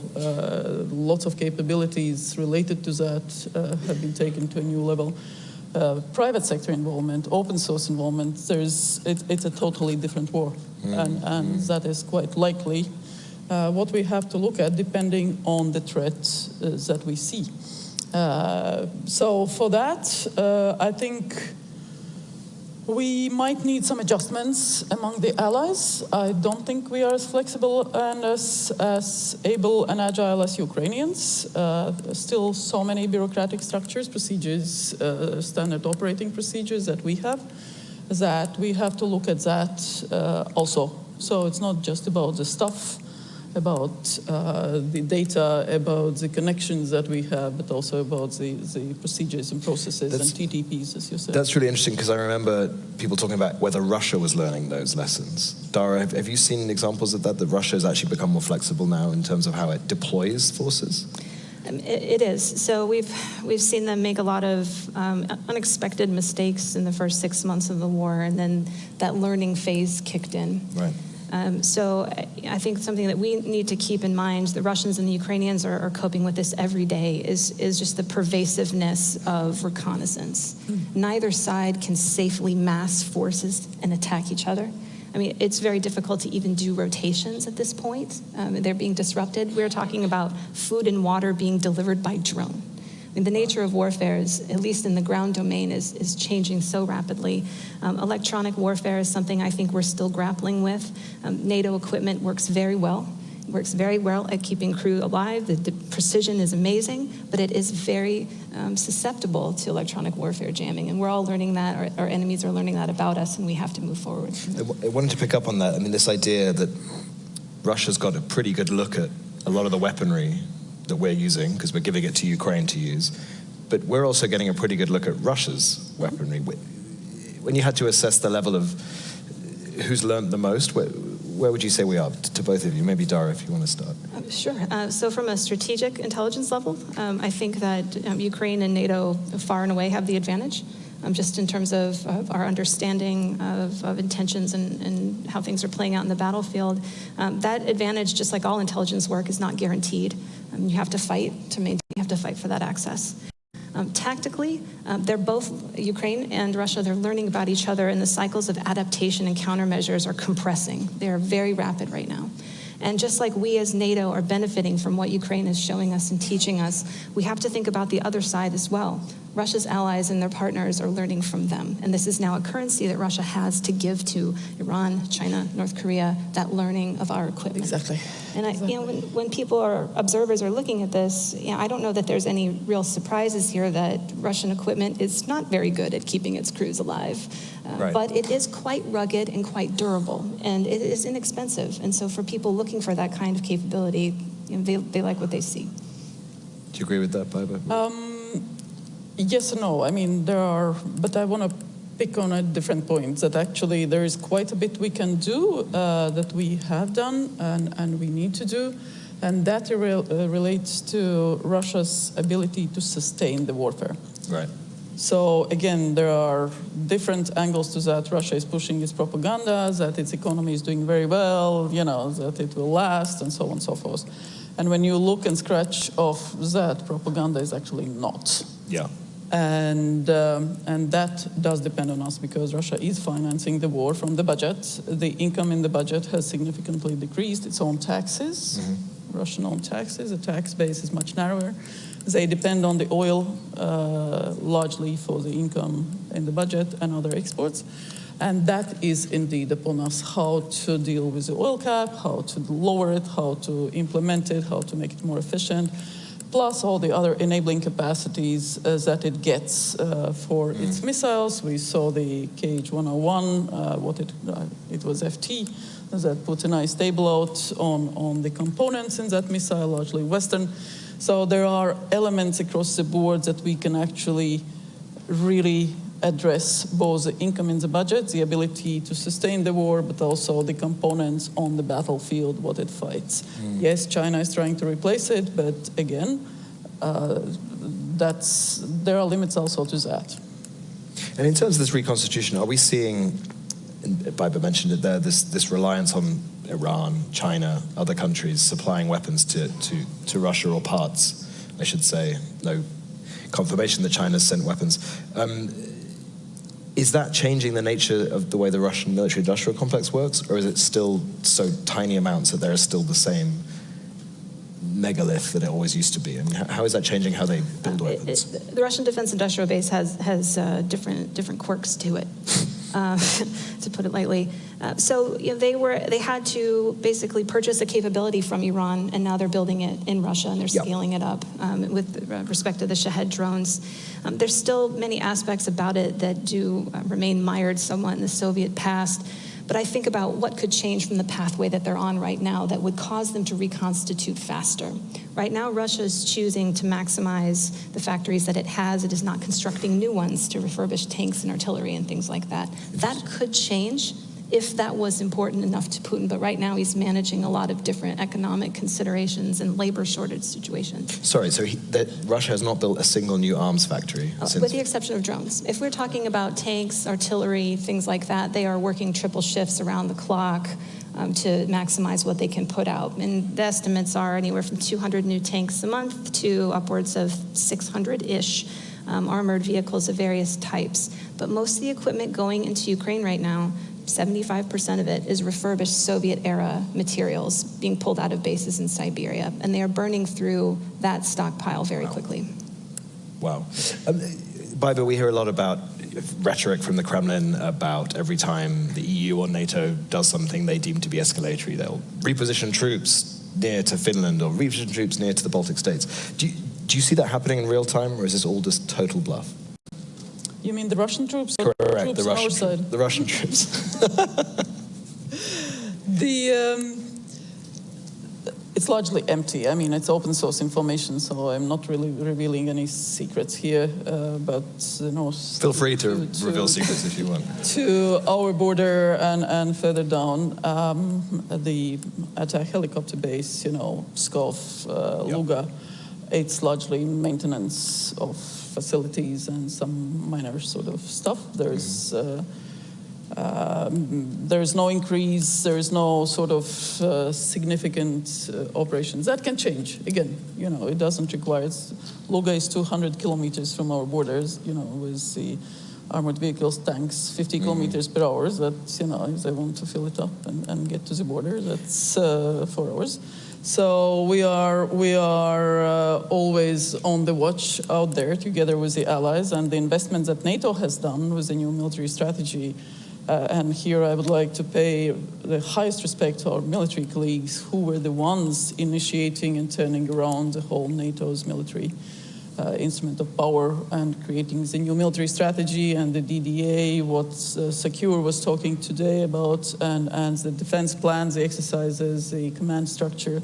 Lots of capabilities related to that have been taken to a new level. private sector involvement, open source involvement, it's a totally different war. And that is quite likely what we have to look at depending on the threats that we see. So for that, I think we might need some adjustments among the allies. I don't think we are as flexible and as able and agile as Ukrainians. Still so many bureaucratic structures, procedures, standard operating procedures that we have to look at that also. So it's not just about the stuff, about the data, about the connections that we have, but also about the procedures and processes and TTPs, as you said. That's really interesting, because I remember people talking about whether Russia was learning those lessons. Dara, have you seen examples of that Russia has actually become more flexible now in terms of how it deploys forces? It is. So we've seen them make a lot of unexpected mistakes in the first 6 months of the war, and then that learning phase kicked in. Right. So I think something that we need to keep in mind, the Russians and the Ukrainians are coping with this every day, is just the pervasiveness of reconnaissance. Neither side can safely mass forces and attack each other. I mean, it's very difficult to even do rotations at this point. They're being disrupted. We're talking about food and water being delivered by drone. I mean, the nature of warfare, is, at least in the ground domain, is changing so rapidly. Electronic warfare is something I think we're still grappling with. NATO equipment works very well. It works very well at keeping crew alive. The precision is amazing, but it is very susceptible to electronic warfare jamming. And we're all learning that. Our enemies are learning that about us, and we have to move forward. I wanted to pick up on that. I mean, this idea that Russia's got a pretty good look at a lot of the weaponry that we're using, because we're giving it to Ukraine to use, but we're also getting a pretty good look at Russia's weaponry. When you had to assess the level of who's learned the most, where would you say we are, to both of you? Maybe Dara, if you want to start. Sure. So from a strategic intelligence level, I think that Ukraine and NATO far and away have the advantage, just in terms of our understanding of intentions and how things are playing out in the battlefield. That advantage, just like all intelligence work, is not guaranteed. You have to fight to maintain, you have to fight for that access. Tactically, they're both, Ukraine and Russia, they're learning about each other, and the cycles of adaptation and countermeasures are compressing. They're very rapid right now. And just like we as NATO are benefiting from what Ukraine is showing us and teaching us, we have to think about the other side as well. Russia's allies and their partners are learning from them. And this is now a currency that Russia has to give to Iran, China, North Korea, that learning of our equipment. Exactly. And when people or observers are looking at this, I don't know that there's any real surprises here that Russian equipment is not very good at keeping its crews alive. Right. But it is quite rugged and quite durable, and it is inexpensive. And so for people looking for that kind of capability, they like what they see. Do you agree with that, Baiba? Yes and no. I mean, there are, but I want to pick on a different point, that actually there is quite a bit we can do that we have done and we need to do, and that relates to Russia's ability to sustain the warfare. Right. So again, there are different angles to that. Russia is pushing its propaganda, that its economy is doing very well, that it will last, and so on and so forth. And when you look and scratch off that, propaganda is actually not. Yeah. And that does depend on us, because Russia is financing the war from the budget. The income in the budget has significantly decreased. Its own taxes, Russian-owned taxes, the tax base is much narrower. They depend on the oil largely for the income in the budget and other exports. And that is indeed upon us, how to deal with the oil cap, how to lower it, how to implement it, how to make it more efficient, plus all the other enabling capacities that it gets for its missiles. We saw the KH-101, it was FT, that put a nice table out on the components in that missile, largely Western. So there are elements across the board that we can actually really address, both the income in the budget, the ability to sustain the war, but also the components on the battlefield, what it fights. Yes, China is trying to replace it, but again, there are limits also to that. And in terms of this reconstitution, are we seeing, Baiba mentioned it there, this reliance on Iran, China, other countries supplying weapons to Russia, or parts, I should say? No. confirmation that China's sent weapons. Is that changing the nature of the way the Russian military-industrial complex works, or is it still so tiny amounts that they're still the same megalith that it always used to be? I mean, how is that changing how they build weapons? The Russian defense industrial base has different quirks to it, to put it lightly. So they had to basically purchase a capability from Iran, and now they're building it in Russia, and they're scaling it up with respect to the Shahed drones. There's still many aspects about it that do remain mired somewhat in the Soviet past. But I think about what could change from the pathway that they're on right now that would cause them to reconstitute faster. Right now, Russia is choosing to maximize the factories that it has. It is not constructing new ones to refurbish tanks and artillery and things like that. That could change if that was important enough to Putin. But right now, he's managing a lot of different economic considerations and labor shortage situations. Sorry, so Russia has not built a single new arms factory? With the exception of drones. If we're talking about tanks, artillery, things like that, they are working triple shifts around the clock to maximize what they can put out. And the estimates are anywhere from 200 new tanks a month to upwards of 600-ish armored vehicles of various types. But most of the equipment going into Ukraine right now, 75% of it is refurbished Soviet-era materials being pulled out of bases in Siberia, and they are burning through that stockpile very quickly. Wow. Baiba, we hear a lot about rhetoric from the Kremlin about every time the EU or NATO does something they deem to be escalatory, they'll reposition troops near to Finland or reposition troops near to the Baltic states. Do you see that happening in real time, or is this all just total bluff? You mean the Russian troops? Or Correct, troops the on Russian our side? The Russian troops. It's largely empty. I mean, it's open source information, so I'm not really revealing any secrets here. But feel free to reveal secrets if you want. To our border and further down, at a helicopter base, Pskov, Luga, it's largely maintenance of facilities and some minor sort of stuff. There's no increase, there's no sort of significant operations. That can change. Again, it doesn't require. Luga is 200 kilometers from our borders, with the armored vehicles, tanks, 50 kilometers per hour. That's, if they want to fill it up and get to the border, that's 4 hours. So we are always on the watch out there together with the allies, and the investments that NATO has done with the new military strategy. And here I would like to pay the highest respect to our military colleagues who were the ones initiating and turning around the whole NATO's military instrument of power and creating the new military strategy and the DDA, what Sir Keir was talking today about, and the defense plans, the exercises, the command structure,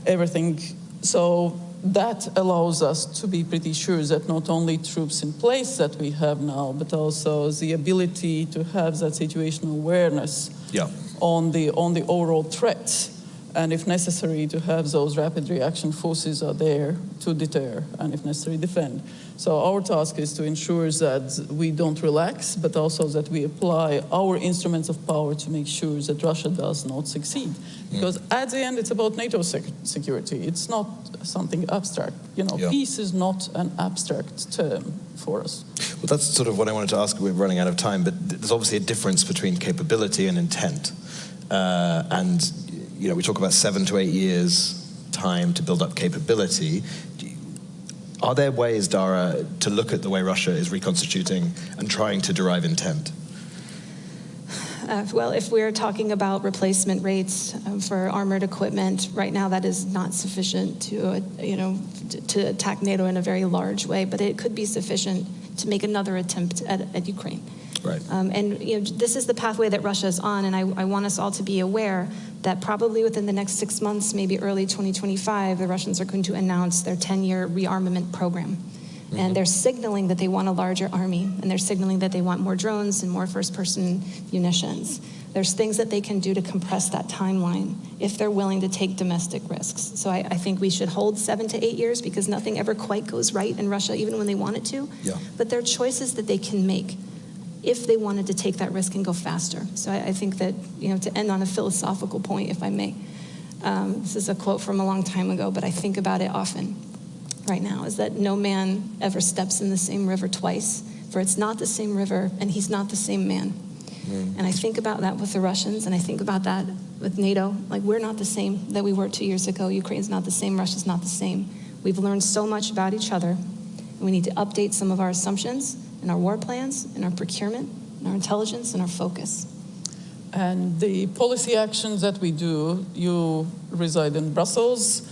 everything. So that allows us to be pretty sure that not only troops in place that we have now, but also the ability to have that situational awareness on the overall threat. And if necessary, to have those rapid reaction forces are there to deter and, if necessary, defend. So our task is to ensure that we don't relax, but also that we apply our instruments of power to make sure that Russia does not succeed. Because at the end, it's about NATO security. It's not something abstract. Peace is not an abstract term for us. Well, that's sort of what I wanted to ask. We're running out of time, but there's obviously a difference between capability and intent. We talk about 7 to 8 years time to build up capability. Are there ways, Dara, to look at the way Russia is reconstituting and trying to derive intent? Well, if we're talking about replacement rates for armored equipment, right now that is not sufficient to attack NATO in a very large way, but it could be sufficient to make another attempt at Ukraine. Right. This is the pathway that Russia is on, and I want us all to be aware that probably within the next 6 months, maybe early 2025, the Russians are going to announce their 10-year rearmament program. And they're signaling that they want a larger army, and they're signaling that they want more drones and more first-person munitions. There's things that they can do to compress that timeline if they're willing to take domestic risks. So I think we should hold 7 to 8 years because nothing ever quite goes right in Russia, even when they want it to. Yeah. But there are choices that they can make if they wanted to take that risk and go faster. So I think that, to end on a philosophical point, if I may, this is a quote from a long time ago, but I think about it often. right now, is that no man ever steps in the same river twice, for it's not the same river and he's not the same man. And I think about that with the Russians, and I think about that with NATO. Like, we're not the same that we were 2 years ago. Ukraine's not the same, Russia's not the same. We've learned so much about each other, and we need to update some of our assumptions and our war plans and our procurement and our intelligence and our focus. And the policy actions that we do, you reside in Brussels,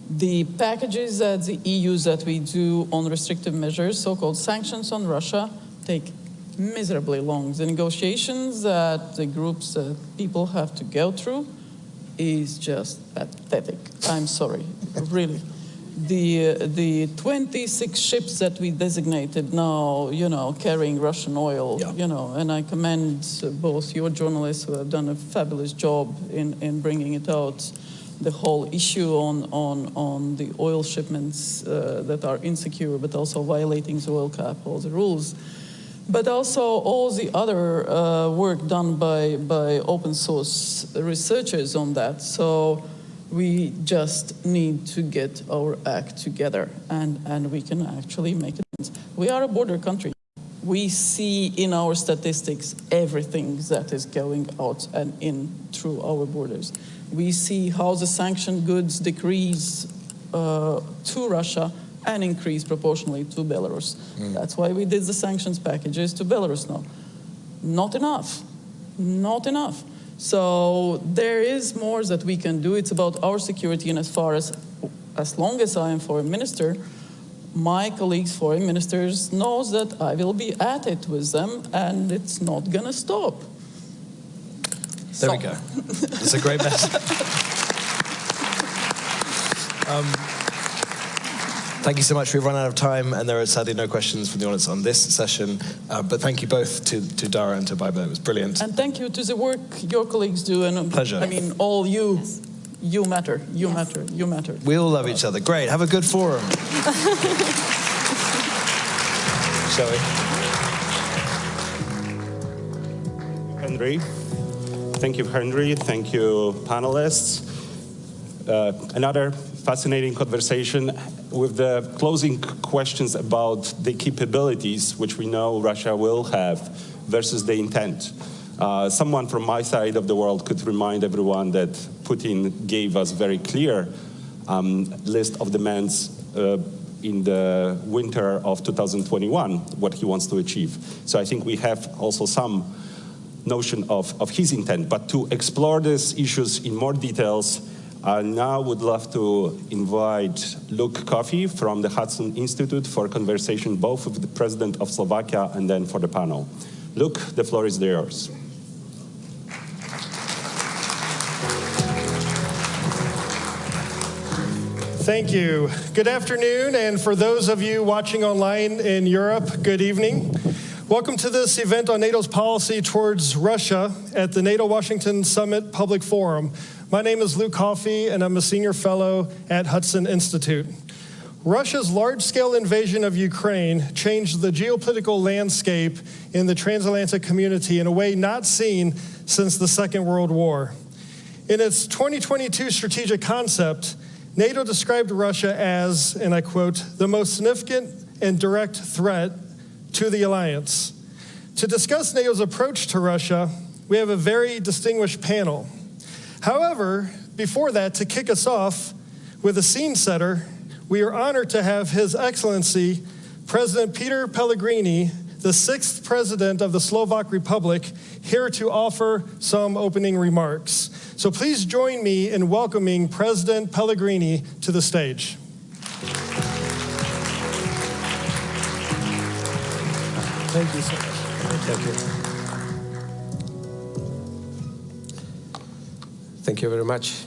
the packages that the EU that we do on restrictive measures, so-called sanctions on Russia, take miserably long. The negotiations that the groups that people have to go through is just pathetic. I'm sorry, really. The 26 ships that we designated now, carrying Russian oil, and I commend both your journalists who have done a fabulous job in bringing it out, the whole issue on the oil shipments that are insecure, but also violating the oil cap, all the rules. But also all the other work done by open source researchers on that. So we just need to get our act together, and we can actually make it. We are a border country. We see in our statistics everything that is going out and in through our borders. We see how the sanctioned goods decrease to Russia and increase proportionally to Belarus. That's why we did the sanctions packages to Belarus now. Not enough, not enough. So there is more that we can do. It's about our security, and as long as I am foreign minister, my colleagues, foreign ministers, knows that I will be at it with them, and it's not gonna stop. There we go. That's a great message. Thank you so much. We've run out of time, and there are sadly no questions from the audience on this session. But thank you both to Dara and to Baiba. It was brilliant. And thank you to the work your colleagues do. And pleasure. I mean, all you, you matter, you matter, you matter. We all love each other. Great. Have a good forum. Shall we? Henry. Thank you, Henry. Thank you, panelists. Another fascinating conversation with the closing questions about the capabilities which we know Russia will have versus the intent. Someone from my side of the world could remind everyone that Putin gave us very clear list of demands in the winter of 2021, what he wants to achieve. So I think we have also some notion of his intent. But to explore these issues in more details, I now would love to invite Luke Coffey from the Hudson Institute for a conversation both with the President of Slovakia and then for the panel. Luke, the floor is yours. Thank you. Good afternoon, and for those of you watching online in Europe, good evening. Welcome to this event on NATO's policy towards Russia at the NATO Washington Summit Public Forum. My name is Luke Coffey, and I'm a senior fellow at Hudson Institute. Russia's large-scale invasion of Ukraine changed the geopolitical landscape in the transatlantic community in a way not seen since the Second World War. In its 2022 strategic concept, NATO described Russia as, and I quote, the most significant and direct threat to the alliance. To discuss NATO's approach to Russia, we have a very distinguished panel. However, before that, to kick us off with a scene setter, we are honored to have His Excellency, President Peter Pellegrini, the 6th President of the Slovak Republic, here to offer some opening remarks. So please join me in welcoming President Pellegrini to the stage. Thank you so much. Thank you. Thank you very much.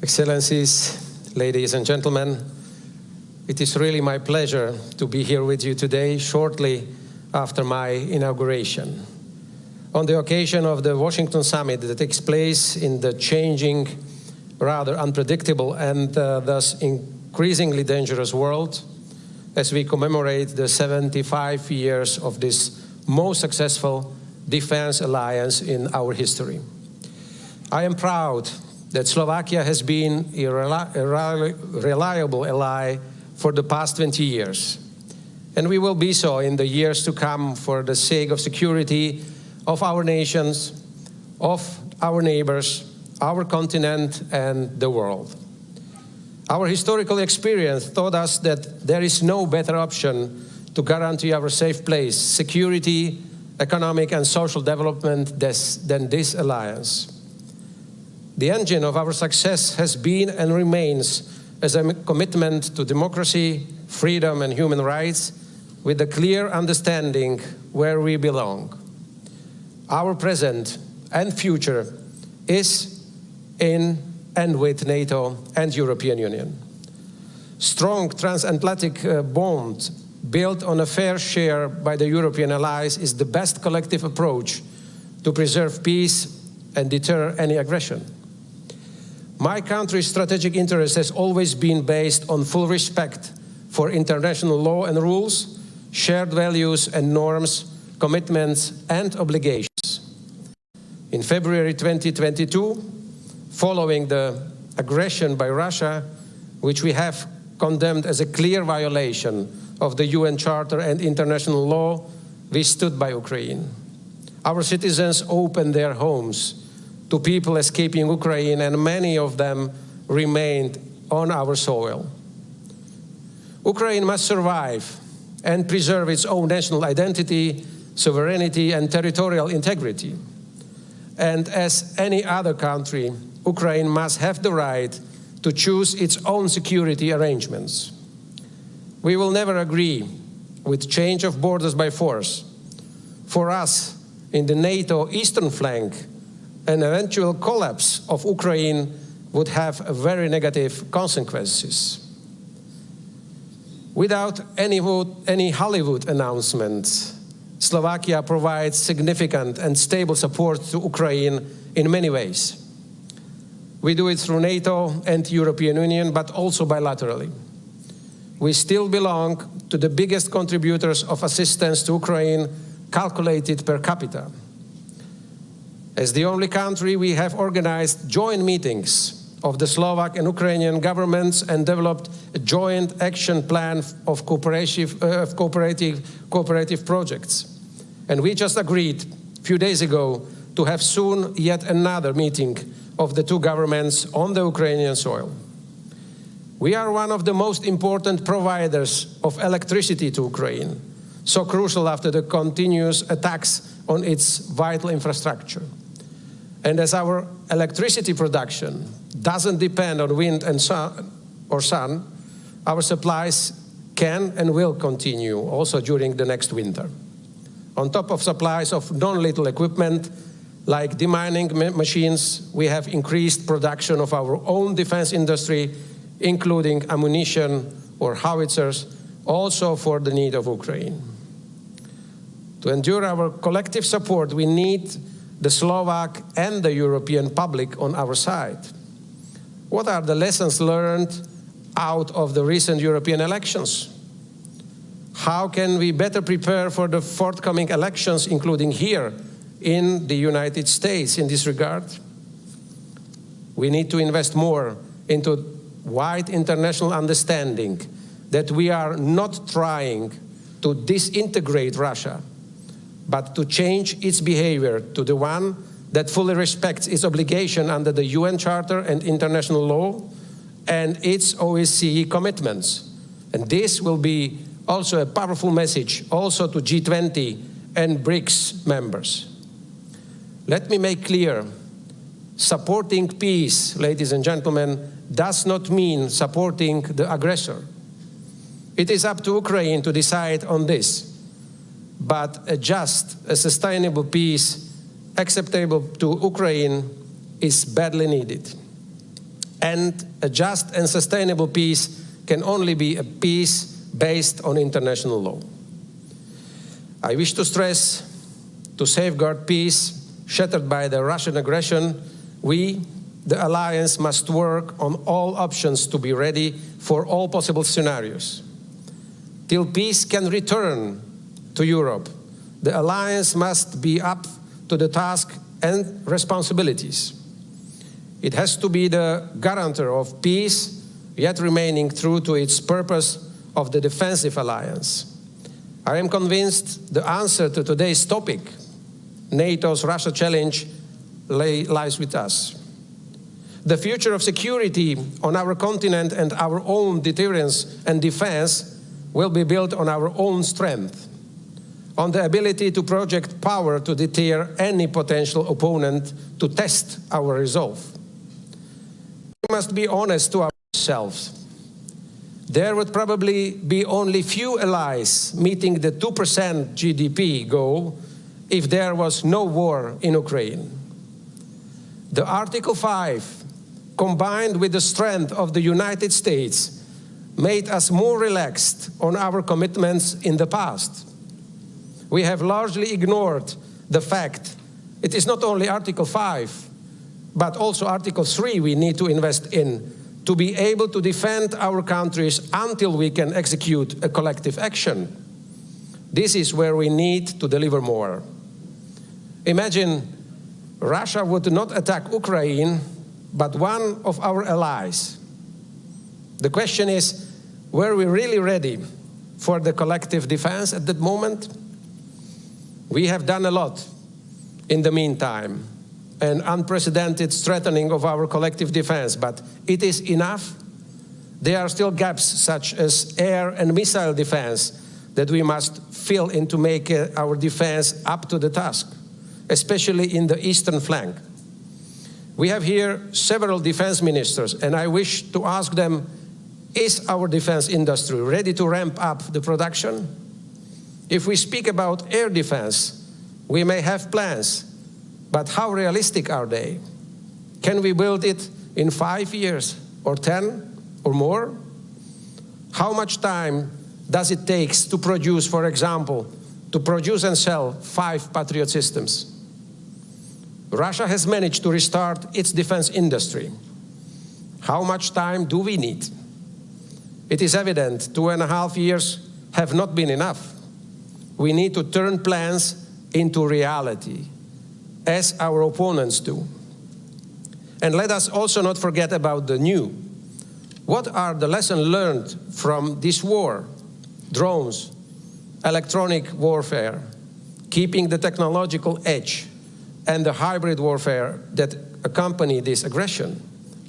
Excellencies, ladies and gentlemen, it is really my pleasure to be here with you today, shortly after my inauguration. On the occasion of the Washington Summit that takes place in the changing, rather unpredictable, and thus increasingly dangerous world, as we commemorate the 75 years of this most successful defense alliance in our history. I am proud that Slovakia has been a reliable ally for the past 20 years. And we will be so in the years to come for the sake of security of our nations, of our neighbors, our continent, and the world. Our historical experience taught us that there is no better option to guarantee our safe place, security, economic and social development than this alliance. The engine of our success has been and remains as a commitment to democracy, freedom and human rights, with a clear understanding where we belong. Our present and future is in and with NATO and European Union. Strong transatlantic bond built on a fair share by the European allies is the best collective approach to preserve peace and deter any aggression. My country's strategic interest has always been based on full respect for international law and rules, shared values and norms, commitments and obligations. In February 2022, following the aggression by Russia, which we have condemned as a clear violation of the UN Charter and international law, we stood by Ukraine. Our citizens opened their homes to people escaping Ukraine, and many of them remained on our soil. Ukraine must survive and preserve its own national identity, sovereignty, and territorial integrity. And as any other country, Ukraine must have the right to choose its own security arrangements. We will never agree with change of borders by force. For us, in the NATO eastern flank, an eventual collapse of Ukraine would have very negative consequences. Without any Hollywood announcements, Slovakia provides significant and stable support to Ukraine in many ways. We do it through NATO and European Union, but also bilaterally. We still belong to the biggest contributors of assistance to Ukraine, calculated per capita. As the only country, we have organized joint meetings of the Slovak and Ukrainian governments and developed a joint action plan of cooperative projects. And we just agreed a few days ago to have soon yet another meeting of the two governments on the Ukrainian soil. We are one of the most important providers of electricity to Ukraine, so crucial after the continuous attacks on its vital infrastructure. And as our electricity production doesn't depend on wind and sun, our supplies can and will continue also during the next winter. On top of supplies of non-lethal equipment, like demining machines, we have increased production of our own defense industry, including ammunition or howitzers, also for the need of Ukraine. To endure our collective support, we need the Slovak and the European public on our side. What are the lessons learned out of the recent European elections? How can we better prepare for the forthcoming elections, including here in the United States in this regard? We need to invest more into wide international understanding that we are not trying to disintegrate Russia, but to change its behavior to the one that fully respects its obligation under the UN Charter and international law and its OSCE commitments. And this will be also a powerful message also to G20 and BRICS members. Let me make clear, supporting peace, ladies and gentlemen, does not mean supporting the aggressor. It is up to Ukraine to decide on this. But a just, a sustainable peace acceptable to Ukraine is badly needed. And a just and sustainable peace can only be a peace based on international law. I wish to stress, to safeguard peace shattered by the Russian aggression, we, the alliance, must work on all options to be ready for all possible scenarios. Till peace can return to Europe, the alliance must be up to the task and responsibilities. It has to be the guarantor of peace yet remaining true to its purpose of the defensive alliance. I am convinced the answer to today's topic, NATO's Russia challenge, lies with us. The future of security on our continent and our own deterrence and defense will be built on our own strength, on the ability to project power to deter any potential opponent, to test our resolve. We must be honest to ourselves. There would probably be only few allies meeting the 2% GDP goal if there was no war in Ukraine. The Article 5, combined with the strength of the United States, made us more relaxed on our commitments in the past. We have largely ignored the fact it is not only Article 5, but also Article 3 we need to invest in to be able to defend our countries until we can execute a collective action. This is where we need to deliver more. Imagine Russia would not attack Ukraine, but one of our allies. The question is, were we really ready for the collective defense at that moment? We have done a lot in the meantime, an unprecedented strengthening of our collective defense, but it is enough? There are still gaps such as air and missile defense that we must fill in to make our defense up to the task, especially in the eastern flank. We have here several defense ministers, and I wish to ask them, is our defense industry ready to ramp up the production? If we speak about air defense, we may have plans, but how realistic are they? Can we build it in 5 years, or 10, or more? How much time does it take to produce, for example, to produce and sell 5 Patriot systems? Russia has managed to restart its defense industry. How much time do we need? It is evident 2.5 years have not been enough. We need to turn plans into reality, as our opponents do. And let us also not forget about the new. What are the lessons learned from this war? Drones, electronic warfare, keeping the technological edge, and the hybrid warfare that accompany this aggression.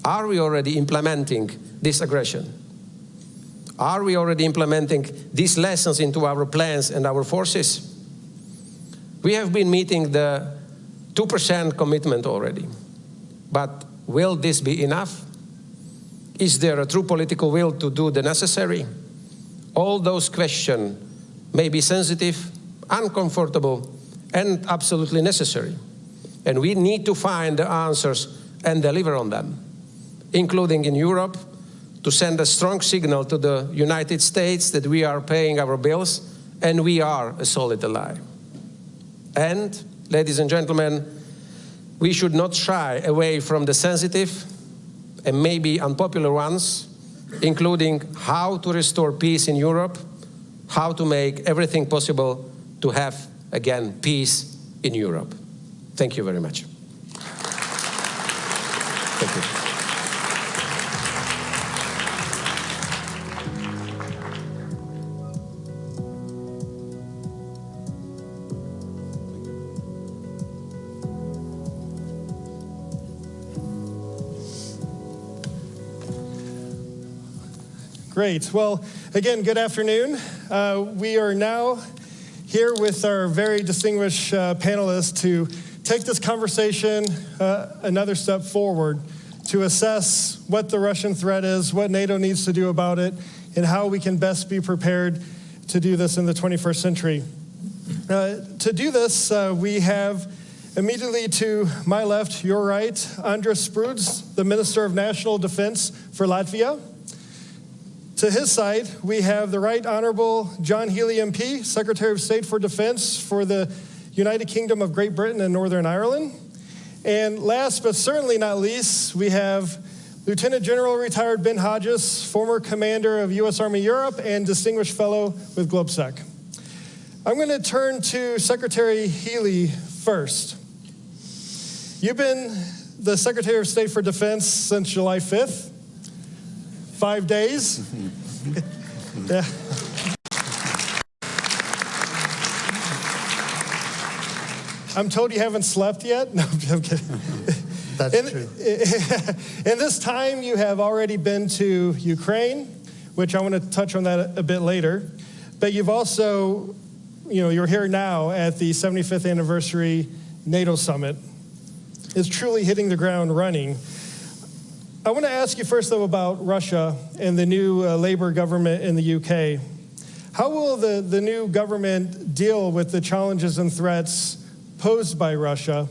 Are we already implementing this aggression? Are we already implementing these lessons into our plans and our forces? We have been meeting the 2% commitment already, but will this be enough? Is there a true political will to do the necessary? All those questions may be sensitive, uncomfortable, and absolutely necessary. And we need to find the answers and deliver on them, including in Europe, to send a strong signal to the United States that we are paying our bills and we are a solid ally. And, ladies and gentlemen, we should not shy away from the sensitive and maybe unpopular ones, including how to restore peace in Europe, how to make everything possible to have, again, peace in Europe. Thank you very much. Thank you. Great. Well, again, good afternoon. We are now here with our very distinguished panelists to take this conversation another step forward to assess what the Russian threat is, what NATO needs to do about it, and how we can best be prepared to do this in the 21st century. To do this, we have immediately to my left, your right, Andris Spruds, the Minister of National Defense for Latvia. To his side, we have the Right Honorable John Healey MP, Secretary of State for Defense for the United Kingdom of Great Britain and Northern Ireland. And last but certainly not least, we have Lieutenant General retired Ben Hodges, former commander of U.S. Army Europe and distinguished fellow with GlobSec. I'm going to turn to Secretary Healey first. You've been the Secretary of State for Defense since July 5th. 5 days. Yeah. I'm told you haven't slept yet. No, I'm kidding. That's true. In this time, you have already been to Ukraine, which I want to touch on that a bit later. But you've also, you're here now at the 75th anniversary NATO summit. It's truly hitting the ground running. I want to ask you first, though, about Russia and the new Labour government in the UK. How will the new government deal with the challenges and threats posed by Russia?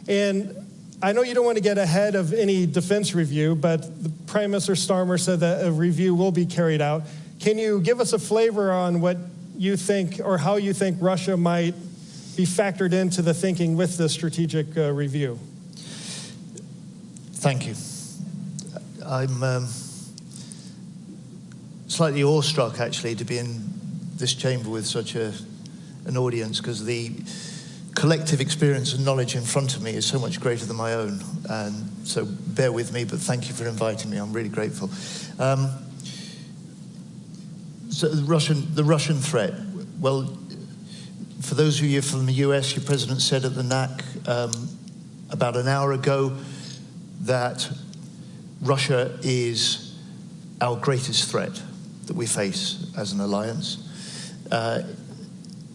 And I know you don't want to get ahead of any defense review, but the Prime Minister Starmer said that a review will be carried out. Can you give us a flavor on what you think or how you think Russia might be factored into the thinking with the strategic review? Thank you. I'm slightly awestruck, actually, to be in this chamber with such an audience, because the collective experience and knowledge in front of me is so much greater than my own. And so bear with me, but thank you for inviting me. I'm really grateful. So the Russian threat. Well, for those of you from the US, your president said at the NAC about an hour ago that Russia is our greatest threat that we face as an alliance.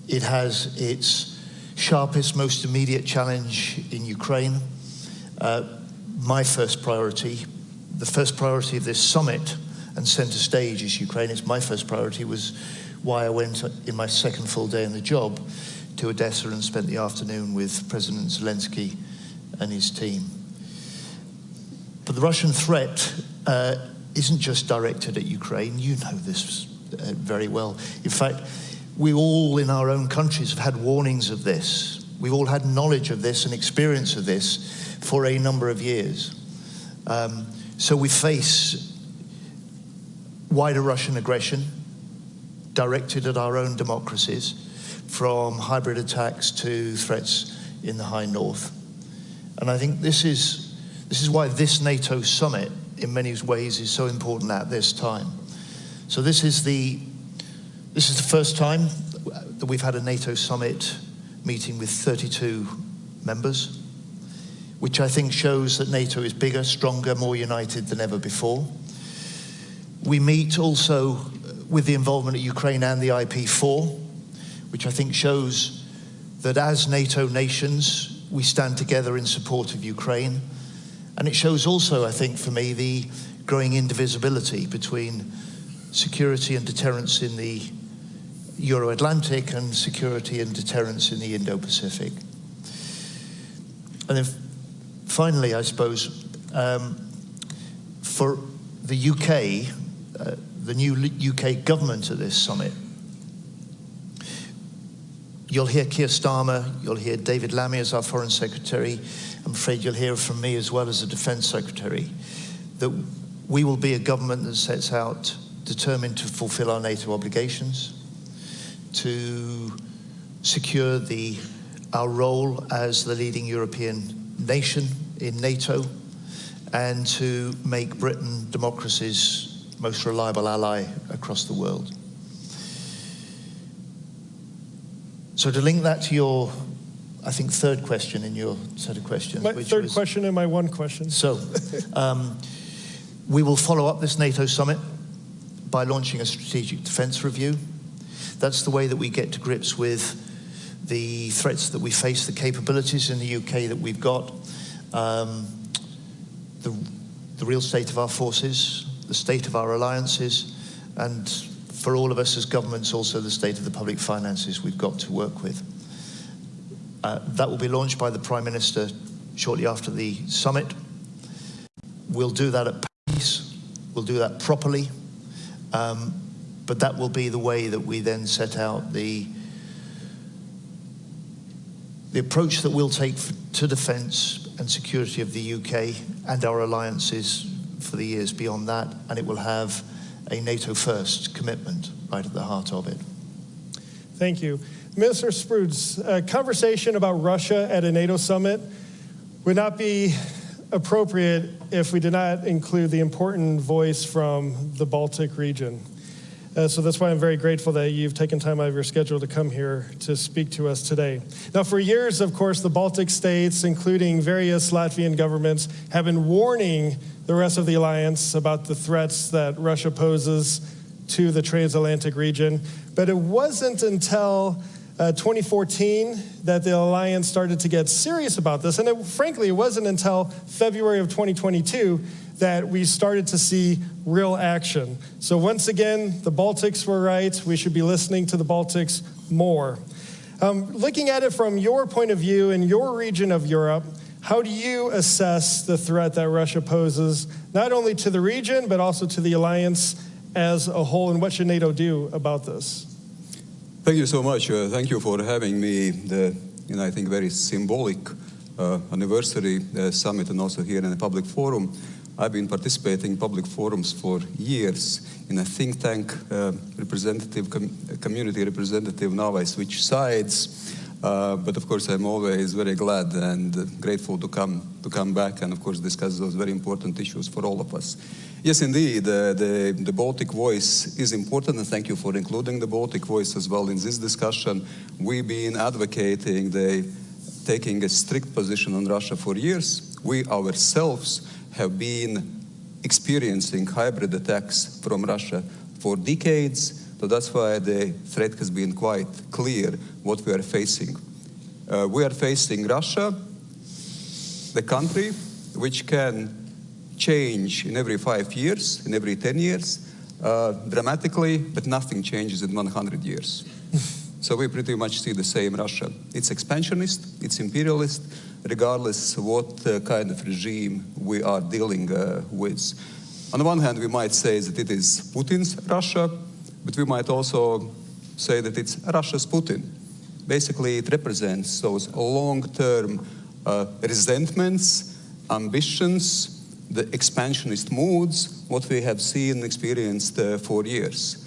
It has its sharpest, most immediate challenge in Ukraine. My first priority, the first priority of this summit and center stage is Ukraine. It's my first priority, was why I went in my second full day in the job to Odessa and spent the afternoon with President Zelensky and his team. But the Russian threat isn't just directed at Ukraine. You know this very well. In fact, we all in our own countries have had warnings of this. We've all had knowledge of this and experience of this for a number of years. So we face wider Russian aggression directed at our own democracies, from hybrid attacks to threats in the high north. And I think this is why this NATO summit in many ways is so important at this time. So this is the first time that we've had a NATO summit meeting with 32 members, which I think shows that NATO is bigger, stronger, more united than ever before. We meet also with the involvement of Ukraine and the IP4, which I think shows that as NATO nations, we stand together in support of Ukraine. And it shows also, I think, for me, the growing indivisibility between security and deterrence in the Euro-Atlantic and security and deterrence in the Indo-Pacific. And then finally, I suppose, for the UK, the new UK government at this summit, you'll hear Keir Starmer, you'll hear David Lammy as our Foreign Secretary. I'm afraid you'll hear from me as well as the Defence Secretary, that we will be a government that sets out determined to fulfil our NATO obligations, to secure our role as the leading European nation in NATO, and to make Britain democracy's most reliable ally across the world. So to link that to your, I think, third question in your set of questions. My third question and my one question. So we will follow up this NATO summit by launching a strategic defence review. That's the way that we get to grips with the threats that we face, the capabilities in the UK that we've got, the real state of our forces, the state of our alliances, and for all of us as governments, also the state of the public finances we've got to work with. That will be launched by the Prime Minister shortly after the summit. We'll do that at pace, we'll do that properly, but that will be the way that we then set out the approach that we'll take to defence and security of the UK and our alliances for the years beyond that, and it will have a NATO-first commitment right at the heart of it. Thank you. Minister Spruds, a conversation about Russia at a NATO summit would not be appropriate if we did not include the important voice from the Baltic region. So that's why I'm very grateful that you've taken time out of your schedule to come here to speak to us today. Now, for years, of course, the Baltic states, including various Latvian governments, have been warning the rest of the alliance about the threats that Russia poses to the transatlantic region. But it wasn't until 2014 that the alliance started to get serious about this. And frankly, it wasn't until February of 2022 that we started to see real action. So once again, the Baltics were right. We should be listening to the Baltics more. Looking at it from your point of view in your region of Europe, how do you assess the threat that Russia poses, not only to the region, but also to the alliance as a whole, and what should NATO do about this? Thank you so much. Thank you for having me, I think, very symbolic anniversary summit, and also here in the public forum. I've been participating in public forums for years in a think tank community representative. Now I switch sides, but of course I'm always very glad and grateful to come back and of course discuss those very important issues for all of us. Yes, indeed, the Baltic voice is important, and thank you for including the Baltic voice as well in this discussion. We've been advocating taking a strict position on Russia for years. We ourselves have been experiencing hybrid attacks from Russia for decades, so that's why the threat has been quite clear what we are facing. We are facing Russia, the country which can change in every 5 years, in every 10 years, dramatically, but nothing changes in 100 years. So we pretty much see the same Russia. It's expansionist, it's imperialist, regardless of what kind of regime we are dealing with. On the one hand, we might say that it is Putin's Russia, but we might also say that it's Russia's Putin. Basically, it represents those long-term resentments, ambitions, the expansionist moods, what we have seen and experienced for years.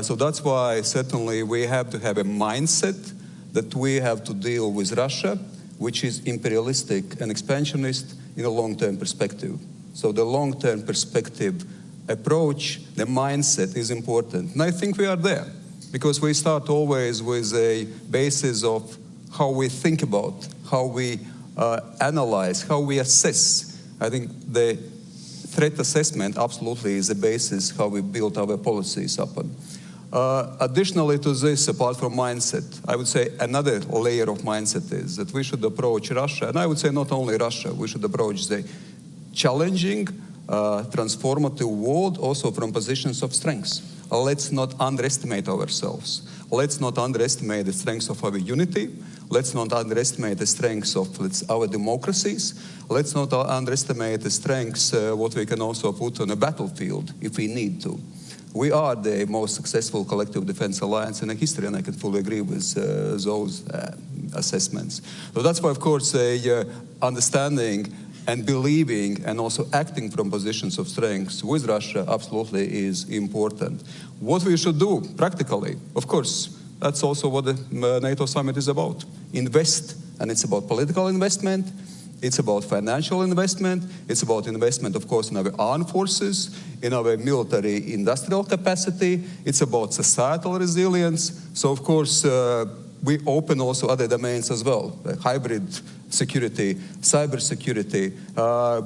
So that's why certainly we have to have a mindset that we have to deal with Russia, which is imperialistic and expansionist in a long-term perspective. So the long-term perspective approach, the mindset is important. And I think we are there, because we start always with a basis of how we think about, how we analyze, how we assess. I think the threat assessment absolutely is the basis how we build our policies upon. Additionally to this, apart from mindset, I would say another layer of mindset is that we should approach Russia, and I would say not only Russia, we should approach the challenging, transformative world also from positions of strength. Let's not underestimate ourselves. Let's not underestimate the strength of our unity. Let's not underestimate the strengths of our democracies. Let's not underestimate the strengths what we can also put on a battlefield if we need to. We are the most successful collective defense alliance in history, and I can fully agree with those assessments. So that's why, of course, understanding and believing and also acting from positions of strength with Russia absolutely is important. What we should do practically, of course, that's also what the NATO summit is about. Invest, and it's about political investment, it's about financial investment, it's about investment, of course, in our armed forces, in our military industrial capacity, it's about societal resilience. So, of course, we open also other domains as well, hybrid security, cyber security,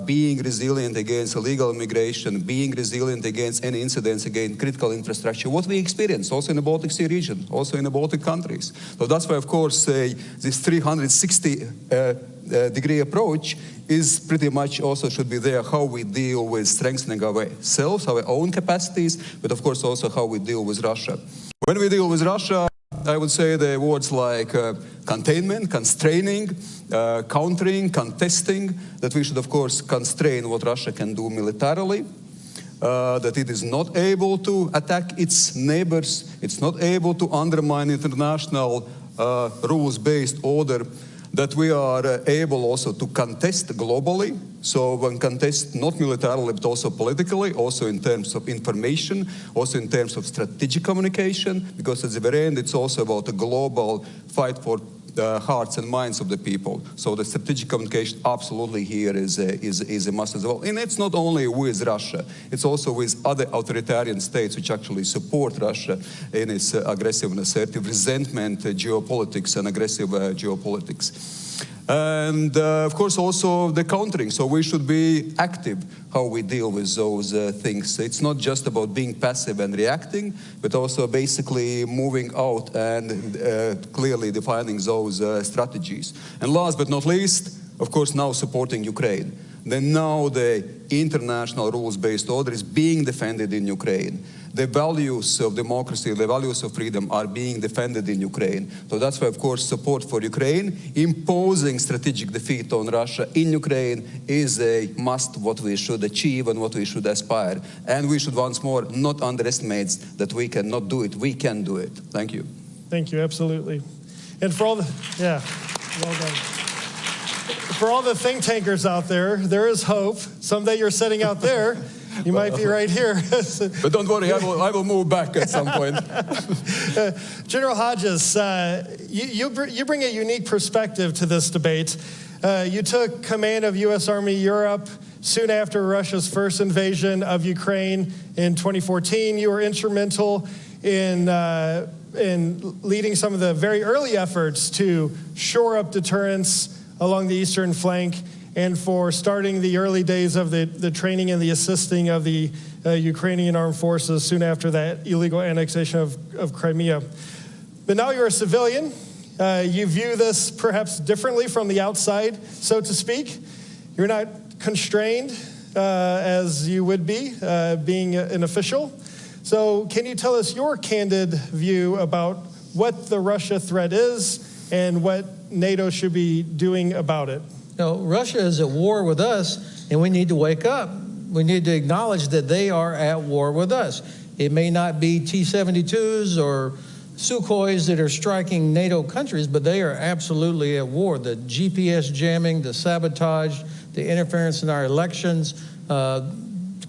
being resilient against illegal immigration, being resilient against any incidents against critical infrastructure, what we experience also in the Baltic Sea region, also in the Baltic countries. So that's why, of course, this 360-degree approach is pretty much also should be there, how we deal with strengthening ourselves, our own capacities, but of course also how we deal with Russia. When we deal with Russia, I would say the words like containment, constraining, countering, contesting, that we should of course constrain what Russia can do militarily, that it is not able to attack its neighbors, it's not able to undermine international rules-based order, that we are able also to contest globally. So when contest not militarily but also politically, also in terms of information, also in terms of strategic communication, because at the very end it's also about a global fight for the hearts and minds of the people. So the strategic communication absolutely here is a must as well. And it's not only with Russia, it's also with other authoritarian states which actually support Russia in its aggressive, assertive resentment, geopolitics and aggressive geopolitics. And of course also the countering, so we should be active how we deal with those things. It's not just about being passive and reacting, but also basically moving out and clearly defining those strategies. And last but not least, of course, now supporting Ukraine. Then now the international rules-based order is being defended in Ukraine. The values of democracy, the values of freedom are being defended in Ukraine. So that's why, of course, support for Ukraine, imposing strategic defeat on Russia in Ukraine is a must, what we should achieve and what we should aspire. And we should once more not underestimate that we cannot do it. We can do it. Thank you. Thank you, absolutely. And for all the, yeah, well done. For all the think tankers out there, there is hope. Someday you're sitting out there. You might be right here. But don't worry, I will move back at some point. General Hodges, you bring a unique perspective to this debate. You took command of U.S. Army Europe soon after Russia's first invasion of Ukraine in 2014. You were instrumental in leading some of the very early efforts to shore up deterrence along the eastern flank, and for starting the early days of the training and the assisting of the Ukrainian armed forces soon after that illegal annexation of Crimea. But now you're a civilian. You view this perhaps differently from the outside, so to speak. You're not constrained as you would be, being an official. So can you tell us your candid view about what the Russia threat is and what NATO should be doing about it? No, Russia is at war with us, and we need to wake up. We need to acknowledge that they are at war with us. It may not be T-72s or Sukhois that are striking NATO countries, but they are absolutely at war. The GPS jamming, the sabotage, the interference in our elections,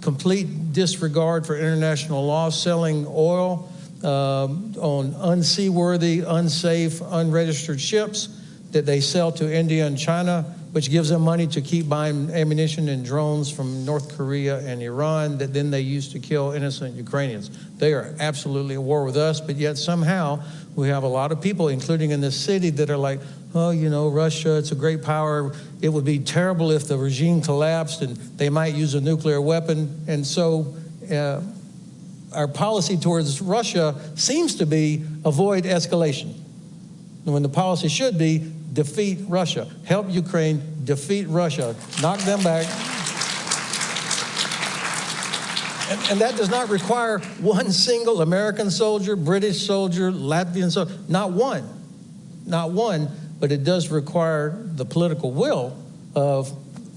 complete disregard for international law, selling oil on unseaworthy, unsafe, unregistered ships that they sell to India and China, which gives them money to keep buying ammunition and drones from North Korea and Iran that then they use to kill innocent Ukrainians. They are absolutely at war with us, but yet somehow we have a lot of people, including in this city, that are like, oh, you know, Russia, it's a great power. It would be terrible if the regime collapsed and they might use a nuclear weapon. And so our policy towards Russia seems to be avoid escalation, when the policy should be defeat Russia, help Ukraine, defeat Russia, knock them back. And that does not require one single American soldier, British soldier, Latvian soldier, not one, but it does require the political will of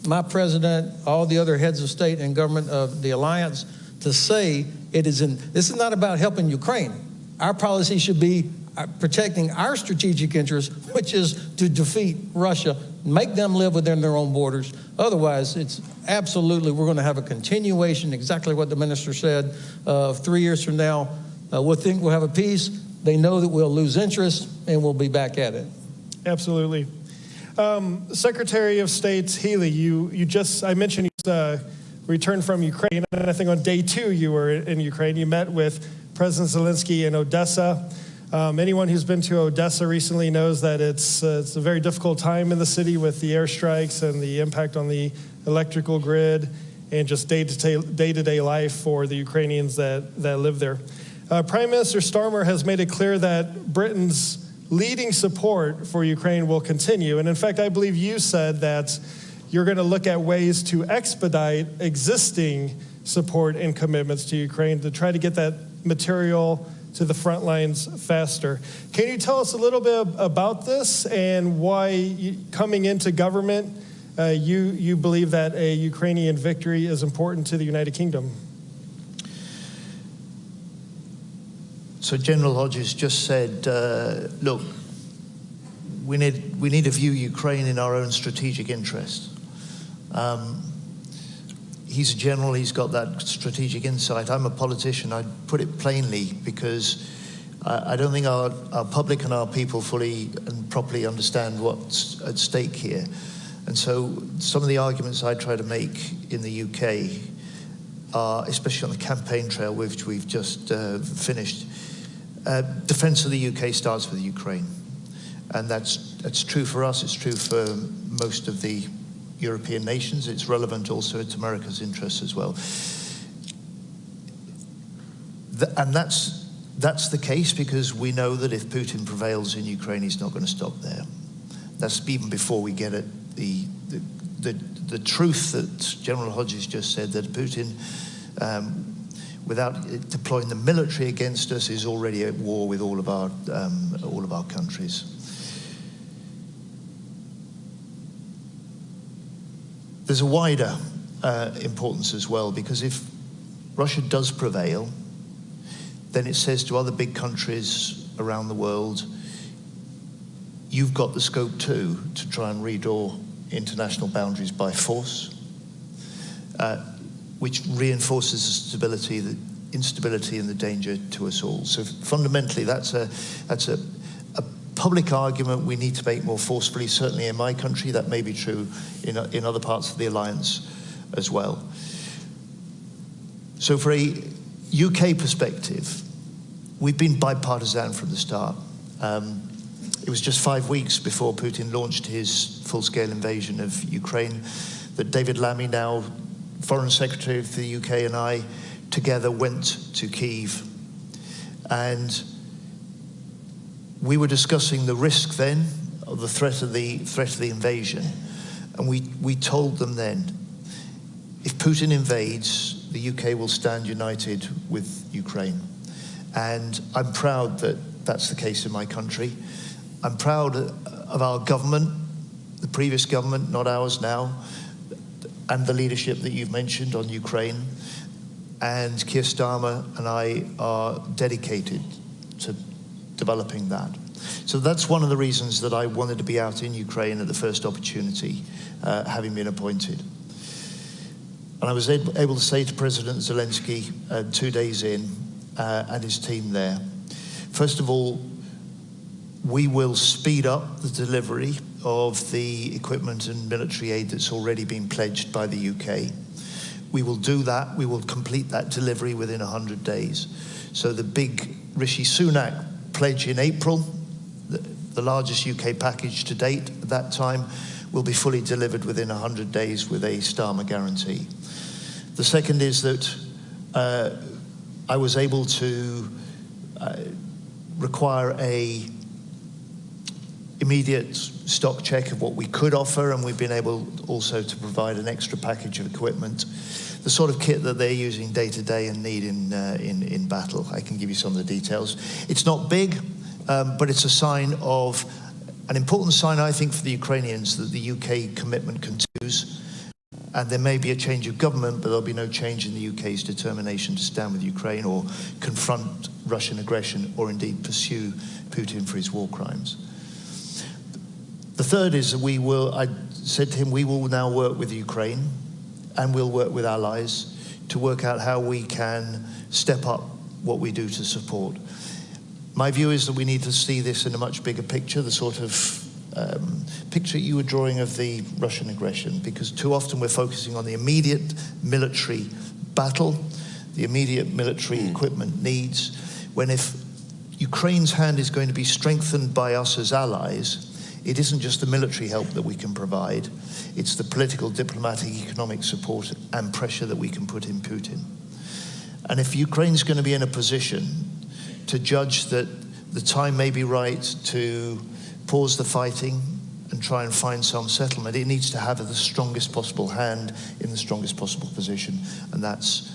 my president, all the other heads of state and government of the alliance to say this is not about helping Ukraine. Our policy should be protecting our strategic interests, which is to defeat Russia, make them live within their own borders. Otherwise, it's absolutely, we're going to have a continuation, exactly what the minister said, 3 years from now, we'll think we'll have a peace. They know that we'll lose interest and we'll be back at it. Absolutely. Secretary of State Healey, I mentioned you returned from Ukraine, and I think on day 2 you were in Ukraine. You met with President Zelensky in Odessa. Anyone who's been to Odessa recently knows that it's a very difficult time in the city with the airstrikes and the impact on the electrical grid and just day-to-day life for the Ukrainians that live there. Prime Minister Starmer has made it clear that Britain's leading support for Ukraine will continue. And in fact, I believe you said that you're going to look at ways to expedite existing support and commitments to Ukraine to try to get that material to the front lines faster. Can you tell us a little bit about this and why coming into government, you believe that a Ukrainian victory is important to the United Kingdom? So General Hodges just said, look, we need to view Ukraine in our own strategic interest. He's a general, he's got that strategic insight. I'm a politician, I'd put it plainly, because I don't think our public and our people fully and properly understand what's at stake here. And so some of the arguments I try to make in the UK are, especially on the campaign trail, which we've just finished, defense of the UK starts with Ukraine. And that's true for us, it's true for most of the European nations, it's relevant also to America's interests as well. And that's the case because we know that if Putin prevails in Ukraine, he's not going to stop there. That's even before we get at the truth that General Hodges just said, that Putin, without deploying the military against us, is already at war with all of our countries. There's a wider importance as well, because if Russia does prevail, then it says to other big countries around the world, you've got the scope too to try and redraw international boundaries by force, which reinforces the instability and the danger to us all. So fundamentally, that's a public argument we need to make more forcefully. Certainly in my country, that may be true in other parts of the alliance as well. So for a UK perspective, we've been bipartisan from the start. It was just 5 weeks before Putin launched his full-scale invasion of Ukraine that David Lammy, now Foreign Secretary for the UK, and I together went to Kyiv. And we were discussing the risk then of the threat of the invasion. And we told them then, if Putin invades, the UK will stand united with Ukraine. And I'm proud that that's the case in my country. I'm proud of our government, the previous government, not ours now, and the leadership that you've mentioned on Ukraine. And Keir Starmer and I are dedicated to developing that. So that's one of the reasons that I wanted to be out in Ukraine at the first opportunity, having been appointed. And I was able to say to President Zelensky 2 days in, and his team there, first of all, we will speed up the delivery of the equipment and military aid that's already been pledged by the UK. We will do that. We will complete that delivery within 100 days. So the big Rishi Sunak pledge in April, the largest UK package to date at that time, will be fully delivered within 100 days with a Starmer guarantee. The second is that I was able to require a immediate stock check of what we could offer, and we've been able also to provide an extra package of equipment, the sort of kit that they're using day to day and need in battle. I can give you some of the details. It's not big, but it's a sign of, an important sign, I think, for the Ukrainians that the UK commitment continues. And there may be a change of government, but there'll be no change in the UK's determination to stand with Ukraine or confront Russian aggression or indeed pursue Putin for his war crimes. The third is that I said to him, we will now work with Ukraine and we'll work with allies to work out how we can step up what we do to support. My view is that we need to see this in a much bigger picture, the sort of picture you were drawing of the Russian aggression, because too often we're focusing on the immediate military battle, the immediate military equipment needs, when if Ukraine's hand is going to be strengthened by us as allies, it isn't just the military help that we can provide, it's the political, diplomatic, economic support and pressure that we can put in Putin. And if Ukraine's going to be in a position to judge that the time may be right to pause the fighting and try and find some settlement, it needs to have the strongest possible hand in the strongest possible position, and that's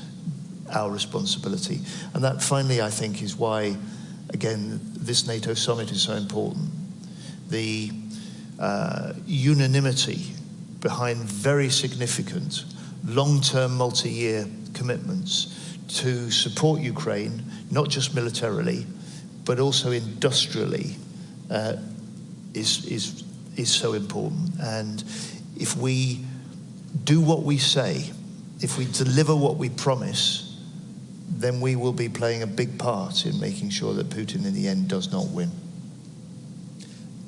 our responsibility. And that finally, I think, is why, again, this NATO summit is so important. The unanimity behind very significant long-term multi-year commitments to support Ukraine, not just militarily, but also industrially, is so important. And if we do what we say, if we deliver what we promise, then we will be playing a big part in making sure that Putin in the end does not win.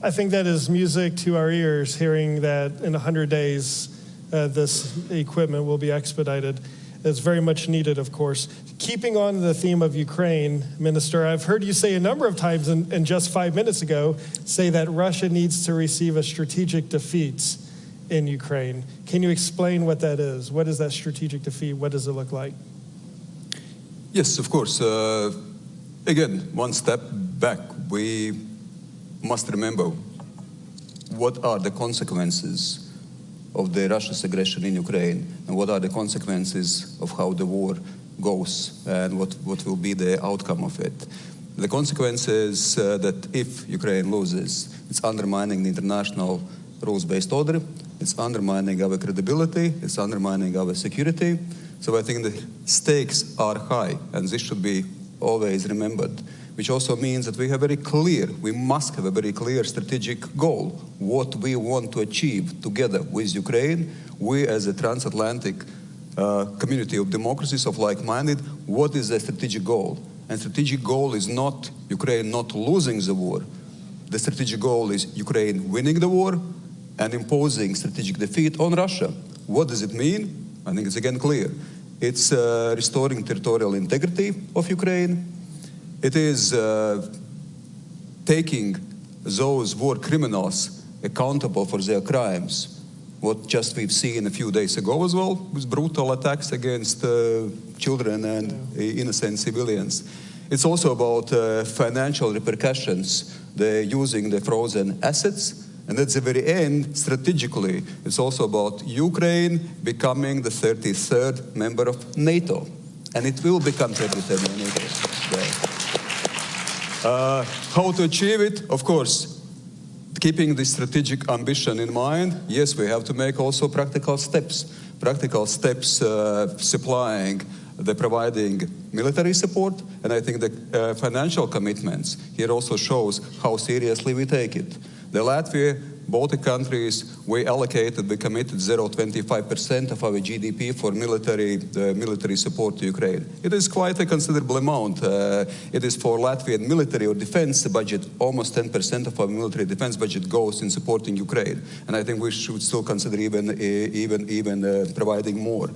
I think that is music to our ears, hearing that in 100 days this equipment will be expedited. It's very much needed, of course. Keeping on the theme of Ukraine, Minister, I've heard you say a number of times, and just 5 minutes ago, say that Russia needs to receive a strategic defeat in Ukraine. Can you explain what that is? What is that strategic defeat? What does it look like? Yes, of course. Again, one step back. We must remember what are the consequences of the Russia's aggression in Ukraine, and what are the consequences of how the war goes, and what will be the outcome of it. The consequence is that if Ukraine loses, it's undermining the international rules-based order, it's undermining our credibility, it's undermining our security. So I think the stakes are high, and this should be always remembered, which also means that we must have a very clear strategic goal, what we want to achieve together with Ukraine. We as a transatlantic community of democracies of like-minded, what is the strategic goal? And strategic goal is not Ukraine not losing the war. The strategic goal is Ukraine winning the war and imposing strategic defeat on Russia. What does it mean? I think it's again clear. It's restoring territorial integrity of Ukraine. It is taking those war criminals accountable for their crimes. What just we've seen a few days ago as well, with brutal attacks against children and innocent civilians. It's also about financial repercussions. They're using the frozen assets. And at the very end, strategically, it's also about Ukraine becoming the 33rd member of NATO. And it will become 33rd member of NATO. How to achieve it? Of course, keeping the strategic ambition in mind, yes, we have to make also practical steps. Practical steps providing military support, and I think the financial commitments here also shows how seriously we take it. The Latvia, Baltic countries, we committed 0.25% of our GDP for military support to Ukraine. It is quite a considerable amount. It is for Latvian military or defense budget, almost 10% of our military defense budget goes in supporting Ukraine. And I think we should still consider even providing more.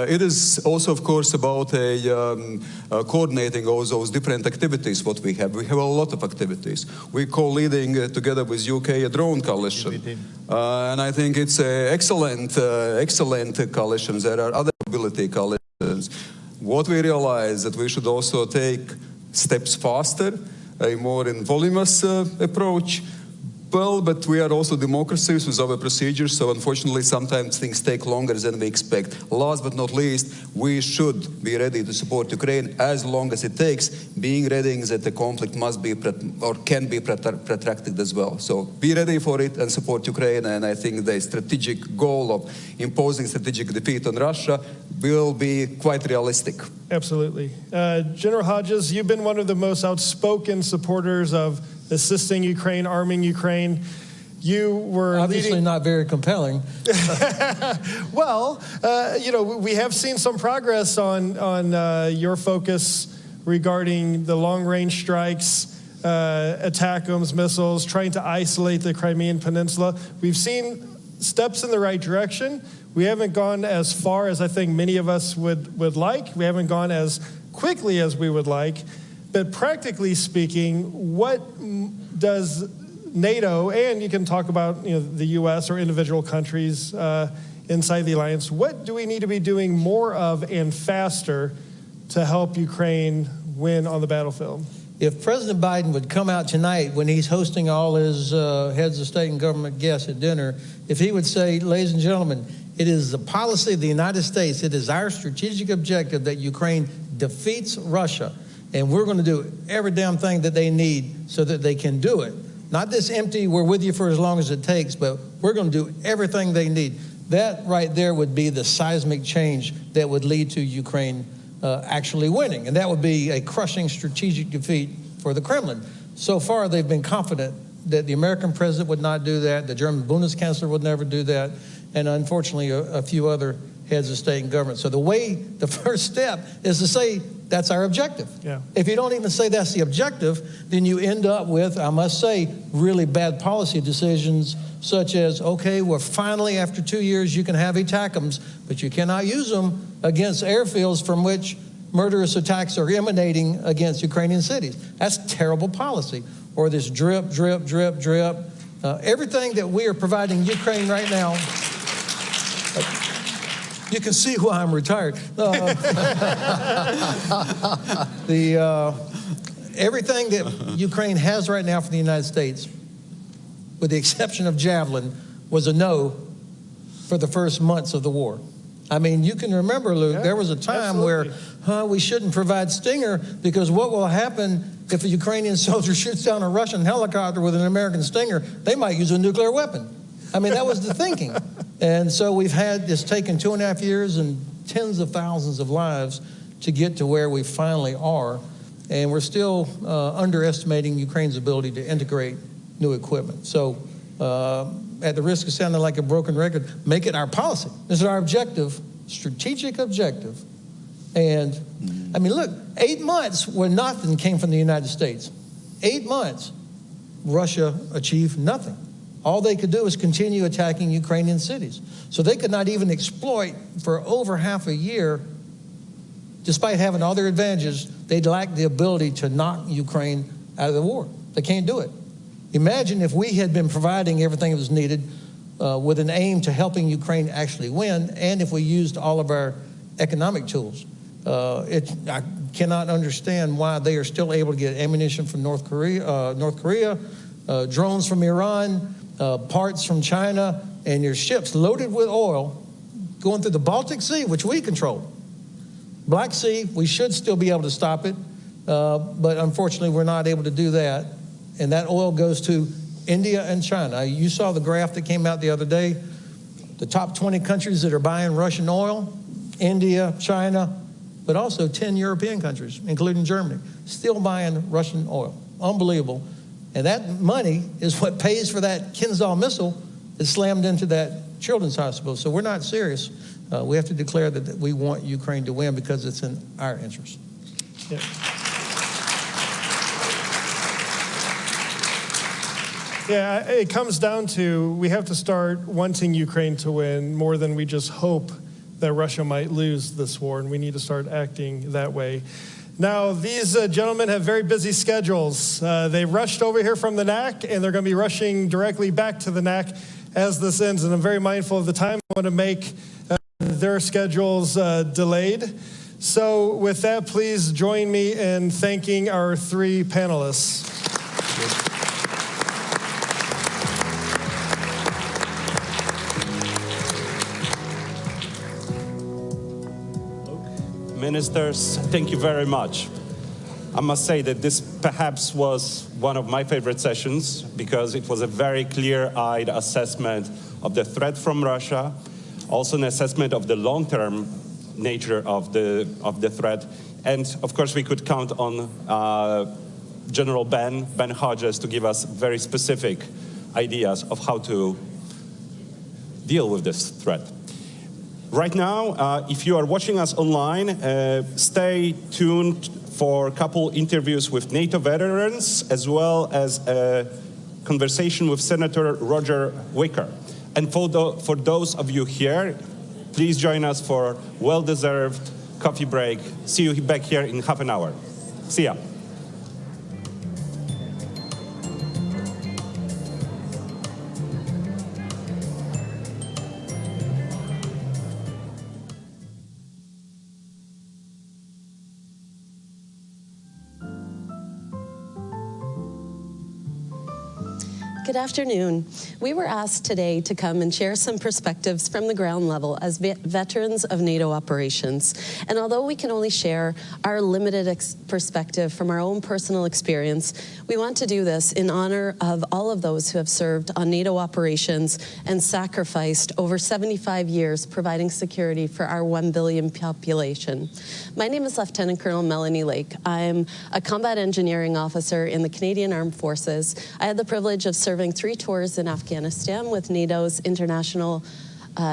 It is also, of course, about coordinating all those different activities what we have. We have a lot of activities. We're co-leading together with UK a drone coalition. And I think it's an excellent coalition. There are other mobility coalitions. What we realize that we should also take steps faster, a more voluminous approach. Well, but we are also democracies with our procedures, so unfortunately sometimes things take longer than we expect. Last but not least, we should be ready to support Ukraine as long as it takes, being ready that the conflict must be or can be protracted as well. So be ready for it and support Ukraine, and I think the strategic goal of imposing strategic defeat on Russia will be quite realistic. Absolutely. General Hodges, you've been one of the most outspoken supporters of assisting Ukraine, arming Ukraine. You were obviously not very compelling. Well, we have seen some progress on your focus regarding the long-range strikes, ATACMS missiles, trying to isolate the Crimean Peninsula. We've seen steps in the right direction. We haven't gone as far as I think many of us would like. We haven't gone as quickly as we would like. But practically speaking, what does NATO, and you can talk about the U.S. or individual countries inside the alliance, what do we need to be doing more of and faster to help Ukraine win on the battlefield? If President Biden would come out tonight when he's hosting all his heads of state and government guests at dinner, if he would say, ladies and gentlemen, it is the policy of the United States, it is our strategic objective that Ukraine defeats Russia. And we're going to do every damn thing that they need so that they can do it. Not this empty, we're with you for as long as it takes, but we're going to do everything they need. That right there would be the seismic change that would lead to Ukraine actually winning. And that would be a crushing strategic defeat for the Kremlin. So far, they've been confident that the American president would not do that, the German Bundeskanzler would never do that, and unfortunately, a few other heads of state and government. So the first step is to say that's our objective. Yeah. If you don't even say that's the objective, then you end up with, I must say, really bad policy decisions such as, okay, well, finally, after 2 years, you can have ATACMS, but you cannot use them against airfields from which murderous attacks are emanating against Ukrainian cities. That's terrible policy. Or this drip, drip, drip, drip. Everything that we are providing Ukraine right now, you can see why I'm retired. Everything that Ukraine has right now from the United States, with the exception of Javelin, was a no for the first months of the war. I mean, you can remember, Luke, there was a time where we shouldn't provide Stinger because what will happen if a Ukrainian soldier shoots down a Russian helicopter with an American Stinger? They might use a nuclear weapon. I mean, that was the thinking. And so it's taken 2.5 years and tens of thousands of lives to get to where we finally are. And we're still underestimating Ukraine's ability to integrate new equipment. So at the risk of sounding like a broken record, make it our policy. This is our objective, strategic objective. And I mean, look, 8 months where nothing came from the United States. 8 months, Russia achieved nothing. All they could do is continue attacking Ukrainian cities. So they could not even exploit for over half a year, despite having all their advantages, they lacked the ability to knock Ukraine out of the war. They can't do it. Imagine if we had been providing everything that was needed with an aim to helping Ukraine actually win, and if we used all of our economic tools. I cannot understand why they are still able to get ammunition from North Korea, drones from Iran, parts from China, and your ships loaded with oil going through the Baltic Sea, which we control. Black Sea, we should still be able to stop it, but unfortunately we're not able to do that. And that oil goes to India and China. You saw the graph that came out the other day. The top 20 countries that are buying Russian oil, India, China, but also 10 European countries, including Germany, still buying Russian oil. Unbelievable. And that money is what pays for that Kinzhal missile that slammed into that children's hospital. So we're not serious. We have to declare that we want Ukraine to win because it's in our interest. Yeah. Yeah, it comes down to we have to start wanting Ukraine to win more than we just hope that Russia might lose this war, and we need to start acting that way. Now, these gentlemen have very busy schedules. They rushed over here from the NAC, and they're going to be rushing directly back to the NAC as this ends, and I'm very mindful of the time. I want to make their schedules delayed. So with that, please join me in thanking our three panelists. Ministers, thank you very much. I must say that this perhaps was one of my favorite sessions because it was a very clear-eyed assessment of the threat from Russia, also an assessment of the long-term nature of the threat, and of course we could count on General Ben Hodges to give us very specific ideas of how to deal with this threat. Right now, if you are watching us online, stay tuned for a couple interviews with NATO veterans, as well as a conversation with Senator Roger Wicker. And for those of you here, please join us for well-deserved coffee break. See you back here in half an hour. See ya. Good afternoon. We were asked today to come and share some perspectives from the ground level as veterans of NATO operations. And although we can only share our limited perspective from our own personal experience, we want to do this in honor of all of those who have served on NATO operations and sacrificed over 75 years providing security for our 1 billion population. My name is Lieutenant Colonel Melanie Lake. I'm a combat engineering officer in the Canadian Armed Forces. I had the privilege of serving 3 tours in Afghanistan with NATO's International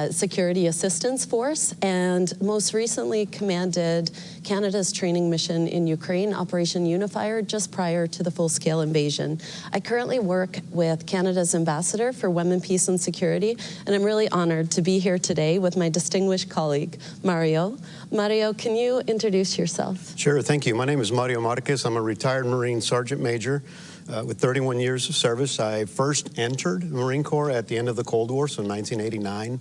Security Assistance Force, and most recently commanded Canada's training mission in Ukraine, Operation Unifier, just prior to the full-scale invasion. I currently work with Canada's Ambassador for Women, Peace and Security, and I'm really honored to be here today with my distinguished colleague, Mario. Mario, can you introduce yourself? Sure, thank you. My name is Mario Marquez. I'm a retired Marine Sergeant Major with 31 years of service. I first entered the Marine Corps at the end of the Cold War, so 1989.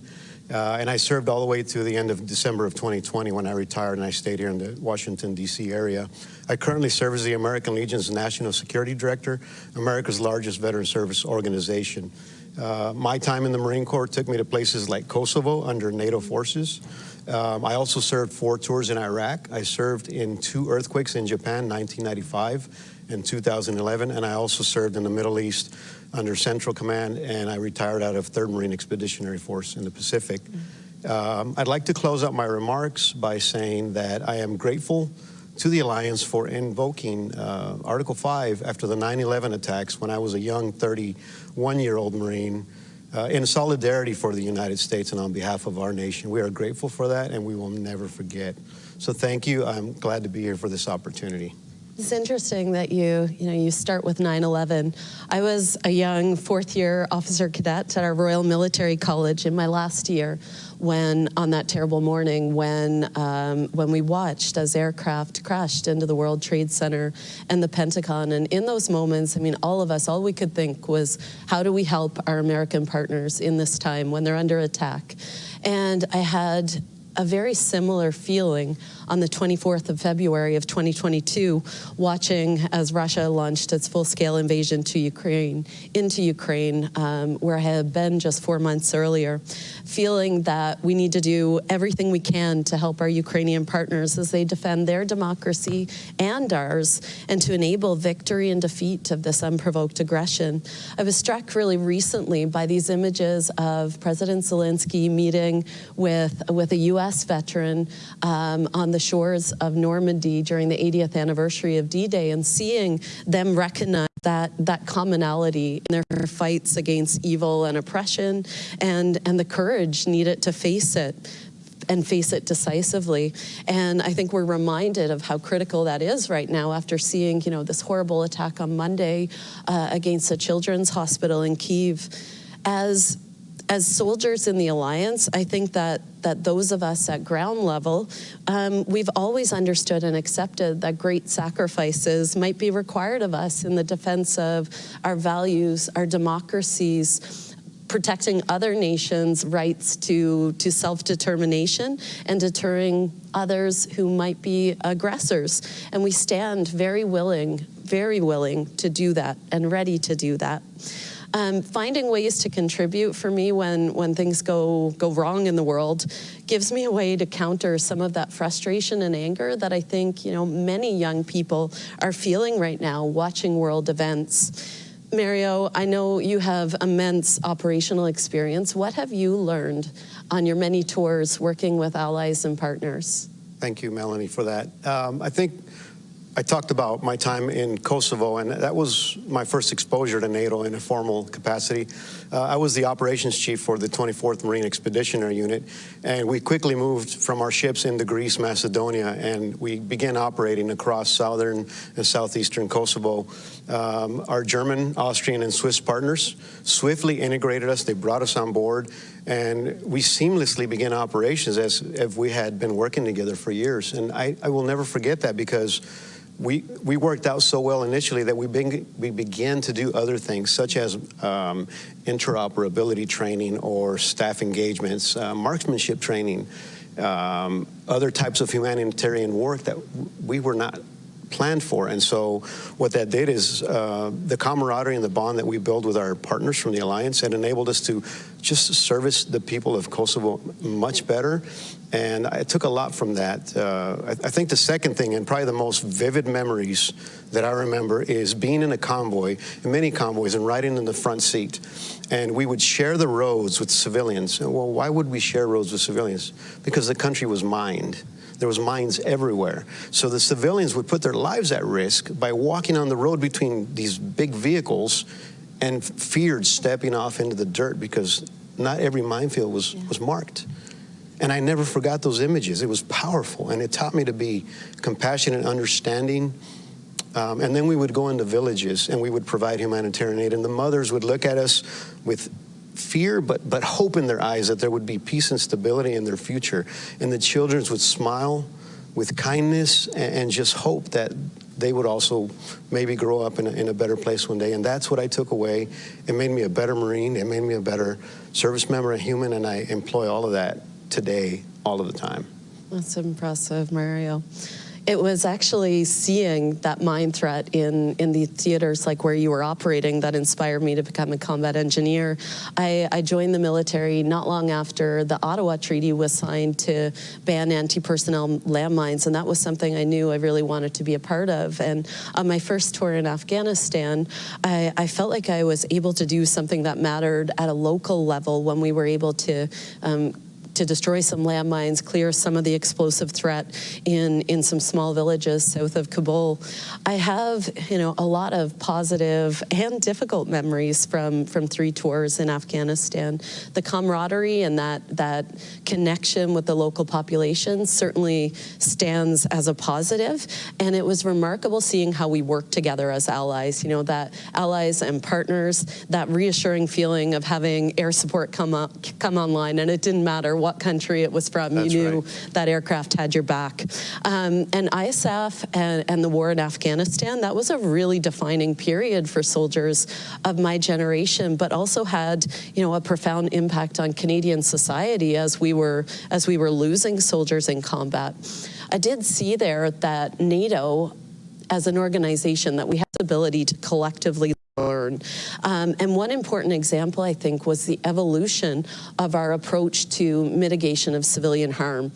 And I served all the way to the end of December of 2020 when I retired, and I stayed here in the Washington, D.C. area. I currently serve as the American Legion's National Security Director, America's largest veteran service organization. My time in the Marine Corps took me to places like Kosovo under NATO forces. I also served 4 tours in Iraq. I served in 2 earthquakes in Japan, 1995 and 2011, and I also served in the Middle East under Central Command, and I retired out of 3rd Marine Expeditionary Force in the Pacific. I'd like to close out my remarks by saying that I am grateful to the Alliance for invoking Article 5 after the 9/11 attacks when I was a young 31-year-old Marine in solidarity for the United States and on behalf of our nation. We are grateful for that, and we will never forget. So thank you. I'm glad to be here for this opportunity. It's interesting that you start with 9/11. I was a young 4th-year officer cadet at our Royal Military College in my last year when, on that terrible morning, when we watched as aircraft crashed into the World Trade Center and the Pentagon. And in those moments, I mean, all of us, all we could think was, how do we help our American partners in this time when they're under attack? And I had a very similar feeling on the 24th of February of 2022, watching as Russia launched its full-scale invasion into Ukraine, where I had been just 4 months earlier, feeling that we need to do everything we can to help our Ukrainian partners as they defend their democracy and ours, and to enable victory and defeat of this unprovoked aggression. I was struck really recently by these images of President Zelensky meeting with a U.S. veteran on the shores of Normandy during the 80th anniversary of D-Day, and seeing them recognize that commonality in their fights against evil and oppression, and the courage needed to face it, and face it decisively. And I think we're reminded of how critical that is right now after seeing, this horrible attack on Monday against a children's hospital in Kyiv. As soldiers in the Alliance, I think that those of us at ground level, we've always understood and accepted that great sacrifices might be required of us in the defense of our values, our democracies, protecting other nations' rights to self-determination, and deterring others who might be aggressors. And we stand very willing to do that and ready to do that. Finding ways to contribute for me when things go wrong in the world gives me a way to counter some of that frustration and anger that I think many young people are feeling right now watching world events. Mario, I know you have immense operational experience. What have you learned on your many tours working with allies and partners? Thank you, Melanie, for that. I think I talked about my time in Kosovo, and that was my first exposure to NATO in a formal capacity. I was the operations chief for the 24th Marine Expeditionary Unit, and we quickly moved from our ships into Greece, Macedonia, and we began operating across southern and southeastern Kosovo. Our German, Austrian, and Swiss partners swiftly integrated us. They brought us on board, and we seamlessly began operations as if we had been working together for years. And I will never forget that, because we worked out so well initially that we began to do other things, such as interoperability training or staff engagements, marksmanship training, other types of humanitarian work that we were not planned for. And so what that did is the camaraderie and the bond that we build with our partners from the Alliance had enabled us to just service the people of Kosovo much better. And I took a lot from that. I think the second thing, and probably the most vivid memories that I remember, is being in a convoy, in many convoys, and riding in the front seat. And we would share the roads with civilians. Well, why would we share roads with civilians? Because the country was mined. There was mines everywhere. So the civilians would put their lives at risk by walking on the road between these big vehicles and feared stepping off into the dirt because not every minefield was marked. And I never forgot those images. It was powerful, and it taught me to be compassionate and understanding. And then we would go into villages, and we would provide humanitarian aid, and the mothers would look at us with fear, but hope in their eyes that there would be peace and stability in their future. And the children would smile with kindness and just hope that they would also maybe grow up in a better place one day. And that's what I took away. It made me a better Marine. It made me a better service member, a human, and I employ all of that today, all of the time. That's impressive, Mario. It was actually seeing that mine threat in the theaters like where you were operating that inspired me to become a combat engineer. I joined the military not long after the Ottawa Treaty was signed to ban anti-personnel landmines, and that was something I knew I really wanted to be a part of. And on my first tour in Afghanistan, I felt like I was able to do something that mattered at a local level when we were able to destroy some landmines, clear some of the explosive threat in some small villages south of Kabul. I have, a lot of positive and difficult memories from 3 tours in Afghanistan. The camaraderie and that connection with the local population certainly stands as a positive, and it was remarkable seeing how we work together as allies, that allies and partners, that reassuring feeling of having air support come online, and it didn't matter what country it was from. That's you knew right. that aircraft had your back. And ISAF and the war in Afghanistan, that was a really defining period for soldiers of my generation, but also had, a profound impact on Canadian society as we were losing soldiers in combat. I did see there that NATO, as an organization, that we have the ability to collectively learn. And one important example, I think, was the evolution of our approach to mitigation of civilian harm.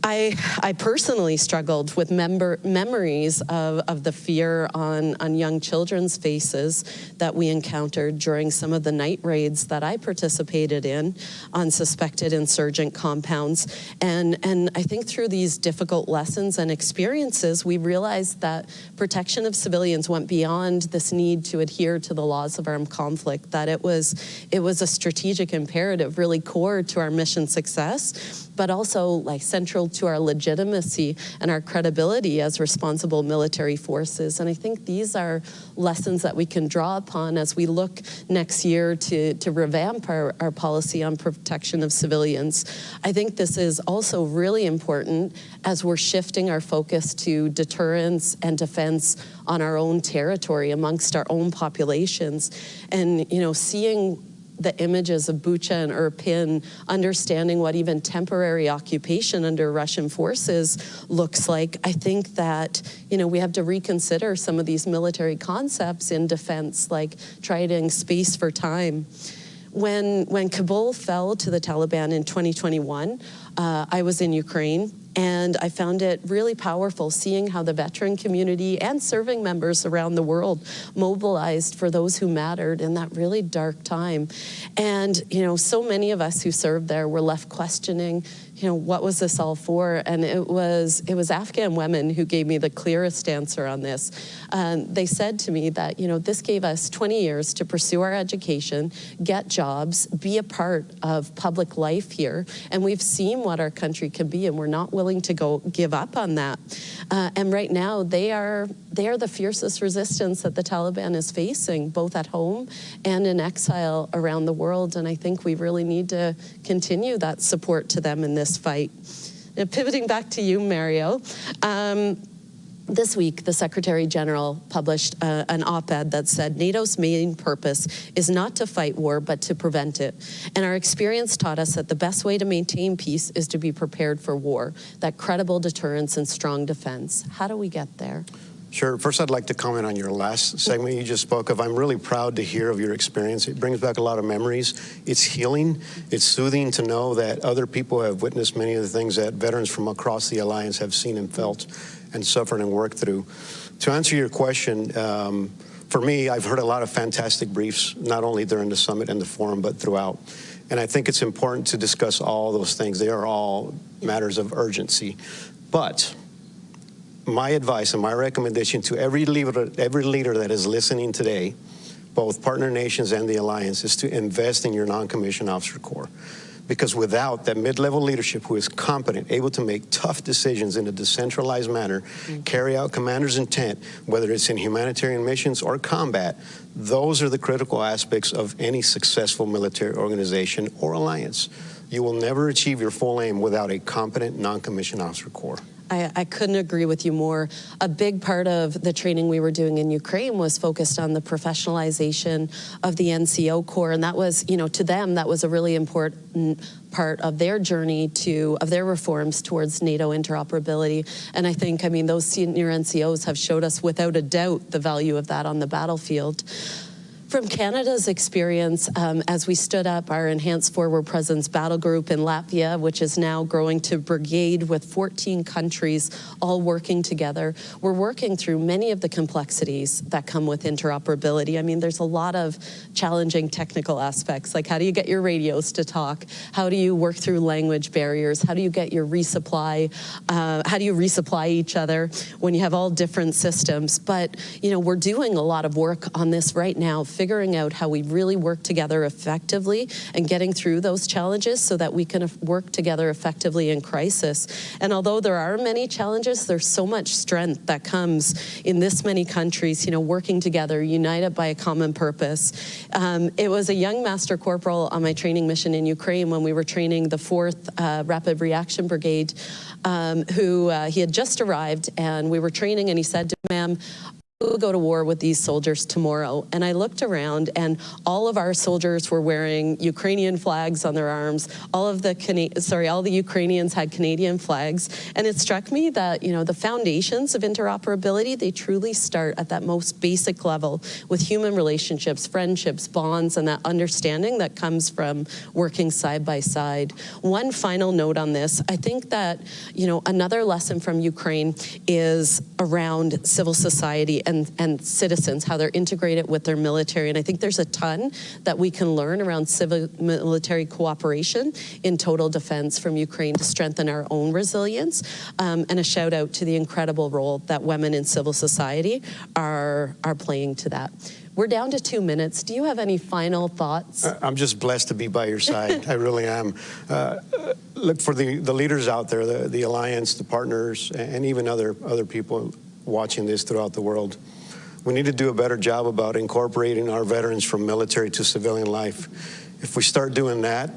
I personally struggled with memories of the fear on young children's faces that we encountered during some of the night raids that I participated in on suspected insurgent compounds. And I think through these difficult lessons and experiences, we realized that protection of civilians went beyond this need to adhere to the laws of armed conflict, that it was a strategic imperative, really core to our mission success, but also central to our legitimacy and our credibility as responsible military forces. And I think these are lessons that we can draw upon as we look next year to revamp our policy on protection of civilians. I think this is also really important as we're shifting our focus to deterrence and defense on our own territory amongst our own populations. And, seeing the images of Bucha and Irpin, understanding what even temporary occupation under Russian forces looks like, I think that, we have to reconsider some of these military concepts in defense, like trading space for time. When Kabul fell to the Taliban in 2021, I was in Ukraine, and I found it really powerful seeing how the veteran community and serving members around the world mobilized for those who mattered in that really dark time. And, so many of us who served there were left questioning, what was this all for? And it was Afghan women who gave me the clearest answer on this. They said to me that, this gave us 20 years to pursue our education, get jobs, be a part of public life here. And we've seen what our country can be, and we're not willing to give up on that. And right now, they are the fiercest resistance that the Taliban is facing, both at home and in exile around the world. And I think we really need to continue that support to them in this fight. Now, pivoting back to you, Mario. This week, the Secretary General published an op-ed that said NATO's main purpose is not to fight war, but to prevent it. And our experience taught us that the best way to maintain peace is to be prepared for war, that credible deterrence and strong defense. How do we get there? Sure. First, I'd like to comment on your last segment you just spoke of. I'm really proud to hear of your experience. It brings back a lot of memories. It's healing. It's soothing to know that other people have witnessed many of the things that veterans from across the Alliance have seen and felt and suffered and worked through. To answer your question, for me, I've heard a lot of fantastic briefs, not only during the summit and the forum, but throughout. And I think it's important to discuss all those things. They are all matters of urgency. But my advice and my recommendation to every leader that is listening today, both partner nations and the alliance is to invest in your non-commissioned officer corps. Because without that mid-level leadership who is competent, able to make tough decisions in a decentralized manner, carry out commander's intent, whether it's in humanitarian missions or combat, those are the critical aspects of any successful military organization or alliance. You will never achieve your full aim without a competent non-commissioned officer corps. I couldn't agree with you more. A big part of the training we were doing in Ukraine was focused on the professionalization of the NCO Corps, and that was, you know, to them, that was a really important part of their journey of their reforms towards NATO interoperability. And I think, I mean, those senior NCOs have showed us without a doubt the value of that on the battlefield. From Canada's experience, as we stood up our Enhanced Forward Presence Battle Group in Latvia, which is now growing to brigade with 14 countries all working together, we're working through many of the complexities that come with interoperability. I mean, there's a lot of challenging technical aspects, like how do you get your radios to talk? How do you work through language barriers? How do you get your resupply? How do you resupply each other when you have all different systems? But, you know, we're doing a lot of work on this right now, figuring out how we really work together effectively and getting through those challenges so that we can work together effectively in crisis. And although there are many challenges, there's so much strength that comes in this many countries, you know, working together, united by a common purpose. It was a young Master Corporal on my training mission in Ukraine when we were training the 4th Rapid Reaction Brigade, he had just arrived, and we were training, and he said to me, "Ma'am, we'll go to war with these soldiers tomorrow." And I looked around, and all of our soldiers were wearing Ukrainian flags on their arms. All the Ukrainians had Canadian flags. And it struck me that, you know, the foundations of interoperability, they truly start at that most basic level with human relationships, friendships, bonds, and that understanding that comes from working side by side. One final note on this, I think that, you know, another lesson from Ukraine is around civil society and citizens, how they're integrated with their military. And I think there's a ton that we can learn around civil-military cooperation in total defense from Ukraine to strengthen our own resilience. And a shout out to the incredible role that women in civil society are playing to that. We're down to 2 minutes. Do you have any final thoughts? I'm just blessed to be by your side. I really am. Look, for the leaders out there, the alliance, the partners, and even other people watching this throughout the world, we need to do a better job about incorporating our veterans from military to civilian life. If we start doing that,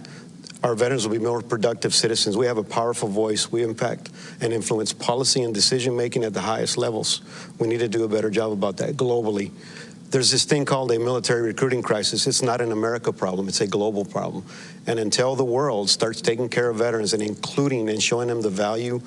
our veterans will be more productive citizens. We have a powerful voice. We impact and influence policy and decision-making at the highest levels. We need to do a better job about that globally. There's this thing called a military recruiting crisis. It's not an America problem, it's a global problem. And until the world starts taking care of veterans and including and showing them the value,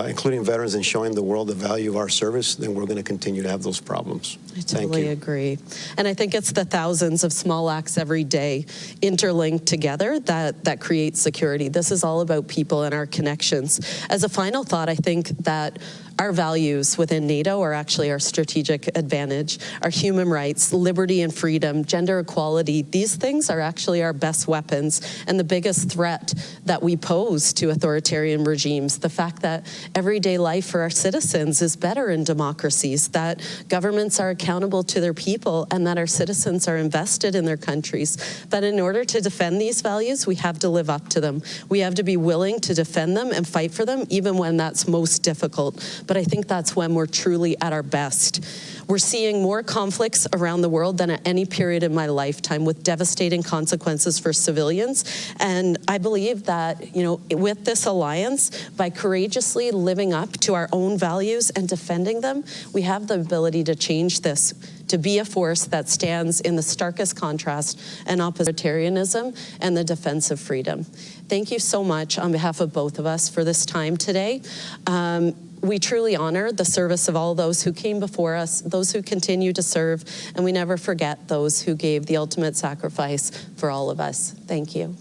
including veterans and showing the world the value of our service, then we're going to continue to have those problems. I totally agree. And I think it's the thousands of small acts every day interlinked together that create security. This is all about people and our connections. As a final thought, I think that our values within NATO are actually our strategic advantage. Our human rights, liberty and freedom, gender equality, these things are actually our best weapons and the biggest threat that we pose to authoritarian regimes. The fact that everyday life for our citizens is better in democracies, that governments are accountable to their people, and that our citizens are invested in their countries. But in order to defend these values, we have to live up to them. We have to be willing to defend them and fight for them, even when that's most difficult. But I think that's when we're truly at our best. We're seeing more conflicts around the world than at any period in my lifetime, with devastating consequences for civilians. And I believe that, you know, with this alliance, by courageously living up to our own values and defending them, we have the ability to change this, to be a force that stands in the starkest contrast and authoritarianism and the defense of freedom. Thank you so much on behalf of both of us for this time today. We truly honor the service of all those who came before us, those who continue to serve, and we never forget those who gave the ultimate sacrifice for all of us. Thank you.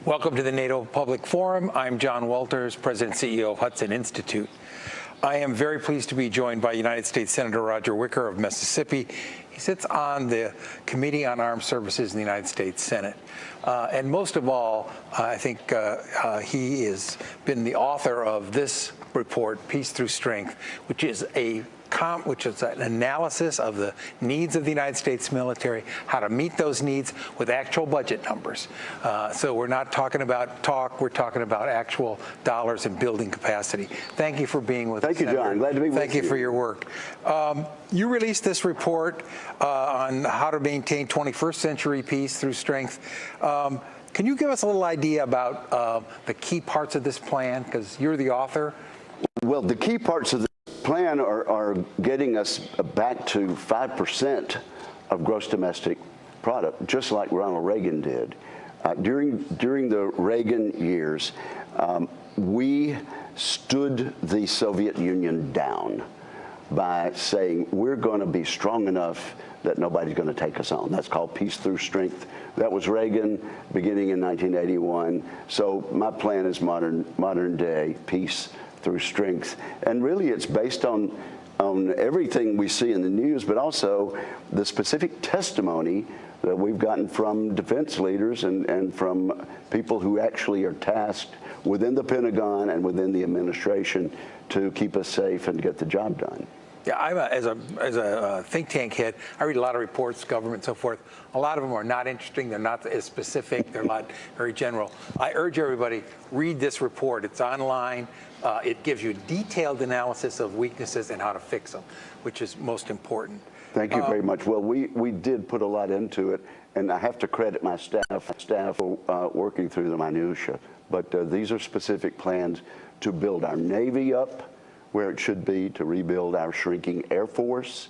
Welcome to the NATO Public Forum. I'm John Walters, President and CEO of Hudson Institute. I am very pleased to be joined by United States Senator Roger Wicker of Mississippi. He sits on the Committee on Armed Services in the United States Senate. And most of all, I think he has been the author of this report, Peace Through Strength, which is an analysis of the needs of the United States military, how to meet those needs with actual budget numbers. So we're not talking about talk, we're talking about actual dollars and building capacity. Thank you for being with us. Thank you, John. Glad to be with you. Thank you for your work. You released this report on how to maintain 21st century peace through strength. Can you give us a little idea about the key parts of this plan? Because you're the author. Well, the key parts of the plan are getting us back to 5% of gross domestic product, just like Ronald Reagan did. During the Reagan years, we stood the Soviet Union down by saying we're going to be strong enough that nobody's going to take us on. That's called peace through strength. That was Reagan beginning in 1981. So my plan is modern day peace through strength. And really it's based on everything we see in the news, but also the specific testimony that we've gotten from defense leaders and from people who actually are tasked within the Pentagon and within the administration to keep us safe and get the job done. Yeah, as a think tank head, I read a lot of reports, government, and so forth. A lot of them are not interesting. They're not as specific. They're very general. I urge everybody, read this report. It's online. It gives you detailed analysis of weaknesses and how to fix them, which is most important. Thank you very much. Well, we did put a lot into it, and I have to credit my staff for working through the minutia. But these are specific plans to build our Navy up where it should be, to rebuild our shrinking Air Force,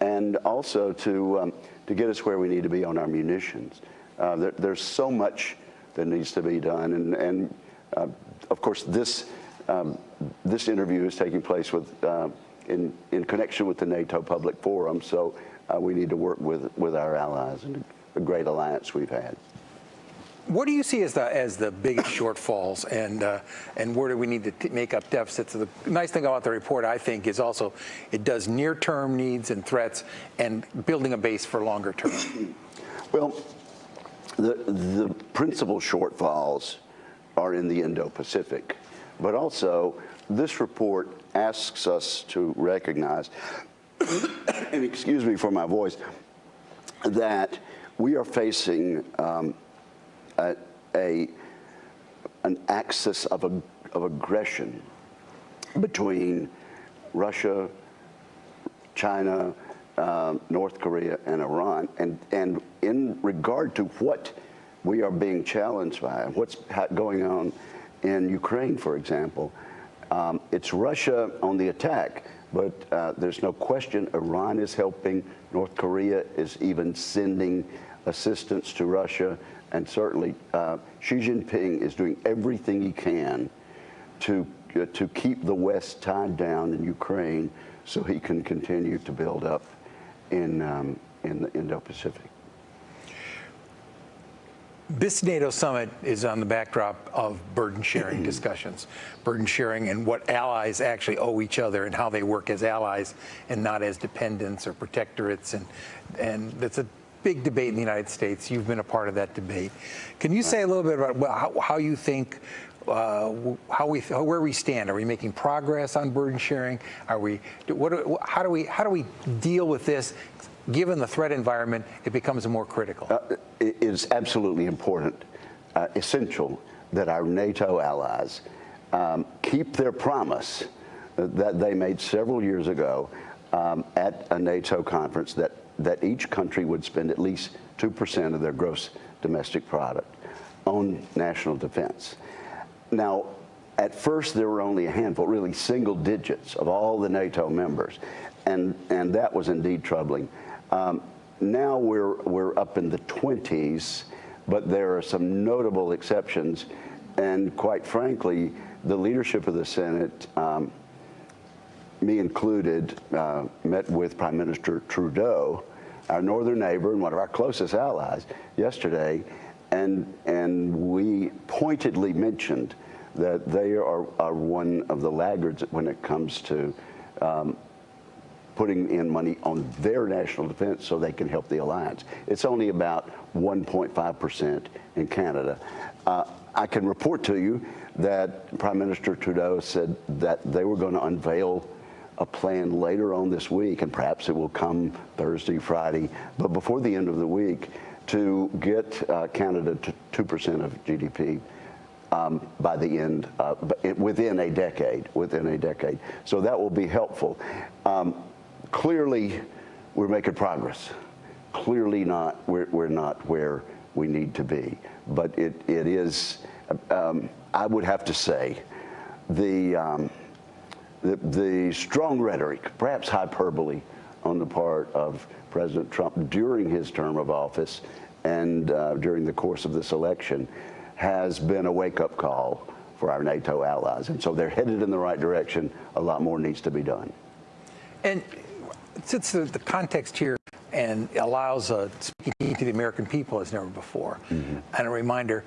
and also to get us where we need to be on our munitions. There's so much that needs to be done, and of course this interview is taking place in connection with the Nato Public Forum, so we need to work with our allies and a great alliance we've had. What do you see as the biggest shortfalls, and where do we need to make up deficits? The nice thing about the report, I think, is also it does near-term needs and threats and building a base for longer term. Well, the principal shortfalls are in the Indo-Pacific, but also this report asks us to recognize, and excuse me for my voice, that we are facing an axis of aggression between Russia, China, North Korea, and Iran. And in regard to what we are being challenged by, what's going on in Ukraine, for example, it's Russia on the attack, but there's no question Iran is helping. North Korea is even sending assistance to Russia. And certainly, Xi Jinping is doing everything he can to keep the West tied down in Ukraine so he can continue to build up in the Indo-Pacific. This NATO summit is on the backdrop of burden-sharing discussions, burden-sharing and what allies actually owe each other and how they work as allies and not as dependents or protectorates. And that's a big debate in the United States. You've been a part of that debate. Can you say a little bit about how you think, where we stand? Are we making progress on burden sharing? How do we deal with this? Given the threat environment, it becomes more critical. It is absolutely important, essential, that our NATO allies keep their promise that they made several years ago at a NATO conference that each country would spend at least 2% of their gross domestic product on national defense. Now, at first there were only a handful, really single digits of all the NATO members, and that was indeed troubling. Now we're up in the 20s, but there are some notable exceptions, and quite frankly, the leadership of the Senate, me included, met with Prime Minister Trudeau, our northern neighbor and one of our closest allies, yesterday, and we pointedly mentioned that they are one of the laggards when it comes to putting in money on their national defense so they can help the alliance. It's only about 1.5% in Canada. I can report to you that Prime Minister Trudeau said that they were going to unveil a plan later on this week, and perhaps it will come Thursday, Friday, but before the end of the week, to get Canada to 2% of GDP by the end, within a decade. So that will be helpful. Clearly, we're making progress. Clearly we're not where we need to be. But it is, I would have to say, the strong rhetoric, perhaps hyperbole, on the part of President Trump during his term of office and during the course of this election has been a wake-up call for our NATO allies. And so they're headed in the right direction. A lot more needs to be done. And since the context here and allows speaking to the American people as never before, and a reminder,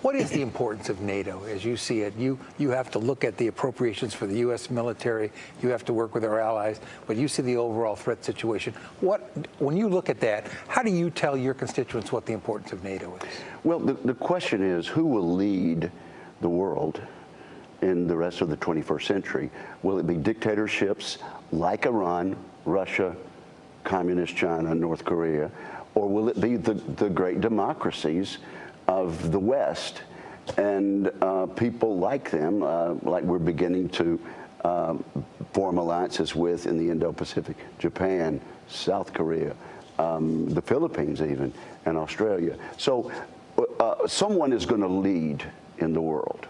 what is the importance of NATO as you see it? You have to look at the appropriations for the U.S. military. You have to work with our allies, but you see the overall threat situation. When you look at that, how do you tell your constituents what the importance of NATO is? Well, the question is, who will lead the world in the rest of the 21st century? Will it be dictatorships like Iran, Russia, Communist China, North Korea, or will it be the great democracies of the West and people like them, like we're beginning to form alliances with in the Indo-Pacific, Japan, South Korea, the Philippines even, and Australia. So someone is going to lead in the world.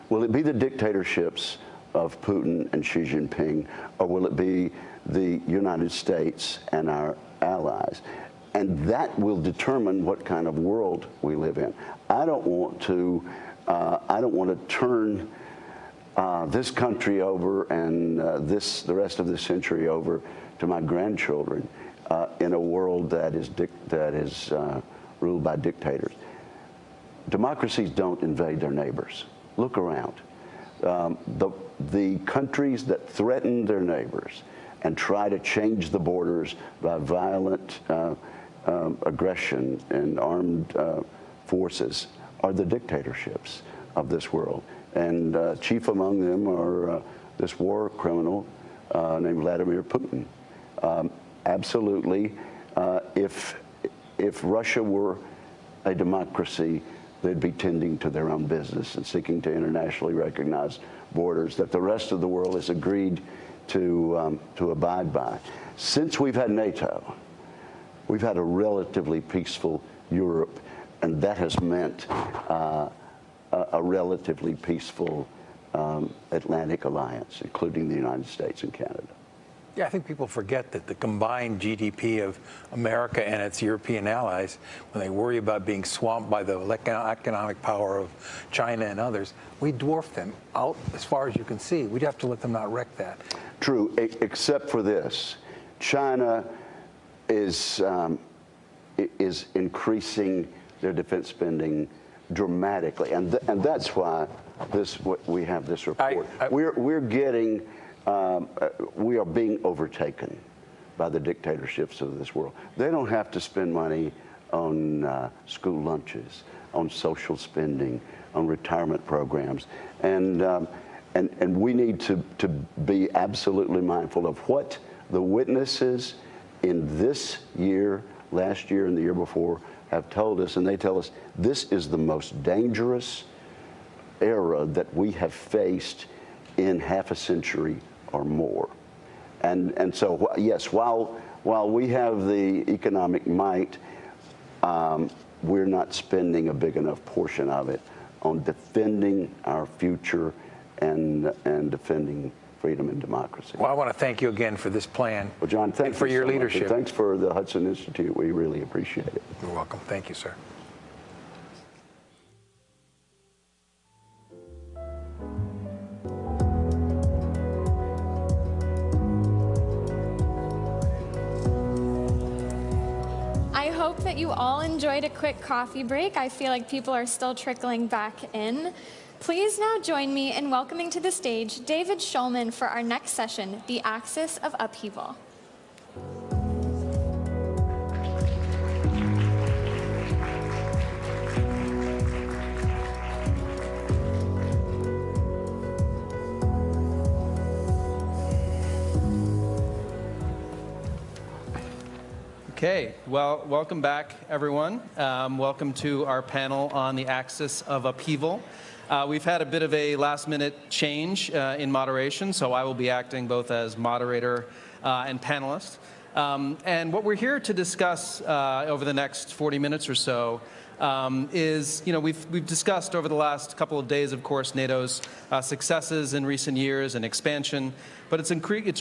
Will it be the dictatorships of Putin and Xi Jinping, or will it be the United States and our allies? And that will determine what kind of world we live in. I don't want to turn this country over and the rest of this century over to my grandchildren in a world that is ruled by dictators. Democracies don't invade their neighbors. Look around. The countries that threaten their neighbors and try to change the borders by violent aggression and armed forces are the dictatorships of this world. And chief among them are this war criminal named Vladimir Putin. Absolutely, if Russia were a democracy, they'd be tending to their own business and seeking to internationally recognized borders that the rest of the world has agreed to abide by. Since we've had NATO, we've had a relatively peaceful Europe, and that has meant a relatively peaceful Atlantic alliance, including the United States and Canada. Yeah, I think people forget that the combined GDP of America and its European allies, when they worry about being swamped by the economic power of China and others, we dwarf them out as far as you can see. We'd have to let them not wreck that. True, except for this. China is increasing their defense spending dramatically, and that's why we have this report. We're getting. We are being overtaken by the dictatorships of this world. They don't have to spend money on school lunches, on social spending, on retirement programs, and we need to be absolutely mindful of what the witnesses in this year, last year, and the year before have told us, and they tell us this is the most dangerous era that we have faced in half a century or more. And so, yes, while we have the economic might, we're not spending a big enough portion of it on defending our future and defending freedom and democracy. Well, I want to thank you again for this plan. Well, John, thanks for your leadership. Thanks for the Hudson Institute. We really appreciate it. You're welcome. Thank you, sir. I hope that you all enjoyed a quick coffee break. I feel like people are still trickling back in. Please now join me in welcoming to the stage David Shulman for our next session, The Axis of Upheaval. Okay, well, welcome back, everyone. Welcome to our panel on the axis of upheaval. We've had a bit of a last-minute change in moderation, so I will be acting both as moderator and panelist. And what we're here to discuss over the next 40 minutes or so is, we've discussed over the last couple of days, of course, NATO's successes in recent years and expansion, but it's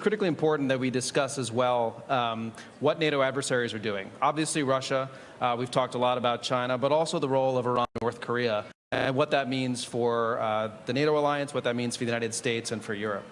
critically important that we discuss as well what NATO adversaries are doing. Obviously, Russia, we've talked a lot about China, but also the role of Iran and North Korea, and what that means for the NATO alliance, what that means for the United States and for Europe.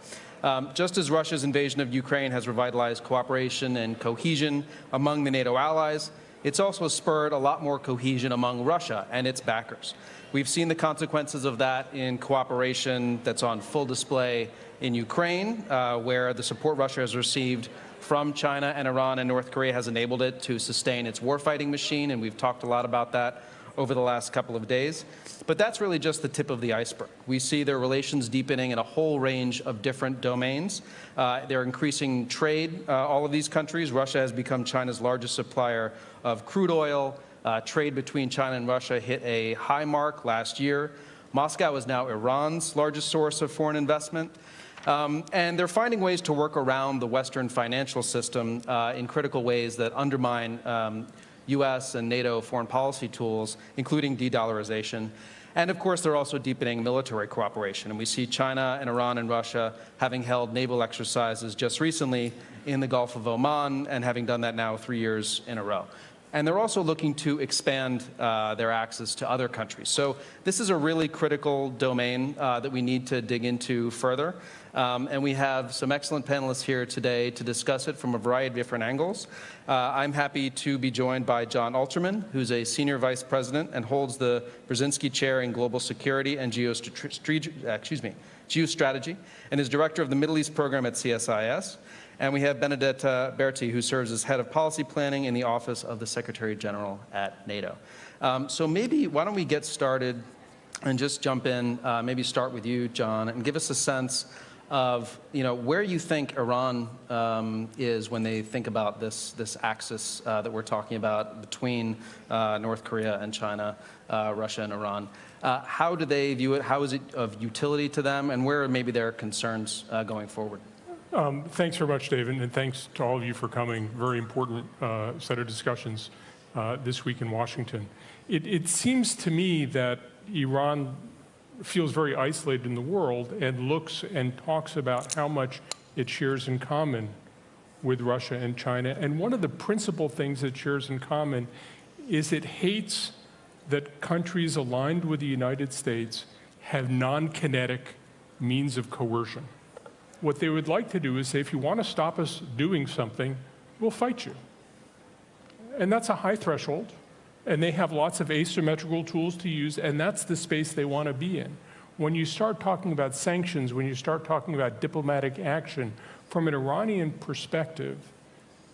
Just as Russia's invasion of Ukraine has revitalized cooperation and cohesion among the NATO allies, it's also spurred a lot more cohesion among Russia and its backers. We've seen the consequences of that in cooperation that's on full display in Ukraine, where the support Russia has received from China and Iran and North Korea has enabled it to sustain its warfighting machine, and we've talked a lot about that over the last couple of days. But that's really just the tip of the iceberg. We see their relations deepening in a whole range of different domains. They're increasing trade, all of these countries. Russia has become China's largest supplier of crude oil. Trade between China and Russia hit a high mark last year. Moscow is now Iran's largest source of foreign investment. And they're finding ways to work around the Western financial system in critical ways that undermine U.S. and NATO foreign policy tools, including de-dollarization. And of course, they're also deepening military cooperation. And we see China and Iran and Russia having held naval exercises just recently in the Gulf of Oman, and having done that now 3 years in a row. And they're also looking to expand their access to other countries. So this is a really critical domain that we need to dig into further. And we have some excellent panelists here today to discuss it from a variety of different angles. I'm happy to be joined by John Alterman, who's a senior vice president and holds the Brzezinski Chair in Global Security and Geostrategy, and is director of the Middle East program at CSIS. And we have Benedetta Berti, who serves as head of policy planning in the Office of the Secretary General at NATO. So maybe, why don't we get started and just jump in, maybe start with you, John, and give us a sense of where you think Iran is when they think about this axis that we're talking about between North Korea and China, Russia and Iran. How do they view it? How is it of utility to them? And where are maybe their concerns going forward? Thanks very much, David, and thanks to all of you for coming. Very important set of discussions this week in Washington. It seems to me that Iran feels very isolated in the world and looks and talks about how much it shares in common with Russia and China. And one of the principal things it shares in common is it hates that countries aligned with the United States have non-kinetic means of coercion. What they would like to do is say, if you want to stop us doing something, we'll fight you. And that's a high threshold. And they have lots of asymmetrical tools to use, and that's the space they want to be in. When you start talking about sanctions, when you start talking about diplomatic action, from an Iranian perspective,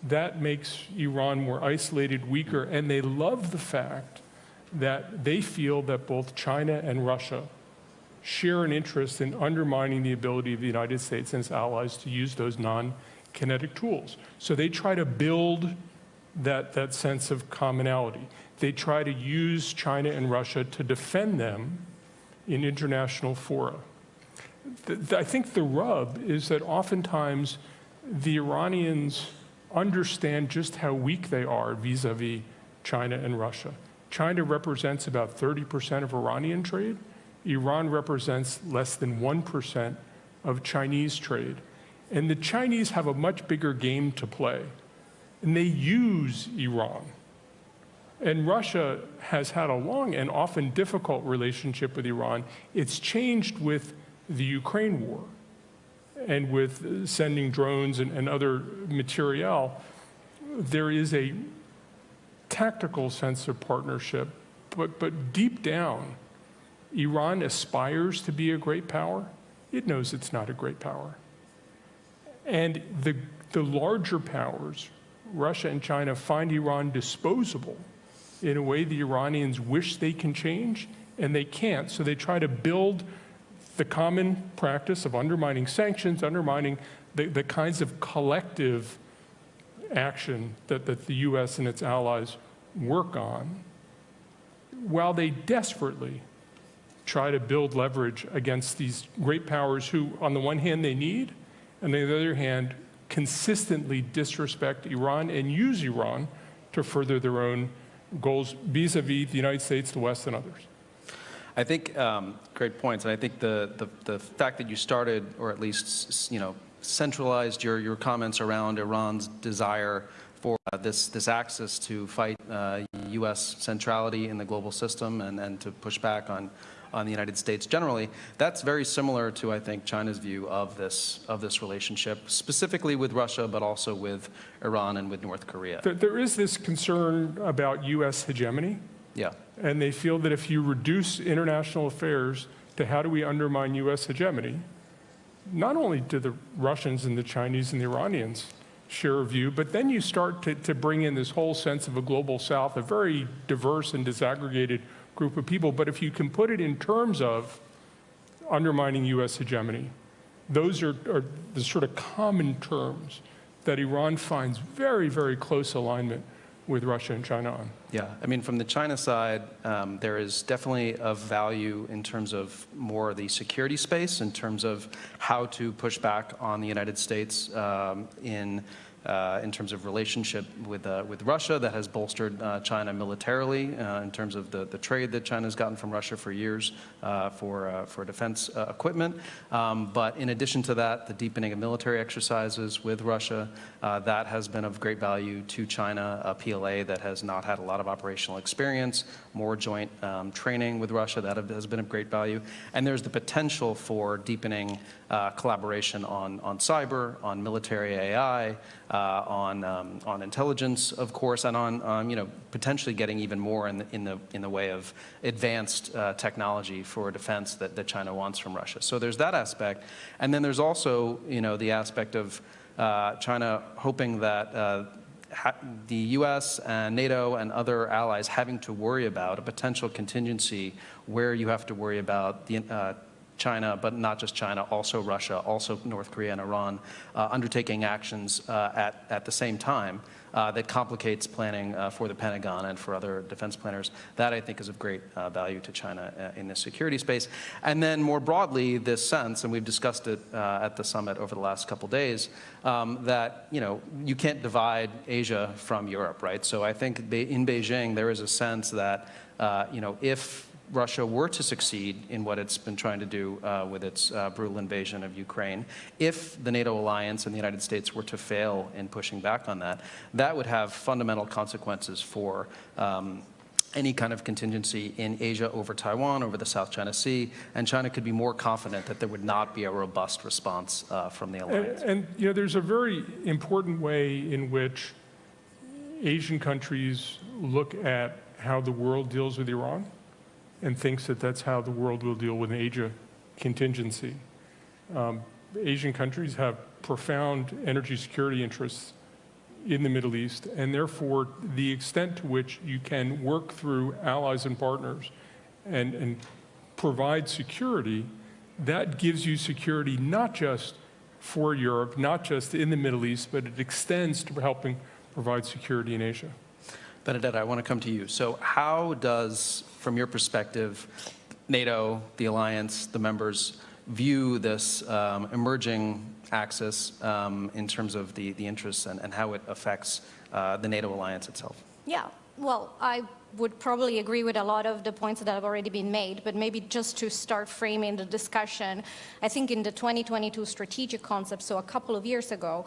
that makes Iran more isolated, weaker, and they love the fact that they feel that both China and Russia share an interest in undermining the ability of the United States and its allies to use those non-kinetic tools. So they try to build that sense of commonality. They try to use China and Russia to defend them in international fora. I think the rub is that oftentimes the Iranians understand just how weak they are vis-a-vis China and Russia. China represents about 30% of Iranian trade. Iran represents less than 1% of Chinese trade. And the Chinese have a much bigger game to play. And they use Iran. And Russia has had a long and often difficult relationship with Iran. It's changed with the Ukraine war and with sending drones and other materiel. There is a tactical sense of partnership, but deep down, Iran aspires to be a great power. It knows it's not a great power. And the larger powers, Russia and China, find Iran disposable in a way the Iranians wish they can change, and they can't. So they try to build the common practice of undermining sanctions, undermining the kinds of collective action that the US and its allies work on, while they desperately try to build leverage against these great powers who, on the one hand, they need, and on the other hand, consistently disrespect Iran and use Iran to further their own goals vis-a-vis the United States, the West, and others. I think great points, and I think the fact that you started, or at least centralized your comments around Iran's desire for this axis to fight U.S. centrality in the global system and to push back on the United States generally, that's very similar to, I think, China's view of this relationship, specifically with Russia, but also with Iran and with North Korea. There is this concern about U.S. hegemony. Yeah. And they feel that if you reduce international affairs to how do we undermine U.S. hegemony, not only do the Russians and the Chinese and the Iranians share a view, but then you start to bring in this whole sense of a global South, a very diverse and disaggregated group of people. But if you can put it in terms of undermining U.S. hegemony, those are the sort of common terms that Iran finds very, very close alignment with Russia and China on. Yeah, I mean, from the China side, there is definitely of value in terms of more the security space, in terms of how to push back on the United States in terms of relationship with Russia that has bolstered China militarily in terms of the trade that China's gotten from Russia for years for defense equipment. But in addition to that, the deepening of military exercises with Russia, that has been of great value to China, a PLA that has not had a lot of operational experience, more joint training with Russia, that has been of great value. And there's the potential for deepening collaboration on cyber, on military AI, on intelligence, of course, and on potentially getting even more in the way of advanced technology for defense that China wants from Russia. So there's that aspect, and then there's also the aspect of China hoping that the U.S. and NATO and other allies having to worry about a potential contingency where you have to worry about the China, but not just China, also Russia, also North Korea and Iran, undertaking actions at the same time that complicates planning for the Pentagon and for other defense planners. That, I think, is of great value to China in the security space. And then more broadly, this sense, and we've discussed it at the summit over the last couple days, that you can't divide Asia from Europe, right? So I think in Beijing, there is a sense that if Russia were to succeed in what it's been trying to do with its brutal invasion of Ukraine, if the NATO alliance and the United States were to fail in pushing back on that, that would have fundamental consequences for any kind of contingency in Asia over Taiwan, over the South China Sea, and China could be more confident that there would not be a robust response from the alliance. And there's a very important way in which Asian countries look at how the world deals with Iran, and thinks that that's how the world will deal with an Asia contingency. Asian countries have profound energy security interests in the Middle East, and therefore the extent to which you can work through allies and partners and provide security, that gives you security not just for Europe, not just in the Middle East, but it extends to helping provide security in Asia. Benedetta, I want to come to you. So how does, from your perspective, NATO, the alliance, the members, view this emerging axis in terms of the interests and how it affects the NATO alliance itself? Yeah, well, I would probably agree with a lot of the points that have already been made, but maybe just to start framing the discussion, I think in the 2022 strategic concept, so a couple of years ago,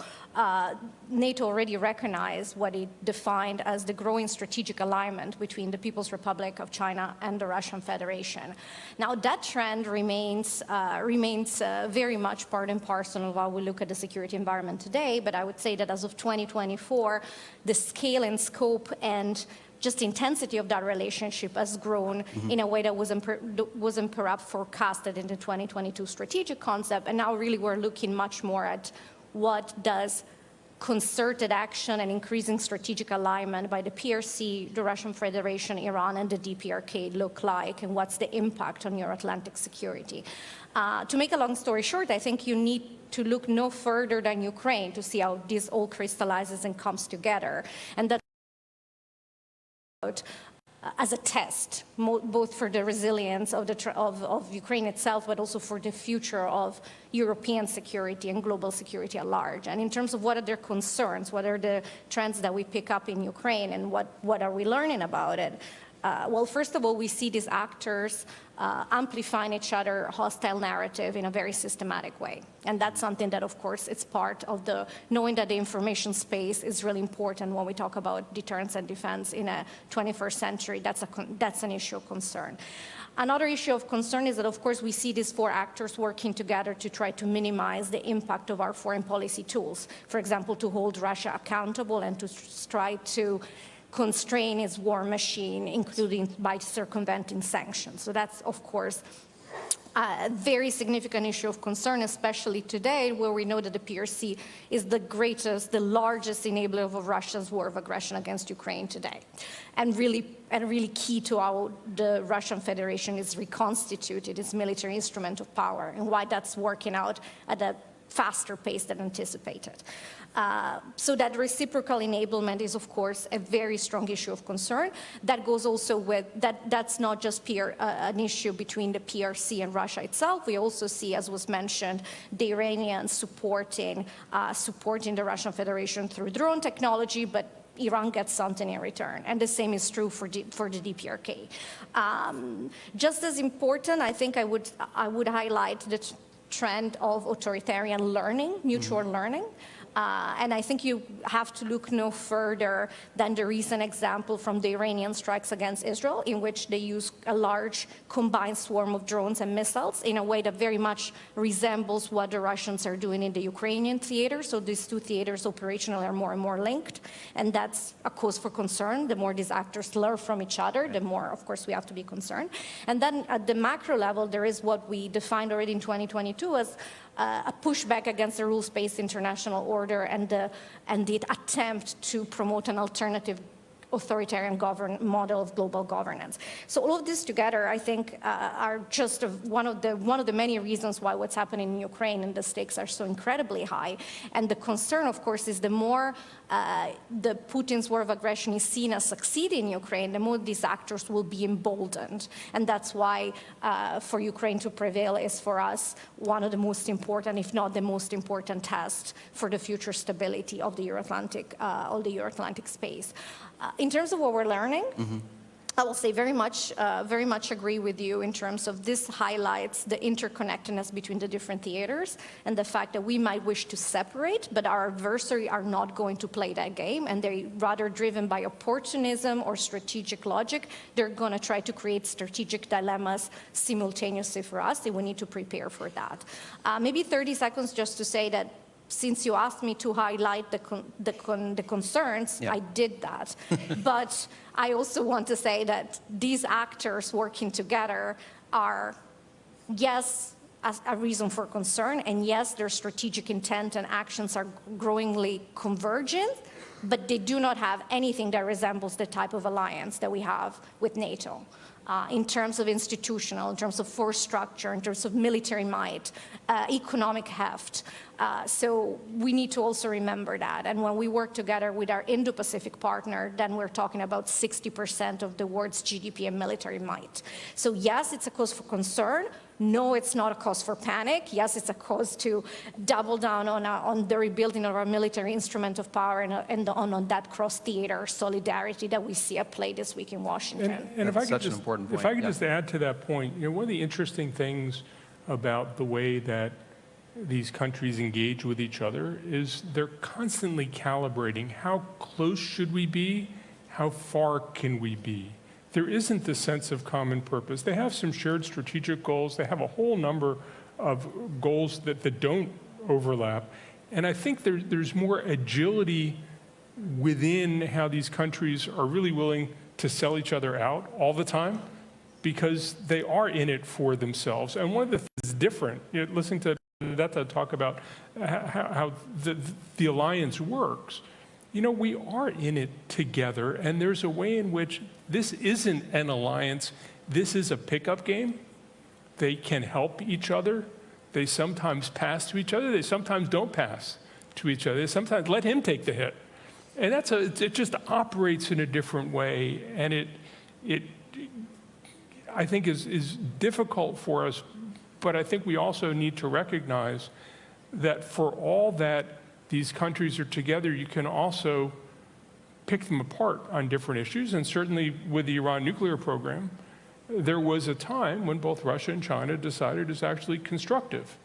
NATO already recognized what it defined as the growing strategic alignment between the People's Republic of China and the Russian Federation. Now that trend remains very much part and parcel of how we look at the security environment today, but I would say that as of 2024, the scale and scope and just intensity of that relationship has grown in a way that wasn't perhaps forecasted in the 2022 strategic concept. And now really we're looking much more at what does concerted action and increasing strategic alignment by the PRC, the Russian Federation, Iran, and the DPRK look like, and what's the impact on Euro-Atlantic security. To make a long story short, I think you need to look no further than Ukraine to see how this all crystallizes and comes together. And that as a test, both for the resilience of Ukraine itself, but also for the future of European security and global security at large. And in terms of what are their concerns, what are the trends that we pick up in Ukraine, and what are we learning about it? Well, first of all, we see these actors amplifying each other hostile narrative in a very systematic way. And that's something that, of course, it's part of the knowing that the information space is really important when we talk about deterrence and defense in a 21st century. That's an issue of concern. Another issue of concern is that, of course, we see these four actors working together to try to minimize the impact of our foreign policy tools. For example, to hold Russia accountable and to try to constrain its war machine, including by circumventing sanctions. So that's, of course, a very significant issue of concern, especially today, where we know that the PRC is the largest enabler of Russia's war of aggression against Ukraine today, and really key to how the Russian Federation is reconstituted, its military instrument of power, and why that's working out at a faster pace than anticipated. So that reciprocal enablement is, of course, a very strong issue of concern. That goes also with, that's not just an issue between the PRC and Russia itself. We also see, as was mentioned, the Iranians supporting the Russian Federation through drone technology, but Iran gets something in return. And the same is true for the DPRK. Just as important, I think I would highlight the trend of authoritarian learning, mutual learning. And I think you have to look no further than the recent example from the Iranian strikes against Israel, in which they use a large combined swarm of drones and missiles in a way that very much resembles what the Russians are doing in the Ukrainian theater. So these two theaters operationally are more and more linked, and that's a cause for concern. The more these actors learn from each other, the more, of course, we have to be concerned. And then at the macro level, there is what we defined already in 2022 as a pushback against the rules-based international order and the attempt to promote an alternative authoritarian model of global governance. So all of this together, I think, are just one of the many reasons why what's happening in Ukraine and the stakes are so incredibly high. And the concern, of course, is the more the Putin's war of aggression is seen as succeeding in Ukraine, the more these actors will be emboldened. And that's why for Ukraine to prevail is for us one of the most important, if not the most important test for the future stability of the Euro-Atlantic space. In terms of what we're learning, I will say very much agree with you in terms of this highlights the interconnectedness between the different theaters and the fact that we might wish to separate, but our adversary are not going to play that game, and they're rather driven by opportunism or strategic logic. They're going to try to create strategic dilemmas simultaneously for us, and we need to prepare for that. Maybe 30 seconds just to say that since you asked me to highlight the concerns, I did that. But I also want to say that these actors working together are, yes, a reason for concern, and yes, their strategic intent and actions are growingly convergent, but they do not have anything that resembles the type of alliance that we have with NATO. In terms of institutional, in terms of force structure, in terms of military might, economic heft. So we need to also remember that. And when we work together with our Indo-Pacific partner, then we're talking about 60% of the world's GDP and military might. So yes, it's a cause for concern. No, it's not a cause for panic. Yes, it's a cause to double down on the rebuilding of our military instrument of power and on that cross-theater solidarity that we see at play this week in Washington. And if I could just add to that point, one of the interesting things about the way that these countries engage with each other is they're constantly calibrating how close should we be, how far can we be. There isn't the sense of common purpose. They have some shared strategic goals. They have a whole number of goals that don't overlap. And I think there's more agility within how these countries are really willing to sell each other out all the time because they are in it for themselves. And one of the things different, listening to Nato talk about how the alliance works, we are in it together, and there's a way in which this isn't an alliance, this is a pickup game. They can help each other. They sometimes pass to each other. They sometimes don't pass to each other. They sometimes let him take the hit. And it just operates in a different way, and it I think is difficult for us, but I think we also need to recognize that for all that these countries are together, you can also pick them apart on different issues. And certainly with the Iran nuclear program, there was a time when both Russia and China decided it's actually constructive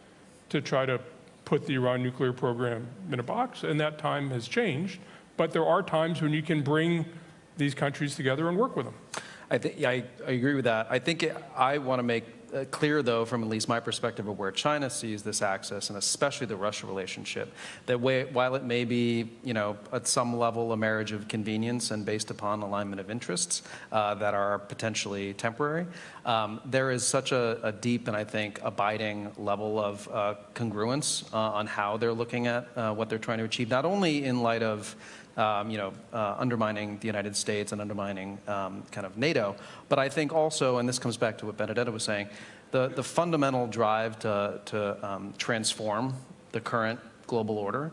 to try to put the Iran nuclear program in a box, and that time has changed. But there are times when you can bring these countries together and work with them. I agree with that. I think I want to make clear, though, from at least my perspective of where China sees this axis, and especially the Russia relationship, that while it may be, at some level a marriage of convenience and based upon alignment of interests that are potentially temporary, there is such a deep and I think abiding level of congruence on how they're looking at what they're trying to achieve, not only in light of undermining the United States and undermining kind of NATO. But I think also, and this comes back to what Benedetta was saying, the fundamental drive to transform the current global order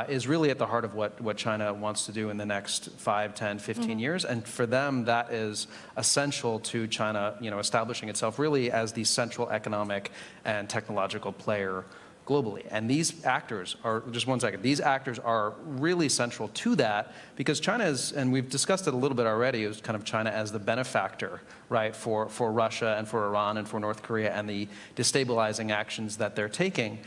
is really at the heart of what China wants to do in the next 5, 10, 15 years. And for them, that is essential to China, establishing itself really as the central economic and technological player globally. And these actors are, just one second, these actors are really central to that because China is, and we've discussed it a little bit already, is kind of China as the benefactor, right, for Russia and for Iran and for North Korea and the destabilizing actions that they're taking.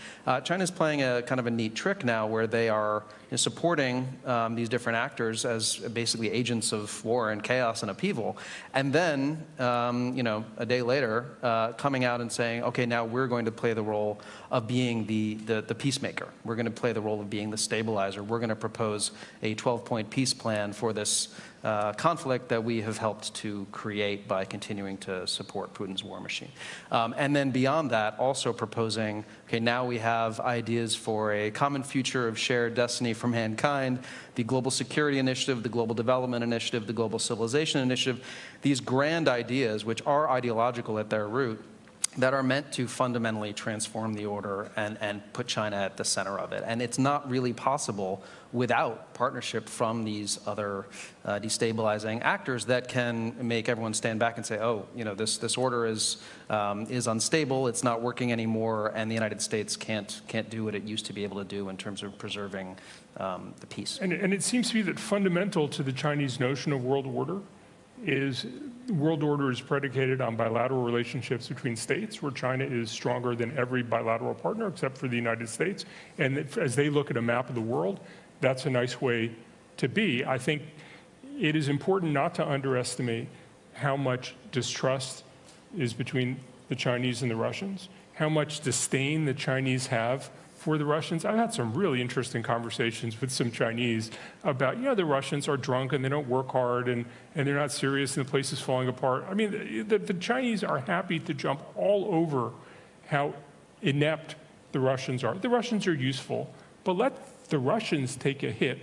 China's playing a kind of a neat trick now where they are supporting these different actors as basically agents of war and chaos and upheaval. And then, a day later, coming out and saying, okay, now we're going to play the role of being the peacemaker. We're going to play the role of being the stabilizer. We're going to propose a 12-point peace plan for this conflict that we have helped to create by continuing to support Putin's war machine. And then beyond that, also proposing, okay, now we have ideas for a common future of shared destiny for mankind, the Global Security Initiative, the Global Development Initiative, the Global Civilization Initiative, these grand ideas, which are ideological at their root, that are meant to fundamentally transform the order and put China at the center of it. And it's not really possible without partnership from these other destabilizing actors that can make everyone stand back and say, oh, this order is unstable, it's not working anymore, and the United States can't do what it used to be able to do in terms of preserving the peace. And it seems to me that fundamental to the Chinese notion of world order is world order is predicated on bilateral relationships between states, where China is stronger than every bilateral partner except for the United States. And as they look at a map of the world, that's a nice way to be. I think it is important not to underestimate how much distrust is between the Chinese and the Russians, how much disdain the Chinese have for the Russians. I've had some really interesting conversations with some Chinese about, the Russians are drunk and they don't work hard and they're not serious and the place is falling apart. I mean, the Chinese are happy to jump all over how inept the Russians are. The Russians are useful, but let the Russians take a hit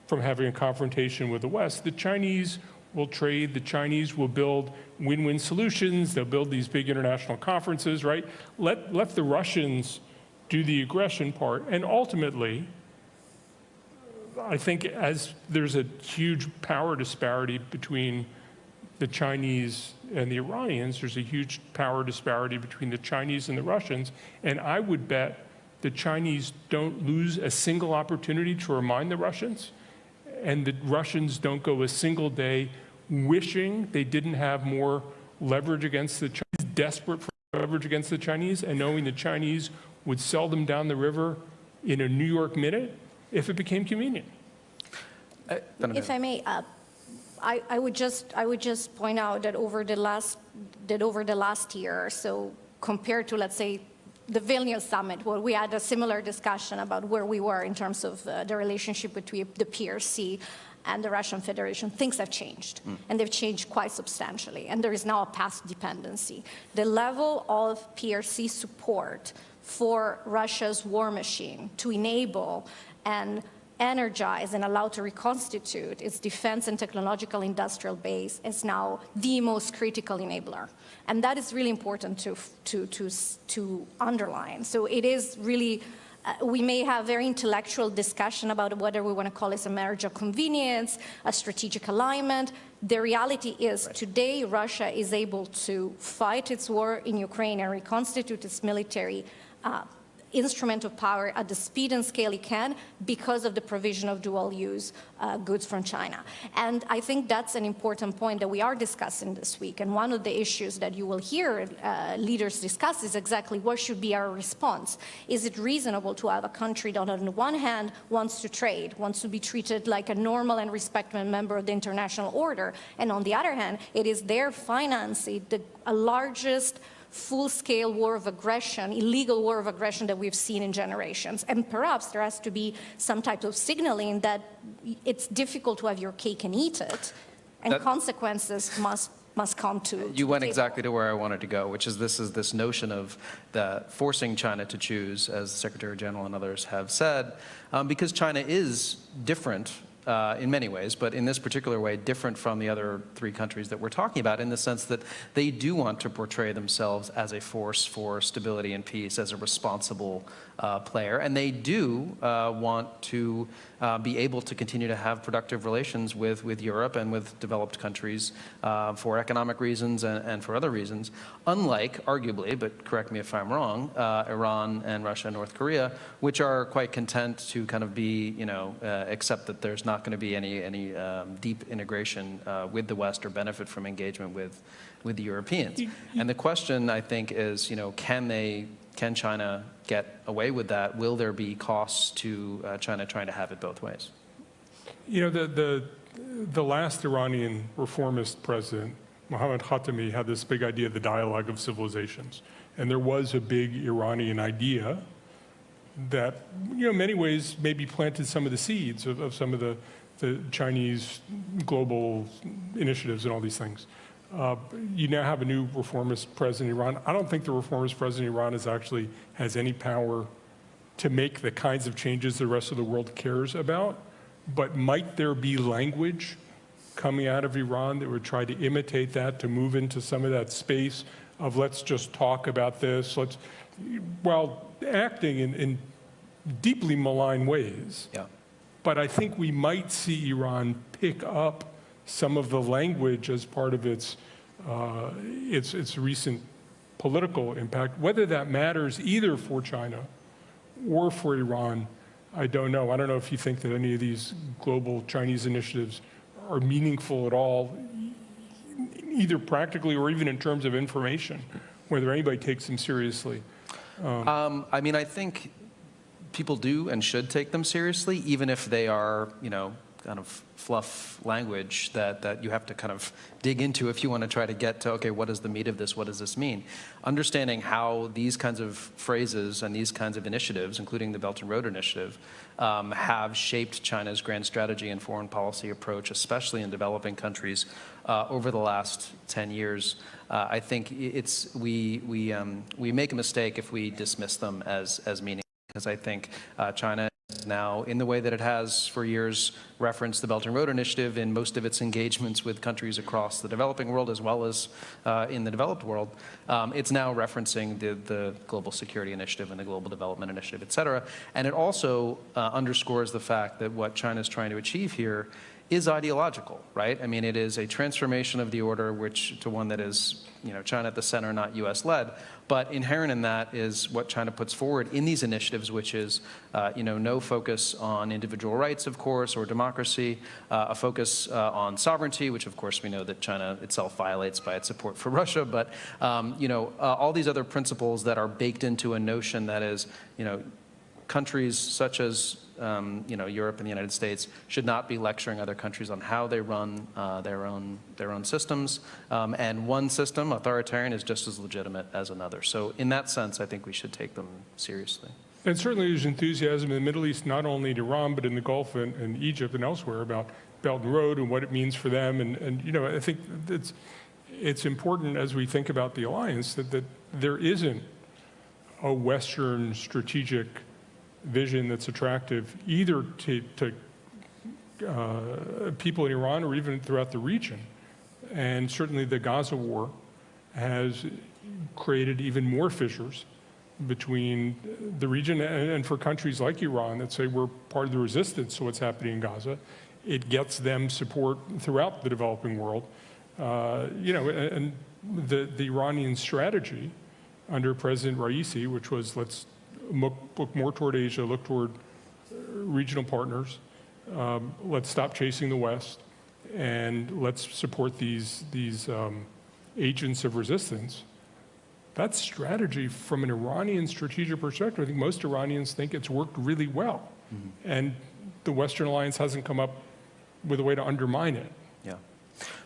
from having a confrontation with the West. The Chinese will trade, the Chinese will build win-win solutions, they'll build these big international conferences, right? Let the Russians do the aggression part. And ultimately, I think as there's a huge power disparity between the Chinese and the Iranians, there's a huge power disparity between the Chinese and the Russians. And I would bet the Chinese don't lose a single opportunity to remind the Russians, and the Russians don't go a single day wishing they didn't have more leverage against the Chinese, desperate for leverage against the Chinese, and knowing the Chinese would sell them down the river in a New York minute if it became convenient. If I may, I would just point out that over the last year or so, compared to, let's say, the Vilnius summit, where we had a similar discussion about where we were in terms of the relationship between the PRC and the Russian Federation, things have changed, and they've changed quite substantially, and there is now a path dependency. The level of PRC support for Russia's war machine to enable and energize and allow to reconstitute its defense and technological industrial base is now the most critical enabler. And that is really important to underline. So it is really, we may have very intellectual discussion about whether we want to call this a marriage of convenience, a strategic alignment. The reality is today Russia is able to fight its war in Ukraine and reconstitute its military instrument of power at the speed and scale it can because of the provision of dual-use goods from China. And I think that's an important point that we are discussing this week. And one of the issues that you will hear leaders discuss is exactly what should be our response. Is it reasonable to have a country that on the one hand wants to trade, wants to be treated like a normal and respected member of the international order, and on the other hand, it is their financing the largest full-scale war of aggression, illegal war of aggression that we've seen in generations. And perhaps there has to be some type of signaling that it's difficult to have your cake and eat it, and consequences must come to You went exactly to where I wanted to go, which is this notion of forcing China to choose, as the Secretary General and others have said, because China is different in many ways, but in this particular way, different from the other three countries that we're talking about in the sense that they do want to portray themselves as a force for stability and peace, as a responsible player, and they do want to be able to continue to have productive relations with Europe and with developed countries for economic reasons and for other reasons, unlike, arguably, but correct me if I'm wrong, Iran and Russia and North Korea, which are quite content to kind of be, accept that there's not going to be any deep integration with the West or benefit from engagement with the Europeans. And the question, I think, is, can China get away with that? Will there be costs to China trying to have it both ways? The last Iranian reformist president, Mohammad Khatami, had this big idea of the dialogue of civilizations. And there was a big Iranian idea that, in many ways, maybe planted some of the seeds of some of the Chinese global initiatives and all these things. You now have a new reformist president in Iran. I don't think the reformist president in Iran has any power to make the kinds of changes the rest of the world cares about. But might there be language coming out of Iran that would try to imitate that, to move into some of that space of let's just talk about this, while acting in deeply malign ways. Yeah. But I think we might see Iran pick up some of the language as part of its recent political impact. Whether that matters either for China or for Iran, I don't know. I don't know if you think that any of these global Chinese initiatives are meaningful at all, either practically or even in terms of information, whether anybody takes them seriously. I mean, I think people do and should take them seriously, even if they are, kind of fluff language that you have to kind of dig into if you want to try to get to, okay, what is the meat of this? What does this mean? Understanding how these kinds of phrases and these kinds of initiatives, including the Belt and Road Initiative, have shaped China's grand strategy and foreign policy approach, especially in developing countries, over the last 10 years. I think we make a mistake if we dismiss them as meaningful, because I think China now, in the way that it has for years referenced the Belt and Road Initiative in most of its engagements with countries across the developing world as well as in the developed world, it's now referencing the Global Security Initiative and the Global Development Initiative, et cetera. And it also underscores the fact that what China is trying to achieve here is ideological, right? I mean, it is a transformation of the order to one that is, China at the center, not U.S. led. But inherent in that is what China puts forward in these initiatives, which is, no focus on individual rights, of course, or democracy, a focus on sovereignty, which of course we know that China itself violates by its support for Russia, but, all these other principles that are baked into a notion that is, countries such as Europe and the United States should not be lecturing other countries on how they run their own systems, and one system, authoritarian, is just as legitimate as another. So in that sense, I think we should take them seriously. And certainly there's enthusiasm in the Middle East, not only in Iran, but in the Gulf and Egypt and elsewhere about Belt and Road and what it means for them. And you know, I think it's important as we think about the alliance that there isn't a Western strategic vision that's attractive either to people in Iran or even throughout the region. And certainly the Gaza war has created even more fissures between the region and for countries like Iran that say we're part of the resistance to what's happening in Gaza. It gets them support throughout the developing world. You know, and the Iranian strategy under President Raisi, which was let's look more toward Asia, look toward regional partners, let's stop chasing the West, and let's support these agents of resistance. That strategy, from an Iranian strategic perspective, I think most Iranians think it's worked really well. Mm-hmm. And the Western alliance hasn't come up with a way to undermine it. Yeah.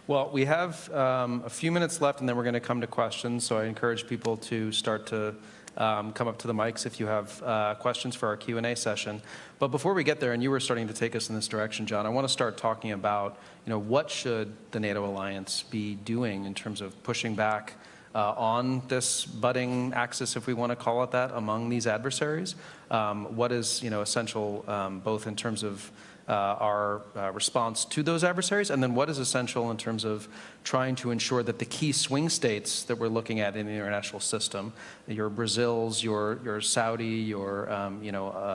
Well, we have a few minutes left, and then we're going to come to questions. So I encourage people to start to come up to the mics if you have questions for our Q&A session. But before we get there, and you were starting to take us in this direction, John, I want to start talking about, you know, what should the NATO alliance be doing in terms of pushing back on this budding axis, if we want to call it that, among these adversaries? What is, you know, essential both in terms of our response to those adversaries, and then what is essential in terms of trying to ensure that the key swing states that we're looking at in the international system, your Brazils, your Saudi, your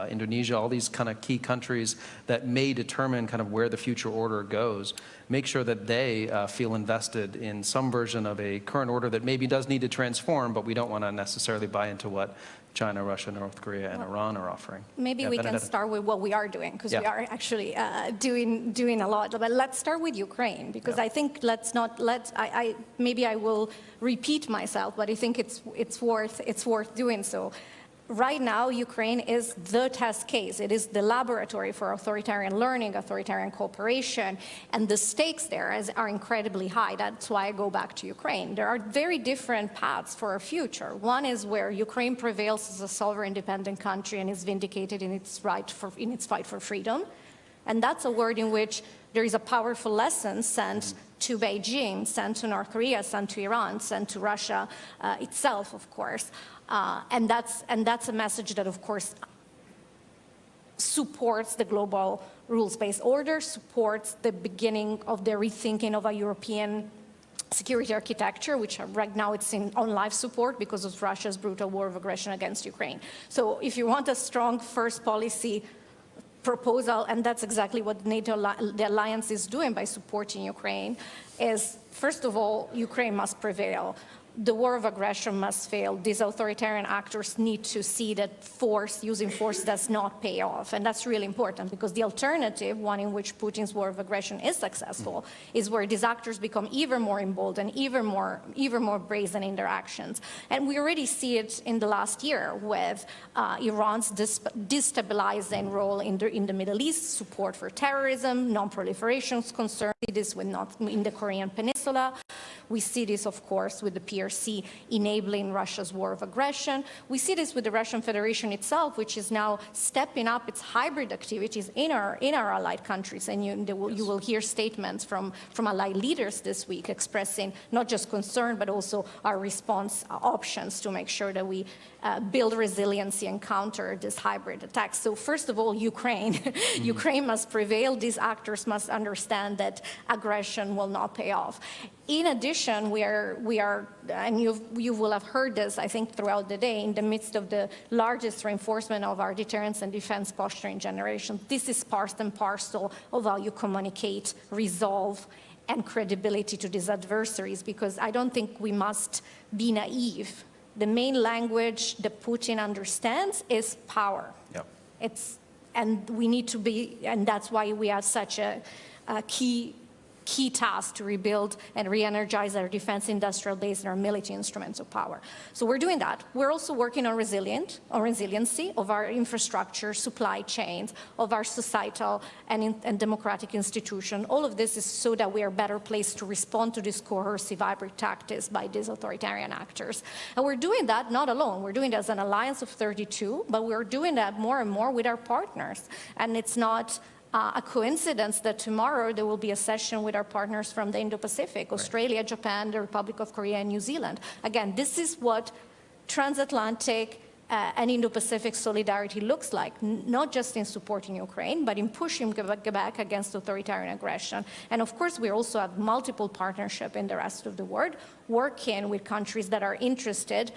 Indonesia, all these kind of key countries that may determine kind of where the future order goes, make sure that they feel invested in some version of a current order that maybe does need to transform, but we don't want to necessarily buy into what China, Russia, North Korea, and Iran are offering. Maybe we can start with what we are doing, because we are actually doing a lot. But let's start with Ukraine, because I think maybe I will repeat myself, but I think it's worth doing so. Right now, Ukraine is the test case. It is the laboratory for authoritarian learning, authoritarian cooperation, and the stakes there are incredibly high. That's why I go back to Ukraine. There are very different paths for our future. One is where Ukraine prevails as a sovereign, independent country and is vindicated in its fight for freedom. And that's a world in which there is a powerful lesson sent to Beijing, sent to North Korea, sent to Iran, sent to Russia itself, of course. And that's a message that, of course, supports the global rules-based order, supports the beginning of the rethinking of a European security architecture, which right now it's on life support because of Russia's brutal war of aggression against Ukraine. So if you want a strong first policy proposal, and that's exactly what the alliance is doing by supporting Ukraine, is, first of all, Ukraine must prevail. The war of aggression must fail. These authoritarian actors need to see that using force does not pay off. And that's really important, because the alternative, one in which Putin's war of aggression is successful, is where these actors become even more emboldened, even more brazen in their actions. And we already see it in the last year with Iran's destabilizing role in the Middle East, support for terrorism, non-proliferation concerns, this in the Korean Peninsula. We see this, of course, with the PRC enabling Russia's war of aggression. We see this with the Russian Federation itself, which is now stepping up its hybrid activities in our allied countries. And you will hear statements from allied leaders this week expressing not just concern, but also our response options to make sure that we build resiliency and counter this hybrid attacks. So first of all, Ukraine. Ukraine must prevail. These actors must understand that aggression will not pay off. In addition, we are, and you will have heard this, I think, throughout the day, in the midst of the largest reinforcement of our deterrence and defense posture in generations. This is part and parcel of how you communicate, resolve, and credibility to these adversaries, because I don't think we must be naive. The main language that Putin understands is power. And we need to be, and that's why we have such a key key task to rebuild and re-energize our defense industrial base and our military instruments of power. So we're doing that. We're also working on resiliency of our infrastructure, supply chains, of our societal and democratic institutions. All of this is so that we are better placed to respond to these coercive hybrid tactics by these authoritarian actors. And we're doing that not alone. We're doing it as an alliance of 32, but we're doing that more and more with our partners. And it's not a coincidence that tomorrow there will be a session with our partners from the Indo-Pacific, Australia, Japan, the Republic of Korea, and New Zealand. Again, this is what transatlantic and Indo-Pacific solidarity looks like, not just in supporting Ukraine, but in pushing back against authoritarian aggression. And of course, we also have multiple partnerships in the rest of the world, working with countries that are interested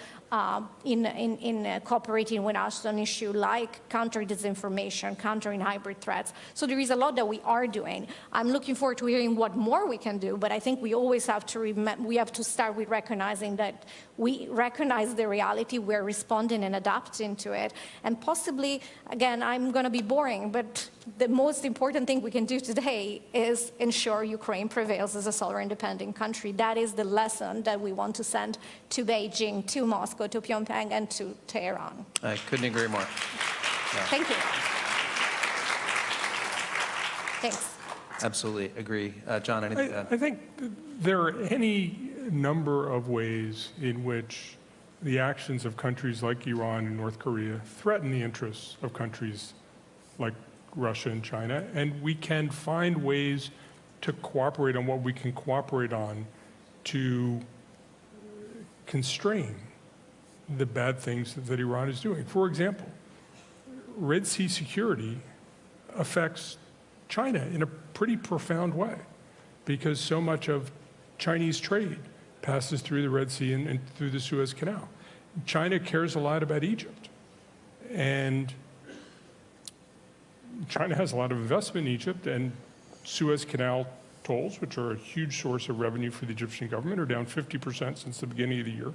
in cooperating with us on issues like countering disinformation, countering hybrid threats. So there is a lot that we are doing. I'm looking forward to hearing what more we can do, but I think we always have to start with recognizing that we recognize the reality, we're responding and adapting to it, and possibly, again, I'm going to be boring, but the most important thing we can do today is ensure Ukraine prevails as a sovereign independent country. That is the lesson that we want to send to Beijing, to Moscow, to Pyongyang, and to Tehran. I couldn't agree more. Yeah. Thank you. Thanks. Absolutely agree. John, anything to add? I think there are any number of ways in which the actions of countries like Iran and North Korea threaten the interests of countries like Russia and China, and we can find ways to cooperate on what we can cooperate on to constrain the bad things that Iran is doing. For example, Red Sea security affects China in a pretty profound way because so much of Chinese trade passes through the Red Sea and through the Suez Canal. China cares a lot about Egypt, and China has a lot of investment in Egypt, and Suez Canal tolls, which are a huge source of revenue for the Egyptian government, are down 50% since the beginning of the year.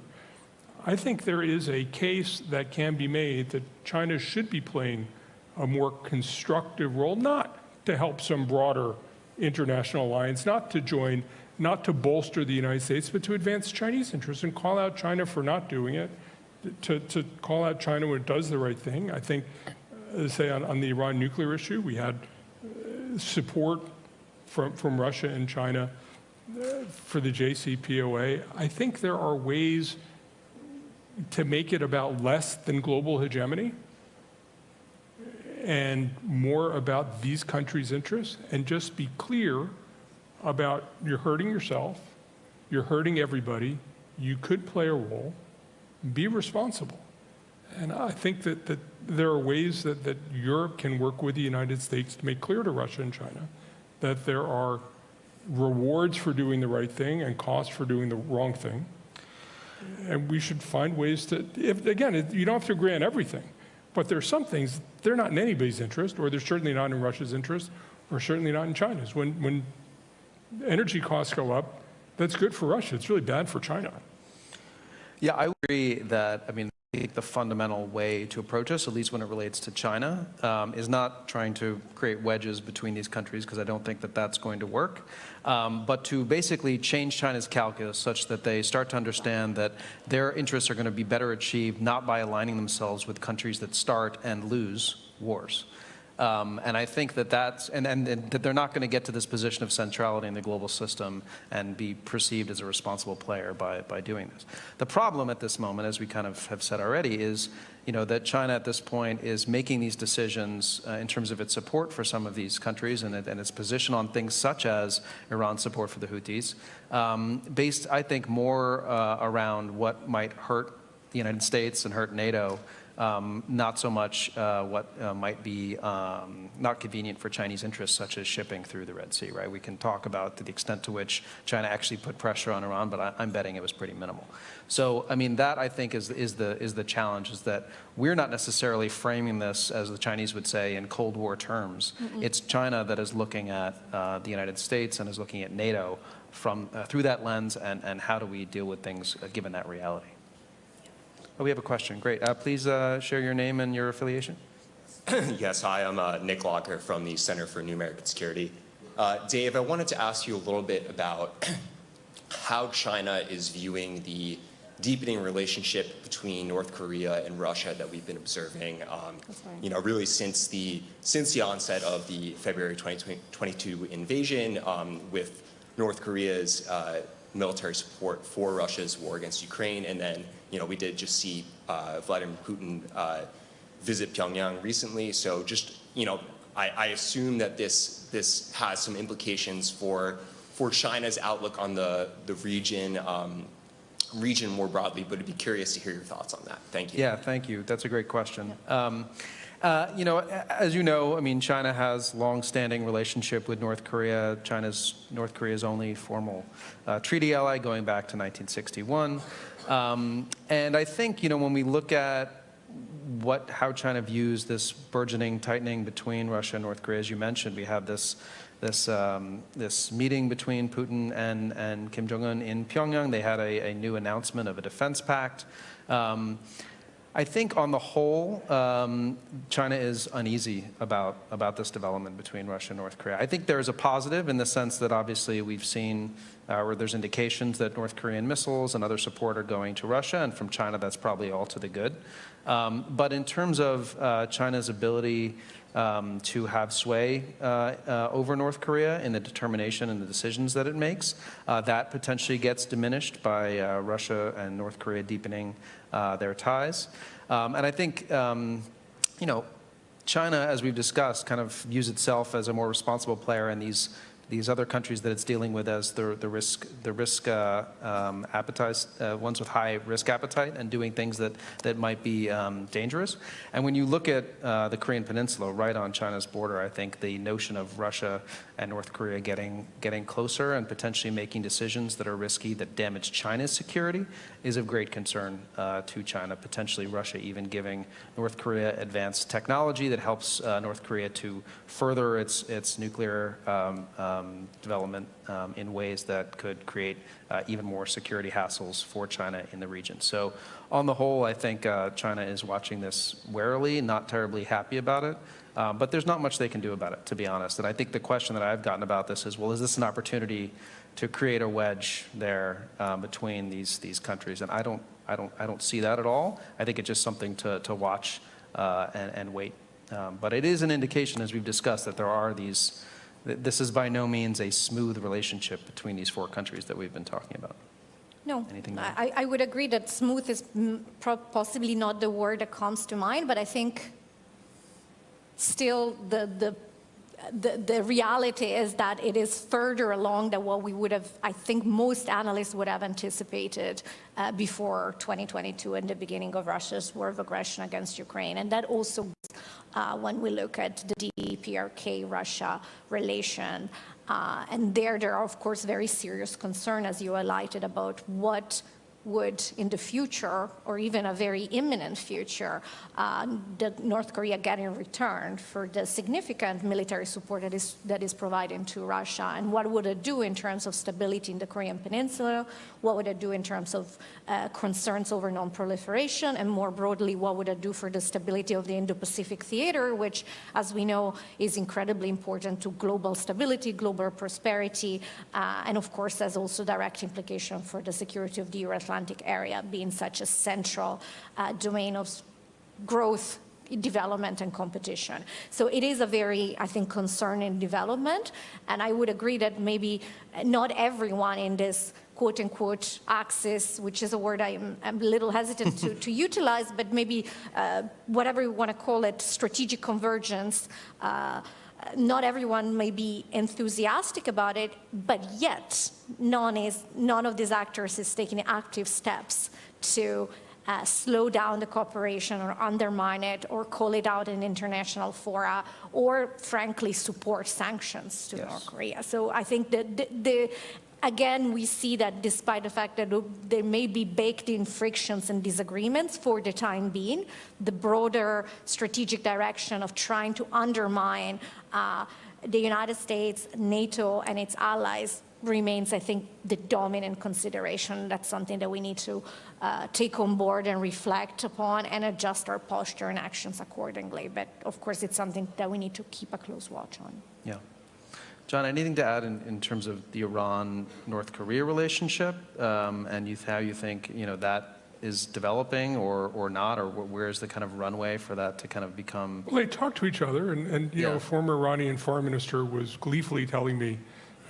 I think there is a case that can be made that China should be playing a more constructive role, not to help some broader international alliance, not to join, not to bolster the United States, but to advance Chinese interests and call out China for not doing it, to call out China when it does the right thing. I think, say, on the Iran nuclear issue, we had support from Russia and China for the JCPOA. I think there are ways to make it about less than global hegemony and more about these countries' interests, and just be clear about you're hurting yourself, you're hurting everybody, you could play a role, be responsible. And I think that there are ways that Europe can work with the United States to make clear to Russia and China that there are rewards for doing the right thing and costs for doing the wrong thing. And we should find ways to, again, you don't have to agree on everything, but there are some things, they're not in anybody's interest, or they're certainly not in Russia's interest, or certainly not in China's. When energy costs go up, that's good for Russia. It's really bad for China. Yeah, I agree that, I mean, I think the fundamental way to approach this, at least when it relates to China, is not trying to create wedges between these countries, because I don't think that that's going to work, but to basically change China's calculus such that they start to understand that their interests are going to be better achieved not by aligning themselves with countries that start and lose wars. And I think that that's, and that they're not going to get to this position of centrality in the global system and be perceived as a responsible player by doing this. The problem at this moment, as we kind of have said already, is that China at this point is making these decisions in terms of its support for some of these countries and its position on things such as Iran's support for the Houthis, based, I think, more around what might hurt the United States and hurt NATO, not so much what might be not convenient for Chinese interests, such as shipping through the Red Sea, right? We can talk about the extent to which China actually put pressure on Iran, but I'm betting it was pretty minimal. So, I mean, that I think is the challenge, is that we're not necessarily framing this, as the Chinese would say, in Cold War terms. Mm-hmm. It's China that is looking at the United States and is looking at NATO from through that lens, and how do we deal with things given that reality. Oh, we have a question. Great. Please share your name and your affiliation. Yes, hi, I'm Nick Locker from the Center for New American Security. Dave, I wanted to ask you a little bit about how China is viewing the deepening relationship between North Korea and Russia that we've been observing, you know, really since the onset of the February 2022 invasion, with North Korea's military support for Russia's war against Ukraine, and then, you know, we did just see Vladimir Putin visit Pyongyang recently. So just, you know, I assume that this has some implications for China's outlook on the region more broadly, but I'd be curious to hear your thoughts on that. Thank you. Yeah, thank you. That's a great question. You know, as you know, I mean, China has long-standing relationship with North Korea. North Korea's only formal treaty ally going back to 1961. And I think, you know, when we look at how China views this burgeoning tightening between Russia and North Korea, as you mentioned, we have this meeting between Putin and Kim Jong-un in Pyongyang. They had a new announcement of a defense pact. I think on the whole, China is uneasy about this development between Russia and North Korea. I think there's a positive in the sense that obviously we've seen where there's indications that North Korean missiles and other support are going to Russia, and from China that's probably all to the good. But in terms of China's ability to have sway over North Korea in the determination and the decisions that it makes, that potentially gets diminished by Russia and North Korea deepening their ties. And I think, you know, China, as we've discussed, kind of views itself as a more responsible player in these other countries that it's dealing with as the risk appetite, ones with high risk appetite and doing things that might be dangerous. And when you look at the Korean Peninsula right on China's border, I think the notion of Russia and North Korea getting closer and potentially making decisions that are risky that damage China's security is of great concern to China. Potentially Russia even giving North Korea advanced technology that helps North Korea to further its nuclear development in ways that could create even more security hassles for China in the region. So on the whole, I think China is watching this warily, not terribly happy about it. But there's not much they can do about it, to be honest. And I think the question that I've gotten about this is, well, is this an opportunity to create a wedge there between these countries? And I don't see that at all. I think it's just something to watch and wait. But it is an indication, as we've discussed, that there are these. This is by no means a smooth relationship between these four countries that we've been talking about. No, I would agree that smooth is possibly not the word that comes to mind, but I think still the reality is that it is further along than what we would have, I think most analysts would have anticipated before 2022 and the beginning of Russia's war of aggression against Ukraine. And that also when we look at the DPRK-Russia relation. And there are, of course, very serious concern, as you highlighted, about what would, in the future, or even a very imminent future, North Korea get in return for the significant military support that is provided to Russia, and what would it do in terms of stability in the Korean Peninsula, what would it do in terms of concerns over non-proliferation, and more broadly, what would it do for the stability of the Indo-Pacific theater, which, as we know, is incredibly important to global stability, global prosperity, and of course has also direct implication for the security of the Euro-Atlantic area, being such a central domain of growth, development, and competition. So it is a very, I think, concerning development, and I would agree that maybe not everyone in this quote-unquote axis, which is a word I'm a little hesitant to utilize, but maybe whatever you want to call it, strategic convergence, not everyone may be enthusiastic about it, but yet none of these actors is taking active steps to slow down the cooperation or undermine it or call it out in international fora or, frankly, support sanctions to North Korea. So I think that again, we see that despite the fact that there may be baked-in frictions and disagreements for the time being, the broader strategic direction of trying to undermine the United States, NATO, and its allies remains, I think, the dominant consideration. That's something that we need to take on board and reflect upon and adjust our posture and actions accordingly. But, of course, it's something that we need to keep a close watch on. Yeah. John, anything to add in terms of the Iran-North Korea relationship and how you think that is developing or not, or where's the kind of runway for that to kind of become? Well, they talk to each other, and you know, a former Iranian foreign minister was gleefully telling me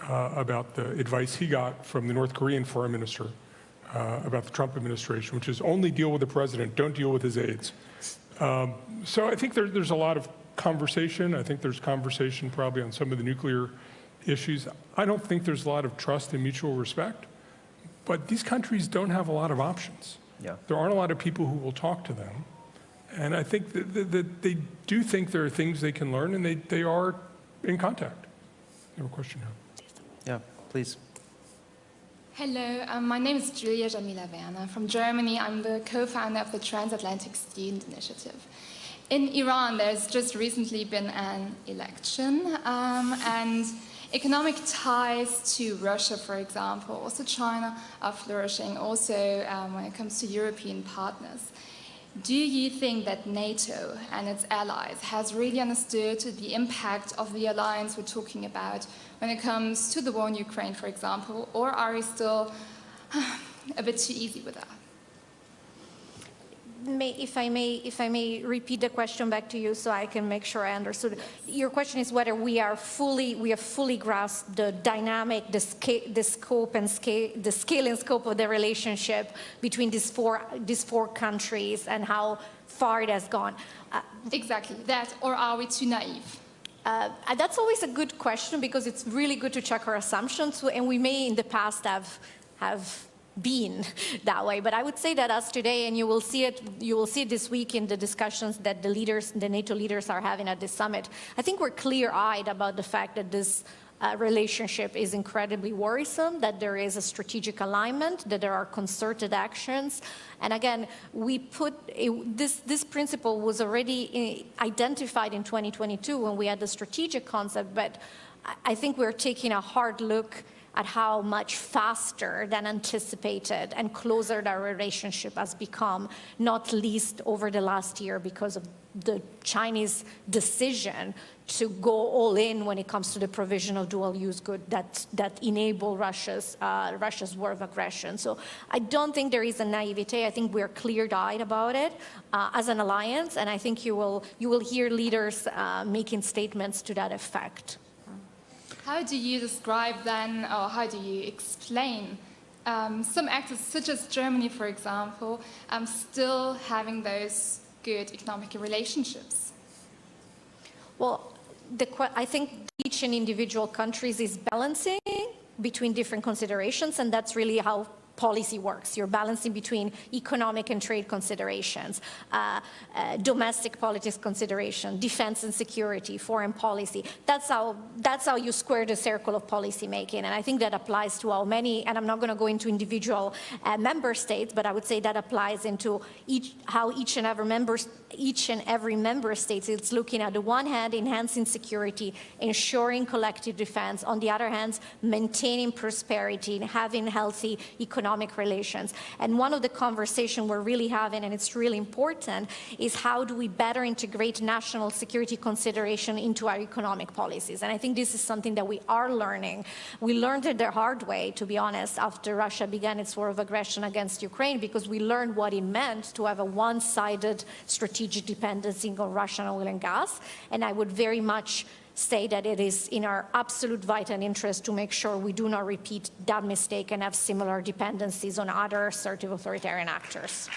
about the advice he got from the North Korean foreign minister about the Trump administration, which is only deal with the president, don't deal with his aides. So I think there's a lot of conversation. I think there's conversation probably on some of the nuclear issues. I don't think there's a lot of trust and mutual respect, but these countries don't have a lot of options. Yeah. There aren't a lot of people who will talk to them. And I think that they do think there are things they can learn, and they are in contact. You have a question now? Yeah, please. Hello, my name is Julia Jamila Werner from Germany. I'm the co-founder of the Transatlantic Student Initiative. In Iran, there's just recently been an election, and economic ties to Russia, for example, also China, are flourishing, also when it comes to European partners. Do you think that NATO and its allies has really understood the impact of the alliance we're talking about when it comes to the war in Ukraine, for example, or are we still a bit too easy with that? If I may repeat the question back to you so I can make sure I understood. Your question is whether we have fully grasped the dynamic, the scope and the scale and scope of the relationship between these four countries and how far it has gone. Exactly that, or are we too naive? That's always a good question because it's really good to check our assumptions, and we may in the past have been that way. But I would say that as today, and you will see it this week in the discussions that the NATO leaders are having at this summit, I think we're clear-eyed about the fact that this relationship is incredibly worrisome, that there is a strategic alignment, that there are concerted actions. And again, we put this principle was already identified in 2022 when we had the strategic concept, but I think we're taking a hard look at how much faster than anticipated and closer our relationship has become, not least over the last year because of the Chinese decision to go all in when it comes to the provision of dual-use goods that enable Russia's war of aggression. So I don't think there is a naivete. I think we're clear-eyed about it as an alliance, and I think you will hear leaders making statements to that effect. How do you describe then, or how do you explain some actors such as Germany, for example, still having those good economic relationships? Well, I think each and individual countries is balancing between different considerations, and that's really how policy works. You're balancing between economic and trade considerations, domestic politics consideration, defense and security, foreign policy. That's how you square the circle of policy making. And I think that applies to how many, and I'm not going to go into individual member states, but I would say that applies into how each and every member state is looking at the one hand, enhancing security, ensuring collective defense, on the other hand, maintaining prosperity and having healthy economic relations. And one of the conversations we're really having, and it's really important, is how do we better integrate national security consideration into our economic policies? And I think this is something that we are learning. We learned it the hard way, to be honest, after Russia began its war of aggression against Ukraine, because we learned what it meant to have a one-sided strategic dependency on Russian oil and gas. And I would very much say that it is in our absolute vital interest to make sure we do not repeat that mistake and have similar dependencies on other assertive authoritarian actors.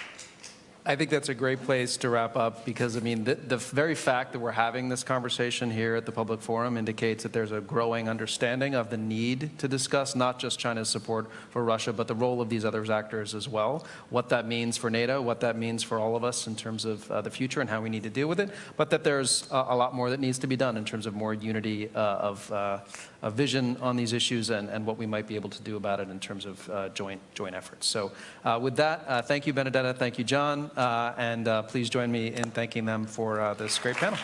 I think that's a great place to wrap up because, I mean, the very fact that we're having this conversation here at the Public Forum indicates that there's a growing understanding of the need to discuss not just China's support for Russia, but the role of these other actors as well, what that means for NATO, what that means for all of us in terms of the future and how we need to deal with it, but that there's a lot more that needs to be done in terms of more unity of vision on these issues and what we might be able to do about it in terms of joint efforts. So with that, thank you, Benedetta, thank you, John. And please join me in thanking them for this great panel.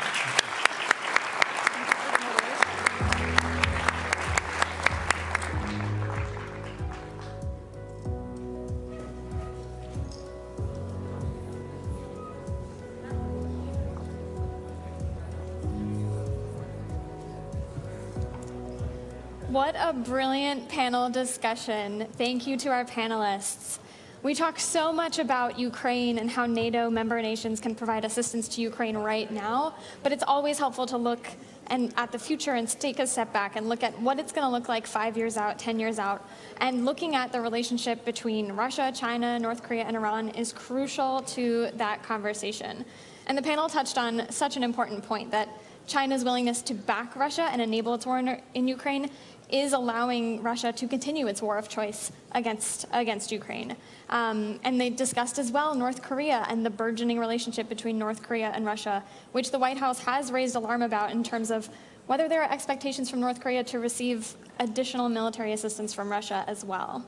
What a brilliant panel discussion. Thank you to our panelists. We talk so much about Ukraine and how NATO member nations can provide assistance to Ukraine right now, but it's always helpful to look at the future and take a step back and look at what it's going to look like 5 years out, 10 years out. And looking at the relationship between Russia, China, North Korea, and Iran is crucial to that conversation. And the panel touched on such an important point that China's willingness to back Russia and enable its war in Ukraine is allowing Russia to continue its war of choice against Ukraine. And they discussed as well North Korea and the burgeoning relationship between North Korea and Russia, which the White House has raised alarm about in terms of whether there are expectations from North Korea to receive additional military assistance from Russia as well.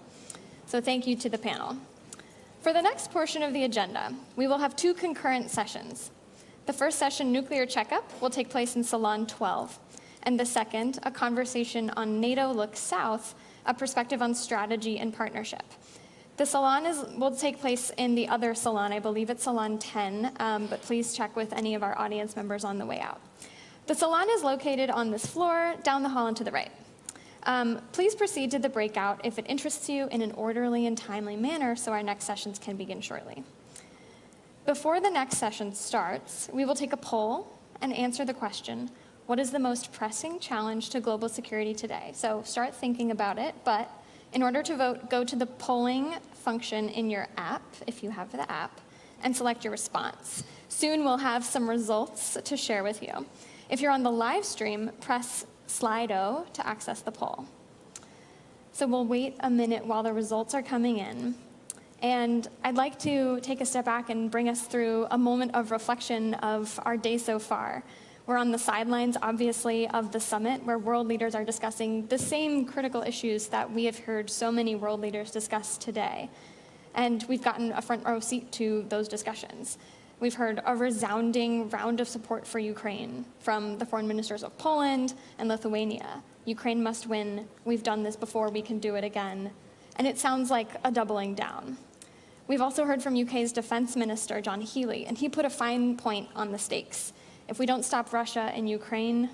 So thank you to the panel. For the next portion of the agenda, we will have 2 concurrent sessions. The first session, Nuclear Checkup, will take place in Salon 12. And the second, a conversation on NATO Looks South, a perspective on strategy and partnership. The salon will take place in the other salon. I believe it's Salon 10, but please check with any of our audience members on the way out. The salon is located on this floor, down the hall and to the right. Please proceed to the breakout if it interests you in an orderly and timely manner so our next sessions can begin shortly. Before the next session starts, we will take a poll and answer the question, what is the most pressing challenge to global security today? So start thinking about it, but in order to vote, go to the polling function in your app, if you have the app, and select your response. Soon we'll have some results to share with you. If you're on the live stream, press Slido to access the poll. So we'll wait a minute while the results are coming in. And I'd like to take a step back and bring us through a moment of reflection of our day so far. We're on the sidelines, obviously, of the summit, where world leaders are discussing the same critical issues that we have heard so many world leaders discuss today. And we've gotten a front row seat to those discussions. We've heard a resounding round of support for Ukraine from the foreign ministers of Poland and Lithuania. Ukraine must win. We've done this before. We can do it again. And it sounds like a doubling down. We've also heard from UK's defense minister, John Healey, and he put a fine point on the stakes. If we don't stop Russia in Ukraine,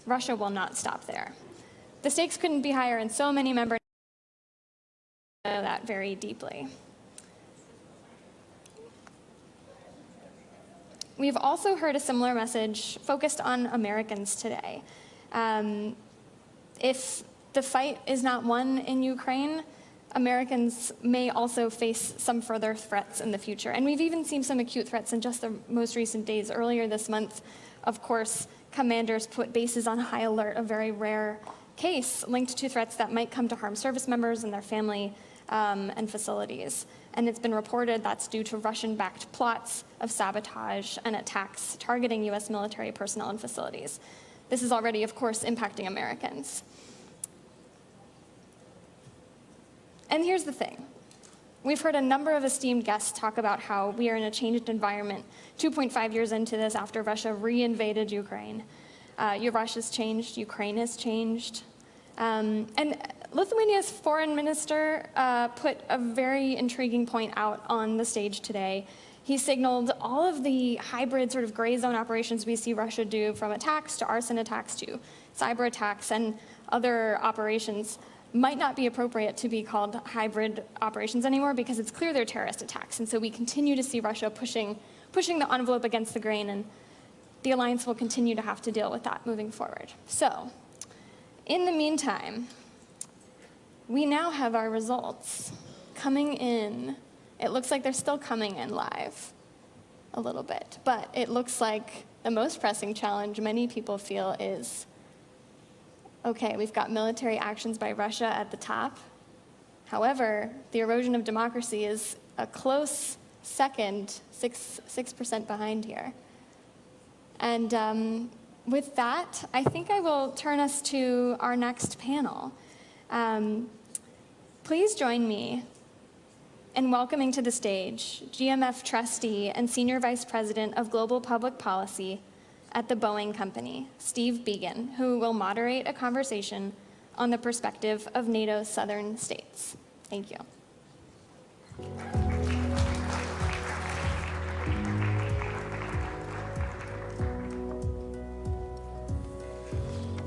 Russia will not stop there. The stakes couldn't be higher, and so many members know that very deeply. We've also heard a similar message focused on Americans today. If the fight is not won in Ukraine, Americans may also face some further threats in the future. And we've even seen some acute threats in just the most recent days. Earlier this month, of course, commanders put bases on high alert, a very rare case linked to threats that might come to harm service members and their family and facilities. And it's been reported that's due to Russian-backed plots of sabotage and attacks targeting US military personnel and facilities. This is already, of course, impacting Americans. And here's the thing. We've heard a number of esteemed guests talk about how we are in a changed environment 2.5 years into this after Russia re-invaded Ukraine. Russia's changed, Ukraine has changed. And Lithuania's foreign minister put a very intriguing point out on the stage today. He signaled all of the hybrid sort of gray zone operations we see Russia do, from attacks to arson attacks to cyber attacks and other operations, might not be appropriate to be called hybrid operations anymore because it's clear they're terrorist attacks. And so we continue to see Russia pushing the envelope against the grain, and the alliance will continue to have to deal with that moving forward. So in the meantime, we now have our results coming in. It looks like they're still coming in live a little bit, but it looks like the most pressing challenge many people feel is, okay, we've got military actions by Russia at the top. However, the erosion of democracy is a close second, 6% behind here. And with that, I think I will turn us to our next panel. Please join me in welcoming to the stage GMF trustee and Senior Vice President of Global Public Policy at the Boeing Company, Steve Began, who will moderate a conversation on the perspective of NATO's southern states. Thank you.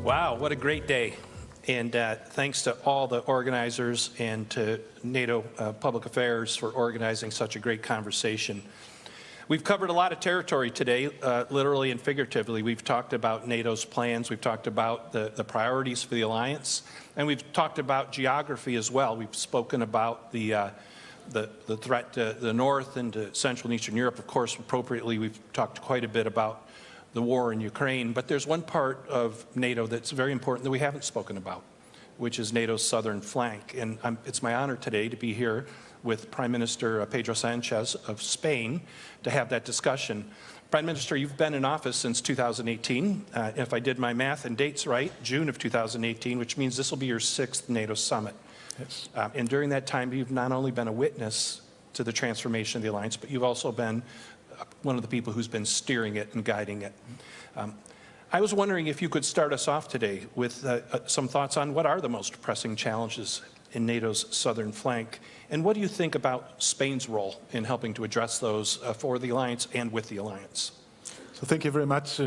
Wow, what a great day. And thanks to all the organizers and to NATO Public Affairs for organizing such a great conversation. We've covered a lot of territory today, literally and figuratively. We've talked about NATO's plans, we've talked about the priorities for the alliance, and we've talked about geography as well. We've spoken about the threat to the north and to Central and Eastern Europe. Of course, appropriately, we've talked quite a bit about the war in Ukraine, but there's one part of NATO that's very important that we haven't spoken about, which is NATO's southern flank. And it's my honor today to be here with Prime Minister Pedro Sanchez of Spain to have that discussion. Prime Minister, you've been in office since 2018. If I did my math and dates right, June of 2018, which means this will be your 6th NATO summit. Yes. And during that time, you've not only been a witness to the transformation of the alliance, but you've also been one of the people who's been steering it and guiding it. I was wondering if you could start us off today with some thoughts on what are the most pressing challenges in NATO's southern flank, and what do you think about Spain's role in helping to address those for the alliance and with the alliance? So thank you very much,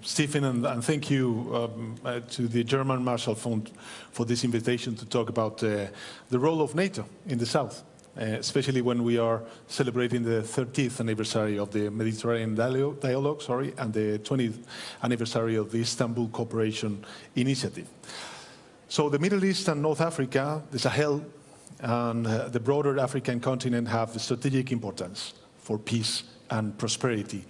Stephen, and thank you to the German Marshall Fund for this invitation to talk about the role of NATO in the south. Especially when we are celebrating the 30th anniversary of the Mediterranean dialogue, and the 20th anniversary of the Istanbul Cooperation Initiative. So the Middle East and North Africa, the Sahel, and the broader African continent have strategic importance for peace and prosperity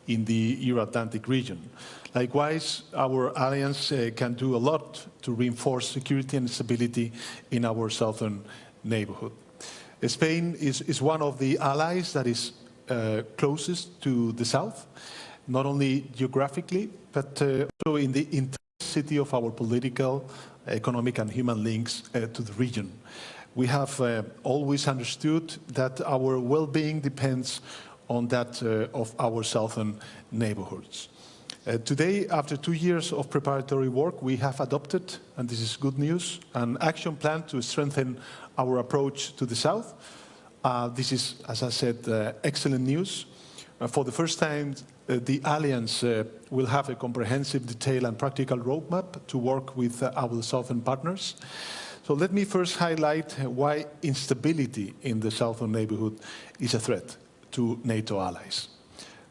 in the Euro-Atlantic region. Likewise, our alliance can do a lot to reinforce security and stability in our southern neighborhood. Spain is one of the allies that is closest to the south, not only geographically, but also in the intensity of our political, economic, and human links to the region. We have always understood that our well-being depends on that of our southern neighborhoods. Today, after 2 years of preparatory work, we have adopted, and this is good news, an action plan to strengthen our approach to the south. This is, as I said, excellent news. For the first time, the Alliance will have a comprehensive, detailed and practical roadmap to work with our southern partners. So let me first highlight why instability in the southern neighborhood is a threat to NATO allies.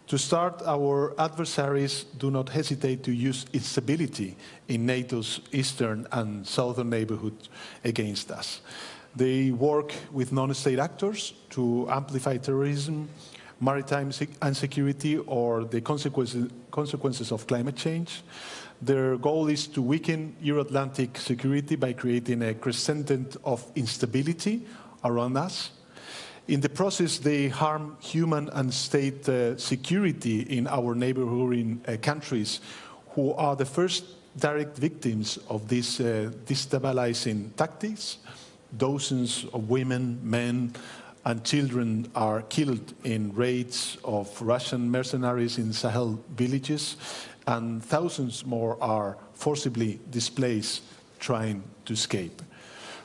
To start, our adversaries do not hesitate to use instability in NATO's eastern and southern neighborhood against us. They work with non-state actors to amplify terrorism, maritime insecurity, or the consequences of climate change. Their goal is to weaken Euro-Atlantic security by creating a crescent of instability around us. In the process, they harm human and state security in our neighboring countries, who are the first direct victims of these destabilizing tactics. Dozens of women, men, and children are killed in raids of Russian mercenaries in Sahel villages, and thousands more are forcibly displaced trying to escape.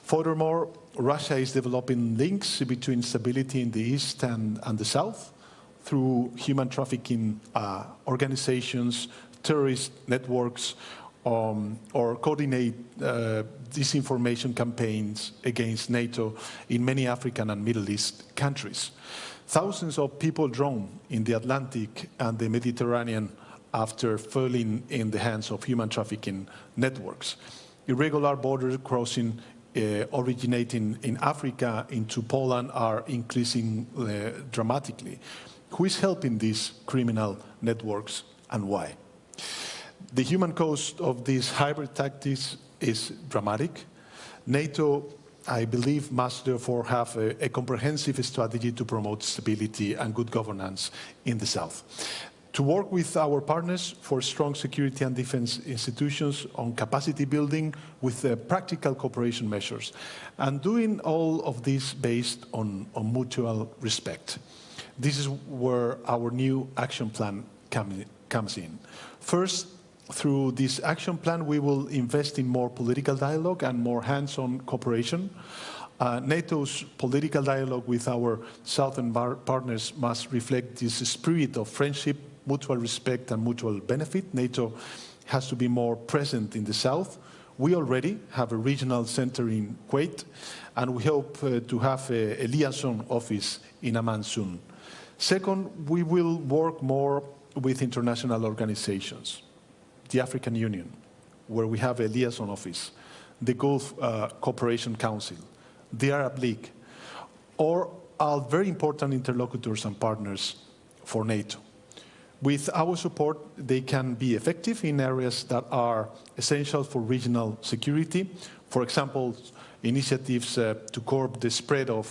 Furthermore, Russia is developing links between stability in the east and the south through human trafficking organizations, terrorist networks, or coordinate disinformation campaigns against NATO in many African and Middle East countries. Thousands of people drown in the Atlantic and the Mediterranean after falling in the hands of human trafficking networks. Irregular border crossing originating in Africa into Poland are increasing dramatically. Who is helping these criminal networks and why? The human cost of these hybrid tactics is dramatic. NATO, I believe, must therefore have a comprehensive strategy to promote stability and good governance in the South. To work with our partners for strong security and defense institutions on capacity building with practical cooperation measures, and doing all of this based on mutual respect. This is where our new action plan comes in. First, through this action plan, we will invest in more political dialogue and more hands-on cooperation. NATO's political dialogue with our southern partners must reflect this spirit of friendship, mutual respect, and mutual benefit. NATO has to be more present in the south, We already have a regional center in Kuwait, and we hope to have a liaison office in Amman soon. Second, we will work more with international organizations, the African Union, where we have a liaison office, the Gulf Cooperation Council, the Arab League, or are very important interlocutors and partners for NATO. With our support, they can be effective in areas that are essential for regional security. For example, initiatives to curb the spread of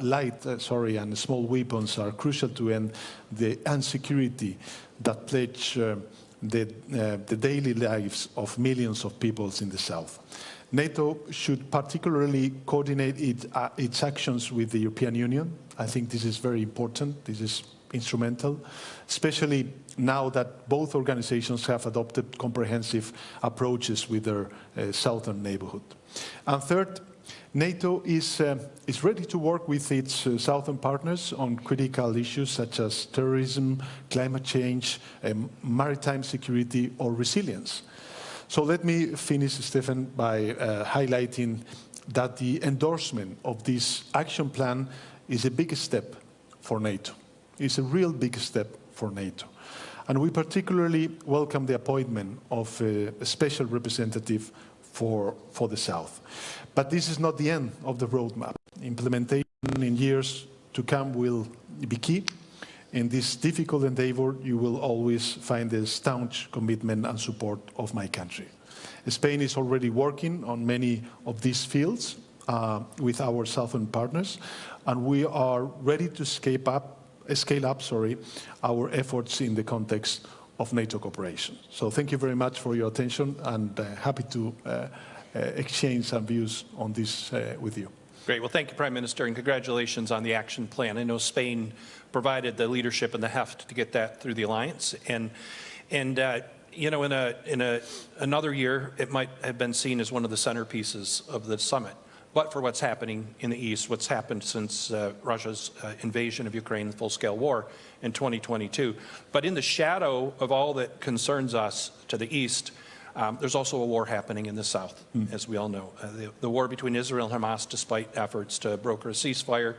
light and small weapons are crucial to end the insecurity that plague the daily lives of millions of peoples in the South. NATO should particularly coordinate its actions with the European Union. I think this is very important. This is instrumental, especially now that both organizations have adopted comprehensive approaches with their southern neighborhood. And third, NATO is ready to work with its southern partners on critical issues such as terrorism, climate change, maritime security, or resilience. So let me finish, Stephen, by highlighting that the endorsement of this action plan is a big step for NATO. It's a real big step for NATO. And we particularly welcome the appointment of a special representative for the South. But this is not the end of the roadmap. Implementation in years to come will be key. In this difficult endeavor, you will always find the staunch commitment and support of my country. Spain is already working on many of these fields with our southern partners, and we are ready to scale up our efforts in the context of NATO cooperation. So thank you very much for your attention, and happy to exchange some views on this with you. Great. Well, thank you, Prime Minister, and congratulations on the action plan. I know Spain provided the leadership and the heft to get that through the alliance, and you know, in another year, it might have been seen as one of the centerpieces of the summit. But for what's happening in the East, what's happened since Russia's invasion of Ukraine, the full-scale war in 2022. But in the shadow of all that concerns us to the East, there's also a war happening in the South, as we all know. The war between Israel and Hamas, despite efforts to broker a ceasefire,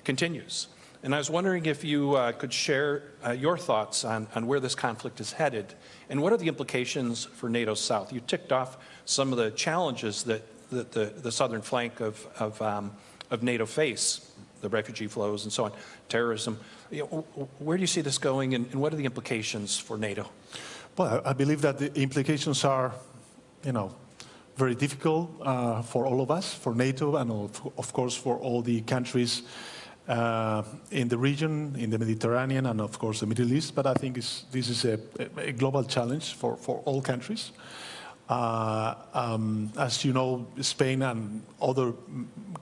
continues. And I was wondering if you could share your thoughts on where this conflict is headed, and what are the implications for NATO South? You ticked off some of the challenges that the southern flank of NATO face, the refugee flows and so on, terrorism. You know, where do you see this going, and what are the implications for NATO? Well, I believe that the implications are, you know, very difficult for all of us, for NATO, and of course for all the countries in the region, in the Mediterranean, and of course the Middle East. But I think this is a global challenge for all countries. As you know, Spain and other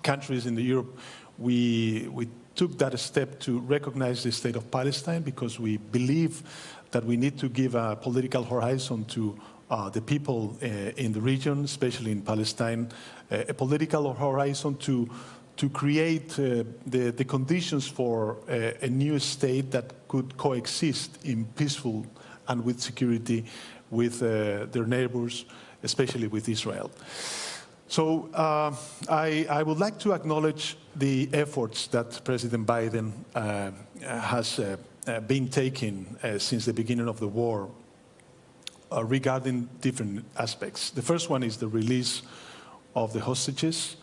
countries in Europe, we took that step to recognize the state of Palestine because we believe that we need to give a political horizon to the people in the region, especially in Palestine, a political horizon to create the conditions for a new state that could coexist in peaceful and with security with their neighbors, especially with Israel. So I would like to acknowledge the efforts that President Biden has been taking since the beginning of the war regarding different aspects. The first one is the release of the hostages.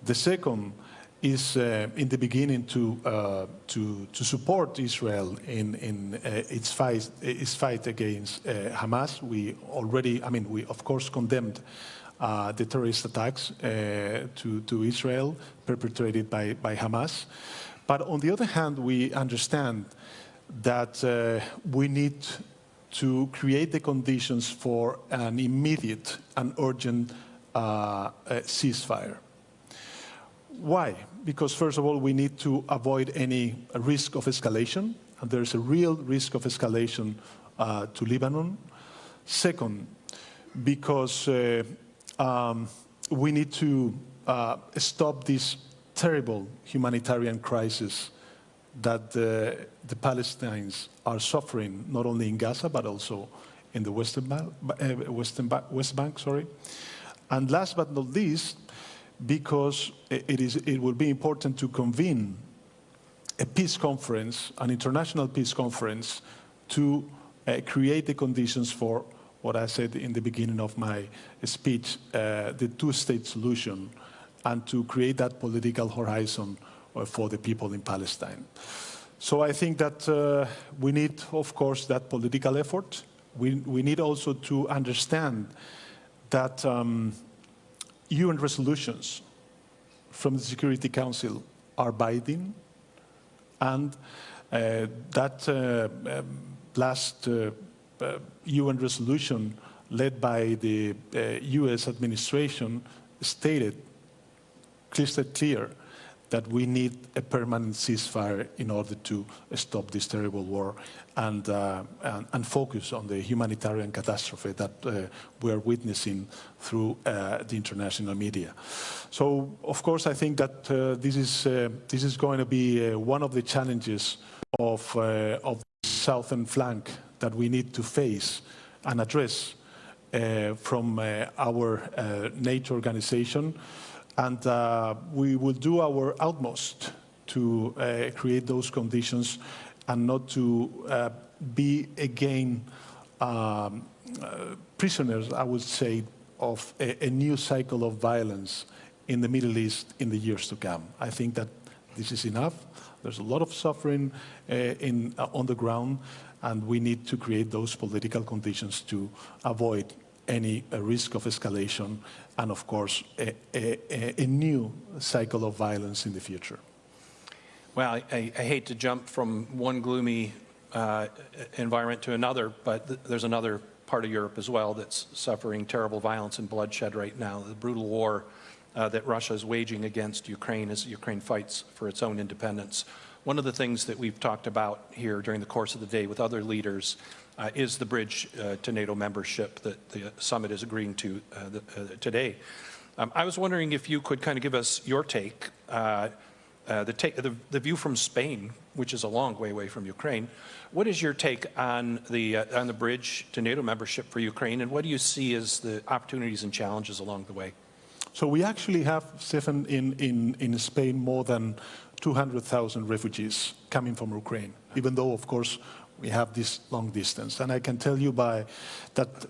The second is in the beginning to support Israel in its fight against Hamas. We of course condemned the terrorist attacks to Israel perpetrated by Hamas. But on the other hand, we understand that we need to create the conditions for an immediate and urgent ceasefire. Why? Because first of all, we need to avoid any risk of escalation, and there's a real risk of escalation to Lebanon. Second, because we need to stop this terrible humanitarian crisis that the Palestinians are suffering, not only in Gaza, but also in the West Bank, sorry. And last but not least, because it will be important to convene a peace conference, an international peace conference, to create the conditions for what I said in the beginning of my speech, the two-state solution, and to create that political horizon for the people in Palestine. So I think that we need, of course, that political effort. We need also to understand that UN resolutions from the Security Council are binding, and that last UN resolution led by the US administration stated crystal clear that we need a permanent ceasefire in order to stop this terrible war and focus on the humanitarian catastrophe that we are witnessing through the international media. So, of course, I think that this is going to be one of the challenges of the southern flank that we need to face and address from our NATO organization. And we will do our utmost to create those conditions and not to be again prisoners, I would say, of a new cycle of violence in the Middle East in the years to come. I think that this is enough. There's a lot of suffering on the ground, and we need to create those political conditions to avoid any risk of escalation and, of course, a new cycle of violence in the future. Well, I hate to jump from one gloomy environment to another, but there's another part of Europe as well that's suffering terrible violence and bloodshed right now, the brutal war that Russia is waging against Ukraine as Ukraine fights for its own independence. One of the things that we've talked about here during the course of the day with other leaders is the bridge to NATO membership that the summit is agreeing to today. I was wondering if you could kind of give us your take, the view from Spain, which is a long way away from Ukraine. What is your take on the bridge to NATO membership for Ukraine, and what do you see as the opportunities and challenges along the way? So we actually have, Stephen, in Spain more than 200,000 refugees coming from Ukraine, even though, of course, we have this long distance. And I can tell you by that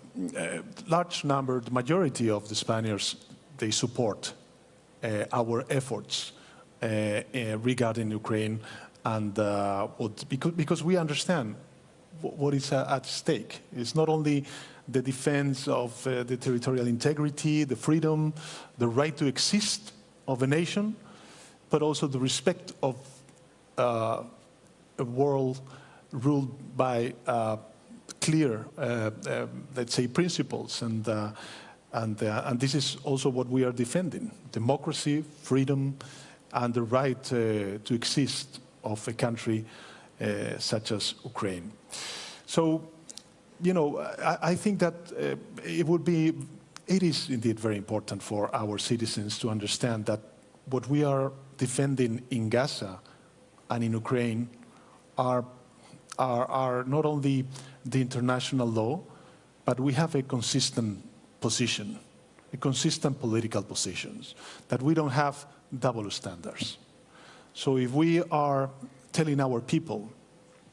large number, the majority of the Spaniards, they support our efforts regarding Ukraine, and because we understand what is at stake. It's not only the defense of the territorial integrity, the freedom, the right to exist of a nation, but also the respect of a world ruled by clear, let's say, principles, and this is also what we are defending: democracy, freedom, and the right to exist of a country such as Ukraine. So, you know, I think that it is indeed very important for our citizens to understand that what we are defending in Gaza and in Ukraine are not only the international law, but we have a consistent position, a consistent political positions, that we don't have double standards. So if we are telling our people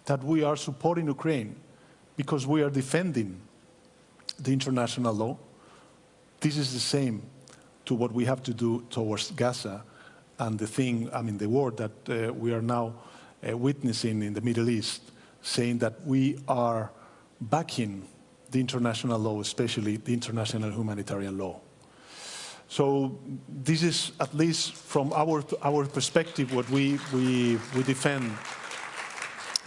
that we are supporting Ukraine because we are defending the international law, this is the same to what we have to do towards Gaza and the war that we are now witnessing in the Middle East, saying that we are backing the international law, especially the international humanitarian law. So this is, at least from our perspective, what we defend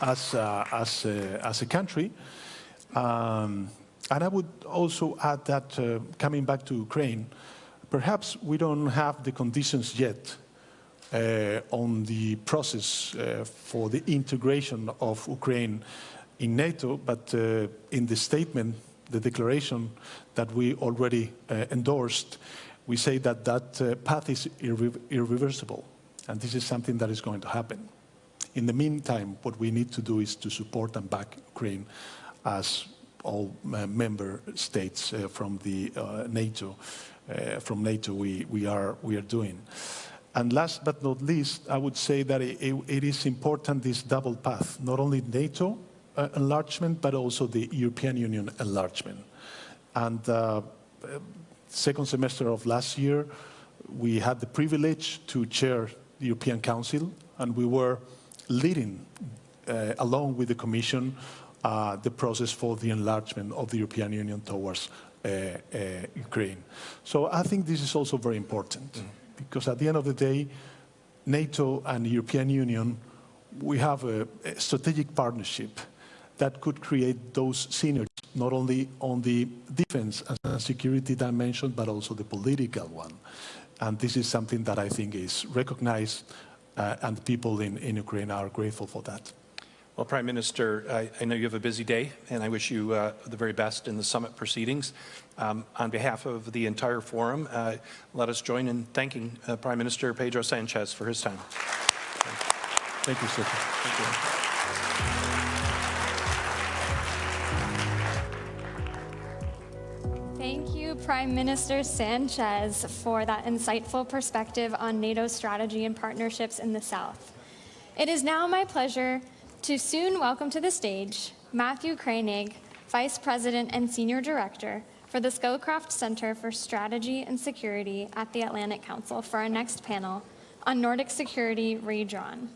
as a country. And I would also add that, coming back to Ukraine, perhaps we don't have the conditions yet on the process for the integration of Ukraine in NATO, but in the statement, the declaration that we already endorsed, we say that that path is irreversible, and this is something that is going to happen. In the meantime, what we need to do is to support and back Ukraine as member states from the NATO. From NATO, we are doing. And last but not least, I would say that it is important, this double path, not only NATO enlargement, but also the European Union enlargement. And second semester of last year, we had the privilege to chair the European Council, and we were leading, along with the Commission, the process for the enlargement of the European Union towards Ukraine. So I think this is also very important, because at the end of the day, NATO and the European Union, we have a strategic partnership that could create those synergies, not only on the defense and security dimension, but also the political one. And this is something that I think is recognized, and people in Ukraine are grateful for that. Well, Prime Minister, I know you have a busy day, and I wish you the very best in the summit proceedings. On behalf of the entire forum, let us join in thanking Prime Minister Pedro Sanchez for his time. Thank you, sir. Thank you. Thank you, Prime Minister Sanchez, for that insightful perspective on NATO's strategy and partnerships in the South. It is now my pleasure to soon welcome to the stage Matthew Koenig, Vice President and Senior Director for the Scowcroft Center for Strategy and Security at the Atlantic Council, for our next panel on Nordic security redrawn.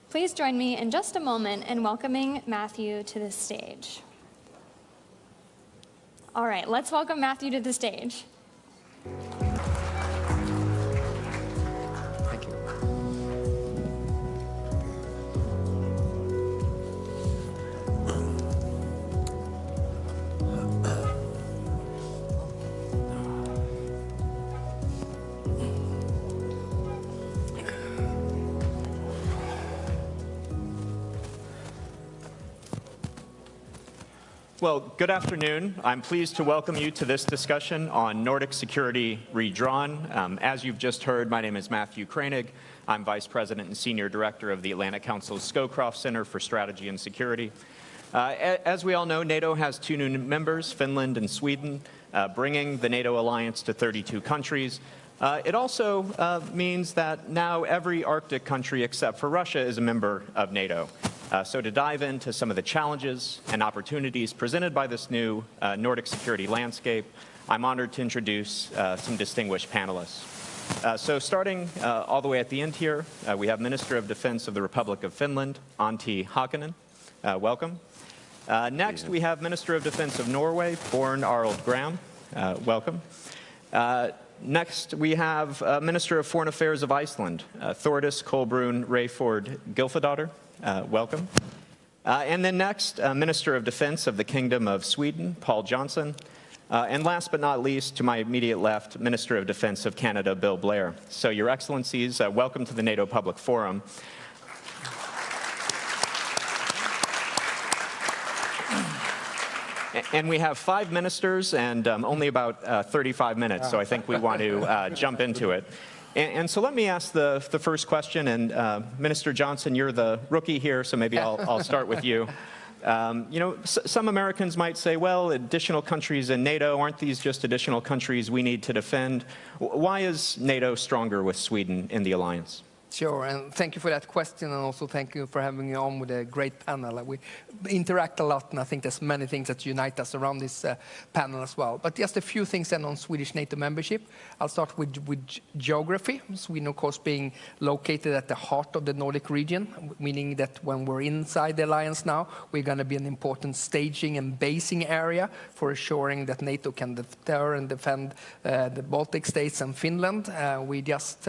Please join me in just a moment in welcoming Matthew to the stage. All right, let's welcome Matthew to the stage. Thank you. Well, good afternoon. I'm pleased to welcome you to this discussion on Nordic security redrawn. As you've just heard, my name is Matthew Koenig. I'm Vice President and Senior Director of the Atlantic Council's Scowcroft Center for Strategy and Security. As we all know, NATO has 2 new members, Finland and Sweden, bringing the NATO alliance to 32 countries. It also means that now every Arctic country except for Russia is a member of NATO. So to dive into some of the challenges and opportunities presented by this new Nordic security landscape, I'm honored to introduce some distinguished panelists. So starting all the way at the end here, we have Minister of Defense of the Republic of Finland, Antti Hakonen. Welcome. Next, we have Minister of Defense of Norway, Born Arild Gram. Welcome. Next, we have Minister of Foreign Affairs of Iceland, Thordis Kolbrún Rayford Gylfadóttir. Welcome. And then next, Minister of Defense of the Kingdom of Sweden, Paul Johnson. And last but not least, to my immediate left, Minister of Defense of Canada, Bill Blair. So, Your Excellencies, welcome to the NATO Public Forum. And we have 5 ministers and only about 35 minutes, so I think we want to jump into it. And so let me ask the first question, and Minister Johnson, you're the rookie here, so maybe I'll start with you. You know, some Americans might say, well, additional countries in NATO, aren't these just additional countries we need to defend? Why is NATO stronger with Sweden in the alliance? Sure, and thank you for that question, and also thank you for having me on with a great panel. We interact a lot, and I think there's many things that unite us around this panel as well. But just a few things then on Swedish NATO membership. I'll start with geography. Sweden, of course, being located at the heart of the Nordic region, meaning that when we're inside the alliance now, we're going to be an important staging and basing area for assuring that NATO can deter and defend the Baltic states and Finland. We just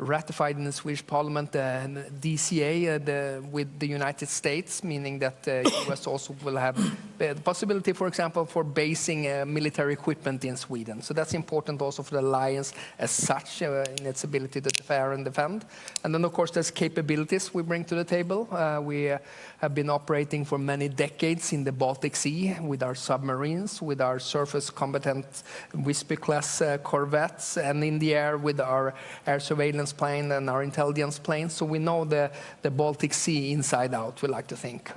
ratified in the Swedish Parliament the DCA with the United States, meaning that the US also will have the possibility, for example, for basing military equipment in Sweden. So that's important also for the alliance as such in its ability to deter and defend. And then, of course, there's capabilities we bring to the table. We have been operating for many decades in the Baltic Sea with our submarines, with our surface combatant Visby-class corvettes, and in the air with our air surveillance plane and our intelligence planes. So we know the Baltic Sea inside out, we like to think.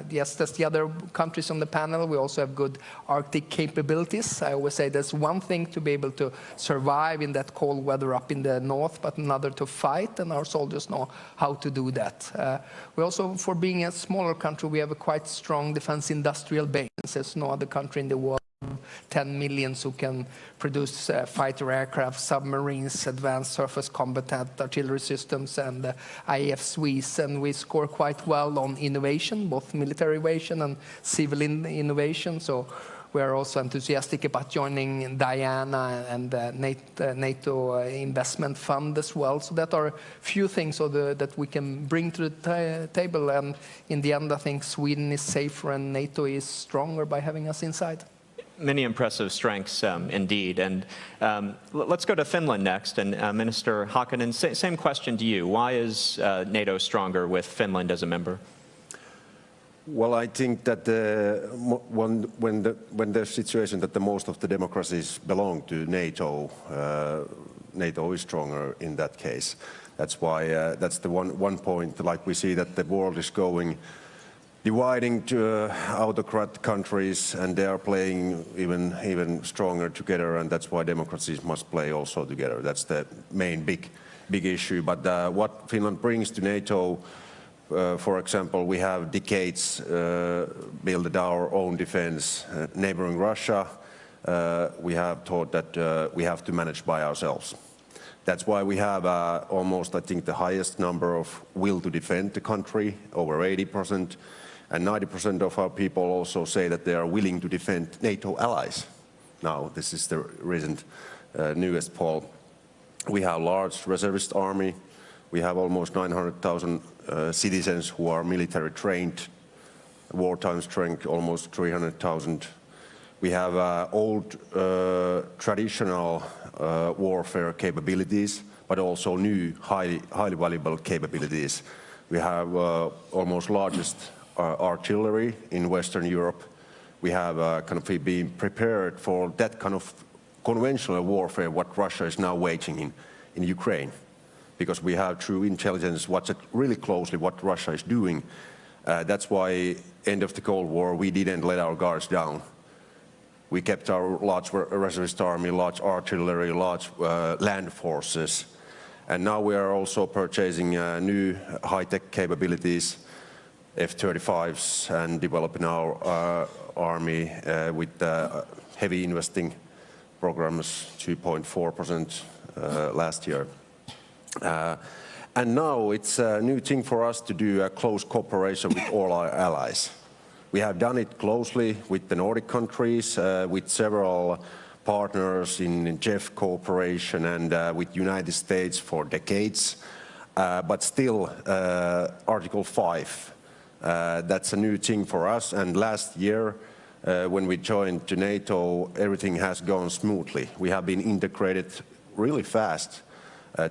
Yes, that's the other countries on the panel. We also have good Arctic capabilities. I always say there's one thing to be able to survive in that cold weather up in the north, but another to fight, and our soldiers know how to do that. We also, for being a smaller country, we have a quite strong defense industrial base. There's no other country in the world 10 million who can produce fighter aircraft, submarines, advanced surface combatant artillery systems, and IFSWs. And we score quite well on innovation, both military innovation and civil innovation. So we are also enthusiastic about joining Diana and NATO Investment Fund as well. So that are a few things that we can bring to the table. And in the end, I think Sweden is safer and NATO is stronger by having us inside. Many impressive strengths indeed. And let's go to Finland next. And Minister Hakonen, same question to you. Why is NATO stronger with Finland as a member? Well, I think that when the situation that the most of the democracies belong to NATO, NATO is stronger in that case. That's why that's the one point. Like we see that the world is dividing to autocrat countries, and they are playing even stronger together, and that's why democracies must play also together. That's the main big issue. But what Finland brings to NATO, for example, we have decades built our own defense. Neighboring Russia, we have thought that we have to manage by ourselves. That's why we have almost, I think, the highest number of will to defend the country, over 80%. And 90% of our people also say that they are willing to defend NATO allies. Now, this is the recent newest poll. We have a large reservist army. We have almost 900,000 citizens who are military trained. Wartime strength, almost 300,000. We have old traditional warfare capabilities, but also new, highly valuable capabilities. We have almost largest artillery in Western Europe. We have kind of been prepared for that kind of conventional warfare what Russia is now waging in Ukraine, because we have true intelligence, watch it really closely what Russia is doing. That's why end of the Cold War we didn't let our guards down. We kept our large reservist army, large artillery, large land forces, and now we are also purchasing new high-tech capabilities, F-35s, and developing our army with heavy investing programs, 2.4% last year. And now it's a new thing for us to do a close cooperation with all our allies. We have done it closely with the Nordic countries, with several partners in JEF cooperation, and with United States for decades. But still, Article 5. That's a new thing for us, and last year when we joined to NATO, everything has gone smoothly. We have been integrated really fast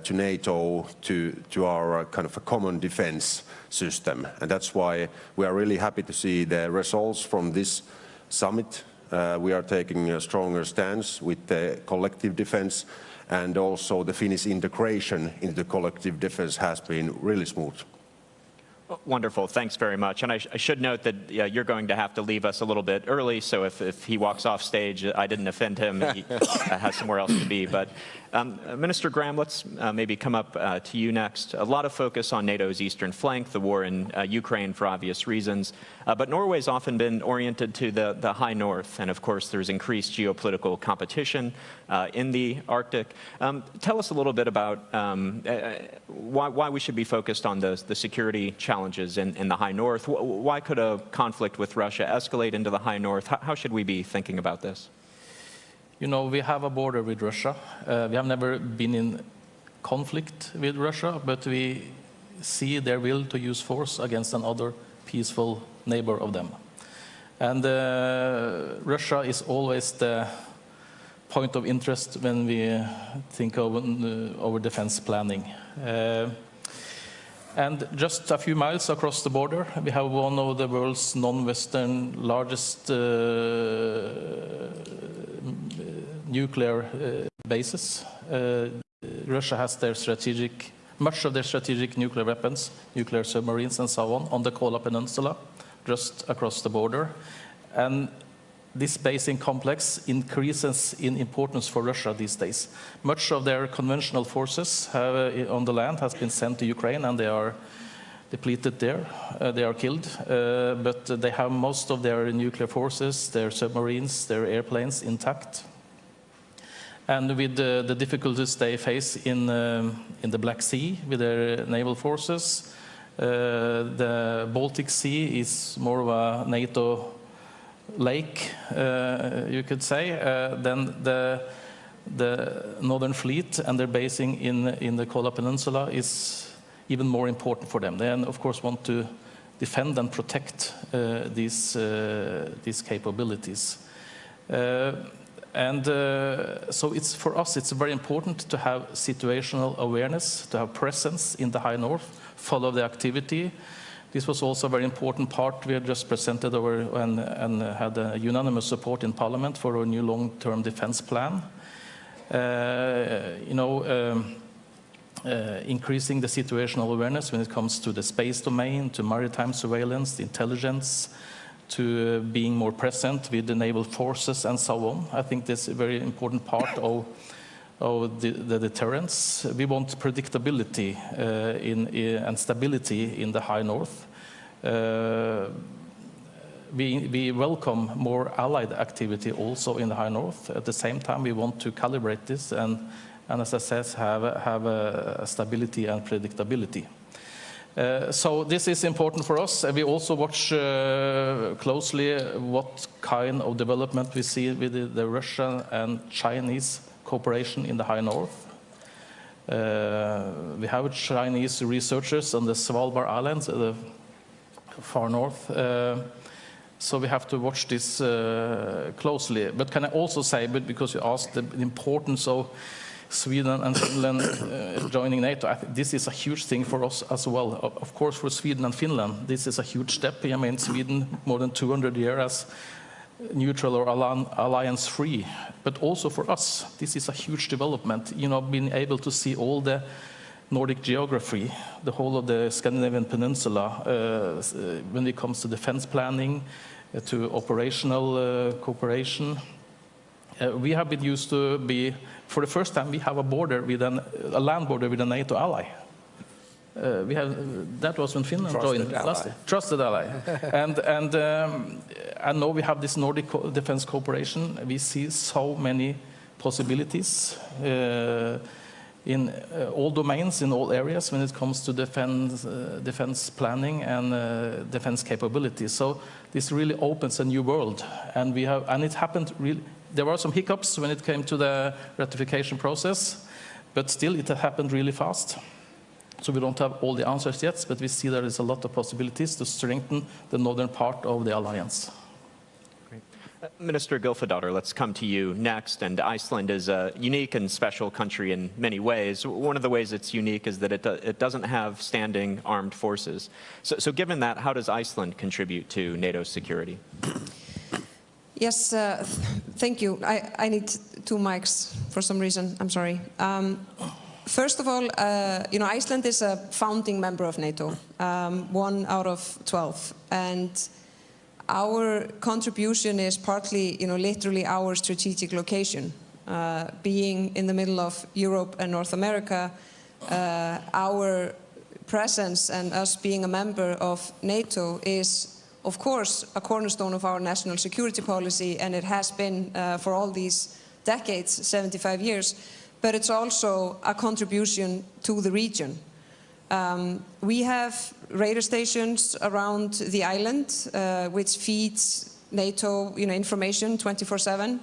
to NATO, to our kind of a common defense system, and that's why we are really happy to see the results from this summit. We are taking a stronger stance with the collective defense, and also the Finnish integration into collective defense has been really smooth. Wonderful, thanks very much. And I should note that you're going to have to leave us a little bit early, so if he walks off stage, I didn't offend him, he has somewhere else to be. But Minister Graham, let's maybe come up to you next. A lot of focus on NATO's eastern flank, the war in Ukraine for obvious reasons, but Norway's often been oriented to the high north, and of course there's increased geopolitical competition in the Arctic. Tell us a little bit about why we should be focused on the security challenges in the high north. Why could a conflict with Russia escalate into the high north? How should we be thinking about this? You know, we have a border with Russia. We have never been in conflict with Russia, but we see their will to use force against another peaceful neighbor of them. And Russia is always the point of interest when we think of our defense planning. And just a few miles across the border, we have one of the world's non-Western largest nuclear bases. Russia has much of their strategic nuclear weapons, nuclear submarines and so on the Kola Peninsula, just across the border. And this basing complex increases in importance for Russia these days. Much of their conventional forces on the land has been sent to Ukraine, and they are depleted there. They are killed, but they have most of their nuclear forces, their submarines, their airplanes intact. And with the difficulties they face in the Black Sea with their naval forces, the Baltic Sea is more of a NATO lake, you could say. Then the Northern Fleet and their basing in the Kola Peninsula is even more important for them. They, of course, want to defend and protect these capabilities. So it's, for us, it's very important to have situational awareness, to have presence in the High North, follow the activity. This was also a very important part. We had just presented and had a unanimous support in Parliament for our new long-term defense plan. Increasing the situational awareness when it comes to the space domain, to maritime surveillance, the intelligence, to being more present with the naval forces and so on. I think this is a very important part of the deterrence. We want predictability and stability in the High North. We welcome more allied activity also in the High North. At the same time, we want to calibrate this and as I said, have a stability and predictability. So this is important for us. We also watch closely what kind of development we see with the Russian and Chinese cooperation in the High North. We have Chinese researchers on the Svalbard Islands, the far north. So we have to watch this closely. But can I also say, because you asked the importance of Sweden and Finland joining NATO, I think this is a huge thing for us as well. Of course, for Sweden and Finland, this is a huge step. I mean, Sweden, more than 200 years as neutral or alliance-free. But also for us, this is a huge development. You know, being able to see all the Nordic geography, the whole of the Scandinavian peninsula, when it comes to defense planning, to operational cooperation. We have been used to be, for the first time, we have a border with a land border with a NATO ally. That was when Finland joined last year. Trusted ally. And now we have this Nordic defense cooperation. We see so many possibilities in all domains, in all areas, when it comes to defense planning and defense capabilities. So this really opens a new world, and it happened really. There were some hiccups when it came to the ratification process, but still it happened really fast. So we don't have all the answers yet, but we see there is a lot of possibilities to strengthen the northern part of the alliance. Great. Minister Gylfadóttir, let's come to you next. And Iceland is a unique and special country in many ways. One of the ways it's unique is that it doesn't have standing armed forces. So given that, how does Iceland contribute to NATO's security? Yes, thank you. I need 2 mics for some reason. I'm sorry. First of all, Iceland is a founding member of NATO, 1 out of 12, and our contribution is partly, literally our strategic location, being in the middle of Europe and North America. Our presence and us being a member of NATO is, of course, a cornerstone of our national security policy, and it has been for all these decades, 75 years, but it's also a contribution to the region. We have radar stations around the island, which feeds NATO information 24/7.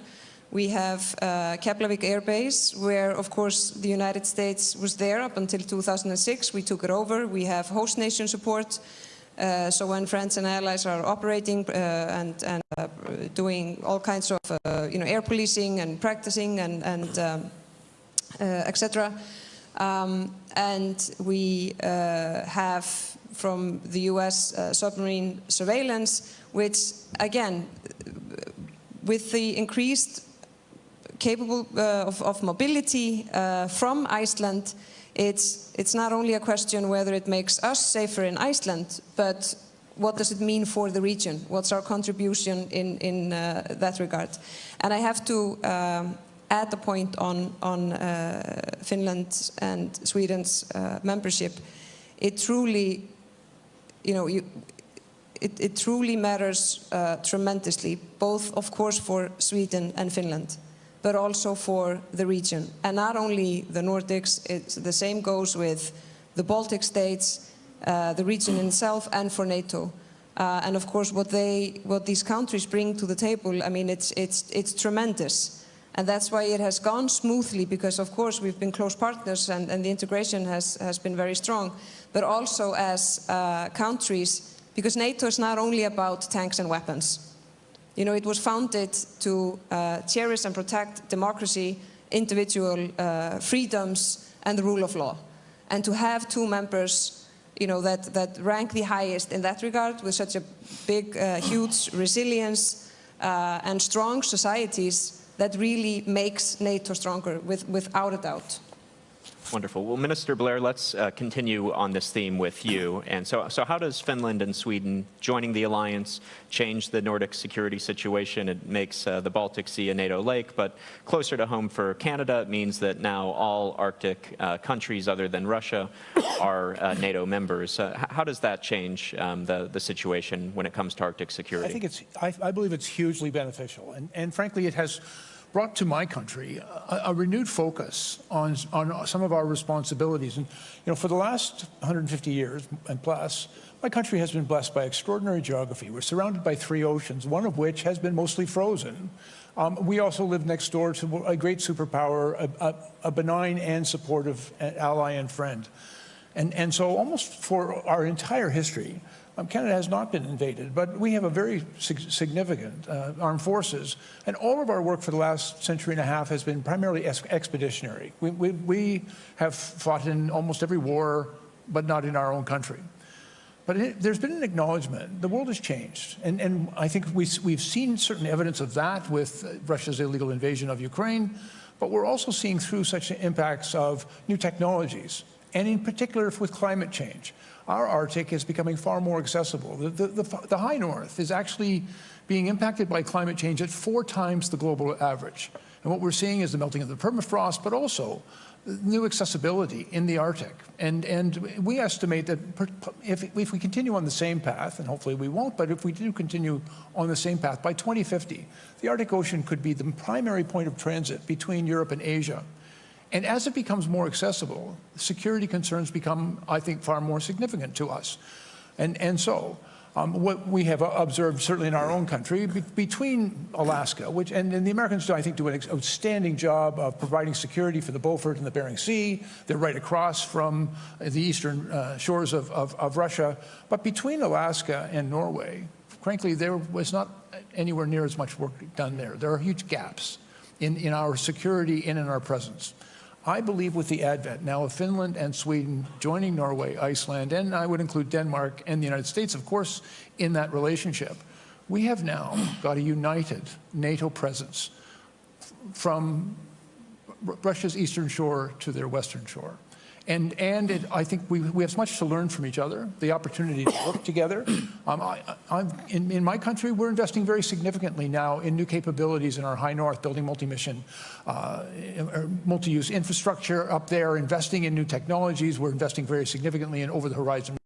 We have Keflavik Air Base, where, of course, the United States was there up until 2006. We took it over. We have host nation support. So when friends and allies are operating and doing all kinds of air policing and practicing and etc. And we have from the U.S. Submarine surveillance, which again, with the increased capable of mobility from Iceland, it's not only a question whether it makes us safer in Iceland, but what does it mean for the region? What's our contribution in that regard? And I have to add a point on Finland and Sweden's membership. It truly, it truly matters tremendously, both, of course, for Sweden and Finland, but also for the region. And not only the Nordics, the same goes with the Baltic states, the region itself, and for NATO. And of course, what these countries bring to the table, I mean, it's tremendous. And that's why it has gone smoothly, because of course we've been close partners and the integration has been very strong, but also as countries, because NATO is not only about tanks and weapons. You know, it was founded to cherish and protect democracy, individual freedoms, and the rule of law. And to have two members, you know, that rank the highest in that regard, with such a big, huge resilience and strong societies, that really makes NATO stronger, without a doubt. Wonderful. Well, Minister Blair, let's continue on this theme with you. And so how does Finland and Sweden joining the alliance change the Nordic security situation? It makes the Baltic Sea a NATO lake, but closer to home for Canada, it means that now all Arctic countries other than Russia are NATO members. How does that change the situation when it comes to Arctic security? I believe it's hugely beneficial. And frankly, it has brought to my country a renewed focus on some of our responsibilities. And for the last 150 years and plus, my country has been blessed by extraordinary geography. We're surrounded by 3 oceans, one of which has been mostly frozen. We also live next door to a great superpower, a benign and supportive ally and friend. And so almost for our entire history, Canada has not been invaded, but we have a very significant armed forces, and all of our work for the last century and a half has been primarily expeditionary. We have fought in almost every war, but not in our own country. But there's been an acknowledgement. The world has changed, and I think we've seen certain evidence of that with Russia's illegal invasion of Ukraine, but we're also seeing through such impacts of new technologies, and in particular with climate change. Our Arctic is becoming far more accessible. The high north is actually being impacted by climate change at 4 times the global average. And what we're seeing is the melting of the permafrost, but also new accessibility in the Arctic. And we estimate that if we continue on the same path, and hopefully we won't, but if we do continue on the same path, by 2050, the Arctic Ocean could be the primary point of transit between Europe and Asia. And as it becomes more accessible, security concerns become, I think, far more significant to us. And so what we have observed, certainly in our own country, between Alaska, and the Americans, I think, do an outstanding job of providing security for the Beaufort and the Bering Sea. They're right across from the eastern shores of Russia. But between Alaska and Norway, frankly, there was not anywhere near as much work done there. There are huge gaps in our security and in our presence. I believe with the advent now of Finland and Sweden joining Norway, Iceland, and I would include Denmark and the United States, of course, in that relationship, we have now got a united NATO presence from Russia's eastern shore to their western shore. And I think we have much to learn from each other, the opportunity to work together. In my country, we're investing very significantly now in new capabilities in our high north, building multi-mission, multi-use infrastructure up there, investing in new technologies. We're investing very significantly in over-the-horizon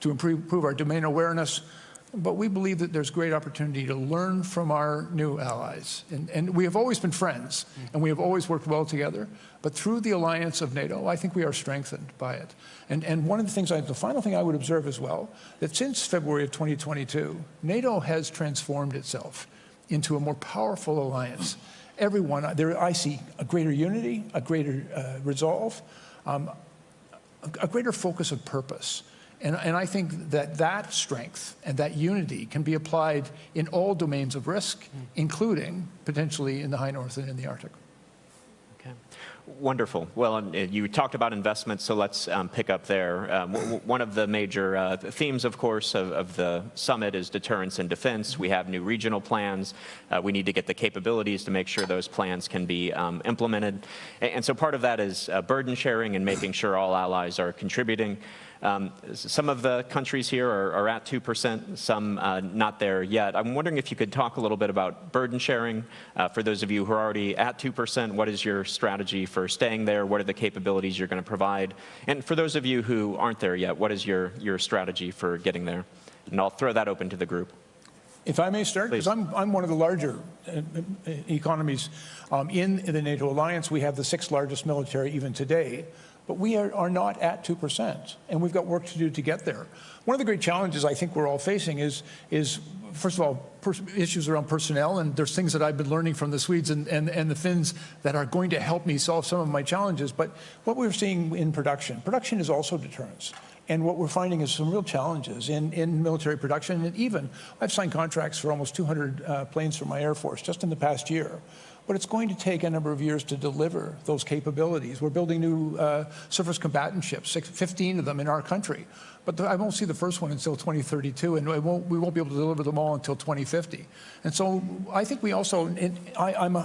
to improve our domain awareness. But we believe that there's great opportunity to learn from our new allies. And we have always been friends, and we have always worked well together. But through the alliance of NATO, I think we are strengthened by it. And one of the things, the final thing I would observe as well, that since February of 2022, NATO has transformed itself into a more powerful alliance. Everyone, I see a greater unity, a greater resolve, a greater focus of purpose. And I think that strength and that unity can be applied in all domains of risk, including potentially in the high north and in the Arctic. Okay. Wonderful. Well, you talked about investments, so let's pick up there. One of the major themes, of course, of the summit is deterrence and defense. We have new regional plans. We need to get the capabilities to make sure those plans can be implemented. And so part of that is burden sharing and making sure all allies are contributing. Some of the countries here are at 2%, some not there yet. I'm wondering if you could talk a little bit about burden sharing. For those of you who are already at 2%, what is your strategy for staying there? What are the capabilities you're going to provide? And for those of you who aren't there yet, what is your strategy for getting there? And I'll throw that open to the group. If I may start, because I'm one of the larger economies in the NATO alliance. We have the 6th largest military even today. But we are not at 2%, and we've got work to do to get there. One of the great challenges I think we're all facing is first of all, issues around personnel, and there's things that I've been learning from the Swedes and the Finns that are going to help me solve some of my challenges. But what we're seeing in production is also deterrence. And what we're finding is some real challenges in military production. And even, I've signed contracts for almost 200 planes for my Air Force just in the past year. But it's going to take a number of years to deliver those capabilities. We're building new surface combatant ships, 15 of them in our country. But I won't see the first one until 2032, and we won't be able to deliver them all until 2050. And so I think we also, I'm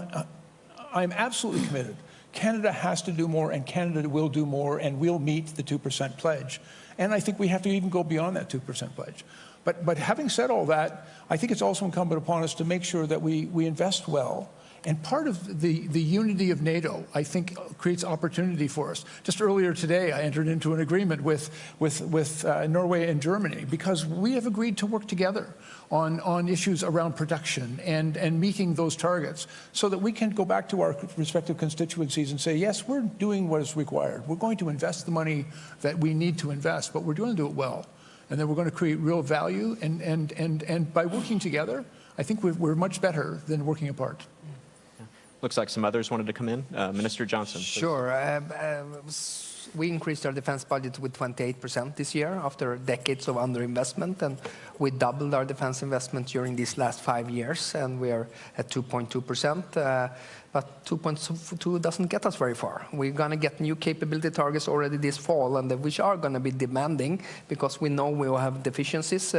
absolutely committed. Canada has to do more, and Canada will do more, and we'll meet the 2% pledge. And I think we have to even go beyond that 2% pledge. But having said all that, I think it's also incumbent upon us to make sure that we invest well. And part of the unity of NATO, I think, creates opportunity for us. Just earlier today, I entered into an agreement with Norway and Germany because we have agreed to work together on issues around production and meeting those targets so that we can go back to our respective constituencies and say, yes, we're doing what is required. We're going to invest the money that we need to invest, but we're going to do it well. And then we're going to create real value. And by working together, I think we're much better than working apart. Looks like some others wanted to come in. Minister Johnson, please. Sure. We increased our defense budget with 28% this year after decades of underinvestment, and we doubled our defense investment during these last 5 years, and we are at 2.2%. But 2.2 doesn't get us very far. We're going to get new capability targets already this fall, and which are going to be demanding because we know we will have deficiencies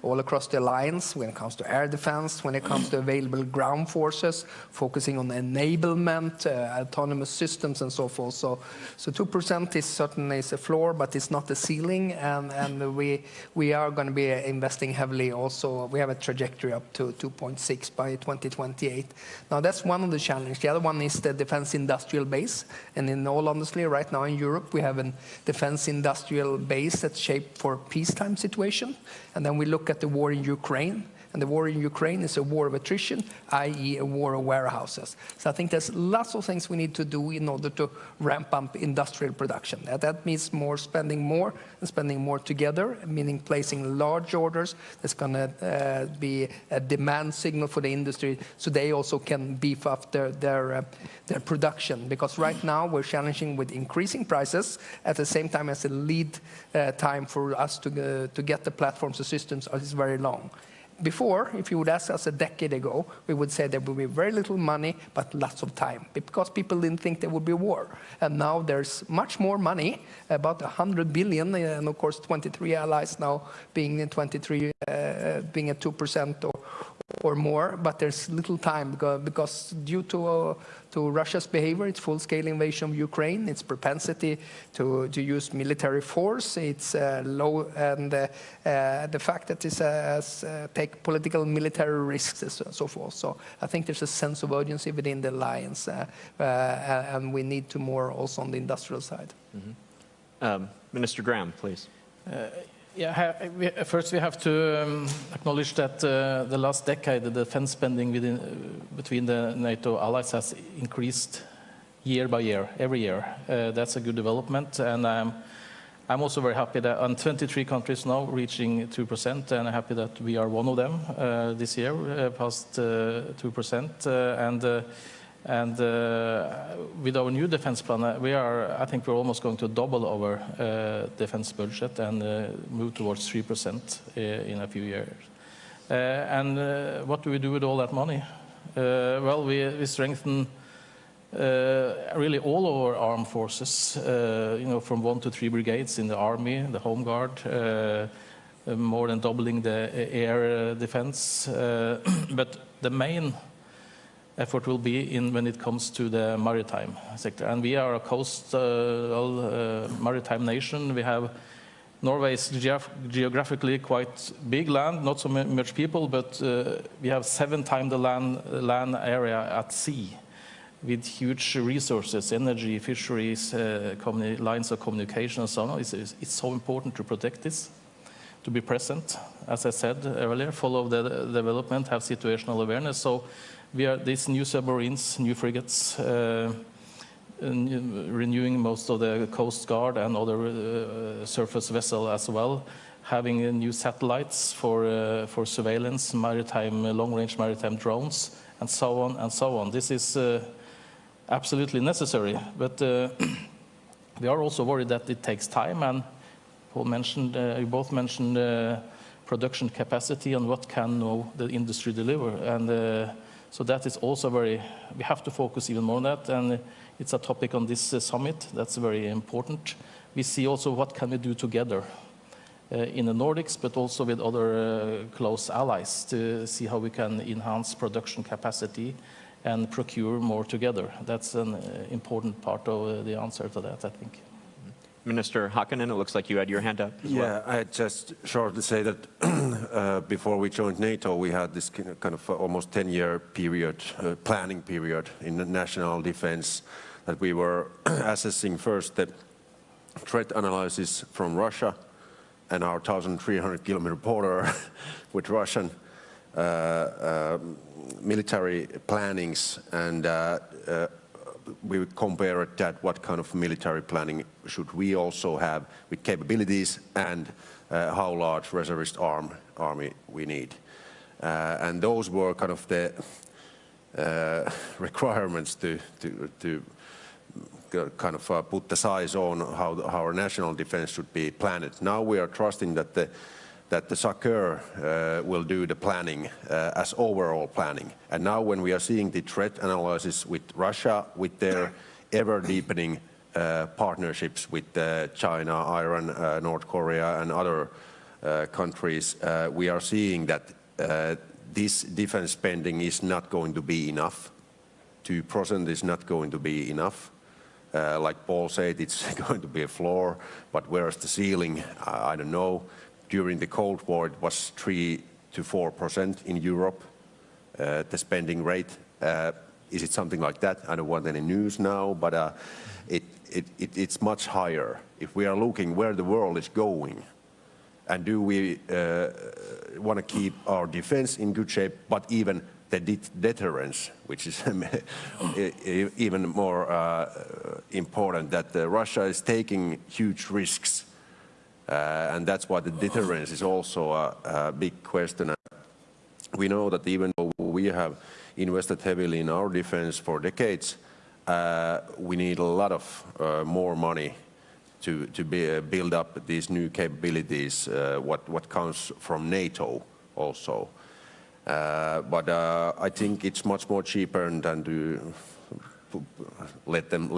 all across the alliance when it comes to air defense, when it comes to available ground forces, focusing on enablement, autonomous systems, and so forth. So 2% is certainly a floor, but it's not the ceiling, and we are going to be investing heavily also. We have a trajectory up to 2.6 by 2028. Now, that's one of the challenges. The other one is the defense industrial base. And in all honesty, right now in Europe, we have a defense industrial base that's shaped for peacetime situation. And then we look at the war in Ukraine. And the war in Ukraine is a war of attrition, i.e. a war of warehouses. So I think there's lots of things we need to do in order to ramp up industrial production. That means spending more and spending more together, meaning placing large orders. That's going to be a demand signal for the industry so they also can beef up their production. Because right now we're challenging with increasing prices at the same time as the lead time for us to get the platforms and systems is very long. Before, if you would ask us a decade ago, we would say there would be very little money, but lots of time, because people didn't think there would be a war. And now there's much more money, about 100 billion, and of course 23 allies now being at 2% or more, but there's little time because due to Russia's behavior, its full-scale invasion of Ukraine, its propensity to use military force, its low, and the fact that it take political and military risks and so forth. So I think there's a sense of urgency within the alliance, and we need to more also on the industrial side. Mm-hmm. Minister Graham, please. First we have to acknowledge that the last decade, the defense spending between the NATO allies has increased year by year, every year. That's a good development, and I'm also very happy that on 23 countries now reaching 2%, and I'm happy that we are one of them this year, past 2%, and with our new defense plan, I think we're almost going to double our defense budget and move towards 3% in a few years. And what do we do with all that money? Well, we strengthen really all of our armed forces, from 1 to 3 brigades in the army, the home guard, more than doubling the air defense. But the main effort will be when it comes to the maritime sector. And we are a coastal maritime nation. We have Norway is geographically quite big land, not so much people, but we have 7 times the land area at sea, with huge resources, energy, fisheries, lines of communication and so on. It's so important to protect this, to be present, as I said earlier, follow the development, have situational awareness. So we are these new submarines, new frigates, renewing most of the Coast Guard and other surface vessels as well, having new satellites for surveillance, long-range maritime drones, and so on and so on. This is absolutely necessary, but we are also worried that it takes time, and Paul mentioned, you both mentioned production capacity and what can the industry deliver, and so that is also we have to focus even more on that, and it's a topic on this summit that's very important. We see also what can we do together in the Nordics, but also with other close allies to see how we can enhance production capacity and procure more together. That's an important part of the answer to that, I think. Minister Hakkinen, it looks like you had your hand up as well. Yeah, I just shortly say that before we joined NATO, we had this kind of almost 10-year period, planning period in the national defense, that we were assessing first the threat analysis from Russia and our 1,300-kilometer border with Russian military plannings, and we would compare that what kind of military planning should we also have with capabilities, and how large reservist army we need. And those were kind of the requirements to kind of put the size on how our national defense should be planned. Now we are trusting that the SACEUR will do the planning as overall planning. And now when we are seeing the threat analysis with Russia, with their ever-deepening partnerships with China, Iran, North Korea, and other countries, we are seeing that this defense spending is not going to be enough. 2% is not going to be enough. Like Paul said, it's going to be a floor, but where's the ceiling? I don't know. During the Cold War, it was 3 to 4% in Europe, the spending rate. Is it something like that? I don't want any news now, but it's much higher. If we are looking where the world is going, and do we want to keep our defense in good shape, but even the deterrence, which is even more important, that Russia is taking huge risks. And that's why the deterrence is also a big question. We know that even though we have invested heavily in our defense for decades, we need a lot of more money to build up these new capabilities, what comes from NATO also. But I think it's much more cheaper than to let them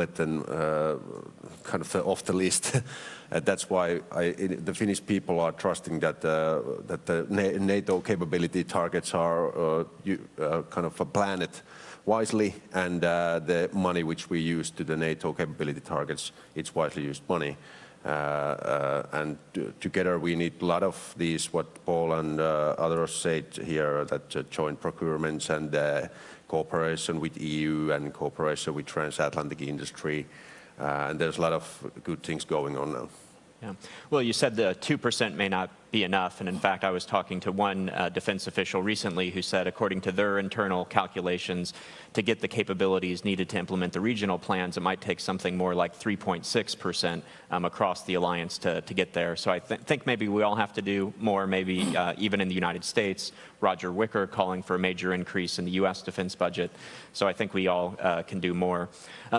kind of off the list. That's why the Finnish people are trusting that the NATO capability targets are kind of planned wisely, and the money which we use to the NATO capability targets, it's wisely used money. And together we need a lot of these, what Paul and others said here, that joint procurements and cooperation with EU and cooperation with transatlantic industry. And there's a lot of good things going on now. Yeah. Well, you said the 2% may not be enough, and in fact I was talking to one defense official recently who said according to their internal calculations, to get the capabilities needed to implement the regional plans, it might take something more like 3.6% across the alliance to get there. So I think maybe we all have to do more, maybe even in the United States. Roger Wicker calling for a major increase in the U.S. defense budget. So I think we all can do more.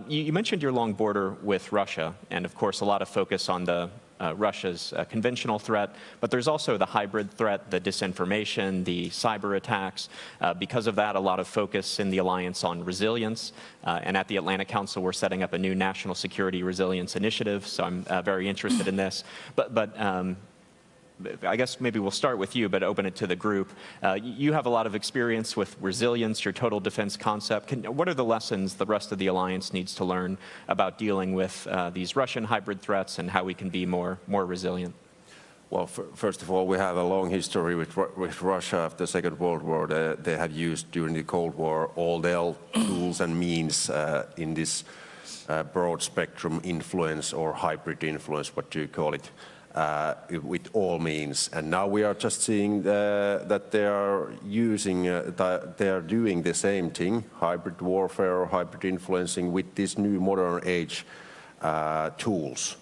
You mentioned your long border with Russia, and of course a lot of focus on the Russia's conventional threat, but there's also the hybrid threat, the disinformation, the cyber attacks. Because of that, a lot of focus in the alliance on resilience. And at the Atlantic Council, we're setting up a new national security resilience initiative, so I'm very interested in this. But I guess maybe we'll start with you, but open it to the group. You have a lot of experience with resilience, your total defense concept. What are the lessons the rest of the alliance needs to learn about dealing with these Russian hybrid threats and how we can be more resilient? Well, first of all, we have a long history with Russia after the Second World War. They have used during the Cold War all their tools and means in this broad spectrum influence or hybrid influence, what do you call it, with all means. And now we are just seeing that they are using, they are doing the same thing, hybrid warfare or hybrid influencing with these new modern age tools.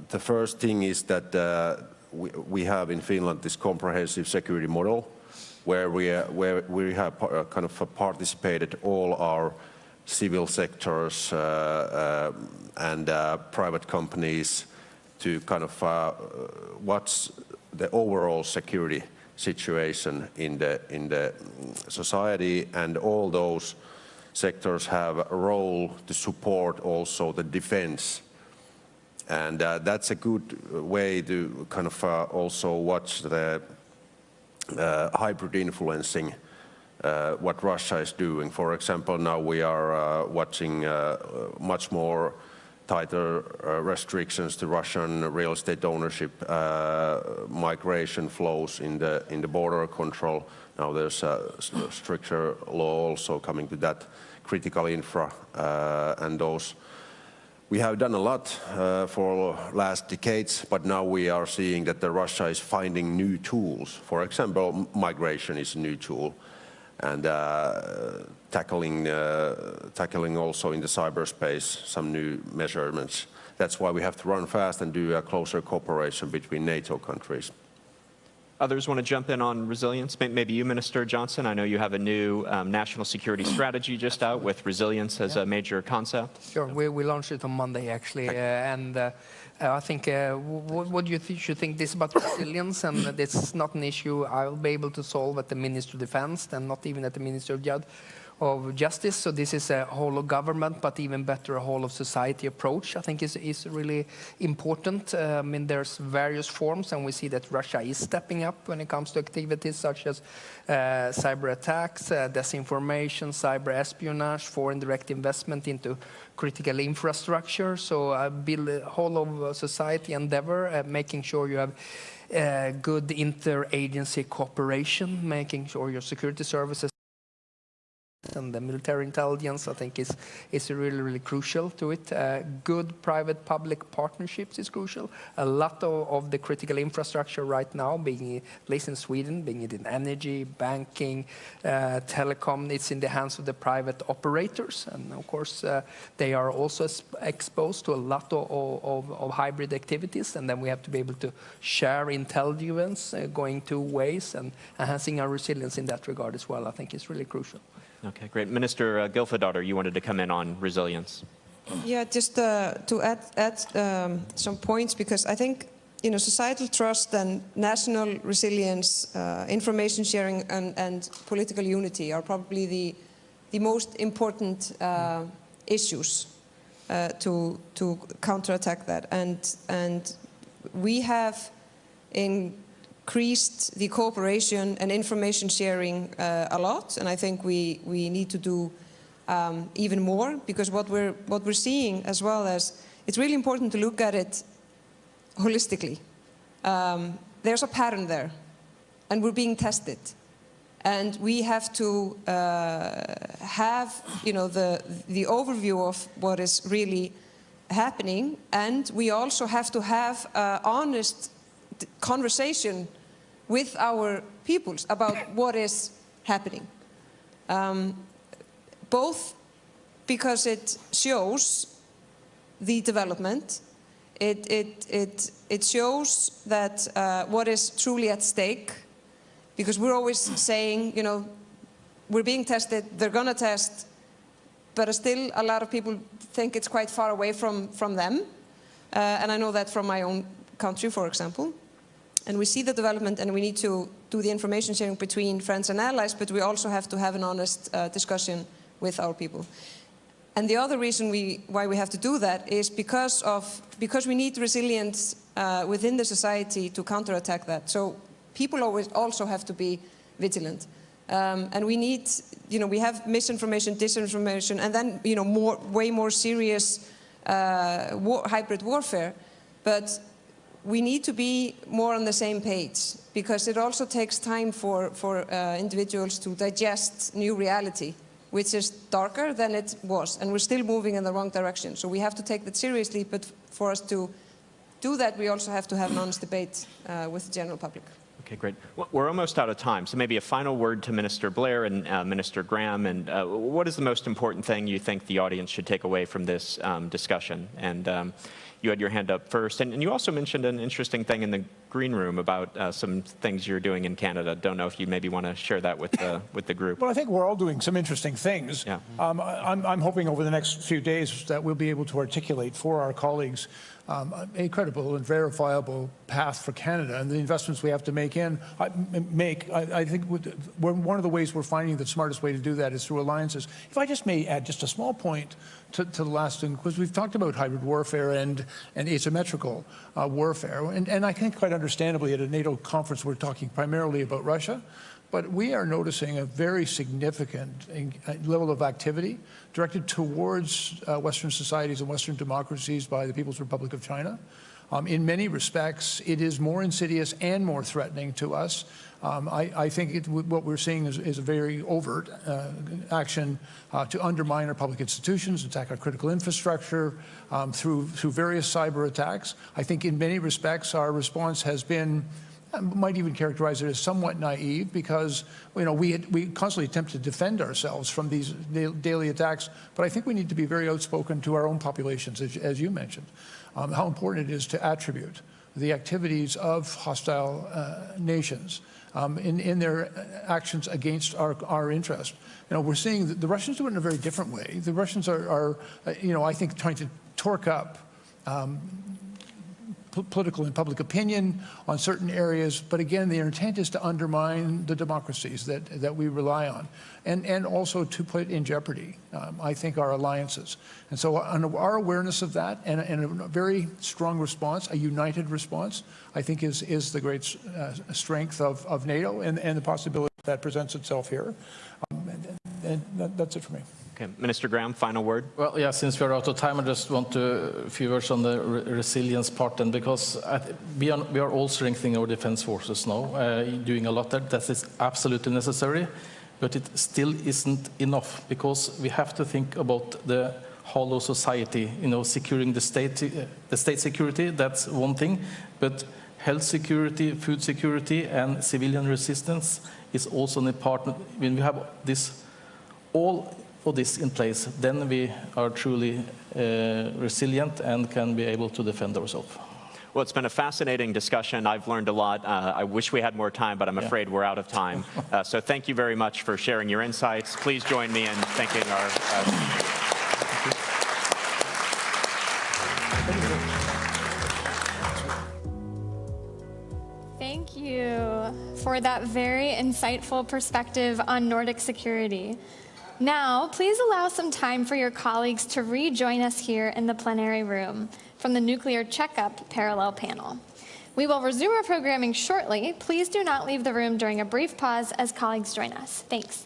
The first thing is that we have in Finland this comprehensive security model where we have kind of participated all our civil sectors and private companies to kind of what's the overall security situation in the society, and all those sectors have a role to support also the defense. And that's a good way to kind of also watch the hybrid influencing what Russia is doing. For example, now we are watching much more tighter restrictions to Russian real estate ownership, migration flows in the border control. Now there's a stricter law also coming to that, critical infra and those. We have done a lot for last decades, but now we are seeing that Russia is finding new tools. For example, migration is a new tool, and tackling also in the cyberspace some new measurements. That's why we have to run fast and do a closer cooperation between NATO countries. Others want to jump in on resilience? Maybe you, Minister Johnson. I know you have a new national security strategy just out with resilience as a major concept. Sure, we launched it on Monday, actually. I think, what do you should think this about resilience? And it's not an issue I'll be able to solve at the Ministry of Defense, and not even at the Ministry of Justice. So this is a whole of government, but even better, a whole of society approach, I think is really important. I mean, there's various forms, and we see that Russia is stepping up when it comes to activities such as cyber attacks, disinformation, cyber espionage, foreign direct investment into critical infrastructure. So build a whole of society endeavor, making sure you have good interagency cooperation, making sure your security services and the military intelligence, I think, is really, really crucial to it. Good private-public partnerships is crucial. A lot of the critical infrastructure right now, being at least in Sweden, being it in energy, banking, telecom, it's in the hands of the private operators. And of course, they are also exposed to a lot of hybrid activities. And then we have to be able to share intelligence going two ways, and enhancing our resilience in that regard as well, I think, is really crucial. Okay, great. Minister Gylfadottir, you wanted to come in on resilience. Yeah, just to add some points, because I think societal trust and national resilience, information sharing, and political unity are probably the most important issues to counterattack that. And we have increased the cooperation and information sharing a lot, and I think we need to do even more, because what we're seeing as well as, it's really important to look at it holistically. There's a pattern there, and we're being tested, and we have to have the overview of what is really happening, and we also have to have honest conversation with our peoples about what is happening. Both because it shows the development, it shows that what is truly at stake, because we're always saying, we're being tested, they're gonna test, but still a lot of people think it's quite far away from them. And I know that from my own country, for example. And we see the development, and we need to do the information sharing between friends and allies, but we also have to have an honest discussion with our people. And the other reason why we have to do that is because we need resilience within the society to counterattack that. So people always also have to be vigilant. And we need, we have misinformation, disinformation, and then, way more serious hybrid warfare. But we need to be more on the same page, because it also takes time for individuals to digest new reality, which is darker than it was, and we're still moving in the wrong direction. So we have to take that seriously, but for us to do that, we also have to have an honest debate with the general public. Okay, great. Well, we're almost out of time, so maybe a final word to Minister Blair and Minister Graham. And what is the most important thing you think the audience should take away from this discussion? And you had your hand up first. And you also mentioned an interesting thing in the green room about some things you're doing in Canada. Don't know if you maybe want to share that with the group. Well, I think we're all doing some interesting things. Yeah. I'm hoping over the next few days that we'll be able to articulate for our colleagues a credible and verifiable path for Canada and the investments we have to make. I think one of the ways we're finding the smartest way to do that is through alliances. If I just may add just a small point to the last thing, because we've talked about hybrid warfare and asymmetrical warfare, and I think quite understandably at a NATO conference we're talking primarily about Russia. But we are noticing a very significant level of activity directed towards Western societies and Western democracies by the People's Republic of China. In many respects, it is more insidious and more threatening to us. I think what we're seeing is a very overt action to undermine our public institutions, attack our critical infrastructure through various cyber attacks. I think in many respects our response has been, I might even characterize it as somewhat naive, because we constantly attempt to defend ourselves from these daily attacks. But I think we need to be very outspoken to our own populations, as you mentioned, how important it is to attribute the activities of hostile nations in their actions against our interest. We're seeing that the Russians do it in a very different way. The Russians are I think, trying to torque up political and public opinion on certain areas, but again, their intent is to undermine the democracies that we rely on, and also to put in jeopardy, I think, our alliances. And so our awareness of that and a very strong response, a united response, I think is the great strength of NATO and the possibility that presents itself here. And that's it for me. Okay, Minister Graham, final word. Well, yeah, since we're out of time, I just want a few words on the resilience part, and because we are all strengthening our defense forces now, doing a lot there. That is absolutely necessary, but it still isn't enough, because we have to think about the hollow society, securing the state security, that's one thing, but health security, food security, and civilian resistance is also an important. When we have all of this in place, then we are truly resilient and can be able to defend ourselves. Well, it's been a fascinating discussion. I've learned a lot. I wish we had more time, but I'm afraid we're out of time. So thank you very much for sharing your insights. Please join me in thanking our Thank you for that very insightful perspective on Nordic security. Now, please allow some time for your colleagues to rejoin us here in the plenary room from the Nuclear Checkup Parallel Panel. We will resume our programming shortly. Please do not leave the room during a brief pause as colleagues join us. Thanks.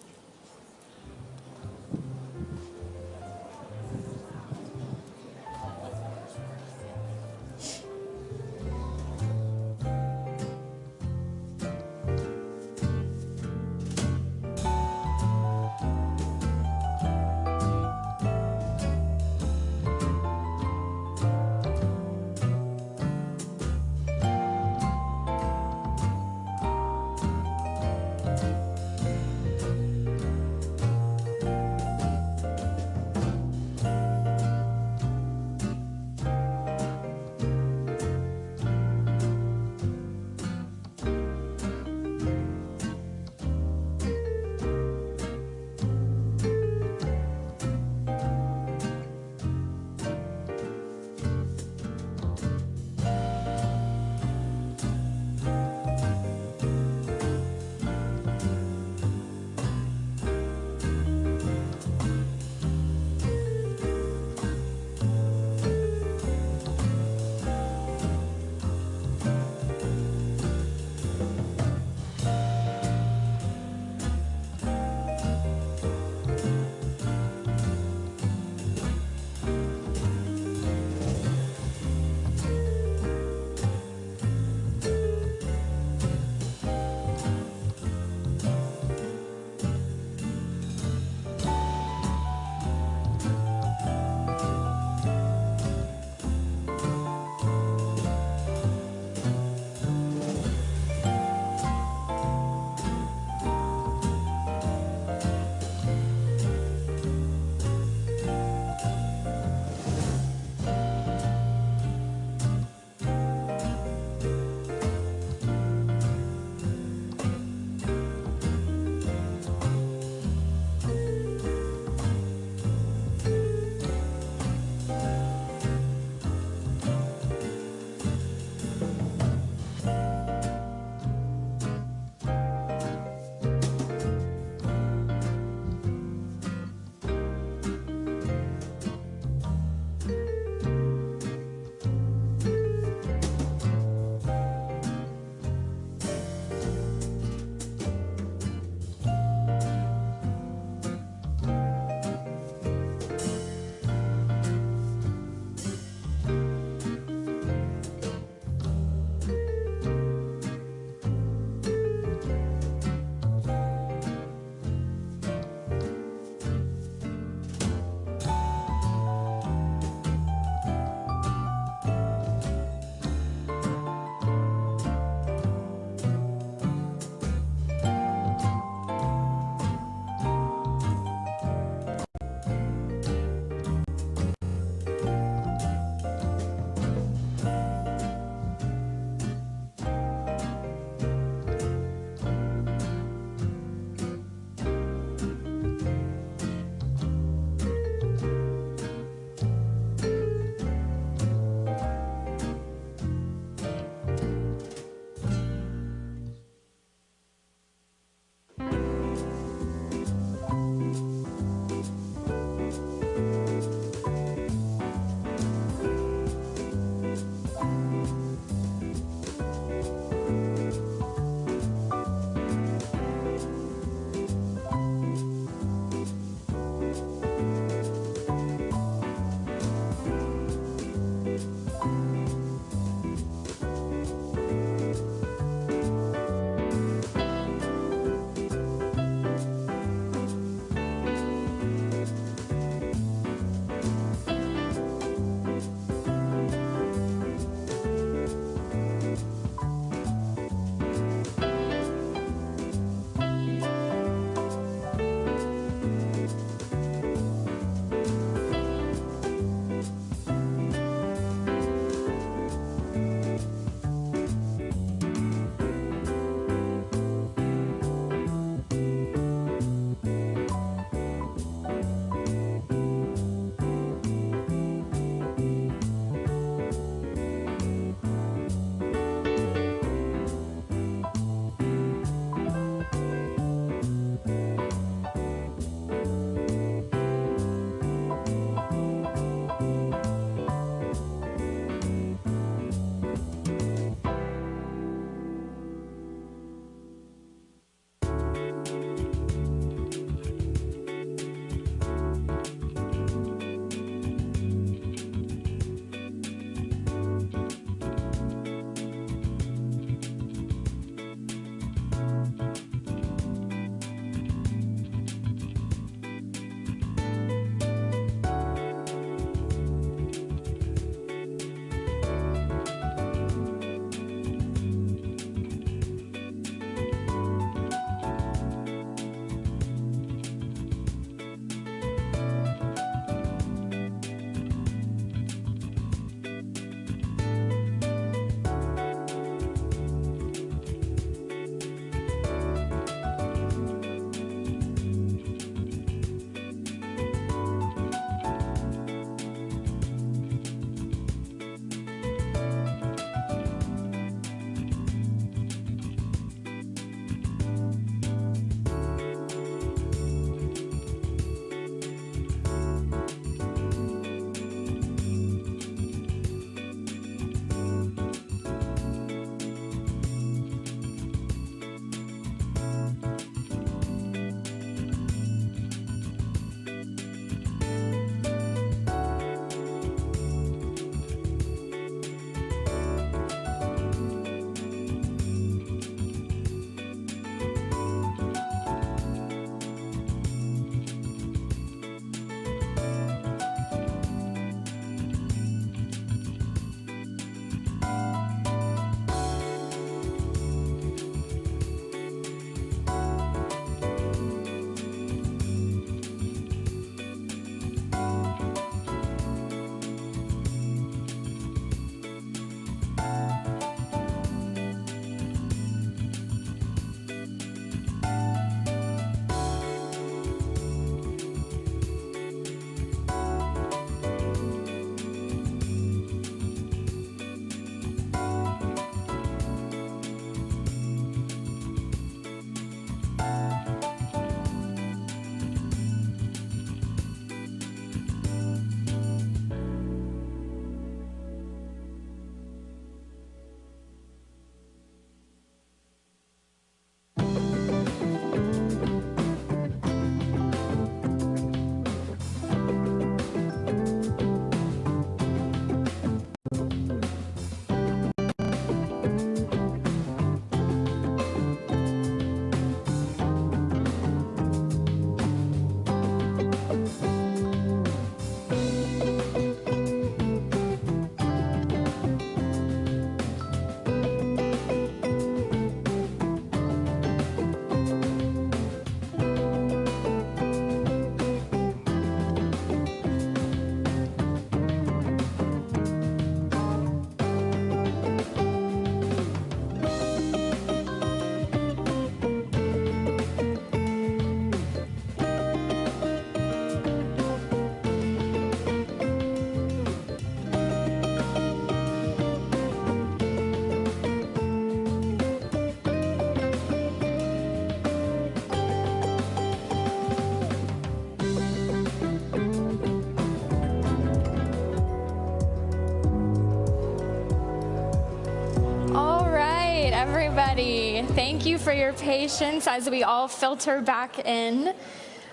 everybody. Thank you for your patience as we all filter back in.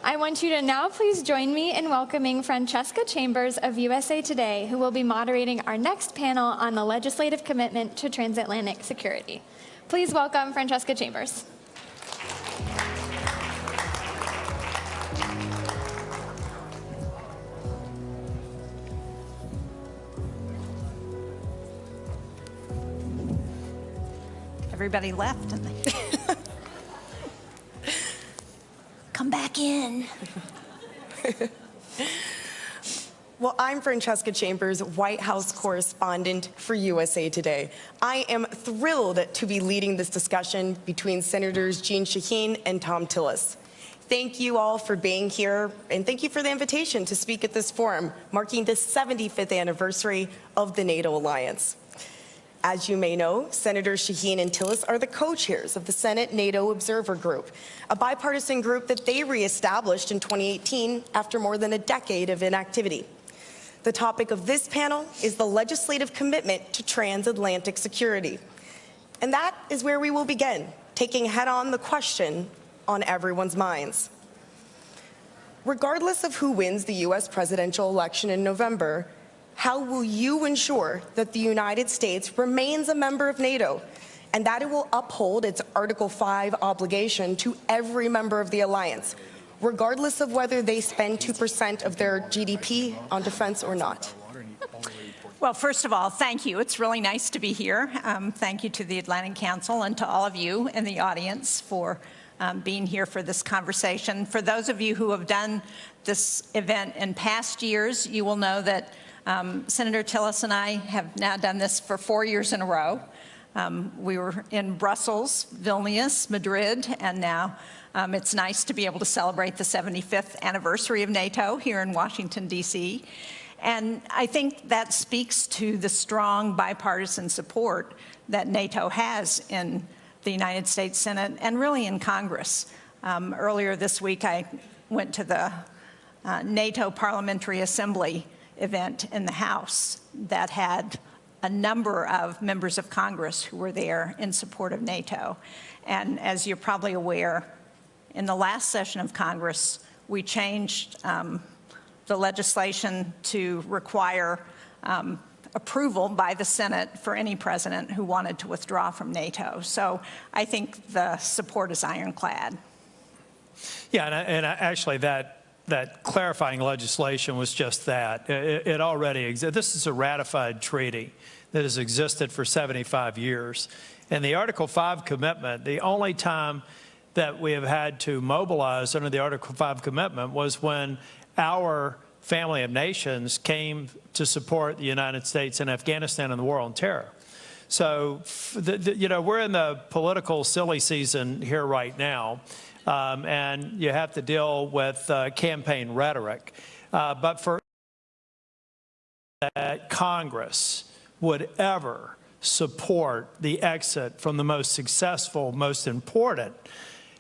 I want you to now please join me in welcoming Francesca Chambers of USA Today, who will be moderating our next panel on the legislative commitment to transatlantic security. Please welcome Francesca Chambers. Everybody left, didn't they? Come back in. Well, I'm Francesca Chambers, White House correspondent for USA Today. I am thrilled to be leading this discussion between Senators Jeanne Shaheen and Thom Tillis. Thank you all for being here, and thank you for the invitation to speak at this forum, marking the 75th anniversary of the NATO alliance. As you may know, Senators Shaheen and Tillis are the co-chairs of the Senate NATO Observer Group, a bipartisan group that they reestablished in 2018 after more than a decade of inactivity. The topic of this panel is the legislative commitment to transatlantic security. And that is where we will begin, taking head-on the question on everyone's minds. Regardless of who wins the U.S. presidential election in November, how will you ensure that the United States remains a member of NATO and that it will uphold its Article 5 obligation to every member of the alliance, regardless of whether they spend 2% of their GDP on defense or not? Well, first of all, thank you. It's really nice to be here. Thank you to the Atlantic Council and to all of you in the audience for being here for this conversation. For those of you who have done this event in past years, you will know that Senator Tillis and I have now done this for 4 years in a row. We were in Brussels, Vilnius, Madrid, and now it's nice to be able to celebrate the 75th anniversary of NATO here in Washington, D.C. And I think that speaks to the strong bipartisan support that NATO has in the United States Senate and really in Congress. Earlier this week, I went to the NATO Parliamentary Assembly event in the House that had a number of members of Congress who were there in support of NATO. And as you're probably aware, in the last session of Congress, we changed the legislation to require approval by the Senate for any president who wanted to withdraw from NATO. So I think the support is ironclad. Yeah, and actually that clarifying legislation was just that. It already exists. This is a ratified treaty that has existed for 75 years. And the Article 5 commitment, the only time that we have had to mobilize under the Article 5 commitment was when our family of nations came to support the United States in Afghanistan in the war on terror. So, you know, we're in the political silly season here right now. And you have to deal with campaign rhetoric. But for that Congress would ever support the exit from the most successful, most important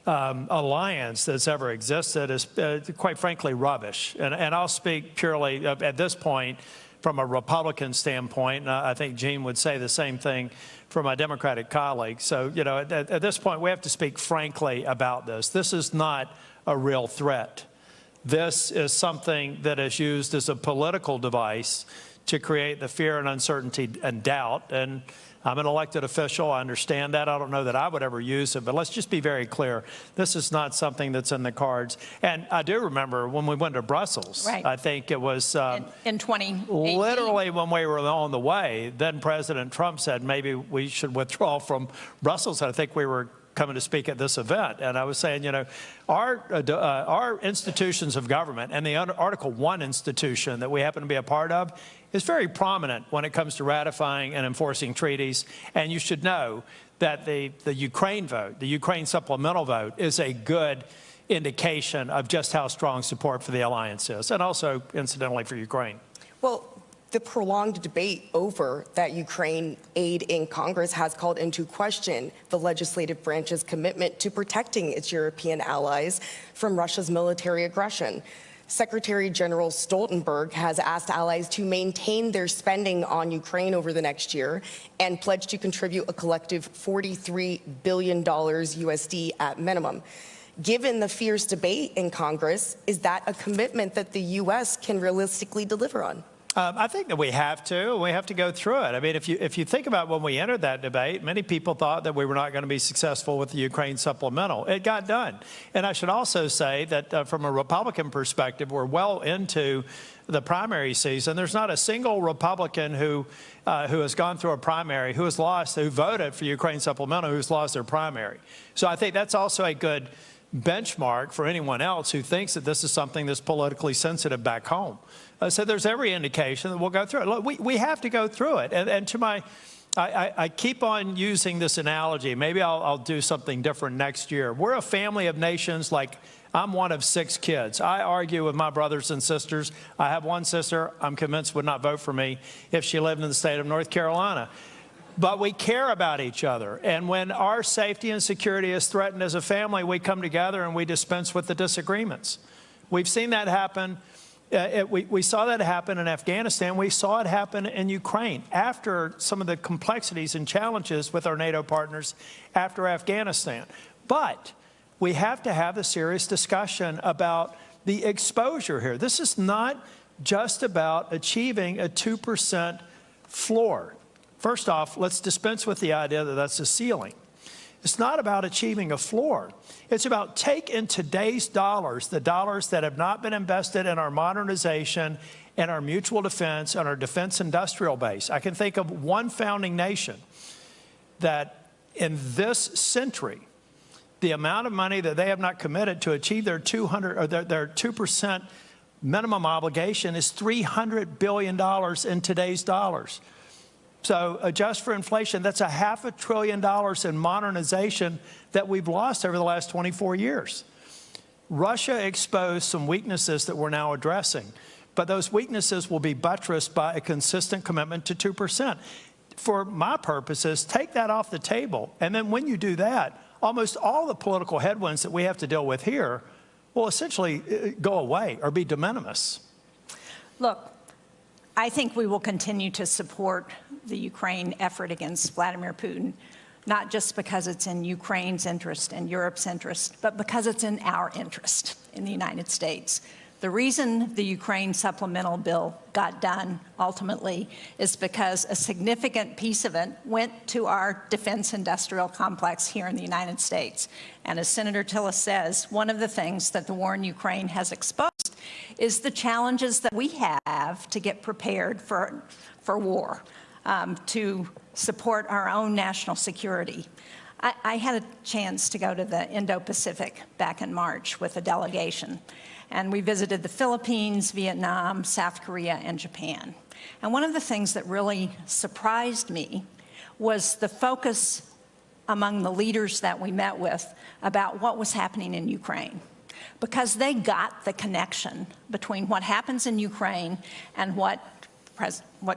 alliance that's ever existed is, quite frankly, rubbish. And I'll speak purely at this point from a Republican standpoint, and I think Jeanne would say the same thing for my Democratic colleagues. So, you know, at this point, we have to speak frankly about this. This is not a real threat. This is something that is used as a political device to create the fear and uncertainty and doubt. And I'm an elected official. I understand that. I don't know that I would ever use it, but let's just be very clear. This is not something that's in the cards. And I do remember when we went to Brussels, right. I think it was in 2018. Literally when we were on the way, then President Trump said maybe we should withdraw from Brussels. I think we were coming to speak at this event. And I was saying, you know, our institutions of government and the Article 1 institution that we happen to be a part of is very prominent when it comes to ratifying and enforcing treaties. And you should know that the Ukraine vote, the Ukraine supplemental vote, is a good indication of just how strong support for the alliance is, and also, incidentally, for Ukraine. Well, the prolonged debate over that Ukraine aid in Congress has called into question the legislative branch's commitment to protecting its European allies from Russia's military aggression. Secretary General Stoltenberg has asked allies to maintain their spending on Ukraine over the next year and pledged to contribute a collective $43 billion USD at minimum. Given the fierce debate in Congress, is that a commitment that the U.S. can realistically deliver on? I think that we have to. We have to go through it. I mean, if you think about when we entered that debate, many people thought that we were not going to be successful with the Ukraine supplemental. It got done. And I should also say that from a Republican perspective, we're well into the primary season. There's not a single Republican who has gone through a primary, who has lost, who voted for Ukraine supplemental, who's lost their primary. So I think that's also a good benchmark for anyone else who thinks that this is something that's politically sensitive back home. So there's every indication that we'll go through it. Look, we have to go through it. And to my, I keep on using this analogy. Maybe I'll do something different next year. We're a family of nations. Like, I'm one of 6 kids. I argue with my brothers and sisters. I have one sister I'm convinced would not vote for me if she lived in the state of North Carolina. But we care about each other. And when our safety and security is threatened as a family, we come together and we dispense with the disagreements. We've seen that happen. We saw that happen in Afghanistan. We saw it happen in Ukraine after some of the complexities and challenges with our NATO partners after Afghanistan. But we have to have a serious discussion about the exposure here. This is not just about achieving a 2% floor. First off, let's dispense with the idea that that's a ceiling. It's not about achieving a floor. It's about taking today's dollars, the dollars that have not been invested in our modernization and our mutual defense and our defense industrial base. I can think of one founding nation that in this century, the amount of money that they have not committed to achieve their 2% minimum obligation is $300 billion in today's dollars. So adjust for inflation, that's $500 billion in modernization that we've lost over the last 24 years. Russia exposed some weaknesses that we're now addressing, but those weaknesses will be buttressed by a consistent commitment to 2%. For my purposes, take that off the table. And then when you do that, almost all the political headwinds that we have to deal with here will essentially go away or be de minimis. Look, I think we will continue to support the Ukraine effort against Vladimir Putin, not just because it's in Ukraine's interest and Europe's interest, but because it's in our interest in the United States. The reason the Ukraine supplemental bill got done ultimately is because a significant piece of it went to our defense industrial complex here in the United States. And as Senator Tillis says, one of the things that the war in Ukraine has exposed is the challenges that we have to get prepared for war, to support our own national security. I had a chance to go to the Indo-Pacific back in March with a delegation. And we visited the Philippines, Vietnam, South Korea, and Japan. And one of the things that really surprised me was the focus among the leaders that we met with about what was happening in Ukraine. Because they got the connection between what happens in Ukraine and what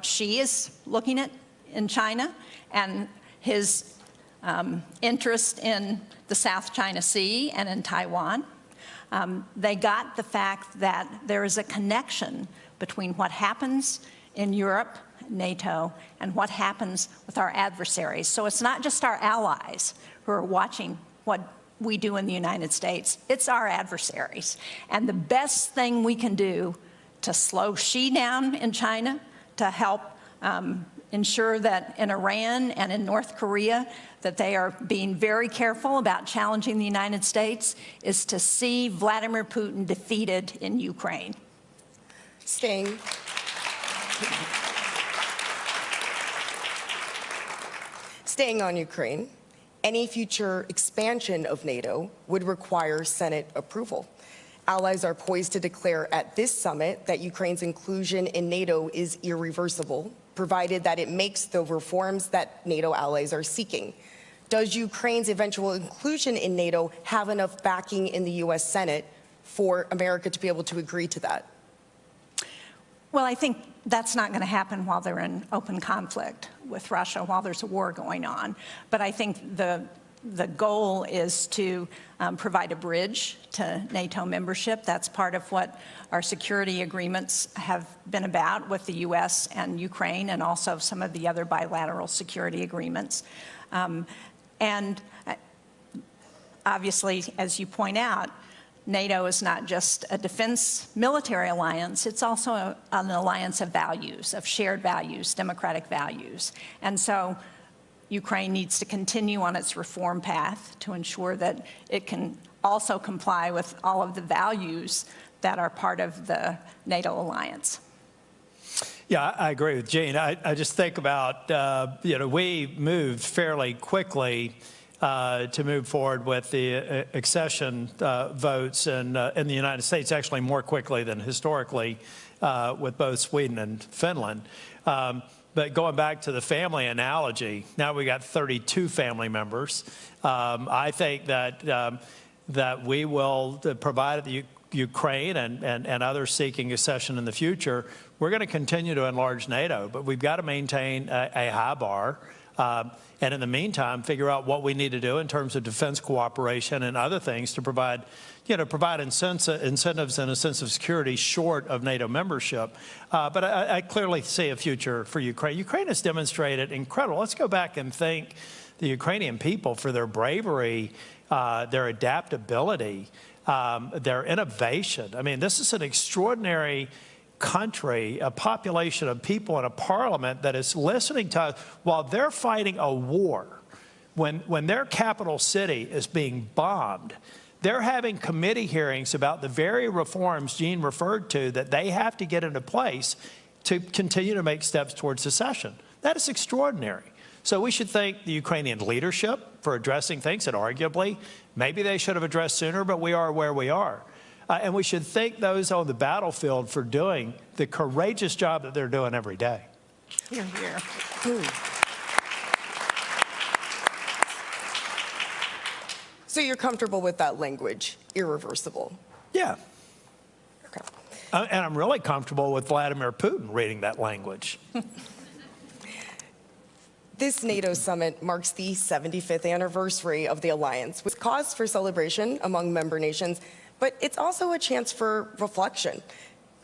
Xi is looking at in China and his interest in the South China Sea and in Taiwan. They got the fact that there is a connection between what happens in Europe, NATO, and what happens with our adversaries. So it's not just our allies who are watching what we do in the United States, it's our adversaries. And the best thing we can do to slow Xi down in China, to help ensure that in Iran and in North Korea that they are being very careful about challenging the United States, is to see Vladimir Putin defeated in Ukraine. Staying on Ukraine, any future expansion of NATO would require Senate approval. Allies are poised to declare at this summit that Ukraine's inclusion in NATO is irreversible, provided that it makes the reforms that NATO allies are seeking. Does Ukraine's eventual inclusion in NATO have enough backing in the U.S. Senate for America to be able to agree to that? Well, I think that's not going to happen while they're in open conflict with Russia, while there's a war going on. But I think the the goal is to provide a bridge to NATO membership. That's part of what our security agreements have been about with the U.S. and Ukraine, and also some of the other bilateral security agreements. And obviously, as you point out, NATO is not just a defense military alliance, it's also an alliance of values, of shared values, democratic values. And so Ukraine needs to continue on its reform path to ensure that it can also comply with all of the values that are part of the NATO alliance. Yeah, I agree with Jean. I just think about, we moved fairly quickly to move forward with the accession votes in the United States, actually more quickly than historically with both Sweden and Finland. But going back to the family analogy, now we got 32 family members. I think that we will provide the Ukraine and others seeking accession in the future. We're going to continue to enlarge NATO, but we've got to maintain a high bar. And in the meantime, figure out what we need to do in terms of defense cooperation and other things to provide, incentives and a sense of security short of NATO membership. But I clearly see a future for Ukraine. Ukraine has demonstrated incredible. Let's go back and thank the Ukrainian people for their bravery, their adaptability, their innovation. I mean, this is an extraordinary country, a population of people and a parliament that is listening to us while they're fighting a war. When their capital city is being bombed, they're having committee hearings about the very reforms Jean referred to that they have to get into place to continue to make steps towards secession. That is extraordinary. So we should thank the Ukrainian leadership for addressing things that arguably maybe they should have addressed sooner, but we are where we are. And we should thank those on the battlefield for doing the courageous job that they're doing every day. Hear, hear. So you're comfortable with that language, irreversible? Yeah. Okay. And I'm really comfortable with Vladimir Putin reading that language. This NATO summit marks the 75th anniversary of the alliance, with cause for celebration among member nations, but it's also a chance for reflection.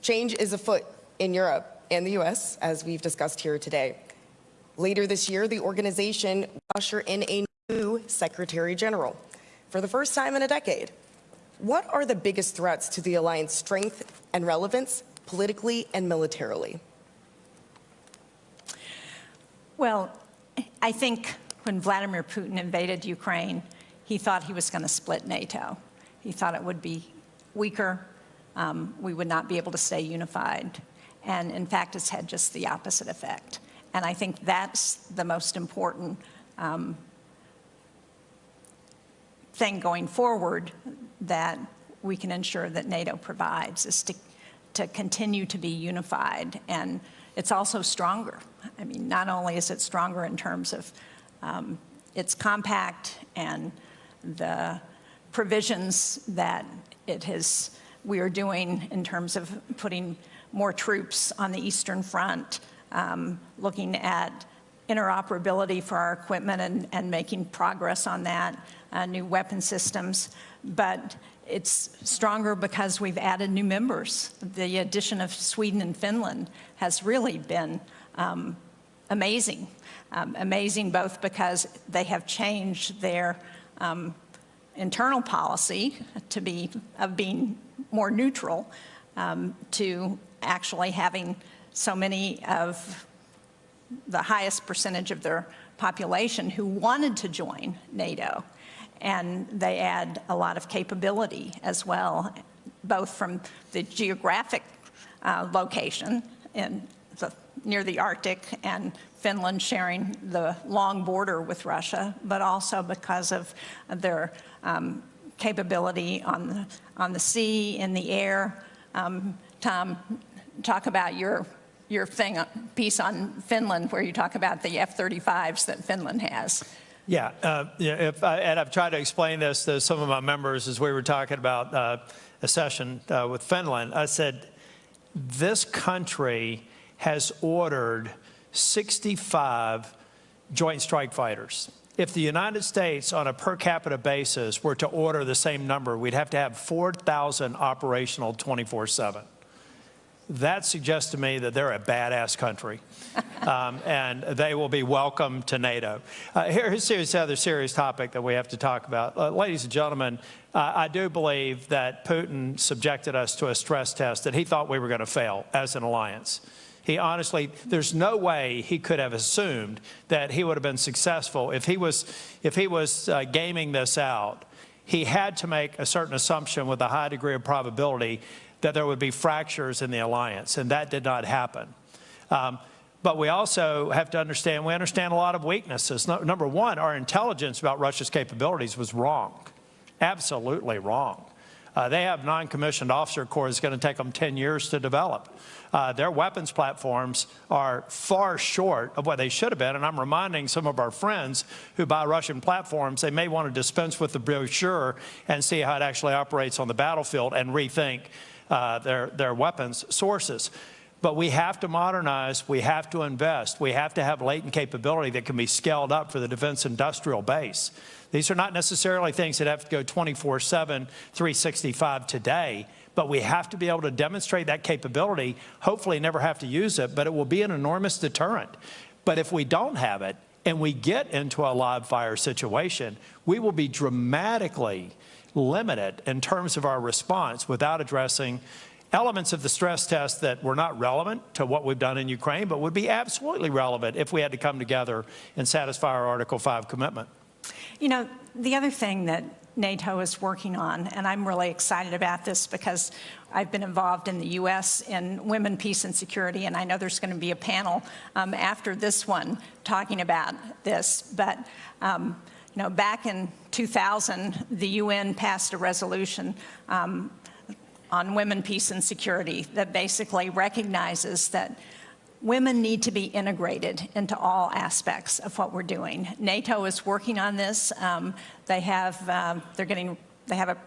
Change is afoot in Europe and the US, as we've discussed here today. Later this year, the organization will usher in a new Secretary General for the first time in a decade. What are the biggest threats to the alliance strength and relevance, politically and militarily? Well, I think when Vladimir Putin invaded Ukraine, he thought he was going to split NATO. He thought it would be weaker, we would not be able to stay unified. And in fact, it's had just the opposite effect. And I think that's the most important thing going forward that we can ensure that NATO provides, is to continue to be unified. And it's also stronger. I mean, not only is it stronger in terms of its compact and the provisions that we are doing in terms of putting more troops on the Eastern Front, looking at interoperability for our equipment and making progress on that, new weapon systems. But it's stronger because we've added new members. The addition of Sweden and Finland has really been amazing. Amazing both because they have changed their internal policy to being more neutral, to actually having so many of the highest percentage of their population who wanted to join NATO. And they add a lot of capability as well, both from the geographic location near the Arctic and Finland sharing the long border with Russia, but also because of their capability on the sea, in the air. Tom, talk about your piece on Finland, where you talk about the F-35s that Finland has. Yeah, and I've tried to explain this to some of my members as we were talking about a session with Finland. I said, this country has ordered 65 Joint Strike Fighters. if the United States on a per capita basis were to order the same number, we'd have to have 4,000 operational 24/7. That suggests to me that they're a badass country, and they will be welcome to NATO. Here's the other serious topic that we have to talk about. Ladies and gentlemen, I do believe that Putin subjected us to a stress test that he thought we were going to fail as an alliance. He honestly, there's no way he could have assumed that he would have been successful if he was gaming this out. He had to make a certain assumption with a high degree of probability that there would be fractures in the alliance, and that did not happen. But we also have to understand, we understand a lot of weaknesses. Number one, our intelligence about Russia's capabilities was wrong, absolutely wrong. They have non-commissioned officer corps that's going to take them 10 years to develop. Their weapons platforms are far short of what they should have been, and I'm reminding some of our friends who buy Russian platforms, they may want to dispense with the brochure and see how it actually operates on the battlefield and rethink their weapons sources. But we have to modernize, we have to invest, we have to have latent capability that can be scaled up for the defense industrial base. These are not necessarily things that have to go 24/7, 365 today, but we have to be able to demonstrate that capability, hopefully never have to use it, but it will be an enormous deterrent. But if we don't have it and we get into a live fire situation, we will be dramatically limited in terms of our response without addressing elements of the stress test that were not relevant to what we've done in Ukraine, but would be absolutely relevant if we had to come together and satisfy our Article 5 commitment. You know, the other thing that NATO is working on, and I'm really excited about this because I've been involved in the U.S. in women, peace, and security, and I know there's going to be a panel after this one talking about this. But you know, back in 2000, the UN passed a resolution on women, peace, and security that basically recognizes that women need to be integrated into all aspects of what we're doing. NATO is working on this. They have a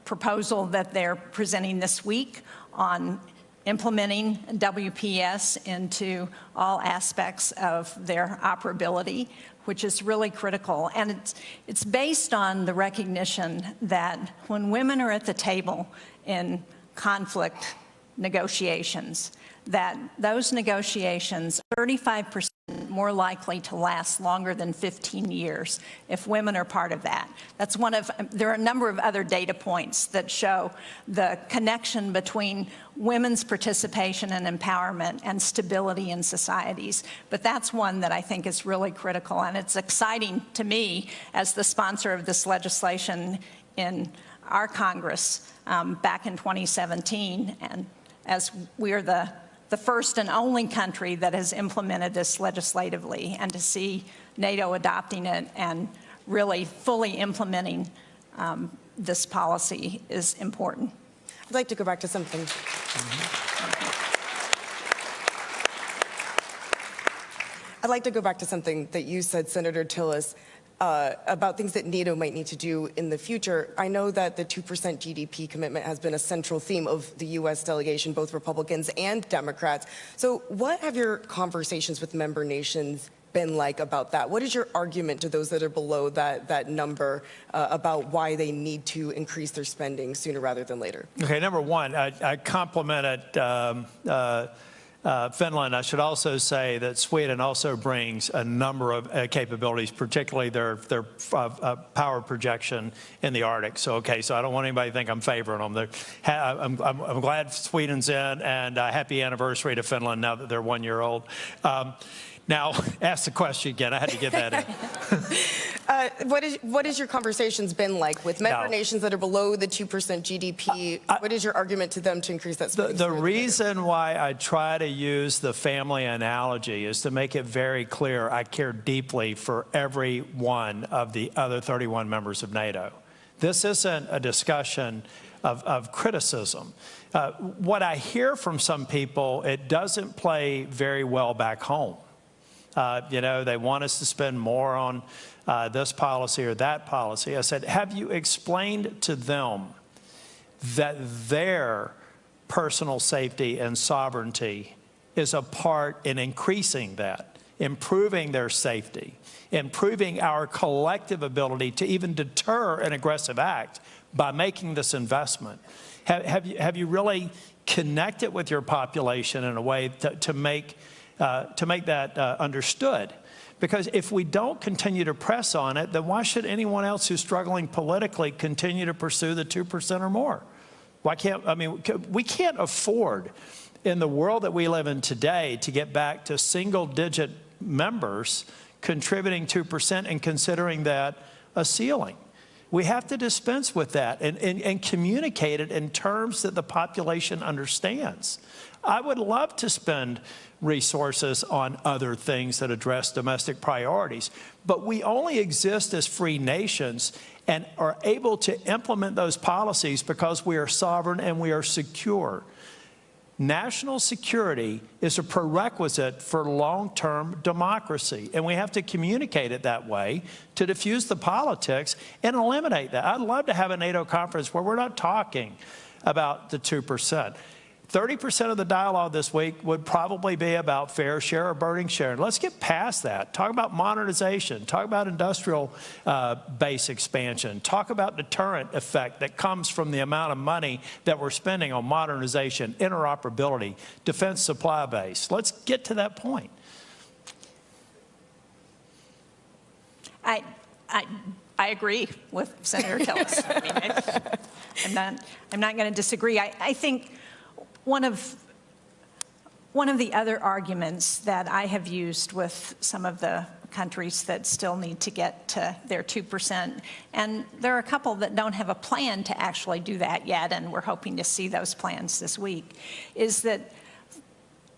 proposal that they're presenting this week on implementing WPS into all aspects of their operability, which is really critical. And it's based on the recognition that when women are at the table in conflict negotiations, that those negotiations are 35% more likely to last longer than 15 years if women are part of that. That's one of, there are a number of other data points that show the connection between women's participation and empowerment and stability in societies. But that's one that I think is really critical, and it's exciting to me as the sponsor of this legislation in our Congress back in 2017, and as we are the first and only country that has implemented this legislatively, and to see NATO adopting it and really fully implementing this policy is important. I'd like to go back to something. I'd like to go back to something that you said, Senator Tillis, about things that NATO might need to do in the future. I know that the 2% GDP commitment has been a central theme of the U.S. delegation, both Republicans and Democrats. So what have your conversations with member nations been like about that? What is your argument to those that are below that number about why they need to increase their spending sooner rather than later? Okay, number one, I complimented Finland. I should also say that Sweden also brings a number of capabilities, particularly their power projection in the Arctic. So, okay, so I don't want anybody to think I'm favoring them. I'm glad Sweden's in, and happy anniversary to Finland now that they're 1 year old. Now, ask the question again. I had to get that in. What has your conversations been like with member nations that are below the 2% GDP? What is your argument to them to increase that spending? The reason why I try to use the family analogy is to make it very clear I care deeply for every one of the other 31 members of NATO. This isn't a discussion of criticism. What I hear from some people, it doesn't play very well back home. You know, they want us to spend more on this policy or that policy. I said, have you explained to them that their personal safety and sovereignty is a part in increasing that? improving their safety, improving our collective ability to even deter an aggressive act by making this investment? Have you really connected with your population in a way to make that understood? Because if we don't continue to press on it, then why should anyone else who's struggling politically continue to pursue the 2% or more? Why can't, I mean, we can't afford in the world that we live in today to get back to single-digit members contributing 2% and considering that a ceiling. We have to dispense with that and communicate it in terms that the population understands. I would love to spend resources on other things that address domestic priorities, but we only exist as free nations and are able to implement those policies because we are sovereign and we are secure. National security is a prerequisite for long-term democracy, and we have to communicate it that way to diffuse the politics and eliminate that. I'd love to have a NATO conference where we're not talking about the 2%. 30% of the dialogue this week would probably be about fair share or burden share. Let's get past that. Talk about modernization. Talk about industrial base expansion. Talk about deterrent effect that comes from the amount of money that we're spending on modernization, interoperability, defense supply base. Let's get to that point. I agree with Senator Tillis. I mean, I'm not going to disagree. I think one of the other arguments that I have used with some of the countries that still need to get to their 2%, and there are a couple that don't have a plan to actually do that yet, and we're hoping to see those plans this week, is that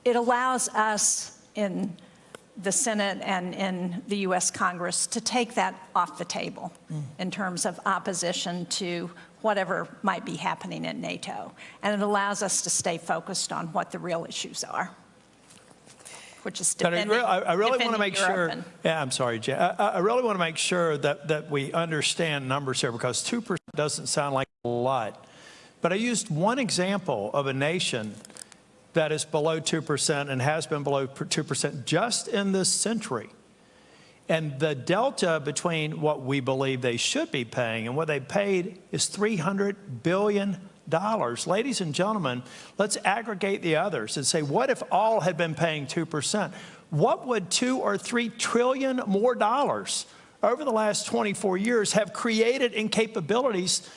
it allows us in the Senate and in the U.S. Congress to take that off the table in terms of opposition to whatever might be happening in NATO. And it allows us to stay focused on what the real issues are, which is defending, I really want to make sure, and, I'm sorry, Jen. I really want to make sure that we understand numbers here, because 2% doesn't sound like a lot. But I used one example of a nation that is below 2% and has been below 2% just in this century. And the delta between what we believe they should be paying and what they paid is $300 billion. Ladies and gentlemen, let's aggregate the others and say, what if all had been paying 2%? What would $2 or $3 trillion more dollars over the last 24 years have created in capabilities?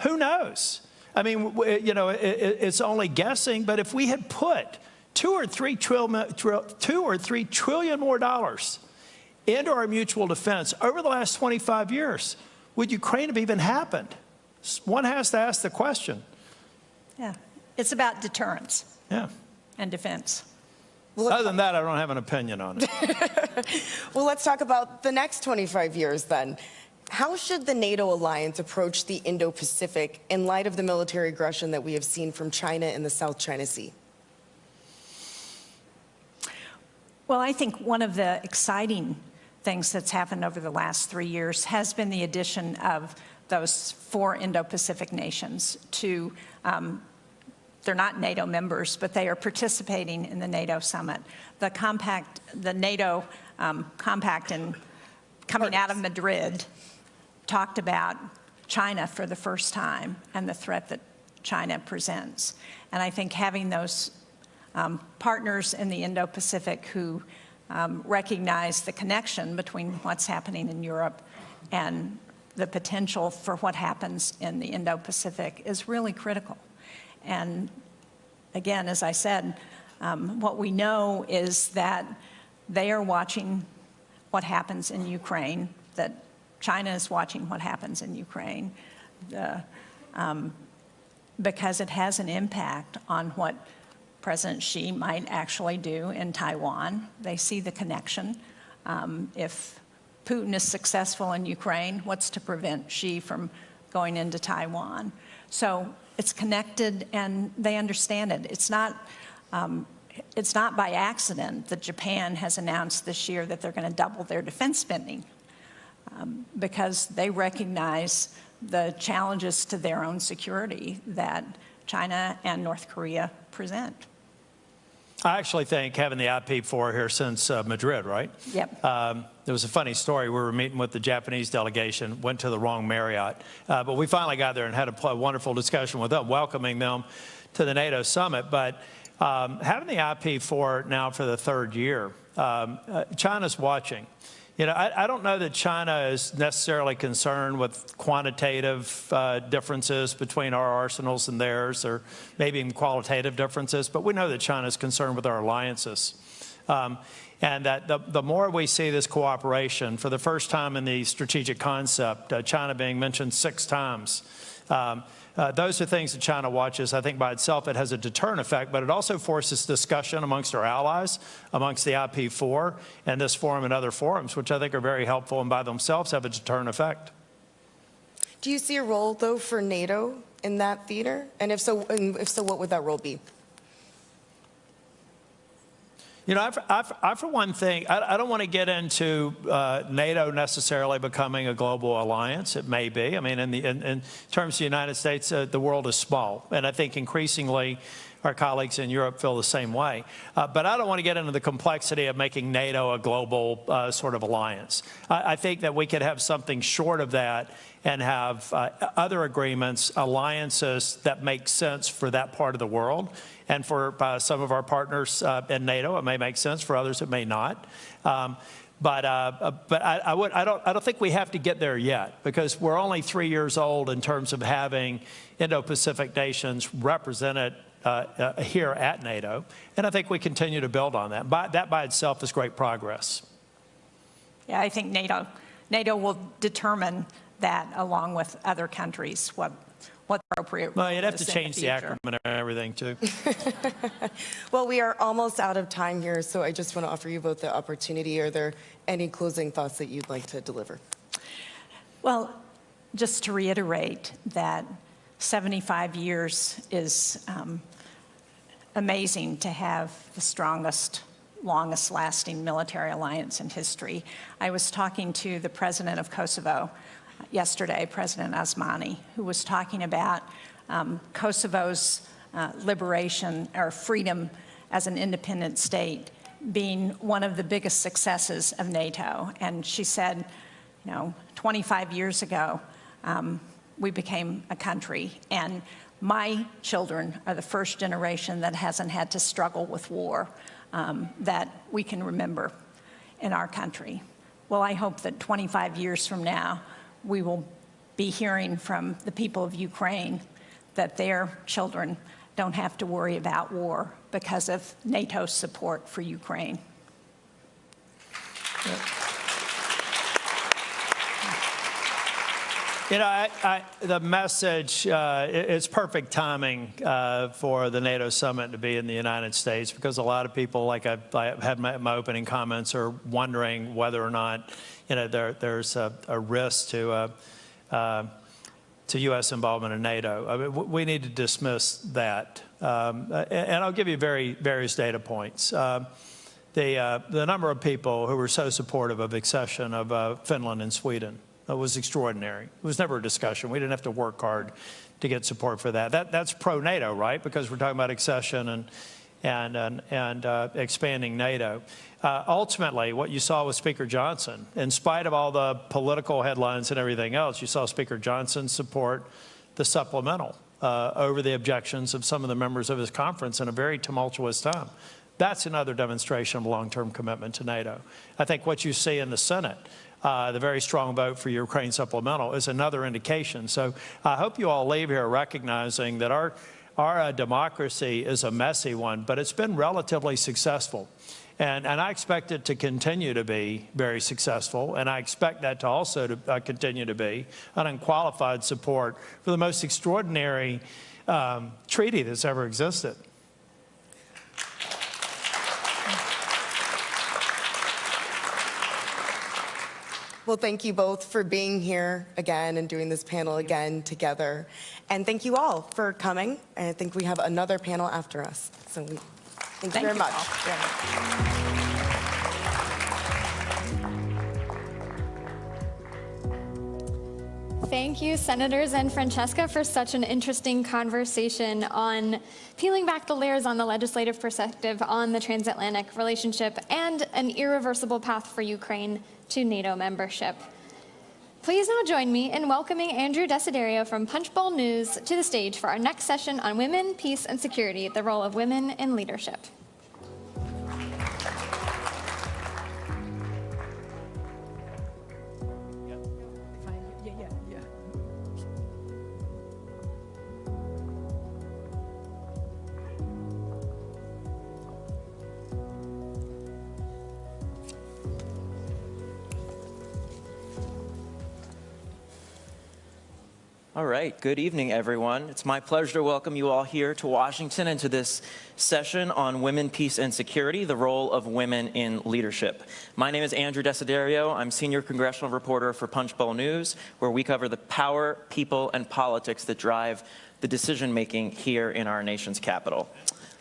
Who knows? I mean, you know, it's only guessing, but if we had put $2 or $3 trillion more dollars into our mutual defense over the last 25 years, would Ukraine have even happened? One has to ask the question. Yeah, it's about deterrence. Yeah. And defense. Other than that, I don't have an opinion on it. Well, let's talk about the next 25 years then. How should the NATO alliance approach the Indo-Pacific in light of the military aggression that we have seen from China in the South China Sea? Well, I think one of the exciting things that's happened over the last 3 years has been the addition of those 4 Indo-Pacific nations to, they're not NATO members, but they are participating in the NATO summit. The compact, the NATO compact coming out of Madrid talked about China for the first time and the threat that China presents. And I think having those partners in the Indo-Pacific who recognize the connection between what's happening in Europe and the potential for what happens in the Indo-Pacific is really critical. And again, as I said, what we know is that they are watching what happens in Ukraine, that China is watching what happens in Ukraine, because it has an impact on what President Xi might actually do in Taiwan. They see the connection. If Putin is successful in Ukraine, what's to prevent Xi from going into Taiwan? So it's connected, and they understand it. It's not by accident that Japan has announced this year that they're going to double their defense spending, because they recognize the challenges to their own security that China and North Korea present. I actually think having the IP4 here since Madrid, right? Yep. There was a funny story. We were meeting with the Japanese delegation, went to the wrong Marriott, but we finally got there and had a wonderful discussion with them, welcoming them to the NATO summit. But having the IP4 now for the third year, China's watching. You know, I don't know that China is necessarily concerned with quantitative differences between our arsenals and theirs, or maybe even qualitative differences, but we know that China is concerned with our alliances. And that the more we see this cooperation, for the first time in the strategic concept, China being mentioned 6 times, those are things that China watches. I think by itself it has a deterrent effect, but it also forces discussion amongst our allies, amongst the IP4 and this forum and other forums, which I think are very helpful and by themselves have a deterrent effect. Do you see a role, though, for NATO in that theater? And if so, what would that role be? You know, I for one thing, I don't want to get into NATO necessarily becoming a global alliance. It may be. I mean, in terms of the United States, the world is small. And I think increasingly our colleagues in Europe feel the same way. But I don't want to get into the complexity of making NATO a global sort of alliance. I think that we could have something short of that and have other agreements, alliances that make sense for that part of the world. And for some of our partners in NATO, it may make sense. For others, it may not. But I don't think we have to get there yet, because we're only 3 years old in terms of having Indo-Pacific nations represented here at NATO. And I think we continue to build on that. That by itself is great progress. Yeah, I think NATO will determine that along with other countries, what's appropriate. Well, you'd have to change the acronym and everything, too. Well, we are almost out of time here, so I just want to offer you both the opportunity. Are there any closing thoughts that you'd like to deliver? Well, just to reiterate that 75 years is amazing to have the strongest, longest lasting military alliance in history. I was talking to the president of Kosovo yesterday, President Osmani, who was talking about Kosovo's liberation or freedom as an independent state being one of the biggest successes of NATO. And she said, you know, 25 years ago, we became a country, and my children are the first generation that hasn't had to struggle with war that we can remember in our country. Well, I hope that 25 years from now, we will be hearing from the people of Ukraine that their children don't have to worry about war because of NATO's support for Ukraine. You know, the message, it's perfect timing for the NATO summit to be in the United States, because a lot of people, like I had my opening comments, are wondering whether or not, you know, there's a risk to U.S. involvement in NATO. I mean, we need to dismiss that. And I'll give you various data points. The number of people who were so supportive of accession of Finland and Sweden was extraordinary. It was never a discussion. We didn't have to work hard to get support for that. That's pro-NATO, right? Because we're talking about accession and expanding NATO. Ultimately, what you saw with Speaker Johnson, in spite of all the political headlines and everything else, you saw Speaker Johnson support the supplemental over the objections of some of the members of his conference in a very tumultuous time. That's another demonstration of long-term commitment to NATO. I think what you see in the Senate, the very strong vote for Ukraine supplemental, is another indication. So I hope you all leave here recognizing that our democracy is a messy one, but it's been relatively successful. And I expect it to continue to be very successful, and I expect that to also continue to be an unqualified support for the most extraordinary treaty that's ever existed. Well, thank you both for being here again and doing this panel again together. And thank you all for coming. And I think we have another panel after us. So thank you very much. Thank you, Senators and Francesca, for such an interesting conversation on peeling back the layers on the legislative perspective on the transatlantic relationship and an irreversible path for Ukraine to NATO membership. Please now join me in welcoming Andrew Desiderio from Punchbowl News to the stage for our next session on women, peace, and security, the role of women in leadership. All right, good evening, everyone. It's my pleasure to welcome you all here to Washington and to this session on women, peace, and security, the role of women in leadership. My name is Andrew Desiderio. I'm senior congressional reporter for Punchbowl News, where we cover the power, people, and politics that drive the decision-making here in our nation's capital.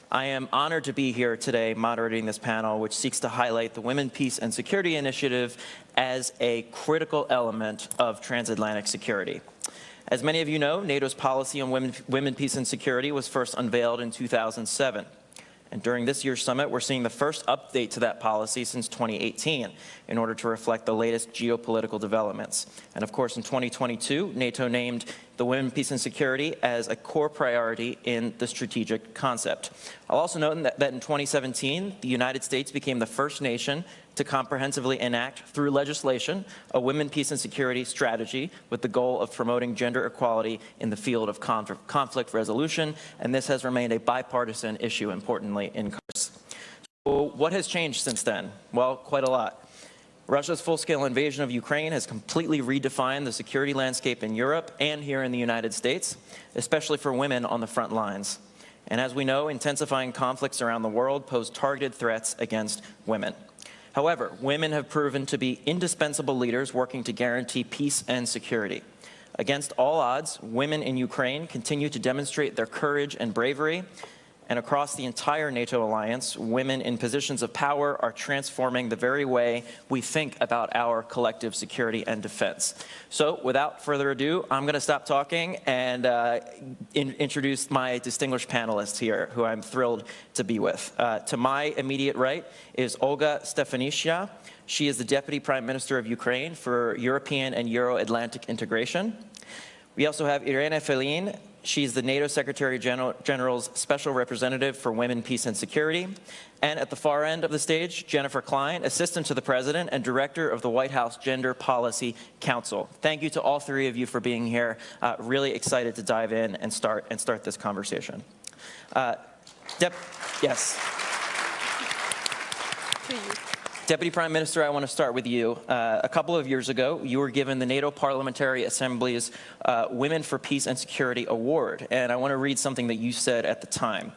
I am honored to be here today moderating this panel, which seeks to highlight the Women, Peace, and Security Initiative as a critical element of transatlantic security. As many of you know, NATO's policy on women, peace, and security was first unveiled in 2007. And during this year's summit, we're seeing the first update to that policy since 2018 in order to reflect the latest geopolitical developments. And of course, in 2022, NATO named the women, peace, and security as a core priority in the strategic concept. I'll also note that in 2017, the United States became the first nation to comprehensively enact through legislation a women, peace, and security strategy with the goal of promoting gender equality in the field of conflict resolution, and this has remained a bipartisan issue, importantly, in Congress. So what has changed since then? Well, quite a lot. Russia's full-scale invasion of Ukraine has completely redefined the security landscape in Europe and here in the United States, especially for women on the front lines. And as we know, intensifying conflicts around the world pose targeted threats against women. However, women have proven to be indispensable leaders working to guarantee peace and security. Against all odds, women in Ukraine continue to demonstrate their courage and bravery, and across the entire NATO alliance, women in positions of power are transforming the very way we think about our collective security and defense. So without further ado, I'm going to stop talking and introduce my distinguished panelists here, who I'm thrilled to be with. To my immediate right is Olga Stefanishyna. She is the Deputy Prime Minister of Ukraine for European and Euro-Atlantic integration. We also have Irina Felin. She's the NATO Secretary General's Special Representative for Women, Peace, and Security. And at the far end of the stage, Jennifer Klein, Assistant to the President and Director of the White House Gender Policy Council. Thank you to all three of you for being here. Really excited to dive in and start this conversation. Yes. Deputy Prime Minister, I want to start with you. A couple of years ago, you were given the NATO Parliamentary Assembly's Women for Peace and Security Award, and I want to read something that you said at the time.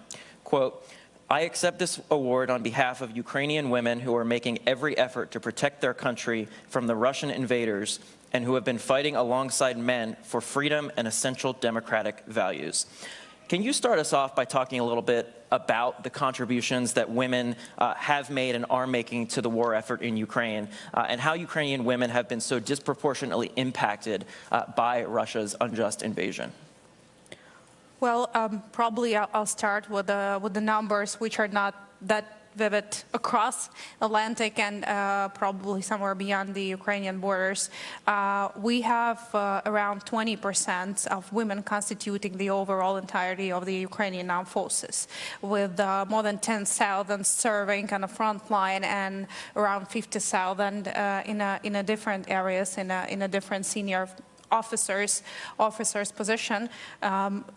Quote, "I accept this award on behalf of Ukrainian women who are making every effort to protect their country from the Russian invaders and who have been fighting alongside men for freedom and essential democratic values." Can you start us off by talking a little bit about the contributions that women have made and are making to the war effort in Ukraine, and how Ukrainian women have been so disproportionately impacted by Russia's unjust invasion? Well, probably I'll start with the numbers, which are not that vivid across Atlantic and probably somewhere beyond the Ukrainian borders. We have around 20% of women constituting the overall entirety of the Ukrainian armed forces, with more than 10,000 serving on the front line and around 50,000 in a different areas, in a different senior officers position.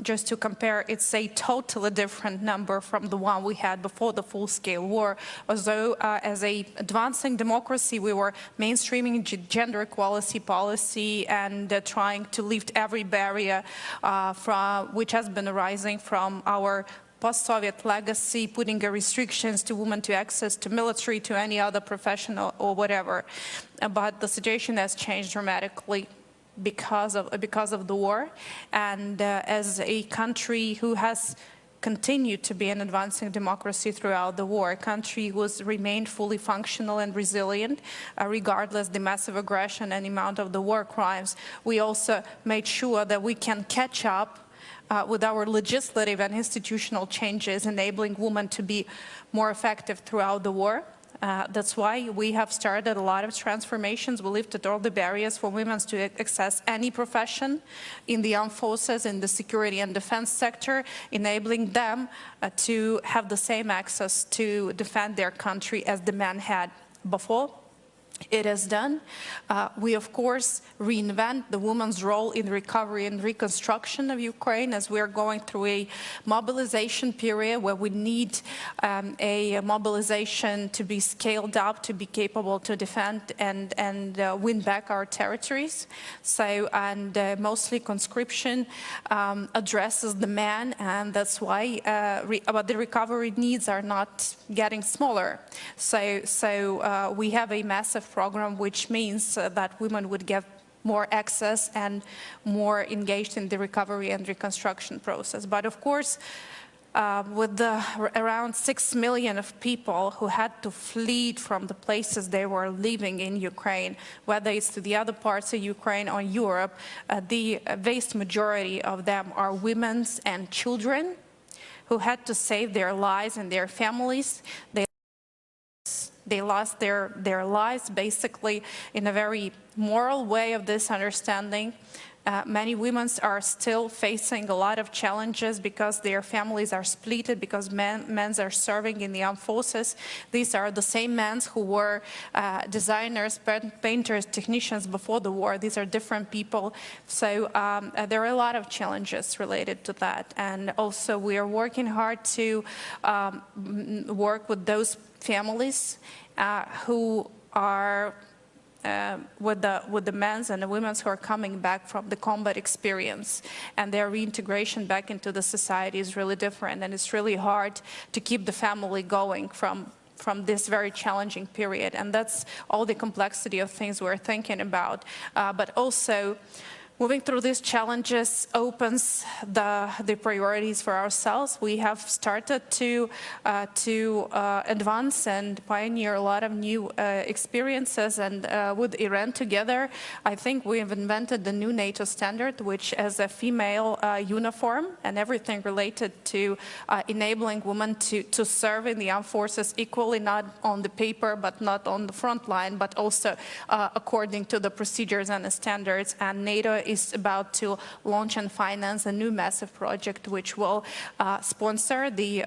Just to compare, it's a totally different number from the one we had before the full-scale war. Although as a advancing democracy, we were mainstreaming gender equality policy and trying to lift every barrier which has been arising from our post-Soviet legacy, putting restrictions to women to access to military, to any other professional or whatever. But the situation has changed dramatically because of the war, and as a country who has continued to be an advancing democracy throughout the war. Country remained fully functional and resilient, regardless the massive aggression and amount of the war crimes. We also made sure that we can catch up with our legislative and institutional changes, enabling women to be more effective throughout the war. That's why we have started a lot of transformations. We lifted all the barriers for women to access any profession in the armed forces, in the security and defense sector, enabling them to have the same access to defend their country as the men had before. It is done. We, of course, reinvent the woman's role in recovery and reconstruction of Ukraine as we are going through a mobilization period where we need a mobilization to be scaled up to be capable to defend and win back our territories. So, and mostly conscription addresses the man, and that's why but the recovery needs are not getting smaller. So we have a massive program, which means that women would get more access and more engaged in the recovery and reconstruction process. But of course, with around 6 million of people who had to flee from the places they were living in Ukraine, whether it's to the other parts of Ukraine or Europe, the vast majority of them are women and children who had to save their lives and their families. They lost their lives basically in a very moral way of this understanding. Many women are still facing a lot of challenges because their families are split, because men are serving in the armed forces. These are the same men who were designers, painters, technicians before the war. These are different people. So there are a lot of challenges related to that. And also we are working hard to work with those families who are with the men and the women who are coming back from the combat experience, and their reintegration back into the society is really different, and it's really hard to keep the family going from this very challenging period. And that's all the complexity of things we're thinking about. But also, moving through these challenges opens the priorities for ourselves. We have started to advance and pioneer a lot of new experiences, and with Iran together, I think we have invented the new NATO standard, which is a female uniform and everything related to enabling women to serve in the armed forces equally, not on the paper, but not on the front line, but also according to the procedures and the standards. And NATO is about to launch and finance a new massive project which will sponsor the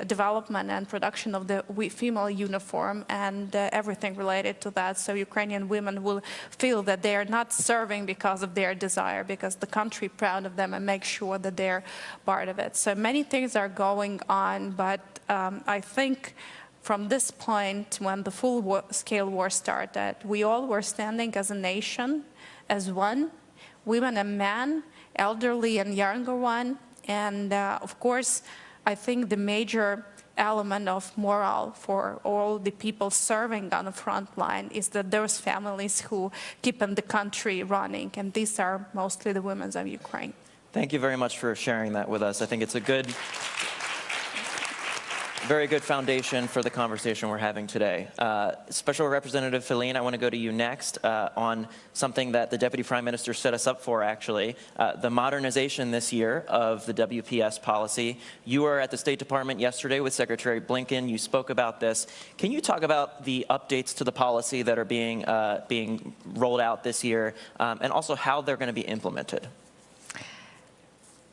development and production of the female uniform and everything related to that. So Ukrainian women will feel that they are not serving because of their desire, because the country is proud of them and make sure that they're part of it. So many things are going on, but I think from this point, when the full-scale war started, we all were standing as a nation, as one, women and men, elderly and younger one. And of course, I think the major element of morale for all the people serving on the front line is that those families who keep the country running, and these are mostly the women of Ukraine. Thank you very much for sharing that with us. I think it's a very good foundation for the conversation we're having today. Special Representative Feline, I want to go to you next on something that the Deputy Prime Minister set us up for, actually, the modernization this year of the WPS policy. You were at the State Department yesterday with Secretary Blinken. You spoke about this. Can you talk about the updates to the policy that are being rolled out this year, and also how they're going to be implemented?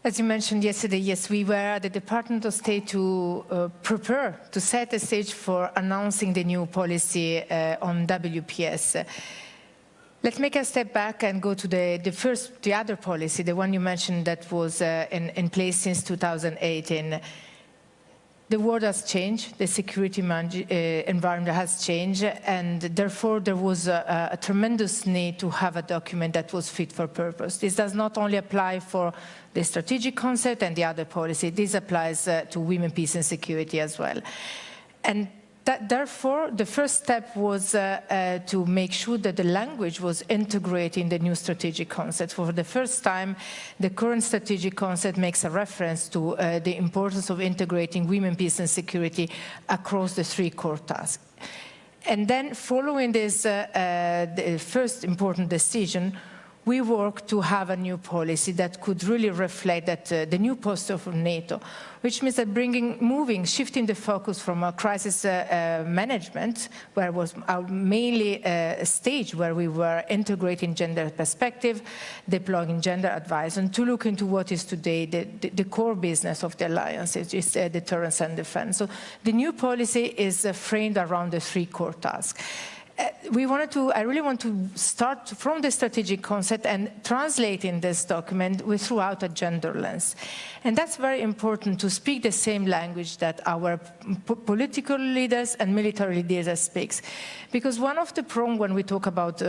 As you mentioned yesterday, yes, we were at the Department of State to prepare, to set the stage for announcing the new policy on WPS. Let's make a step back and go to the other policy, the one you mentioned that was in place since 2018. The world has changed, the security environment has changed, and therefore there was a tremendous need to have a document that was fit for purpose. This does not only apply for the strategic concept and the other policy, this applies to women, peace and security as well. And Therefore, the first step was to make sure that the language was integrated in the new strategic concept. For the first time, the current strategic concept makes a reference to the importance of integrating women, peace and security across the 3 core tasks. And then following this the first important decision, we worked to have a new policy that could really reflect that the new posture of NATO, which means that shifting the focus from a crisis management, where it was mainly a stage where we were integrating gender perspective, deploying gender advice, and to look into what is today the core business of the alliance, which is deterrence and defense. So the new policy is framed around the 3 core tasks. I really want to start from the strategic concept and translate in this document throughout a gender lens. And that's very important, to speak the same language that our political leaders and military leaders speak. Because one of the problems when we talk about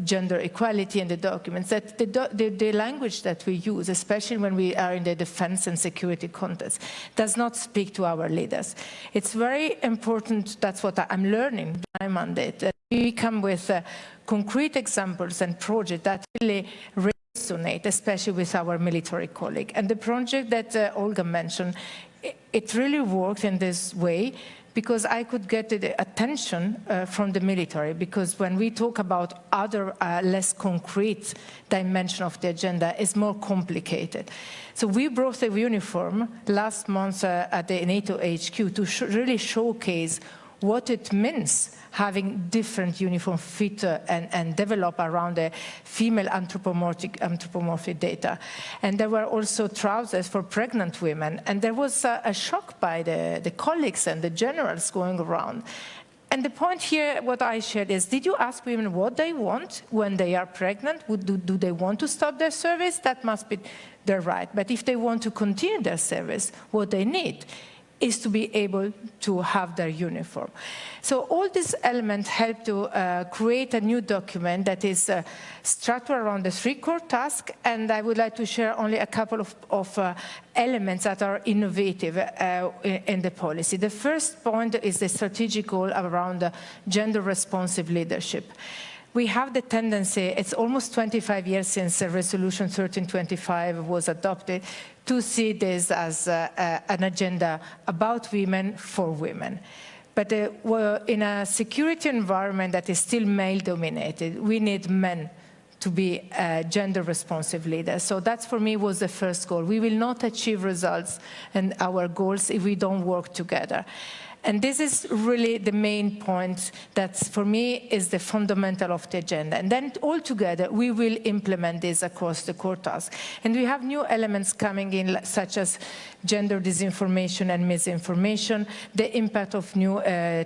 gender equality in the documents, that the language that we use, especially when we are in the defense and security context, does not speak to our leaders. It's very important, that's what I'm learning in my mandate, that we come with concrete examples and projects that really resonate, especially with our military colleagues. And the project that Olga mentioned, it really worked in this way, because I could get the attention from the military, because when we talk about other less concrete dimension of the agenda, it's more complicated. So we brought a uniform last month at the NATO HQ to really showcase what it means having different uniform fit and develop around the female anthropomorphic data. And there were also trousers for pregnant women. And there was a shock by the colleagues and the generals going around. And the point here, what I shared is, did you ask women what they want when they are pregnant? Do they want to stop their service? That must be their right. But if they want to continue their service, what they need is to be able to have their uniform. So all these elements help to create a new document that is structured around the 3 core tasks, and I would like to share only a couple of elements that are innovative in the policy. The first point is the strategic goal around gender-responsive leadership. We have the tendency, it's almost 25 years since Resolution 1325 was adopted, to see this as an agenda about women for women. But in a security environment that is still male-dominated, we need men to be gender-responsive leaders. So that, for me, was the first goal. We will not achieve results and our goals if we don't work together. And this is really the main point that, for me, is the fundamental of the agenda. And then, all together, we will implement this across the core tasks. And we have new elements coming in, such as gender disinformation and misinformation, the impact of new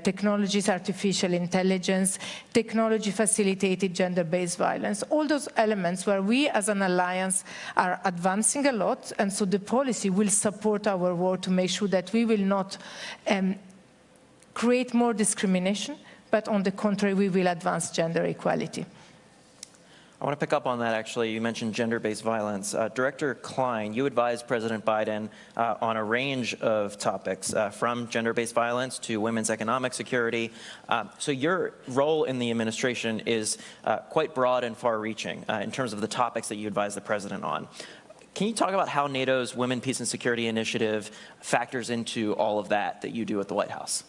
technologies, artificial intelligence, technology-facilitated gender-based violence, all those elements where we, as an alliance, are advancing a lot. And so the policy will support our work to make sure that we will not create more discrimination, but on the contrary, we will advance gender equality. I want to pick up on that, actually. You mentioned gender-based violence. Director Klein, you advised President Biden on a range of topics, from gender-based violence to women's economic security. So your role in the administration is quite broad and far-reaching in terms of the topics that you advise the president on. Can you talk about how NATO's Women, Peace and Security Initiative factors into all of that you do at the White House?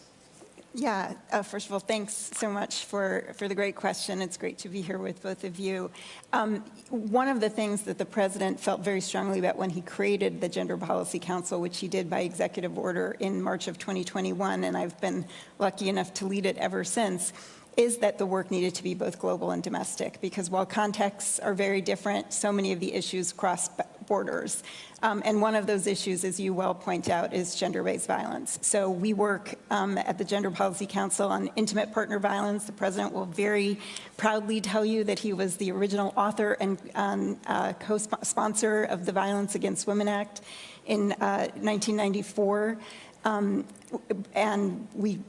Yeah, first of all, thanks so much for the great question. It's great to be here with both of you. One of the things that the president felt very strongly about when he created the Gender Policy Council, which he did by executive order in March of 2021, and I've been lucky enough to lead it ever since, is that the work needed to be both global and domestic, because while contexts are very different, so many of the issues cross borders. And one of those issues, as you well point out, is gender-based violence. So we work at the Gender Policy Council on intimate partner violence. The president will very proudly tell you that he was the original author and co-sponsor of the Violence Against Women Act in 1994. And we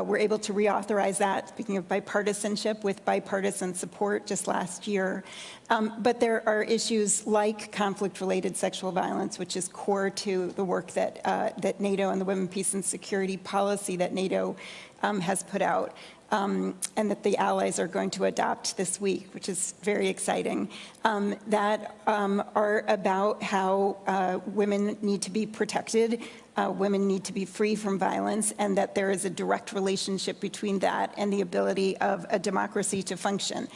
were able to reauthorize that, speaking of bipartisanship, with bipartisan support just last year. But there are issues like conflict-related sexual violence, which is core to the work that, that NATO and the Women, Peace and Security policy that NATO has put out. And that the allies are going to adopt this week, which is very exciting, that are about how women need to be protected, women need to be free from violence, and that there is a direct relationship between that and the ability of a democracy to function.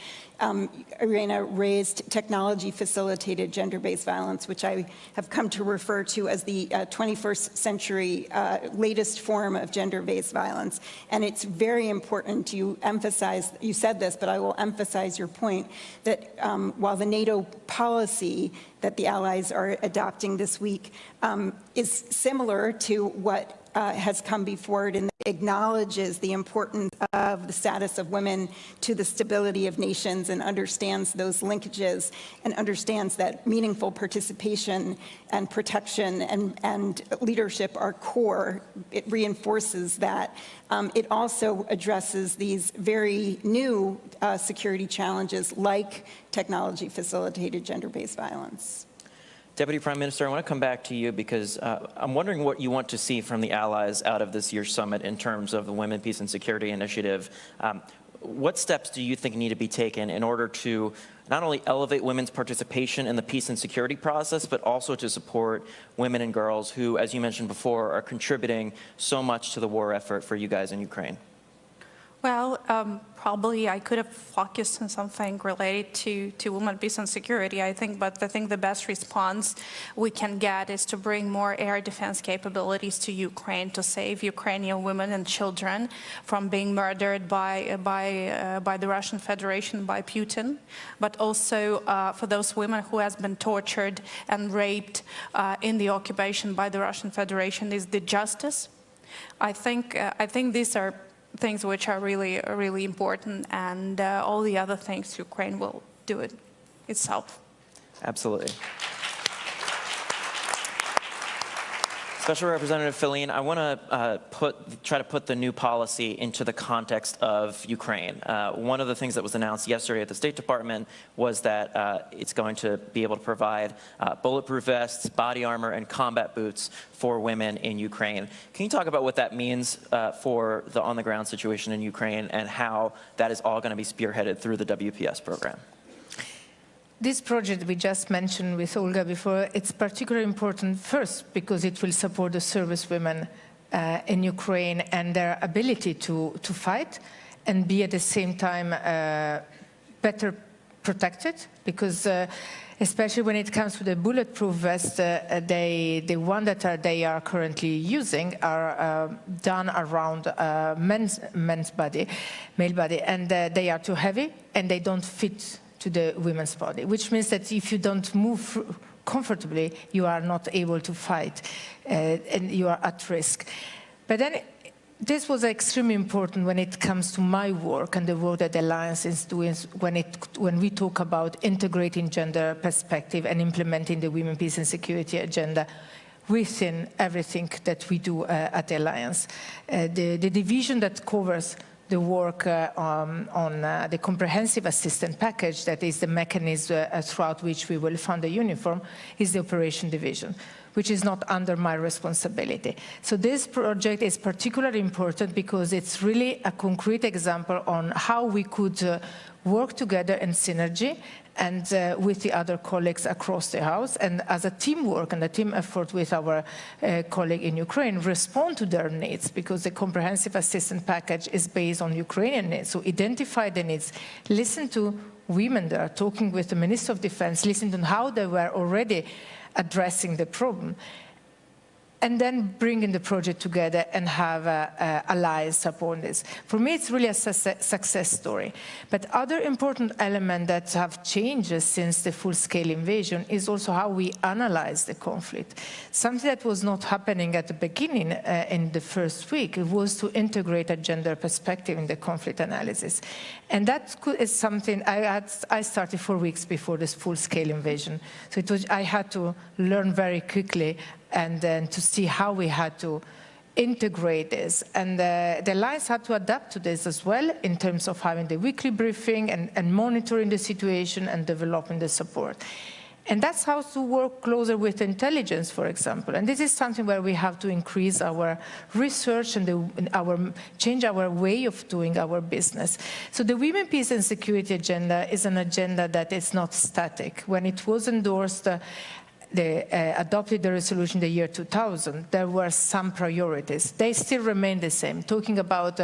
Irena raised technology-facilitated gender-based violence, which I have come to refer to as the 21st century latest form of gender-based violence. And it's very important you emphasize, you said this, but I will emphasize your point, that while the NATO policy that the allies are adopting this week is similar to what has come before it and acknowledges the importance of the status of women to the stability of nations and understands those linkages and understands that meaningful participation and protection and leadership are core. It reinforces that. It also addresses these very new security challenges like technology-facilitated gender-based violence. Deputy Prime Minister, I want to come back to you because I'm wondering what you want to see from the allies out of this year's summit in terms of the Women, Peace and Security Initiative. What steps do you think need to be taken in order to not only elevate women's participation in the peace and security process, but also to support women and girls who, as you mentioned before, are contributing so much to the war effort for you guys in Ukraine? Well, probably I could have focused on something related to women, peace and security, I think, but I think the best response we can get is to bring more air defense capabilities to Ukraine to save Ukrainian women and children from being murdered by the Russian Federation, by Putin, but also for those women who has been tortured and raped in the occupation by the Russian Federation is the justice. I think these are things which are really important, and all the other things Ukraine will do it itself. Absolutely. Special Representative Filene, I want to try to put the new policy into the context of Ukraine. One of the things that was announced yesterday at the State Department was that it's going to be able to provide bulletproof vests, body armor, and combat boots for women in Ukraine. Can you talk about what that means for the on-the-ground situation in Ukraine and how that is all going to be spearheaded through the WPS program? This project we just mentioned with Olga before, it's particularly important first because it will support the service women in Ukraine and their ability to fight and be at the same time better protected, because especially when it comes to the bulletproof vest, the one that they are currently using are done around male body, and they are too heavy and they don't fit to the women's body, which means that if you don't move comfortably, you are not able to fight and you are at risk. But then this was extremely important when it comes to my work and the work that the Alliance is doing when we talk about integrating gender perspective and implementing the Women, Peace and Security agenda within everything that we do at the Alliance. The division that covers the work on the comprehensive assistance package, that is the mechanism throughout which we will fund the uniform, is the operation division, which is not under my responsibility. So this project is particularly important because it's really a concrete example on how we could work together in synergy and with the other colleagues across the House, and as a teamwork and a team effort with our colleague in Ukraine, respond to their needs, because the comprehensive assistance package is based on Ukrainian needs. So identify the needs, listen to women there, talking with the Minister of Defense, listen to how they were already addressing the problem, and then bringing the project together and have allies upon this. For me, it's really a success story. But other important elements that have changed since the full-scale invasion is also how we analyze the conflict. Something that was not happening at the beginning in the first week was to integrate a gender perspective in the conflict analysis. And that is something I started 4 weeks before this full-scale invasion. So I had to learn very quickly and then to see how we had to integrate this. And the alliance had to adapt to this as well in terms of having the weekly briefing and monitoring the situation and developing the support. And that's how to work closer with intelligence, for example. And this is something where we have to increase our research and change our way of doing our business. So the Women, Peace and Security agenda is an agenda that is not static. When it was endorsed, adopted the resolution in the year 2000, there were some priorities. They still remain the same. Talking about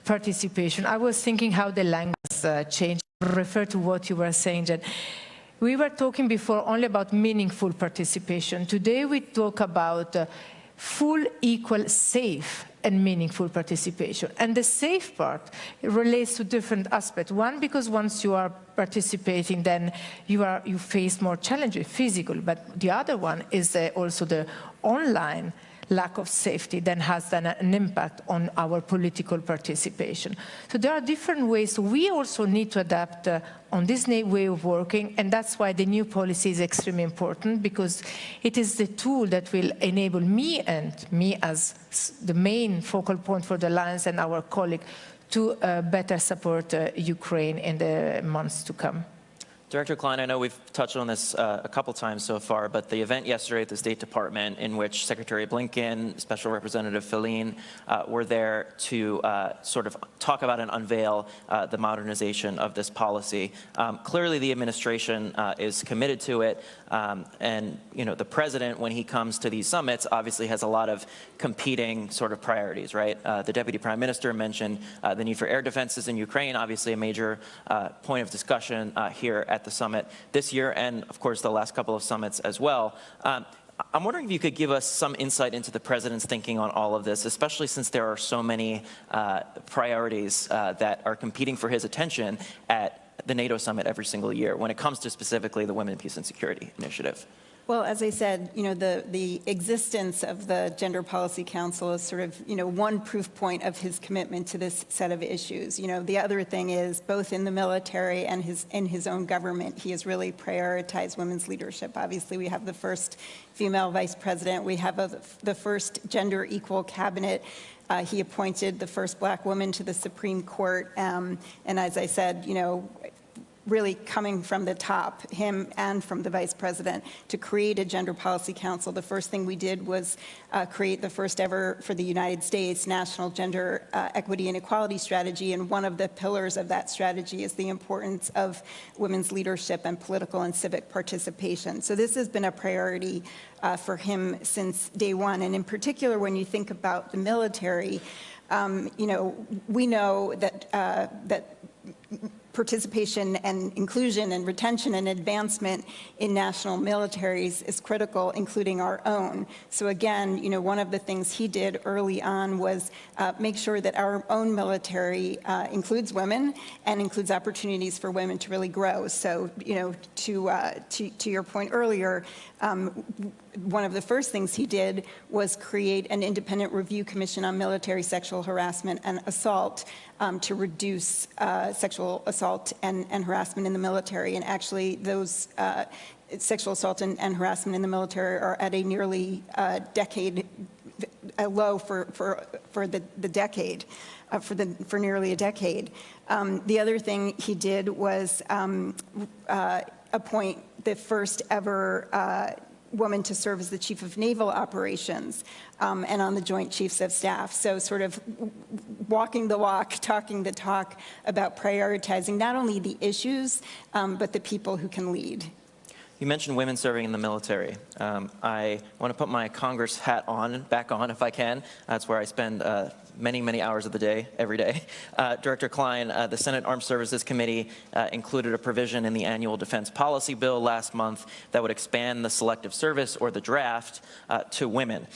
participation, I was thinking how the language changed. Refer to what you were saying, Jen. We were talking before only about meaningful participation. Today we talk about full, equal, safe and meaningful participation. And the safe part relates to different aspects. One, because once you are participating, then you face more challenges, physical. But the other one is also the online lack of safety then has then an impact on our political participation. So there are different ways. So we also need to adapt on this new way of working, and that's why the new policy is extremely important, because it is the tool that will enable me as the main focal point for the Alliance and our colleague to better support Ukraine in the months to come. Director Klein, I know we've touched on this a couple times so far, but the event yesterday at the State Department in which Secretary Blinken, Special Representative Feline were there to sort of talk about and unveil the modernization of this policy. Clearly the administration is committed to it, and the president, when he comes to these summits, obviously has a lot of competing sort of priorities, right? The Deputy Prime Minister mentioned the need for air defenses in Ukraine, obviously a major point of discussion here at the summit this year, and of course the last couple of summits as well. I'm wondering if you could give us some insight into the president's thinking on all of this, especially since there are so many priorities that are competing for his attention at the NATO summit every single year when it comes to specifically the Women, Peace and Security Initiative. Well, as I said, the existence of the Gender Policy Council is sort of, one proof point of his commitment to this set of issues. The other thing is, both in the military and in his own government, he has really prioritized women's leadership. Obviously, we have the first female vice president. We have the first gender equal cabinet. He appointed the first black woman to the Supreme Court. And as I said, really coming from the top, him and from the vice president, to create a gender policy council. The first thing we did was create the first ever, for the United States, national gender equity and equality strategy, and one of the pillars of that strategy is the importance of women's leadership and political and civic participation. So this has been a priority for him since day one, and in particular when you think about the military, we know that participation and inclusion and retention and advancement in national militaries is critical, including our own. So again, one of the things he did early on was make sure that our own military includes women and includes opportunities for women to really grow. So, to your point earlier, one of the first things he did was create an independent review commission on military sexual harassment and assault to reduce sexual assault and harassment in the military. And actually, those sexual assault and harassment in the military are at a nearly decade low for nearly a decade. The other thing he did was appoint the first ever woman to serve as the Chief of Naval Operations and on the Joint Chiefs of Staff. So sort of walking the walk, talking the talk about prioritizing not only the issues, but the people who can lead. You mentioned women serving in the military. I want to put my Congress hat back on if I can. That's where I spend many, many hours of the day, every day. Director Klein, the Senate Armed Services Committee included a provision in the annual defense policy bill last month that would expand the selective service, or the draft, to women.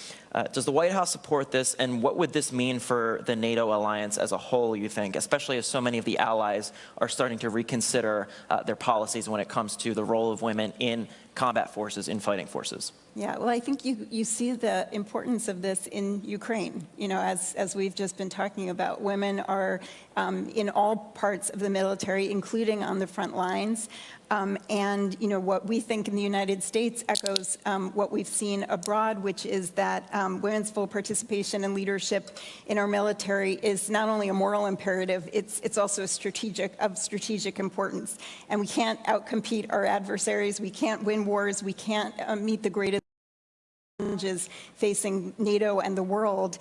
Does the White House support this, and what would this mean for the NATO alliance as a whole, you think, especially as so many of the allies are starting to reconsider their policies when it comes to the role of women in combat forces, in fighting forces? Yeah, well, I think you see the importance of this in Ukraine. As we've just been talking about, women are in all parts of the military, including on the front lines. And what we think in the United States echoes what we've seen abroad, which is that women's full participation and leadership in our military is not only a moral imperative, it's also of strategic importance. And we can't outcompete our adversaries, we can't win wars, we can't meet the greatest challenges facing NATO and the world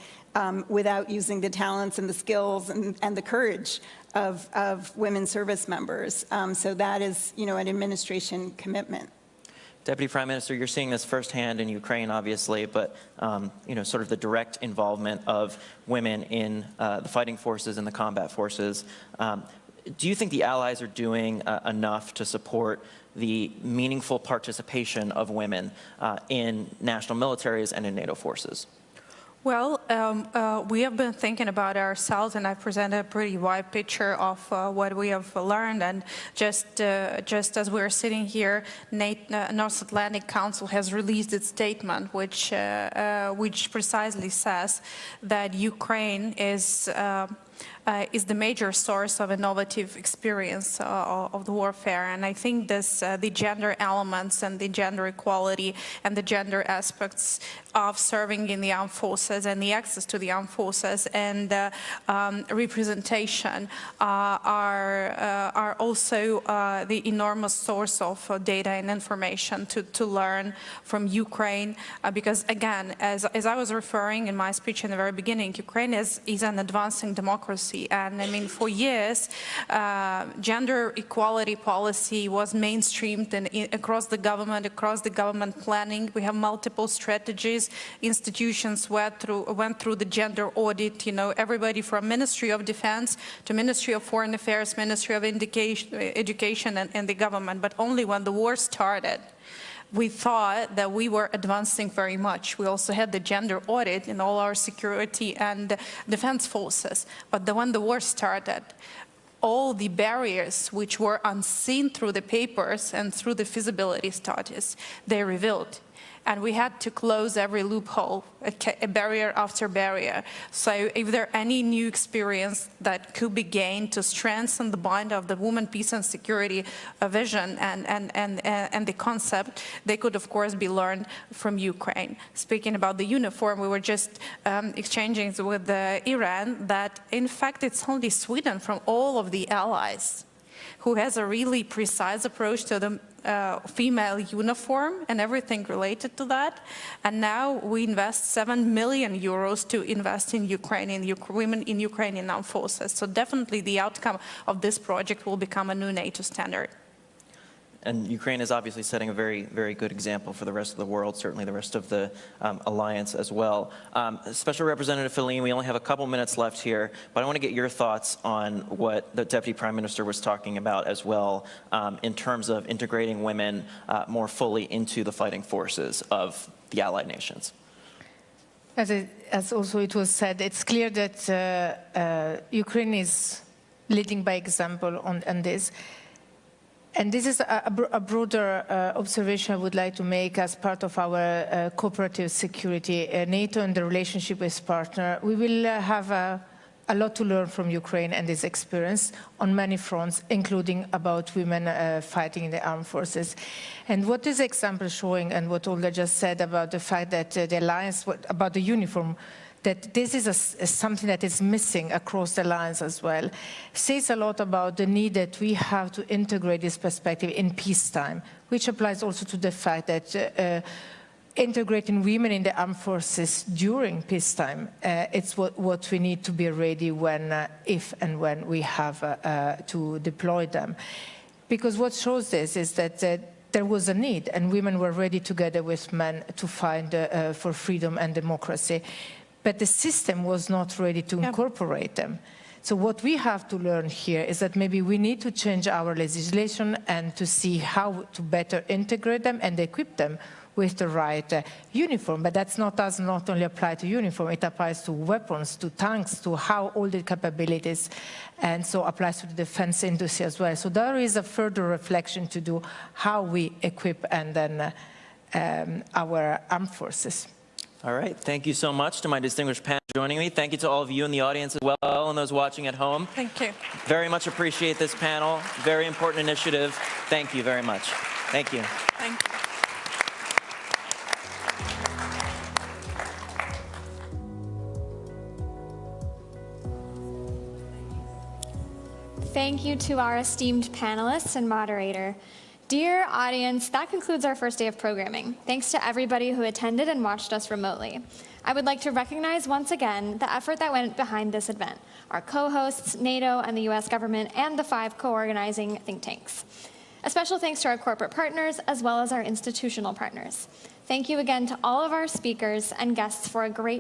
without using the talents and the skills and the courage of women service members. So that is, an administration commitment. Deputy Prime Minister, you're seeing this firsthand in Ukraine, obviously, but sort of the direct involvement of women in the fighting forces and the combat forces. Do you think the allies are doing enough to support the meaningful participation of women in national militaries and in NATO forces? Well, we have been thinking about ourselves, and I presented a pretty wide picture of what we have learned. And just as we're sitting here, North Atlantic Council has released its statement, which precisely says that Ukraine is the major source of innovative experience of the warfare. And I think the gender elements and the gender equality and the gender aspects of serving in the armed forces and the access to the armed forces and representation are also the enormous source of data and information to learn from Ukraine. Because again, as I was referring in my speech in the very beginning, Ukraine is an advancing democracy. And I mean, for years, gender equality policy was mainstreamed across the government planning. We have multiple strategies. Institutions went through the gender audit. Everybody from Ministry of Defense to Ministry of Foreign Affairs, Ministry of Education, and the government. But only when the war started, we thought that we were advancing very much. We also had the gender audit in all our security and defense forces. But when the war started, all the barriers which were unseen through the papers and through the feasibility studies, they revealed. And we had to close every loophole, a barrier after barrier. So if there are any new experience that could be gained to strengthen the bond of the women, peace and security vision and the concept, they could of course be learned from Ukraine. Speaking about the uniform, we were just exchanging with Iran that in fact it's only Sweden from all of the allies who has a really precise approach to the female uniform and everything related to that. And now we invest 7 million euros to invest in Ukraine, in women in Ukrainian armed forces. So definitely the outcome of this project will become a new NATO standard. And Ukraine is obviously setting a very, very good example for the rest of the world, certainly the rest of the alliance as well. Special Representative Feline, we only have a couple minutes left here, but I want to get your thoughts on what the Deputy Prime Minister was talking about as well in terms of integrating women more fully into the fighting forces of the allied nations. As also it was said, it's clear that Ukraine is leading by example on this. And this is a broader observation I would like to make as part of our cooperative security, NATO and the relationship with partner. We will have a lot to learn from Ukraine and this experience on many fronts, including about women fighting in the armed forces. And what this example showing, and what Olga just said about the fact that the alliance, about the uniform, that this is something that is missing across the lines as well, says a lot about the need that we have to integrate this perspective in peacetime, which applies also to the fact that integrating women in the armed forces during peacetime, it's what we need to be ready when, if and when we have to deploy them. Because what shows this is that there was a need, and women were ready together with men to fight for freedom and democracy. But the system was not ready to incorporate them. So what we have to learn here is that maybe we need to change our legislation and to see how to better integrate them and equip them with the right uniform. But that does not only apply to uniform, it applies to weapons, to tanks, to how all the capabilities, and so applies to the defense industry as well. So there is a further reflection to do how we equip and then our armed forces. All right, thank you so much to my distinguished panel joining me. Thank you to all of you in the audience as well and those watching at home. Thank you. Very much appreciate this panel. Very important initiative. Thank you very much. Thank you. Thank you. Thank you to our esteemed panelists and moderator. Dear audience, that concludes our first day of programming. Thanks to everybody who attended and watched us remotely. I would like to recognize once again the effort that went behind this event, our co-hosts, NATO and the US government, and the 5 co-organizing think tanks. A special thanks to our corporate partners as well as our institutional partners. Thank you again to all of our speakers and guests for a great